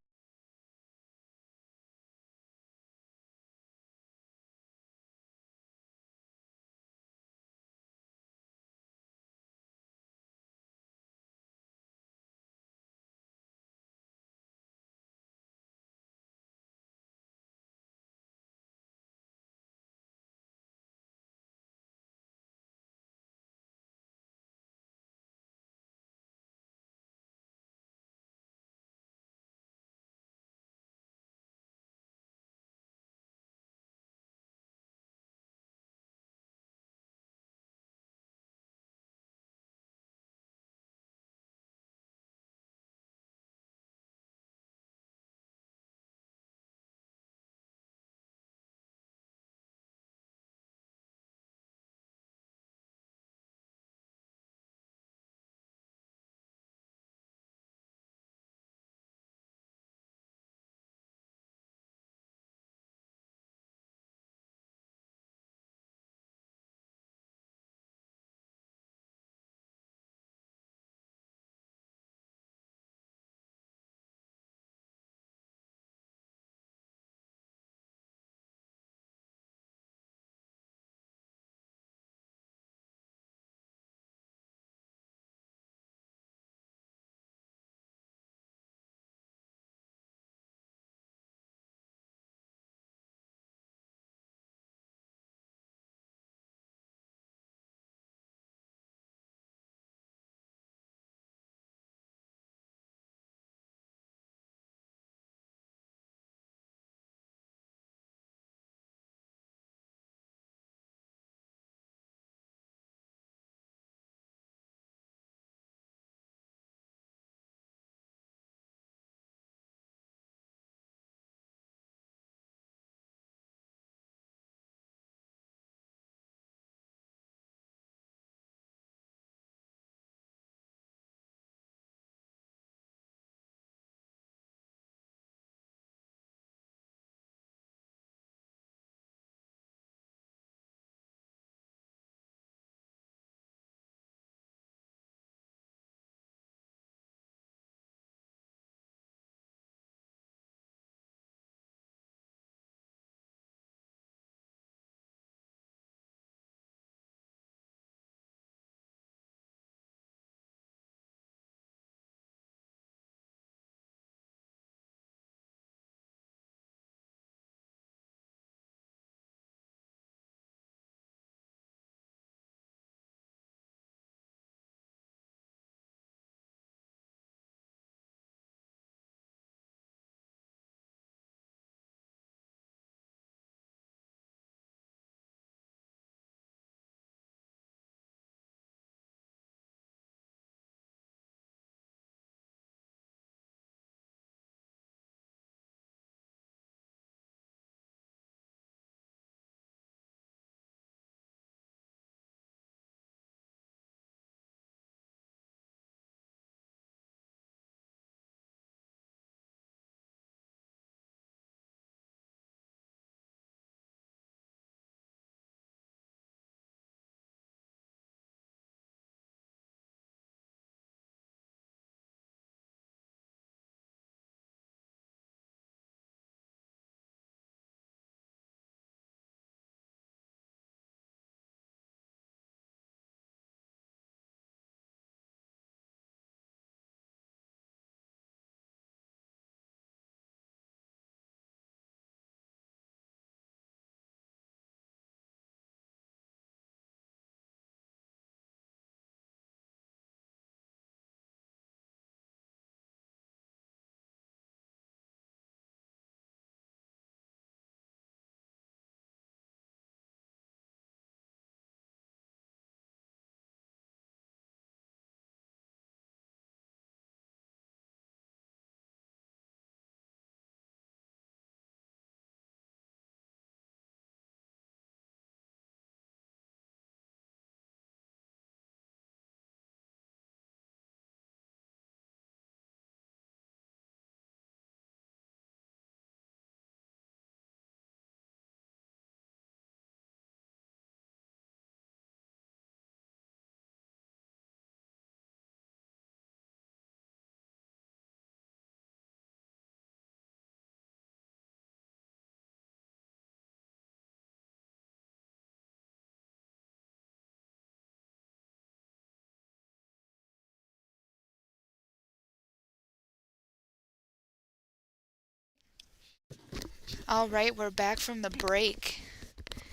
[SPEAKER 8] All right, we're back from the break.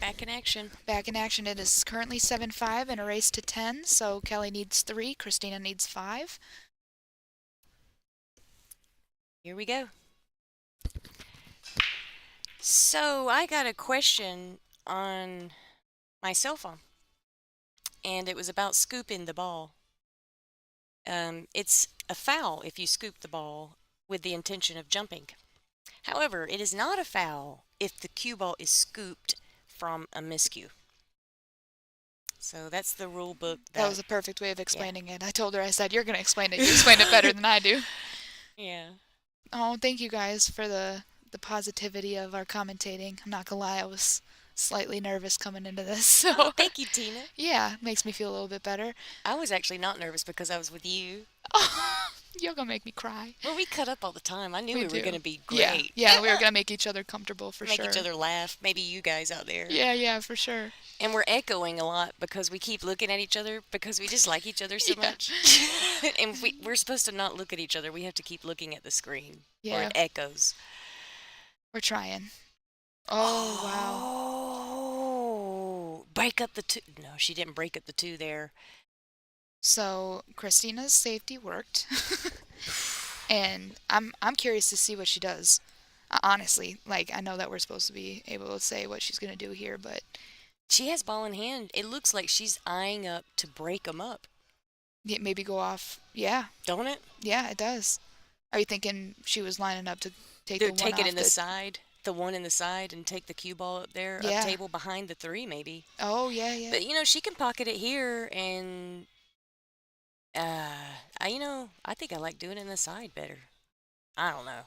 [SPEAKER 7] Back in action.
[SPEAKER 8] Back in action. It is currently 7-5 in a race to 10, so Kelly needs 3, Christina needs 5.
[SPEAKER 7] Here we go. So I got a question on my cell phone, and it was about scooping the ball. It's a foul if you scoop the ball with the intention of jumping. However, it is not a foul if the cue ball is scooped from a miscue. So that's the rule book.
[SPEAKER 8] That was a perfect way of explaining it. I told her, I said, you're going to explain it. You explain it better than I do.
[SPEAKER 7] Yeah.
[SPEAKER 8] Oh, thank you guys for the positivity of our commentating. I'm not going to lie, I was slightly nervous coming into this. So
[SPEAKER 7] Oh, thank you, Tina.
[SPEAKER 8] yeah, makes me feel a little bit better.
[SPEAKER 7] I was actually not nervous because I was with you.
[SPEAKER 8] Oh, you're going to make me cry.
[SPEAKER 7] Well, we cut up all the time. I knew we were
[SPEAKER 8] do.
[SPEAKER 7] going to be
[SPEAKER 8] Yeah,
[SPEAKER 7] great.
[SPEAKER 8] yeah, we were going to make each other comfortable for
[SPEAKER 7] Make
[SPEAKER 8] sure.
[SPEAKER 7] each other laugh. Maybe you guys out there.
[SPEAKER 8] Yeah, for sure.
[SPEAKER 7] And we're echoing a lot because we keep looking at each other because we just like each other so
[SPEAKER 8] Yeah.
[SPEAKER 7] much. And we're supposed to not look at each other. We have to keep looking at the screen. Or
[SPEAKER 8] Yeah,
[SPEAKER 7] it echoes.
[SPEAKER 8] we're trying. Oh, wow.
[SPEAKER 7] Oh, break up the 2. No, she didn't break up the 2 there.
[SPEAKER 8] So Christina's safety worked, and I'm curious to see what she does. Honestly, like I know that we're supposed to be able to say what she's gonna do here, but
[SPEAKER 7] She has ball in hand. It looks like she's eyeing up to break them up,
[SPEAKER 8] maybe go off. Yeah,
[SPEAKER 7] don't it?
[SPEAKER 8] yeah, it does. Are you thinking she was lining up to take
[SPEAKER 7] They're
[SPEAKER 8] the one
[SPEAKER 7] take it
[SPEAKER 8] off
[SPEAKER 7] in the side, the one in the side, and take the cue ball up there,
[SPEAKER 8] Yeah.
[SPEAKER 7] up table behind the 3 maybe.
[SPEAKER 8] Oh yeah.
[SPEAKER 7] But she can pocket it here, and I think I like doing it in the side better. I don't know.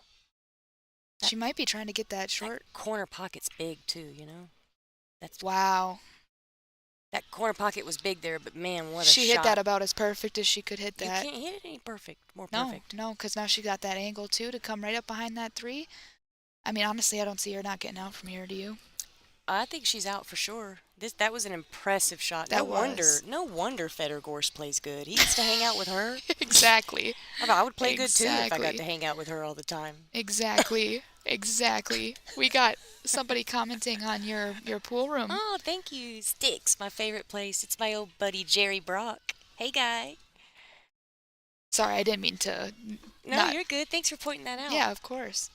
[SPEAKER 8] She might be trying to get that
[SPEAKER 7] That
[SPEAKER 8] short.
[SPEAKER 7] corner pocket's big too. That's
[SPEAKER 8] Wow.
[SPEAKER 7] that corner pocket was big there, but man, what a
[SPEAKER 8] She
[SPEAKER 7] shot!
[SPEAKER 8] hit that about as perfect as she could hit
[SPEAKER 7] You
[SPEAKER 8] that.
[SPEAKER 7] can't hit it any more
[SPEAKER 8] No,
[SPEAKER 7] perfect.
[SPEAKER 8] no, because now she got that angle too to come right up behind that 3. I mean, honestly, I don't see her not getting out from here. Do you?
[SPEAKER 7] I think she's out for sure. That was an impressive shot.
[SPEAKER 8] That was.
[SPEAKER 7] No wonder Federgorst plays good. He gets to hang out with her.
[SPEAKER 8] Exactly.
[SPEAKER 7] I would play good too if I got
[SPEAKER 8] Exactly.
[SPEAKER 7] to hang out with her all the time.
[SPEAKER 8] Exactly. We got somebody commenting on your pool room.
[SPEAKER 7] Oh, thank you. Sticks, my favorite place. It's my old buddy Jerry Brock. Hey, guy.
[SPEAKER 8] Sorry, I didn't mean to.
[SPEAKER 7] No,
[SPEAKER 8] not-
[SPEAKER 7] you're good. Thanks for pointing that out.
[SPEAKER 8] Yeah, of course.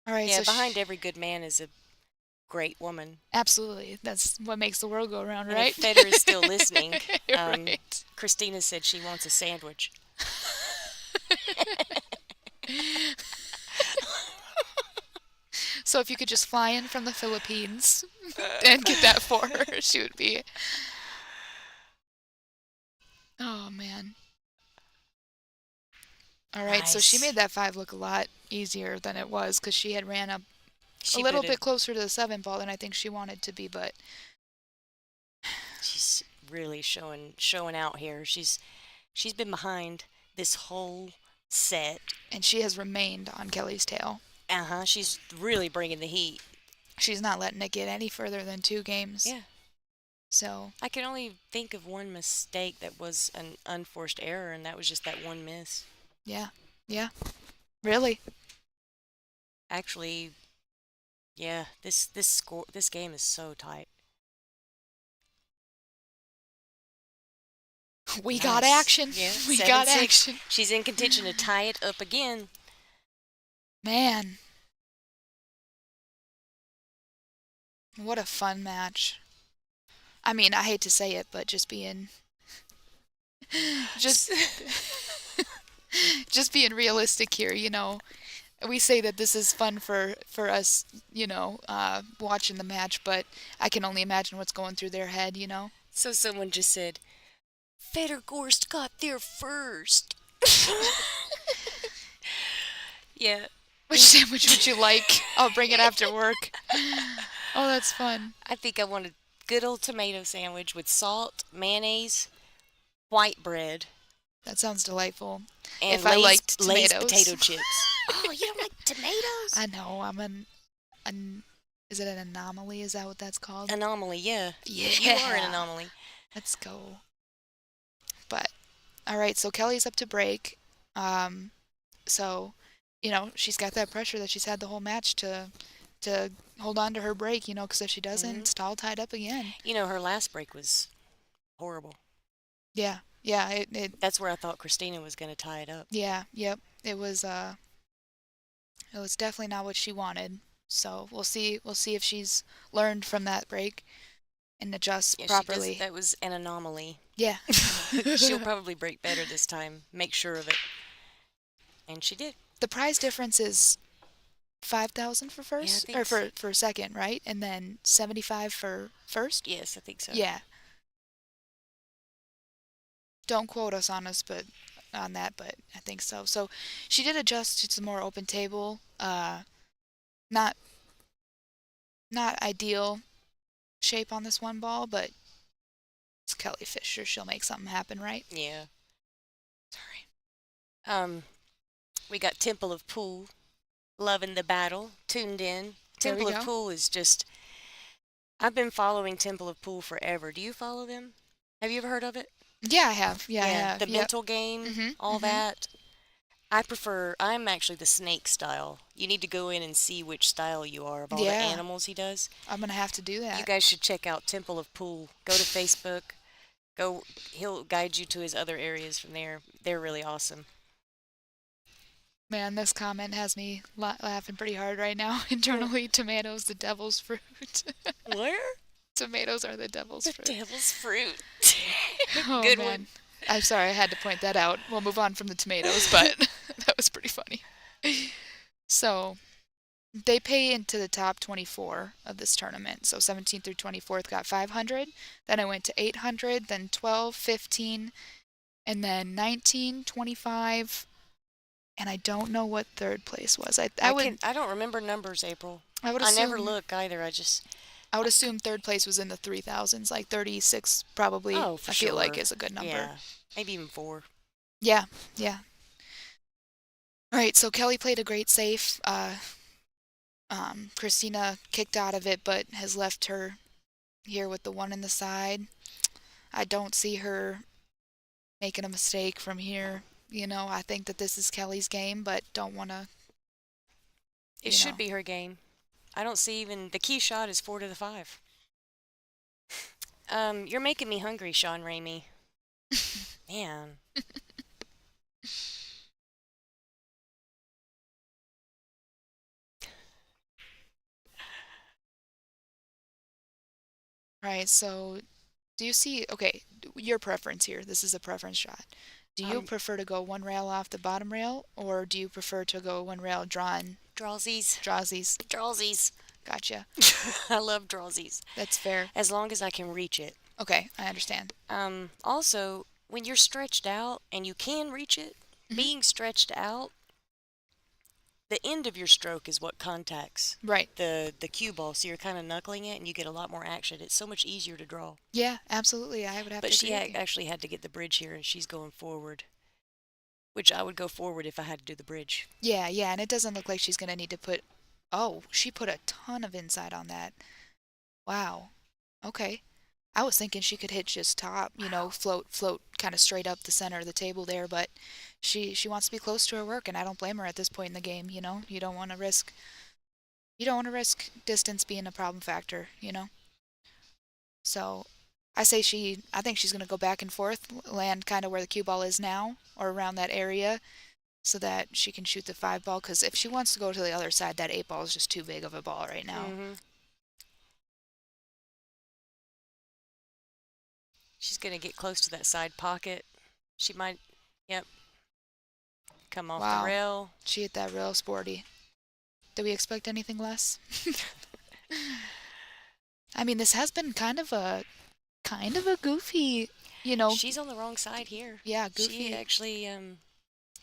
[SPEAKER 8] All right.
[SPEAKER 7] Yeah,
[SPEAKER 8] so
[SPEAKER 7] behind every good man is a great woman.
[SPEAKER 8] absolutely. That's what makes the world go around,
[SPEAKER 7] And
[SPEAKER 8] right?
[SPEAKER 7] if Federer is still listening,
[SPEAKER 8] Right.
[SPEAKER 7] Christina said she wants a sandwich.
[SPEAKER 8] So if you could just fly in from the Philippines and get that for her, she would be. Oh man. All right, so she
[SPEAKER 7] Nice.
[SPEAKER 8] made that 5 look a lot easier than it was because she had ran up
[SPEAKER 7] She
[SPEAKER 8] a little
[SPEAKER 7] better-
[SPEAKER 8] bit closer to the 7 ball than I think she wanted to be, but
[SPEAKER 7] She's really showing out here. She's been behind this whole set.
[SPEAKER 8] and she has remained on Kelly's tail.
[SPEAKER 7] She's really bringing the heat.
[SPEAKER 8] She's not letting it get any further than 2 games.
[SPEAKER 7] Yeah.
[SPEAKER 8] So,
[SPEAKER 7] I can only think of one mistake that was an unforced error, and that was just that one miss.
[SPEAKER 8] yeah. Really?
[SPEAKER 7] Actually, yeah, this game is so tight.
[SPEAKER 8] We got
[SPEAKER 7] Nice.
[SPEAKER 8] action.
[SPEAKER 7] Yeah,
[SPEAKER 8] We got
[SPEAKER 7] 7-6.
[SPEAKER 8] action.
[SPEAKER 7] She's in contention to tie it up again.
[SPEAKER 8] Man. What a fun match. I mean, I hate to say it, but just being just just being realistic here, we say that this is fun for us, watching the match, but I can only imagine what's going through their head.
[SPEAKER 7] So someone just said, Federgorst got there first. Yeah.
[SPEAKER 8] Which sandwich would you like? I'll bring it after work. Oh, that's fun.
[SPEAKER 7] I think I want a good old tomato sandwich with salt, mayonnaise, white bread,
[SPEAKER 8] That sounds delightful.
[SPEAKER 7] and
[SPEAKER 8] If I liked
[SPEAKER 7] Lay's
[SPEAKER 8] tomatoes.
[SPEAKER 7] potato chips. Oh, you don't like tomatoes?
[SPEAKER 8] I know, I'm is it an anomaly? Is that what that's called?
[SPEAKER 7] Anomaly, yeah.
[SPEAKER 8] Yeah.
[SPEAKER 7] You are an anomaly.
[SPEAKER 8] Let's go. But, all right, so Kelly's up to break. So you know, she's got that pressure that she's had the whole match to hold on to her break, you know, because if she doesn't, it's all tied up again.
[SPEAKER 7] You know, her last break was horrible.
[SPEAKER 8] Yeah, yeah, it
[SPEAKER 7] That's where I thought Christina was going to tie it up.
[SPEAKER 8] yeah, yep. It was definitely not what she wanted. So we'll see if she's learned from that break and adjusts
[SPEAKER 7] Yeah,
[SPEAKER 8] properly.
[SPEAKER 7] that was an anomaly.
[SPEAKER 8] Yeah.
[SPEAKER 7] She'll probably break better this time. Make sure of it. And she did.
[SPEAKER 8] The prize difference is 5,000 for first,
[SPEAKER 7] Yeah, I
[SPEAKER 8] or
[SPEAKER 7] think
[SPEAKER 8] for second, right? And then 75 for first.
[SPEAKER 7] Yes, I think so.
[SPEAKER 8] Yeah. Don't quote us on that, but I think so. So she did adjust to some more open table. Not ideal shape on this one ball, but it's Kelly Fisher. She'll make something happen, right?
[SPEAKER 7] Yeah. Sorry. We got Temple of Pool, loving the battle, tuned in.
[SPEAKER 8] There we
[SPEAKER 7] Temple of
[SPEAKER 8] go.
[SPEAKER 7] Pool is just. I've been following Temple of Pool forever. Do you follow them? Have you ever heard of it?
[SPEAKER 8] Yeah, I have. Yeah, I have.
[SPEAKER 7] The
[SPEAKER 8] Yep.
[SPEAKER 7] mental game,
[SPEAKER 8] Mhm,
[SPEAKER 7] all
[SPEAKER 8] mhm.
[SPEAKER 7] that. I'm actually the snake style. You need to go in and see which style you are of all the
[SPEAKER 8] Yeah.
[SPEAKER 7] animals he does.
[SPEAKER 8] I'm gonna have to do that.
[SPEAKER 7] You guys should check out Temple of Pool. Go to Facebook. He'll guide you to his other areas from there. They're really awesome.
[SPEAKER 8] Man, this comment has me laughing pretty hard right now. Internally, tomatoes, the devil's fruit.
[SPEAKER 7] Where?
[SPEAKER 8] Tomatoes are the devil's fruit.
[SPEAKER 7] Devil's fruit.
[SPEAKER 8] Oh,
[SPEAKER 7] Good
[SPEAKER 8] man.
[SPEAKER 7] one.
[SPEAKER 8] I'm sorry, I had to point that out. We'll move on from the tomatoes, but that was pretty funny. So, they pay into the top 24 of this tournament. So 17th through 24th got 500. Then I went to 800, then 12, 15, and then 19, 25. And I don't know what third place was. I
[SPEAKER 7] don't remember numbers, April.
[SPEAKER 8] I would
[SPEAKER 7] I
[SPEAKER 8] assume
[SPEAKER 7] never look either.
[SPEAKER 8] I would assume third place was in the 3,000s, like 36 probably.
[SPEAKER 7] Oh, for
[SPEAKER 8] I feel like
[SPEAKER 7] sure.
[SPEAKER 8] is a good number.
[SPEAKER 7] Yeah, maybe even 4.
[SPEAKER 8] Yeah, yeah. All right, so Kelly played a great safe. Christina kicked out of it, but has left her here with the one in the side. I don't see her making a mistake from here. You know, I think that this is Kelly's game, but don't want to.
[SPEAKER 7] It should be her game. I don't see even the key shot is 4 to the 5. You're making me hungry, Sean Ramey. Man.
[SPEAKER 8] Right, so do you see, okay, your preference here, this is a preference shot. Do you prefer to go one rail off the bottom rail, or do you prefer to go one rail drawn?
[SPEAKER 7] Drawsies.
[SPEAKER 8] Drawsies. Gotcha.
[SPEAKER 7] I love drawsies.
[SPEAKER 8] That's fair.
[SPEAKER 7] As long as I can reach it.
[SPEAKER 8] Okay, I understand.
[SPEAKER 7] Also, when you're stretched out and you can reach it, being stretched out, the end of your stroke is what contacts the cue ball. So you're kind of knuckling it and you get a lot more action. It's so much easier to draw.
[SPEAKER 8] Yeah, absolutely. I would have to agree.
[SPEAKER 7] But she actually had to get the bridge here and she's going forward, which I would go forward if I had to do the bridge.
[SPEAKER 8] Yeah, and it doesn't look like she's going to need to put, oh, she put a ton of inside on that. Wow. Okay. I was thinking she could hit just top, you know, float kind of straight up the center of the table there, but she wants to be close to her work, and I don't blame her at this point in the game, you know. You don't want to risk distance being a problem factor, you know. So, I think she's going to go back and forth, land kind of where the cue ball is now or around that area so that she can shoot the 5 ball, cuz if she wants to go to the other side, that 8 ball is just too big of a ball right now.
[SPEAKER 7] She's going to get close to that side pocket. She might, come off the rail.
[SPEAKER 8] She hit that real sporty. Do we expect anything less? I mean, this has been kind of a goofy, you know.
[SPEAKER 7] She's on the wrong side here.
[SPEAKER 8] Yeah, goofy.
[SPEAKER 7] She actually,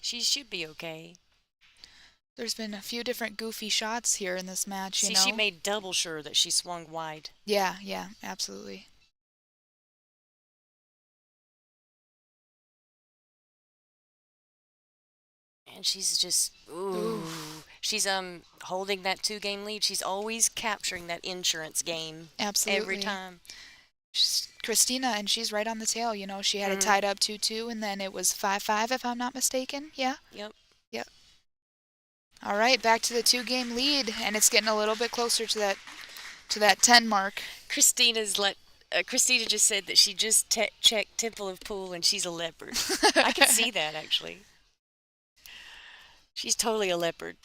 [SPEAKER 7] she should be okay.
[SPEAKER 8] There's been a few different goofy shots here in this match, you know.
[SPEAKER 7] She made double sure that she swung wide.
[SPEAKER 8] Yeah, absolutely.
[SPEAKER 7] And she's just, she's holding that 2-game lead. She's always capturing that insurance game.
[SPEAKER 8] Absolutely.
[SPEAKER 7] Every time.
[SPEAKER 8] Christina, and she's right on the tail, you know. She had it tied up 2-2, and then it was 5-5, if I'm not mistaken. Yeah?
[SPEAKER 7] Yep.
[SPEAKER 8] All right, back to the 2-game lead, and it's getting a little bit closer to that 10 mark.
[SPEAKER 7] Christina just said that she just checked Temple of Pool and she's a leopard. I can see that, actually. She's totally a leopard.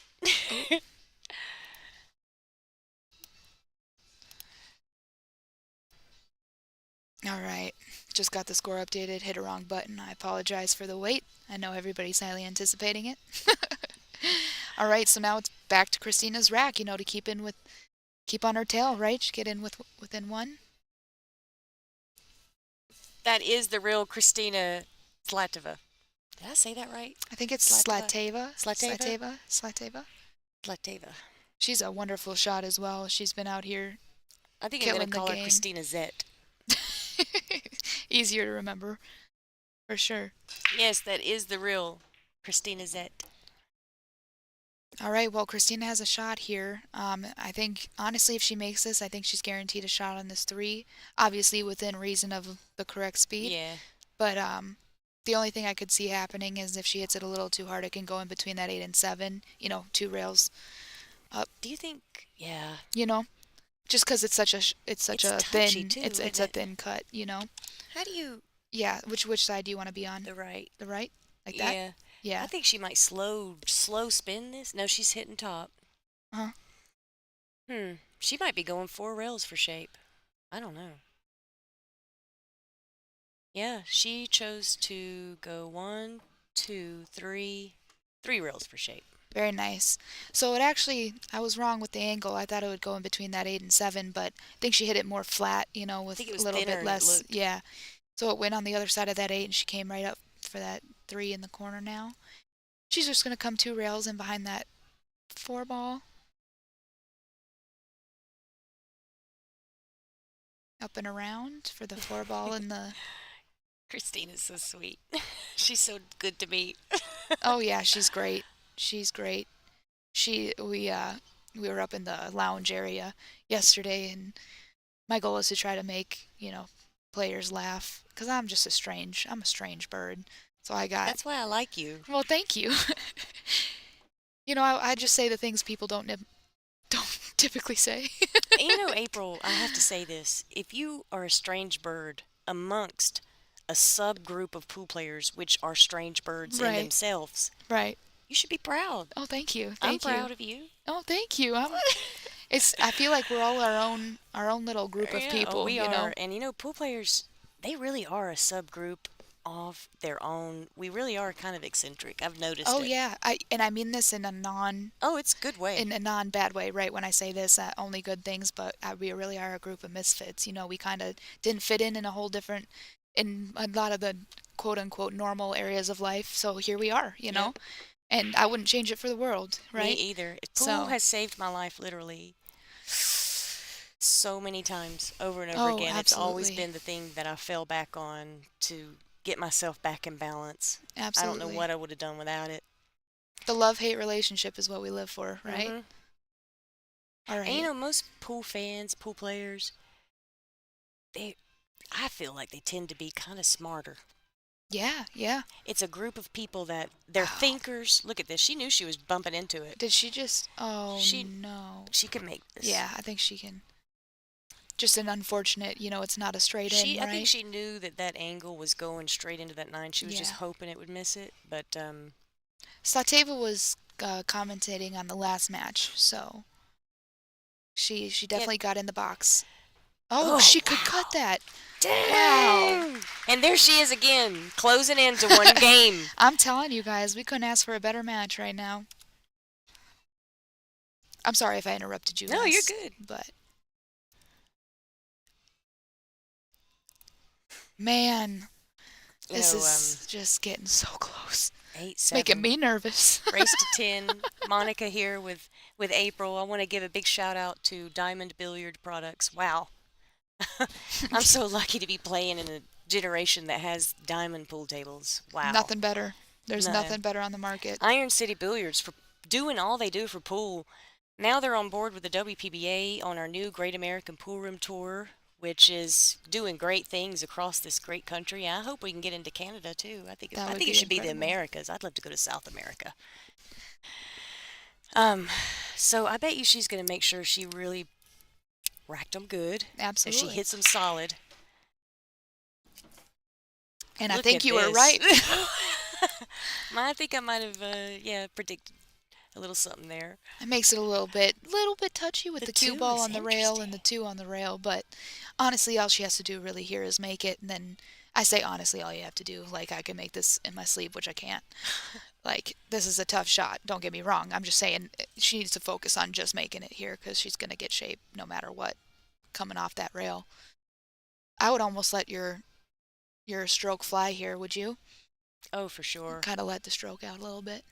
[SPEAKER 8] All right, just got the score updated, hit a wrong button. I apologize for the wait. I know everybody's highly anticipating it. All right, so now it's back to Christina's rack, to keep on her tail, right? She get in within one.
[SPEAKER 7] That is the real Christina Zlateva. Did I say that right?
[SPEAKER 8] I think it's
[SPEAKER 7] Zlateva.
[SPEAKER 8] Zlateva. She's a wonderful shot as well. She's been out here.
[SPEAKER 7] I think I'm going to call her Christina Zet.
[SPEAKER 8] Easier to remember, for sure.
[SPEAKER 7] Yes, that is the real Christina Zet.
[SPEAKER 8] All right, well, Christina has a shot here. I think, honestly, if she makes this, I think she's guaranteed a shot on this 3. Obviously, within reason of the correct speed.
[SPEAKER 7] Yeah.
[SPEAKER 8] But the only thing I could see happening is if she hits it a little too hard, it can go in between that 8 and 7, 2 rails up.
[SPEAKER 7] Do you think, yeah.
[SPEAKER 8] Just because it's such a thin,
[SPEAKER 7] too,
[SPEAKER 8] it's a thin cut,
[SPEAKER 7] How do you?
[SPEAKER 8] Yeah, which side do you want to be on?
[SPEAKER 7] The right.
[SPEAKER 8] The right, like that.
[SPEAKER 7] Yeah.
[SPEAKER 8] Yeah.
[SPEAKER 7] I think she might slow spin this. No, she's hitting top. She might be going 4 rails for shape. I don't know. Yeah, she chose to go 1, 2, 3 rails for shape.
[SPEAKER 8] Very nice. So I was wrong with the angle. I thought it would go in between that 8 and 7, but I think she hit it more flat, with a little bit less. Yeah. So it went on the other side of that 8, and she came right up for that 3 in the corner now. She's just going to come 2 rails in behind that 4 ball. Up and around for the 4 ball and the...
[SPEAKER 7] Christina's so sweet. She's so good to me.
[SPEAKER 8] Oh, yeah, she's great. She's great. We were up in the lounge area yesterday, and my goal is to try to make, players laugh, because I'm a strange bird. So
[SPEAKER 7] That's why I like you.
[SPEAKER 8] Well, thank you. I just say the things people don't typically say.
[SPEAKER 7] April, I have to say this. If you are a strange bird amongst a subgroup of pool players, which are strange birds in themselves,
[SPEAKER 8] right?
[SPEAKER 7] You should be proud.
[SPEAKER 8] Oh, thank you.
[SPEAKER 7] I'm proud of you.
[SPEAKER 8] Oh, thank you. I feel like we're all our own little group of people.
[SPEAKER 7] We are. And pool players, they really are a subgroup of their own. We really are kind of eccentric. I've noticed it.
[SPEAKER 8] Oh, yeah. I mean this in a
[SPEAKER 7] it's a good way.
[SPEAKER 8] In a non-bad way, right? When I say this, only good things, but we really are a group of misfits. We kind of didn't fit in a whole different, in a lot of the quote-unquote normal areas of life. So here we are,
[SPEAKER 7] Yep.
[SPEAKER 8] And I wouldn't change it for the world, right?
[SPEAKER 7] Me either. Pool has saved my life literally so many times over and over again.
[SPEAKER 8] Absolutely.
[SPEAKER 7] It's always been the thing that I fell back on to get myself back in balance.
[SPEAKER 8] Absolutely.
[SPEAKER 7] I don't know what I would have done without it.
[SPEAKER 8] The love-hate relationship is what we live for, right?
[SPEAKER 7] Mm-hmm.
[SPEAKER 8] All right.
[SPEAKER 7] And most pool fans, pool players, I feel like they tend to be kind of smarter.
[SPEAKER 8] Yeah.
[SPEAKER 7] It's a group of people that they're thinkers. Look at this. She knew she was bumping into it.
[SPEAKER 8] Did she just... Oh, no.
[SPEAKER 7] She can make this.
[SPEAKER 8] Yeah, I think she can. Just an unfortunate, it's not a straight in, right?
[SPEAKER 7] I think she knew that angle was going straight into that 9. She was just hoping it would miss it, but...
[SPEAKER 8] Zlateva was commentating on the last match, so... She definitely got in the box. Oh, she could cut that.
[SPEAKER 7] Dang.
[SPEAKER 8] Wow.
[SPEAKER 7] And there she is again, closing into one game.
[SPEAKER 8] I'm telling you guys, we couldn't ask for a better match right now. I'm sorry if I interrupted you.
[SPEAKER 7] No, you're good.
[SPEAKER 8] But man, this is just getting so close.
[SPEAKER 7] 8,
[SPEAKER 8] It's
[SPEAKER 7] 7.
[SPEAKER 8] making me nervous.
[SPEAKER 7] Race to 10. Monica here with April. I want to give a big shout out to Diamond Billiard Products. Wow. I'm so lucky to be playing in a generation that has diamond pool tables. Wow.
[SPEAKER 8] Nothing better. There's nothing better on the market.
[SPEAKER 7] Iron City Billiards, for doing all they do for pool. Now they're on board with the WPBA on our new Great American Pool Room Tour, which is doing great things across this great country. I hope we can get into Canada too. I think it should be the Americas. I'd love to go to South America. Um, so I bet you she's going to make sure she really racked them good. That she
[SPEAKER 8] Absolutely.
[SPEAKER 7] hits them solid.
[SPEAKER 8] And I
[SPEAKER 7] Look
[SPEAKER 8] think
[SPEAKER 7] at
[SPEAKER 8] you were
[SPEAKER 7] this.
[SPEAKER 8] right.
[SPEAKER 7] I think I might have, predicted a little something there.
[SPEAKER 8] It makes it a little bit touchy with
[SPEAKER 7] The
[SPEAKER 8] the cue
[SPEAKER 7] two
[SPEAKER 8] ball
[SPEAKER 7] is
[SPEAKER 8] on the rail and the
[SPEAKER 7] interesting.
[SPEAKER 8] 2 on the rail, but honestly, all she has to do really here is make it, and then I say honestly, all you have to do, like I can make this in my sleep, which I can't. Like this is a tough shot. Don't get me wrong. I'm just saying she needs to focus on just making it here because she's gonna get shape no matter what coming off that rail. I would almost let your stroke fly here, would you?
[SPEAKER 7] Oh, for sure.
[SPEAKER 8] Kind of let the stroke out a little bit.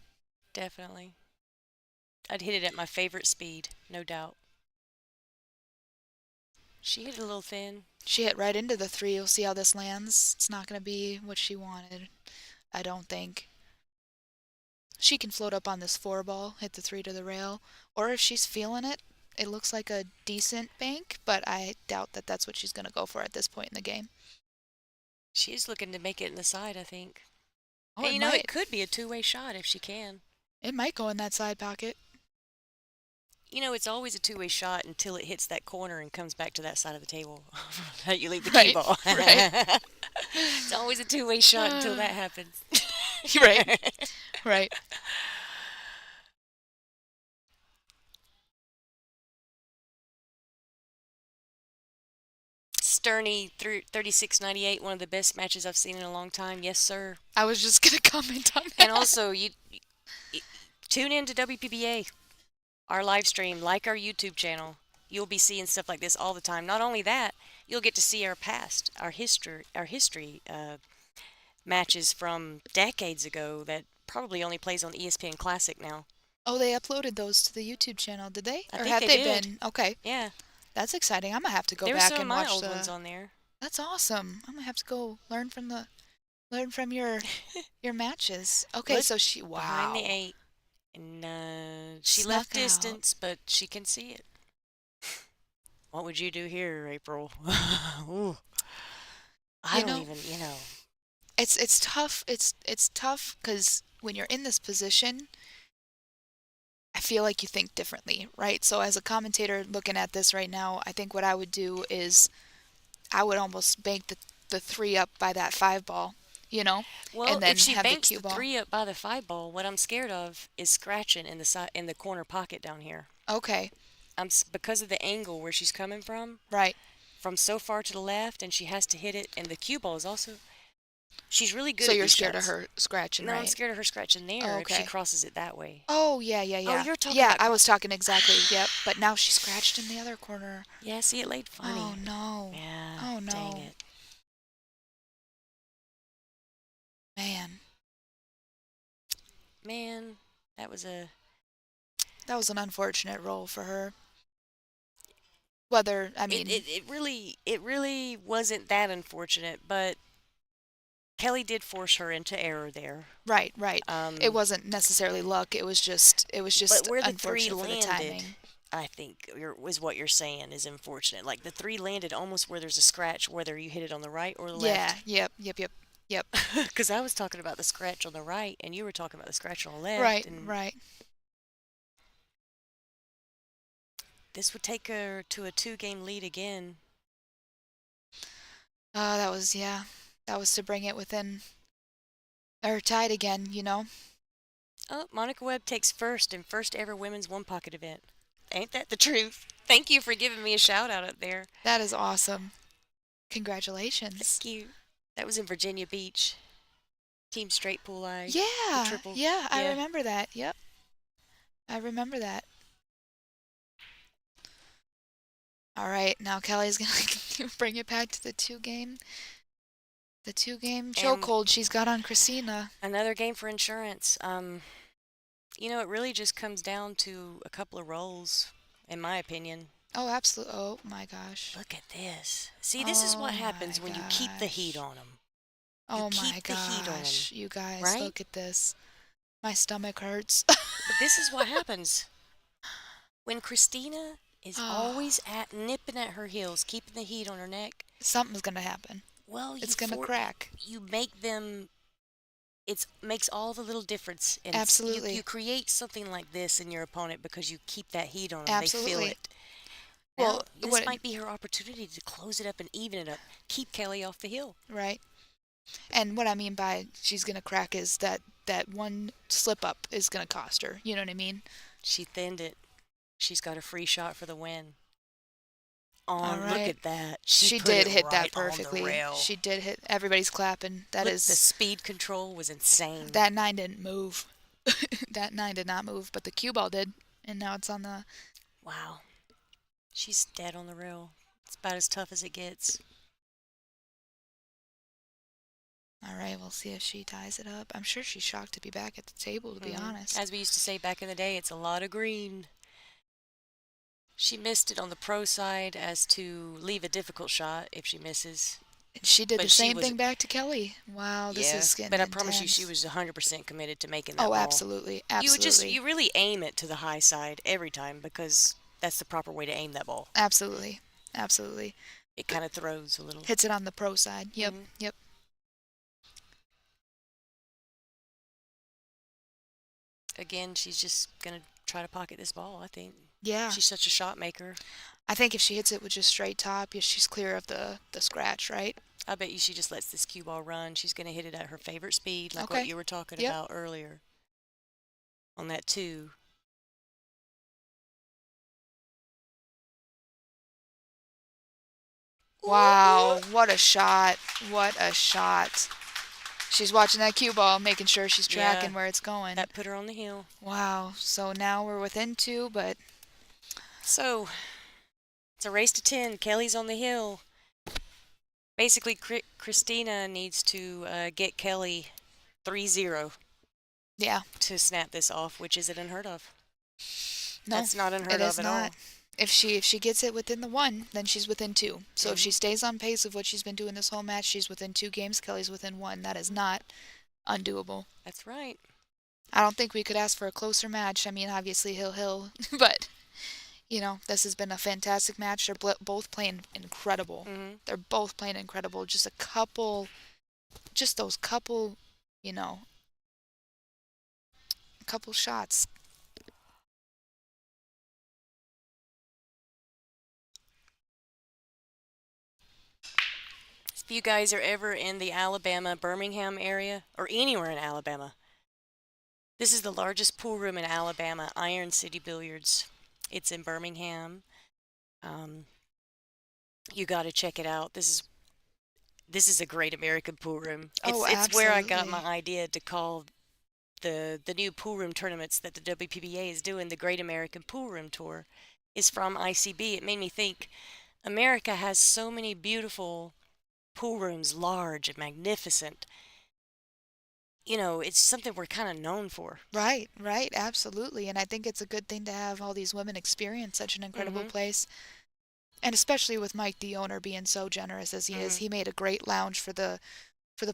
[SPEAKER 7] Definitely. I'd hit it at my favorite speed, no doubt. She hit it a little thin.
[SPEAKER 8] She hit right into the 3. You'll see how this lands. It's not going to be what she wanted, I don't think. She can float up on this 4 ball, hit the 3 to the rail, or if she's feeling it, it looks like a decent bank, but I doubt that that's what she's going to go for at this point in the game.
[SPEAKER 7] She's looking to make it in the side, I think.
[SPEAKER 8] Oh,
[SPEAKER 7] Hey,
[SPEAKER 8] it
[SPEAKER 7] you know,
[SPEAKER 8] might.
[SPEAKER 7] it could be a two-way shot if she can.
[SPEAKER 8] It might go in that side pocket.
[SPEAKER 7] You know, it's always a two-way shot until it hits that corner and comes back to that side of the table that you leave the cue
[SPEAKER 8] Right,
[SPEAKER 7] ball.
[SPEAKER 8] right.
[SPEAKER 7] It's always a two-way shot until that happens.
[SPEAKER 8] Right, right.
[SPEAKER 7] Sterney through 3698, one of the best matches I've seen in a long time. Yes, sir.
[SPEAKER 8] I was just going to comment on that.
[SPEAKER 7] And also, you tune in to WPBA, our live stream, like our YouTube channel. You'll be seeing stuff like this all the time. Not only that, you'll get to see our past, our history matches from decades ago that probably only plays on ESPN Classic now.
[SPEAKER 8] Oh, they uploaded those to the YouTube channel, did they?
[SPEAKER 7] I
[SPEAKER 8] Or
[SPEAKER 7] think
[SPEAKER 8] have
[SPEAKER 7] they
[SPEAKER 8] they
[SPEAKER 7] did.
[SPEAKER 8] been? Okay.
[SPEAKER 7] Yeah,
[SPEAKER 8] That's exciting. I'm going to have to go
[SPEAKER 7] there were
[SPEAKER 8] back
[SPEAKER 7] some of
[SPEAKER 8] and
[SPEAKER 7] my
[SPEAKER 8] watch
[SPEAKER 7] old
[SPEAKER 8] the
[SPEAKER 7] ones on there.
[SPEAKER 8] That's awesome. I'm gonna have to go learn from your matches. Okay,
[SPEAKER 7] Look
[SPEAKER 8] so she
[SPEAKER 7] behind
[SPEAKER 8] wow.
[SPEAKER 7] the 8, and she
[SPEAKER 8] Snuck
[SPEAKER 7] left
[SPEAKER 8] out.
[SPEAKER 7] distance, but she can see it. What would you do here, April? Ooh. I
[SPEAKER 8] You
[SPEAKER 7] don't
[SPEAKER 8] know,
[SPEAKER 7] even,
[SPEAKER 8] it's tough. It's tough because when you're in this position, I feel like you think differently, right? So as a commentator looking at this right now, I think what I would do is I would almost bank the 3 up by that 5 ball, you know,
[SPEAKER 7] Well,
[SPEAKER 8] and
[SPEAKER 7] if
[SPEAKER 8] then
[SPEAKER 7] she
[SPEAKER 8] have the
[SPEAKER 7] banks
[SPEAKER 8] cue
[SPEAKER 7] the
[SPEAKER 8] ball.
[SPEAKER 7] 3 up by the 5 ball, what I'm scared of is scratching in the corner pocket down here.
[SPEAKER 8] Okay,
[SPEAKER 7] Because of the angle where she's coming from
[SPEAKER 8] right.
[SPEAKER 7] so far to the left, and she has to hit it, and the cue ball is also. She's really good
[SPEAKER 8] So
[SPEAKER 7] at
[SPEAKER 8] you're
[SPEAKER 7] these
[SPEAKER 8] scared
[SPEAKER 7] shots.
[SPEAKER 8] of her scratching,
[SPEAKER 7] No, I'm
[SPEAKER 8] right?
[SPEAKER 7] scared of her scratching there
[SPEAKER 8] Oh,
[SPEAKER 7] if she
[SPEAKER 8] okay.
[SPEAKER 7] crosses it that way.
[SPEAKER 8] Oh, yeah, yeah, yeah.
[SPEAKER 7] you're talking
[SPEAKER 8] Yeah,
[SPEAKER 7] about
[SPEAKER 8] I was talking exactly. Yep. But now she scratched in the other corner.
[SPEAKER 7] Yeah, see, it laid funny.
[SPEAKER 8] Oh, no.
[SPEAKER 7] Yeah.
[SPEAKER 8] Oh, no.
[SPEAKER 7] Dang it. Man, that was
[SPEAKER 8] That was an unfortunate roll for her. Whether, I mean,
[SPEAKER 7] it really wasn't that unfortunate, but Kelly did force her into error there.
[SPEAKER 8] right, right. It wasn't necessarily luck. It was just
[SPEAKER 7] But where the 3
[SPEAKER 8] unfortunate for the
[SPEAKER 7] landed,
[SPEAKER 8] timing.
[SPEAKER 7] I think was what you're saying is unfortunate. Like the 3 landed almost where there's a scratch, whether you hit it on the right or the
[SPEAKER 8] Yeah,
[SPEAKER 7] left.
[SPEAKER 8] yep.
[SPEAKER 7] Because I was talking about the scratch on the right, and you were talking about the scratch on the left.
[SPEAKER 8] Right,
[SPEAKER 7] and
[SPEAKER 8] right.
[SPEAKER 7] This would take her to a 2-game lead again.
[SPEAKER 8] That was to bring it within, or tied again, you know.
[SPEAKER 7] Oh, Monica Webb takes first in first ever women's one pocket event. Ain't that the truth? Thank you for giving me a shout out up there.
[SPEAKER 8] That is awesome. Congratulations.
[SPEAKER 7] Thank you. That was in Virginia Beach. Team straight pool I.
[SPEAKER 8] Yeah,
[SPEAKER 7] triple.
[SPEAKER 8] yeah, I
[SPEAKER 7] Yeah.
[SPEAKER 8] remember that. Yep. I remember that. All right, now Kelly's going to bring it back to the 2-game chokehold she's got on Christina.
[SPEAKER 7] Another game for insurance. It really just comes down to a couple of rolls, in my opinion.
[SPEAKER 8] Oh, absolutely. Oh, my gosh.
[SPEAKER 7] Look at this. See, this is what happens when you keep the heat on them.
[SPEAKER 8] Oh, my
[SPEAKER 7] keep the heat on 'em,
[SPEAKER 8] gosh. You guys,
[SPEAKER 7] right?
[SPEAKER 8] look at this. My stomach hurts.
[SPEAKER 7] But this is what happens. When Christina is
[SPEAKER 8] Oh.
[SPEAKER 7] always nipping at her heels, keeping the heat on her neck,
[SPEAKER 8] Something's going to happen.
[SPEAKER 7] well,
[SPEAKER 8] It's going to crack.
[SPEAKER 7] you make them it makes all the little difference. And
[SPEAKER 8] Absolutely.
[SPEAKER 7] you create something like this in your opponent because you keep that heat on them. They feel
[SPEAKER 8] Absolutely.
[SPEAKER 7] it.
[SPEAKER 8] Well,
[SPEAKER 7] Now, this
[SPEAKER 8] what
[SPEAKER 7] might be her opportunity to close it up and even it up. Keep Kelly off the hill.
[SPEAKER 8] right? And what I mean by she's gonna crack is that one slip up is gonna cost her. You know what I mean?
[SPEAKER 7] She thinned it. She's got a free shot for the win.
[SPEAKER 8] All
[SPEAKER 7] Look
[SPEAKER 8] right.
[SPEAKER 7] at that.
[SPEAKER 8] She
[SPEAKER 7] put
[SPEAKER 8] did
[SPEAKER 7] it
[SPEAKER 8] hit
[SPEAKER 7] right
[SPEAKER 8] that
[SPEAKER 7] on the
[SPEAKER 8] perfectly.
[SPEAKER 7] rail.
[SPEAKER 8] She did hit. Everybody's clapping. That
[SPEAKER 7] Look,
[SPEAKER 8] is
[SPEAKER 7] the speed control was insane.
[SPEAKER 8] that 9 didn't move. That 9 did not move, but the cue ball did, and now it's on the.
[SPEAKER 7] Wow. She's dead on the rail. It's about as tough as it gets.
[SPEAKER 8] All right, we'll see if she ties it up. I'm sure she's shocked to be back at the table, to be honest.
[SPEAKER 7] As we used to say back in the day, it's a lot of green. She missed it on the pro side as to leave a difficult shot if she misses.
[SPEAKER 8] And she did
[SPEAKER 7] but
[SPEAKER 8] the
[SPEAKER 7] she
[SPEAKER 8] same
[SPEAKER 7] was-
[SPEAKER 8] thing back to Kelly. Wow, this is getting
[SPEAKER 7] but I promise you,
[SPEAKER 8] intense.
[SPEAKER 7] she was 100% committed to making that
[SPEAKER 8] Oh,
[SPEAKER 7] ball.
[SPEAKER 8] absolutely, absolutely.
[SPEAKER 7] You really aim it to the high side every time because that's the proper way to aim that ball.
[SPEAKER 8] Absolutely, absolutely.
[SPEAKER 7] It kind of throws a little.
[SPEAKER 8] Hits it on the pro side. Yep, yep.
[SPEAKER 7] Again, she's just going to try to pocket this ball, I think.
[SPEAKER 8] Yeah.
[SPEAKER 7] She's such a shot maker.
[SPEAKER 8] I think if she hits it with just straight top, yeah, she's clear of the scratch, right?
[SPEAKER 7] I bet you she just lets this cue ball run. She's going to hit it at her favorite speed, like
[SPEAKER 8] Okay.
[SPEAKER 7] what you were talking
[SPEAKER 8] Yep.
[SPEAKER 7] about earlier on that 2.
[SPEAKER 8] Wow, what a shot. What a shot. She's watching that cue ball, making sure she's tracking
[SPEAKER 7] Yeah.
[SPEAKER 8] where it's going.
[SPEAKER 7] That put her on the hill.
[SPEAKER 8] Wow, so now we're within 2, but
[SPEAKER 7] So, it's a race to 10. Kelly's on the hill. Basically, Christina needs to get Kelly 3-0
[SPEAKER 8] yeah.
[SPEAKER 7] to snap this off, which isn't unheard of.
[SPEAKER 8] No,
[SPEAKER 7] That's not unheard
[SPEAKER 8] it
[SPEAKER 7] of
[SPEAKER 8] is
[SPEAKER 7] at
[SPEAKER 8] not.
[SPEAKER 7] all.
[SPEAKER 8] If she gets it within the 1, then she's within 2. So if she stays on pace of what she's been doing this whole match, she's within 2 games. Kelly's within 1. That is not undoable.
[SPEAKER 7] That's right.
[SPEAKER 8] I don't think we could ask for a closer match. I mean, obviously hill, but you know, this has been a fantastic match. They're both playing incredible. They're both playing incredible. Just those couple, you know, couple shots.
[SPEAKER 7] If you guys are ever in the Alabama, Birmingham area, or anywhere in Alabama, this is the largest pool room in Alabama, Iron City Billiards. It's in Birmingham. You got to check it out. This is a great American pool room. It's where I got my idea to call the new pool room tournaments that the WPBA is doing, the Great American Pool Room Tour, is from ICB. It made me think America has so many beautiful pool rooms, large and magnificent. You know, it's something we're kind of known for.
[SPEAKER 8] Right, absolutely. And I think it's a good thing to have all these women experience such an incredible place. And especially with Mike, the owner, being so generous as he is, he made a great lounge for the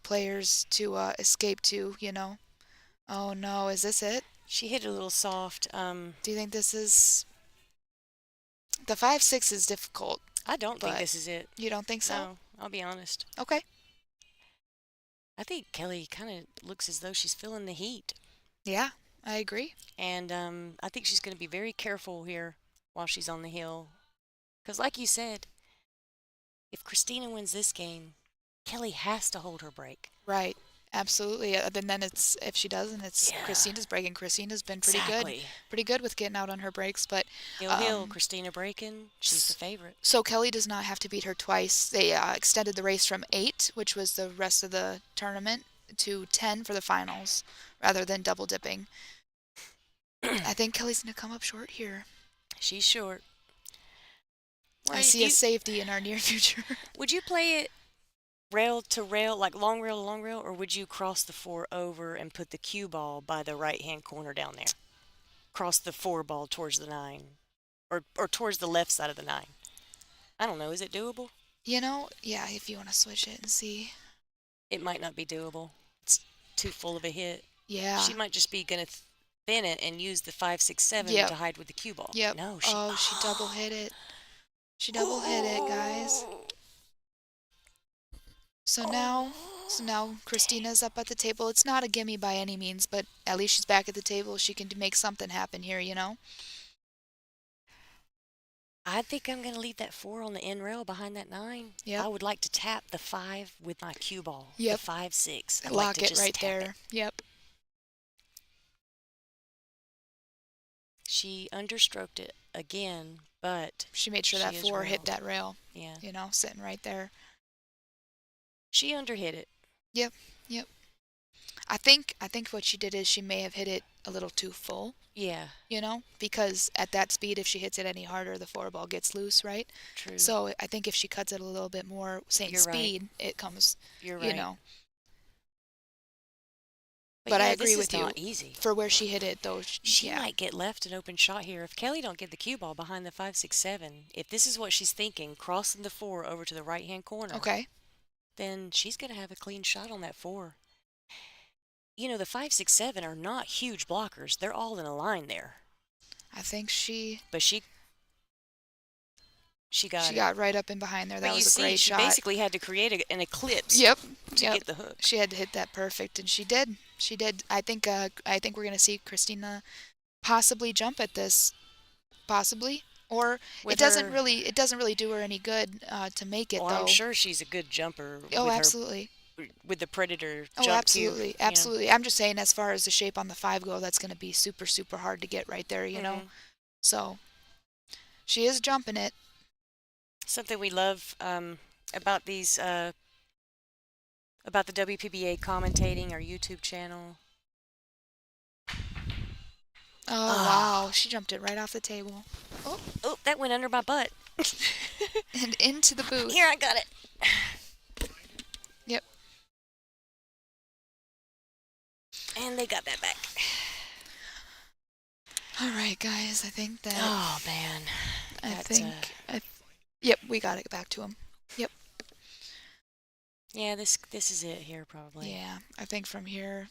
[SPEAKER 8] players to escape to, you know. Oh no, is this it?
[SPEAKER 7] She hit a little soft.
[SPEAKER 8] Do you think this is... The 5-6 is difficult.
[SPEAKER 7] I don't think this is it.
[SPEAKER 8] You don't think so?
[SPEAKER 7] No, I'll be honest.
[SPEAKER 8] Okay.
[SPEAKER 7] I think Kelly kind of looks as though she's feeling the heat.
[SPEAKER 8] Yeah, I agree.
[SPEAKER 7] And I think she's going to be very careful here while she's on the hill. Because like you said, if Christina wins this game, Kelly has to hold her break.
[SPEAKER 8] Right. Absolutely. And then it's, if she doesn't, it's Christina's breaking. Christina's been pretty good with getting out on her breaks, but
[SPEAKER 7] Hill, Christina breaking, she's the favorite.
[SPEAKER 8] So Kelly does not have to beat her twice. They extended the race from 8, which was the rest of the tournament, to 10 for the finals, rather than double dipping. I think Kelly's going to come up short here.
[SPEAKER 7] She's short.
[SPEAKER 8] I see a safety in our near future.
[SPEAKER 7] Would you play it rail to rail, like long rail to long rail, or would you cross the 4 over and put the cue ball by the right-hand corner down there? Cross the 4 ball towards the 9, or towards the left side of the 9. I don't know. Is it doable?
[SPEAKER 8] You know, yeah, if you want to switch it and see.
[SPEAKER 7] It might not be doable. It's too full of a hit.
[SPEAKER 8] Yeah.
[SPEAKER 7] She might just be going to thin it and use the 5, 6, 7 to hide with the cue ball.
[SPEAKER 8] Yep.
[SPEAKER 7] No,
[SPEAKER 8] she double hit it. She double hit it, guys. So now So now Christina's up at the table. It's not a gimme by any means, but at least she's back at the table. She can make something happen here, you know?
[SPEAKER 7] I think I'm going to leave that 4 on the end rail behind that 9.
[SPEAKER 8] Yep.
[SPEAKER 7] I would like to tap the 5 with my cue ball.
[SPEAKER 8] Yep.
[SPEAKER 7] The 5-6. I'd
[SPEAKER 8] Lock
[SPEAKER 7] like to
[SPEAKER 8] it
[SPEAKER 7] just
[SPEAKER 8] right
[SPEAKER 7] tap
[SPEAKER 8] there.
[SPEAKER 7] it.
[SPEAKER 8] Yep.
[SPEAKER 7] She understroked it again, but
[SPEAKER 8] She made sure
[SPEAKER 7] she
[SPEAKER 8] that
[SPEAKER 7] is
[SPEAKER 8] 4 hit
[SPEAKER 7] railed.
[SPEAKER 8] that rail,
[SPEAKER 7] Yeah.
[SPEAKER 8] you know, sitting right there.
[SPEAKER 7] She underhit it.
[SPEAKER 8] Yep. I think what she did is she may have hit it a little too full,
[SPEAKER 7] Yeah.
[SPEAKER 8] you know, because at that speed, if she hits it any harder, the 4 ball gets loose, right?
[SPEAKER 7] True.
[SPEAKER 8] So I think if she cuts it a little bit more, same
[SPEAKER 7] You're right.
[SPEAKER 8] speed, it comes,
[SPEAKER 7] You're
[SPEAKER 8] you
[SPEAKER 7] right.
[SPEAKER 8] know.
[SPEAKER 7] But
[SPEAKER 8] I
[SPEAKER 7] yeah,
[SPEAKER 8] agree
[SPEAKER 7] this
[SPEAKER 8] with
[SPEAKER 7] is
[SPEAKER 8] you.
[SPEAKER 7] not easy.
[SPEAKER 8] For where she hit it, though,
[SPEAKER 7] She
[SPEAKER 8] yeah.
[SPEAKER 7] might get left an open shot here. If Kelly don't get the cue ball behind the 5-6-7, if this is what she's thinking, crossing the 4 over to the right-hand corner,
[SPEAKER 8] Okay.
[SPEAKER 7] then she's going to have a clean shot on that 4. You know, the 5-6-7 are not huge blockers. They're all in a line there.
[SPEAKER 8] I think she
[SPEAKER 7] But she got it.
[SPEAKER 8] got right up in behind there. That
[SPEAKER 7] But you
[SPEAKER 8] was a
[SPEAKER 7] see,
[SPEAKER 8] great
[SPEAKER 7] she
[SPEAKER 8] shot.
[SPEAKER 7] basically had to create an eclipse
[SPEAKER 8] Yep.
[SPEAKER 7] to
[SPEAKER 8] Yep.
[SPEAKER 7] get the hook.
[SPEAKER 8] She had to hit that perfect, and she did. She did. I think we're gonna see Christina possibly jump at this, possibly, or
[SPEAKER 7] With
[SPEAKER 8] it doesn't
[SPEAKER 7] her-
[SPEAKER 8] really do her any good to make it
[SPEAKER 7] Well,
[SPEAKER 8] though.
[SPEAKER 7] I'm sure she's a good jumper
[SPEAKER 8] Oh,
[SPEAKER 7] with
[SPEAKER 8] absolutely.
[SPEAKER 7] with the Predator
[SPEAKER 8] Oh,
[SPEAKER 7] jump
[SPEAKER 8] absolutely,
[SPEAKER 7] cube, you know.
[SPEAKER 8] absolutely. I'm just saying, as far as the shape on the 5 go, that's gonna be super, super hard to get right there, you know.
[SPEAKER 7] Mhm.
[SPEAKER 8] So she is jumping it.
[SPEAKER 7] Something we love about these about the WPBA commentating, our YouTube channel.
[SPEAKER 8] Oh wow, she jumped it right off the table
[SPEAKER 7] Oh, that went under my butt.
[SPEAKER 8] and into the booth.
[SPEAKER 7] Here, I got it.
[SPEAKER 8] Yep.
[SPEAKER 7] And they got that back.
[SPEAKER 8] All right, guys. I think that.
[SPEAKER 7] Oh man.
[SPEAKER 8] Yep, we got it back to him. Yep.
[SPEAKER 7] Yeah, this is it here probably.
[SPEAKER 8] Yeah, I think from here.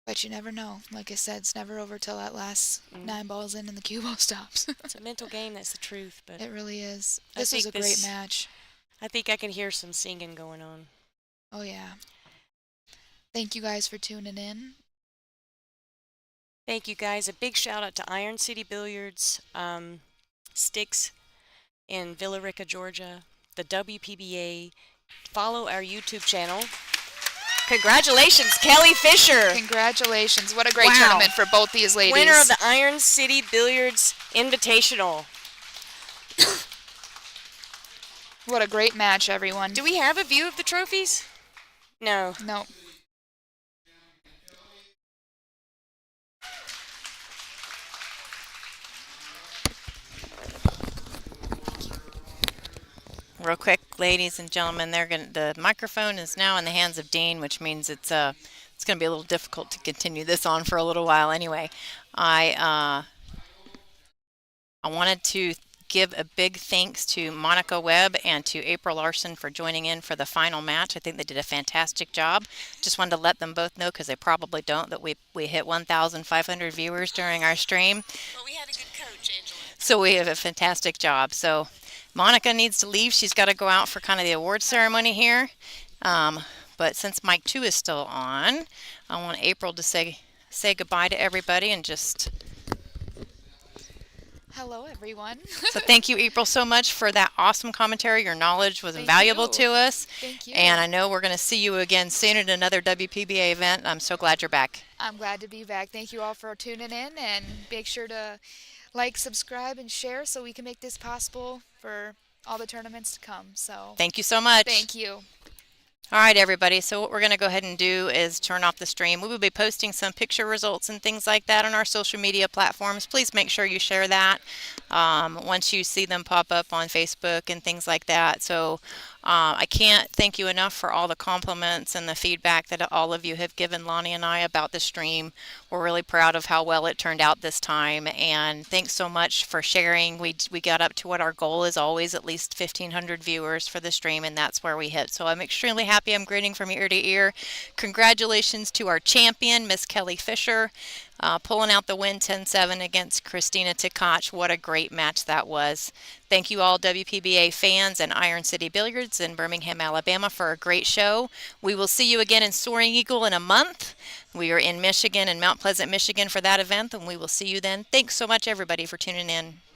[SPEAKER 8] But you never know. Like I said, it's never over till that last 9 balls in and the cue ball stops.
[SPEAKER 7] It's a mental game, that's the truth, but
[SPEAKER 8] It really is.
[SPEAKER 7] I
[SPEAKER 8] This was
[SPEAKER 7] think
[SPEAKER 8] a great
[SPEAKER 7] this-
[SPEAKER 8] match.
[SPEAKER 7] I think I can hear some singing going on.
[SPEAKER 8] Oh yeah. Thank you guys for tuning in.
[SPEAKER 7] Thank you guys. A big shout out to Iron City Billiards, Sticks in Villa Rica, Georgia, the WPBA. Follow our YouTube channel. Congratulations, Kelly Fisher.
[SPEAKER 8] Congratulations. What a great
[SPEAKER 7] Wow.
[SPEAKER 8] tournament for both these ladies.
[SPEAKER 7] Winner of the Iron City Billiards Invitational.
[SPEAKER 8] What a great match, everyone.
[SPEAKER 7] Do we have a view of the trophies? No.
[SPEAKER 8] No.
[SPEAKER 3] Real quick, ladies and gentlemen, the microphone is now in the hands of Dean, which means it's going to be a little difficult to continue this on for a little while. Anyway, I wanted to give a big thanks to Monica Webb and to April Larson for joining in for the final match. I think they did a fantastic job. Just wanted to let them both know, because they probably don't, that we hit 1,500 viewers during our stream.
[SPEAKER 7] Well, we had a good coach, Angela.
[SPEAKER 3] So we have a fantastic job. So Monica needs to leave. She's got to go out for kind of the award ceremony here. But since Mike 2 is still on, I want April to say goodbye to everybody and just...
[SPEAKER 8] Hello, everyone.
[SPEAKER 3] So thank you, April, so much for that awesome commentary. Your knowledge was
[SPEAKER 8] Thank
[SPEAKER 3] invaluable
[SPEAKER 8] you.
[SPEAKER 3] to us.
[SPEAKER 8] Thank you.
[SPEAKER 3] And I know we're going to see you again soon at another WPBA event. I'm so glad you're back.
[SPEAKER 8] I'm glad to be back. Thank you all for tuning in, and make sure to like, subscribe, and share so we can make this possible for all the tournaments to come. So
[SPEAKER 3] Thank you so much.
[SPEAKER 8] thank you.
[SPEAKER 3] All right, everybody. So what we're going to go ahead and do is turn off the stream. We will be posting some picture results and things like that on our social media platforms. Please make sure you share that once you see them pop up on Facebook and things like that. So I can't thank you enough for all the compliments and the feedback that all of you have given Lonnie and I about the stream. We're really proud of how well it turned out this time, and thanks so much for sharing. We got up to what our goal is always, at least 1,500 viewers for the stream, and that's where we hit. So I'm extremely happy. I'm grinning from ear to ear. Congratulations to our champion, Miss Kelly Fisher. pulling out the win 10-7 against Christina Tkach. What a great match that was. Thank you all WPBA fans and Iron City Billiards in Birmingham, Alabama for a great show. We will see you again in Soaring Eagle in a month. We are in Michigan and Mount Pleasant, Michigan for that event, and we will see you then. Thanks so much, everybody, for tuning in.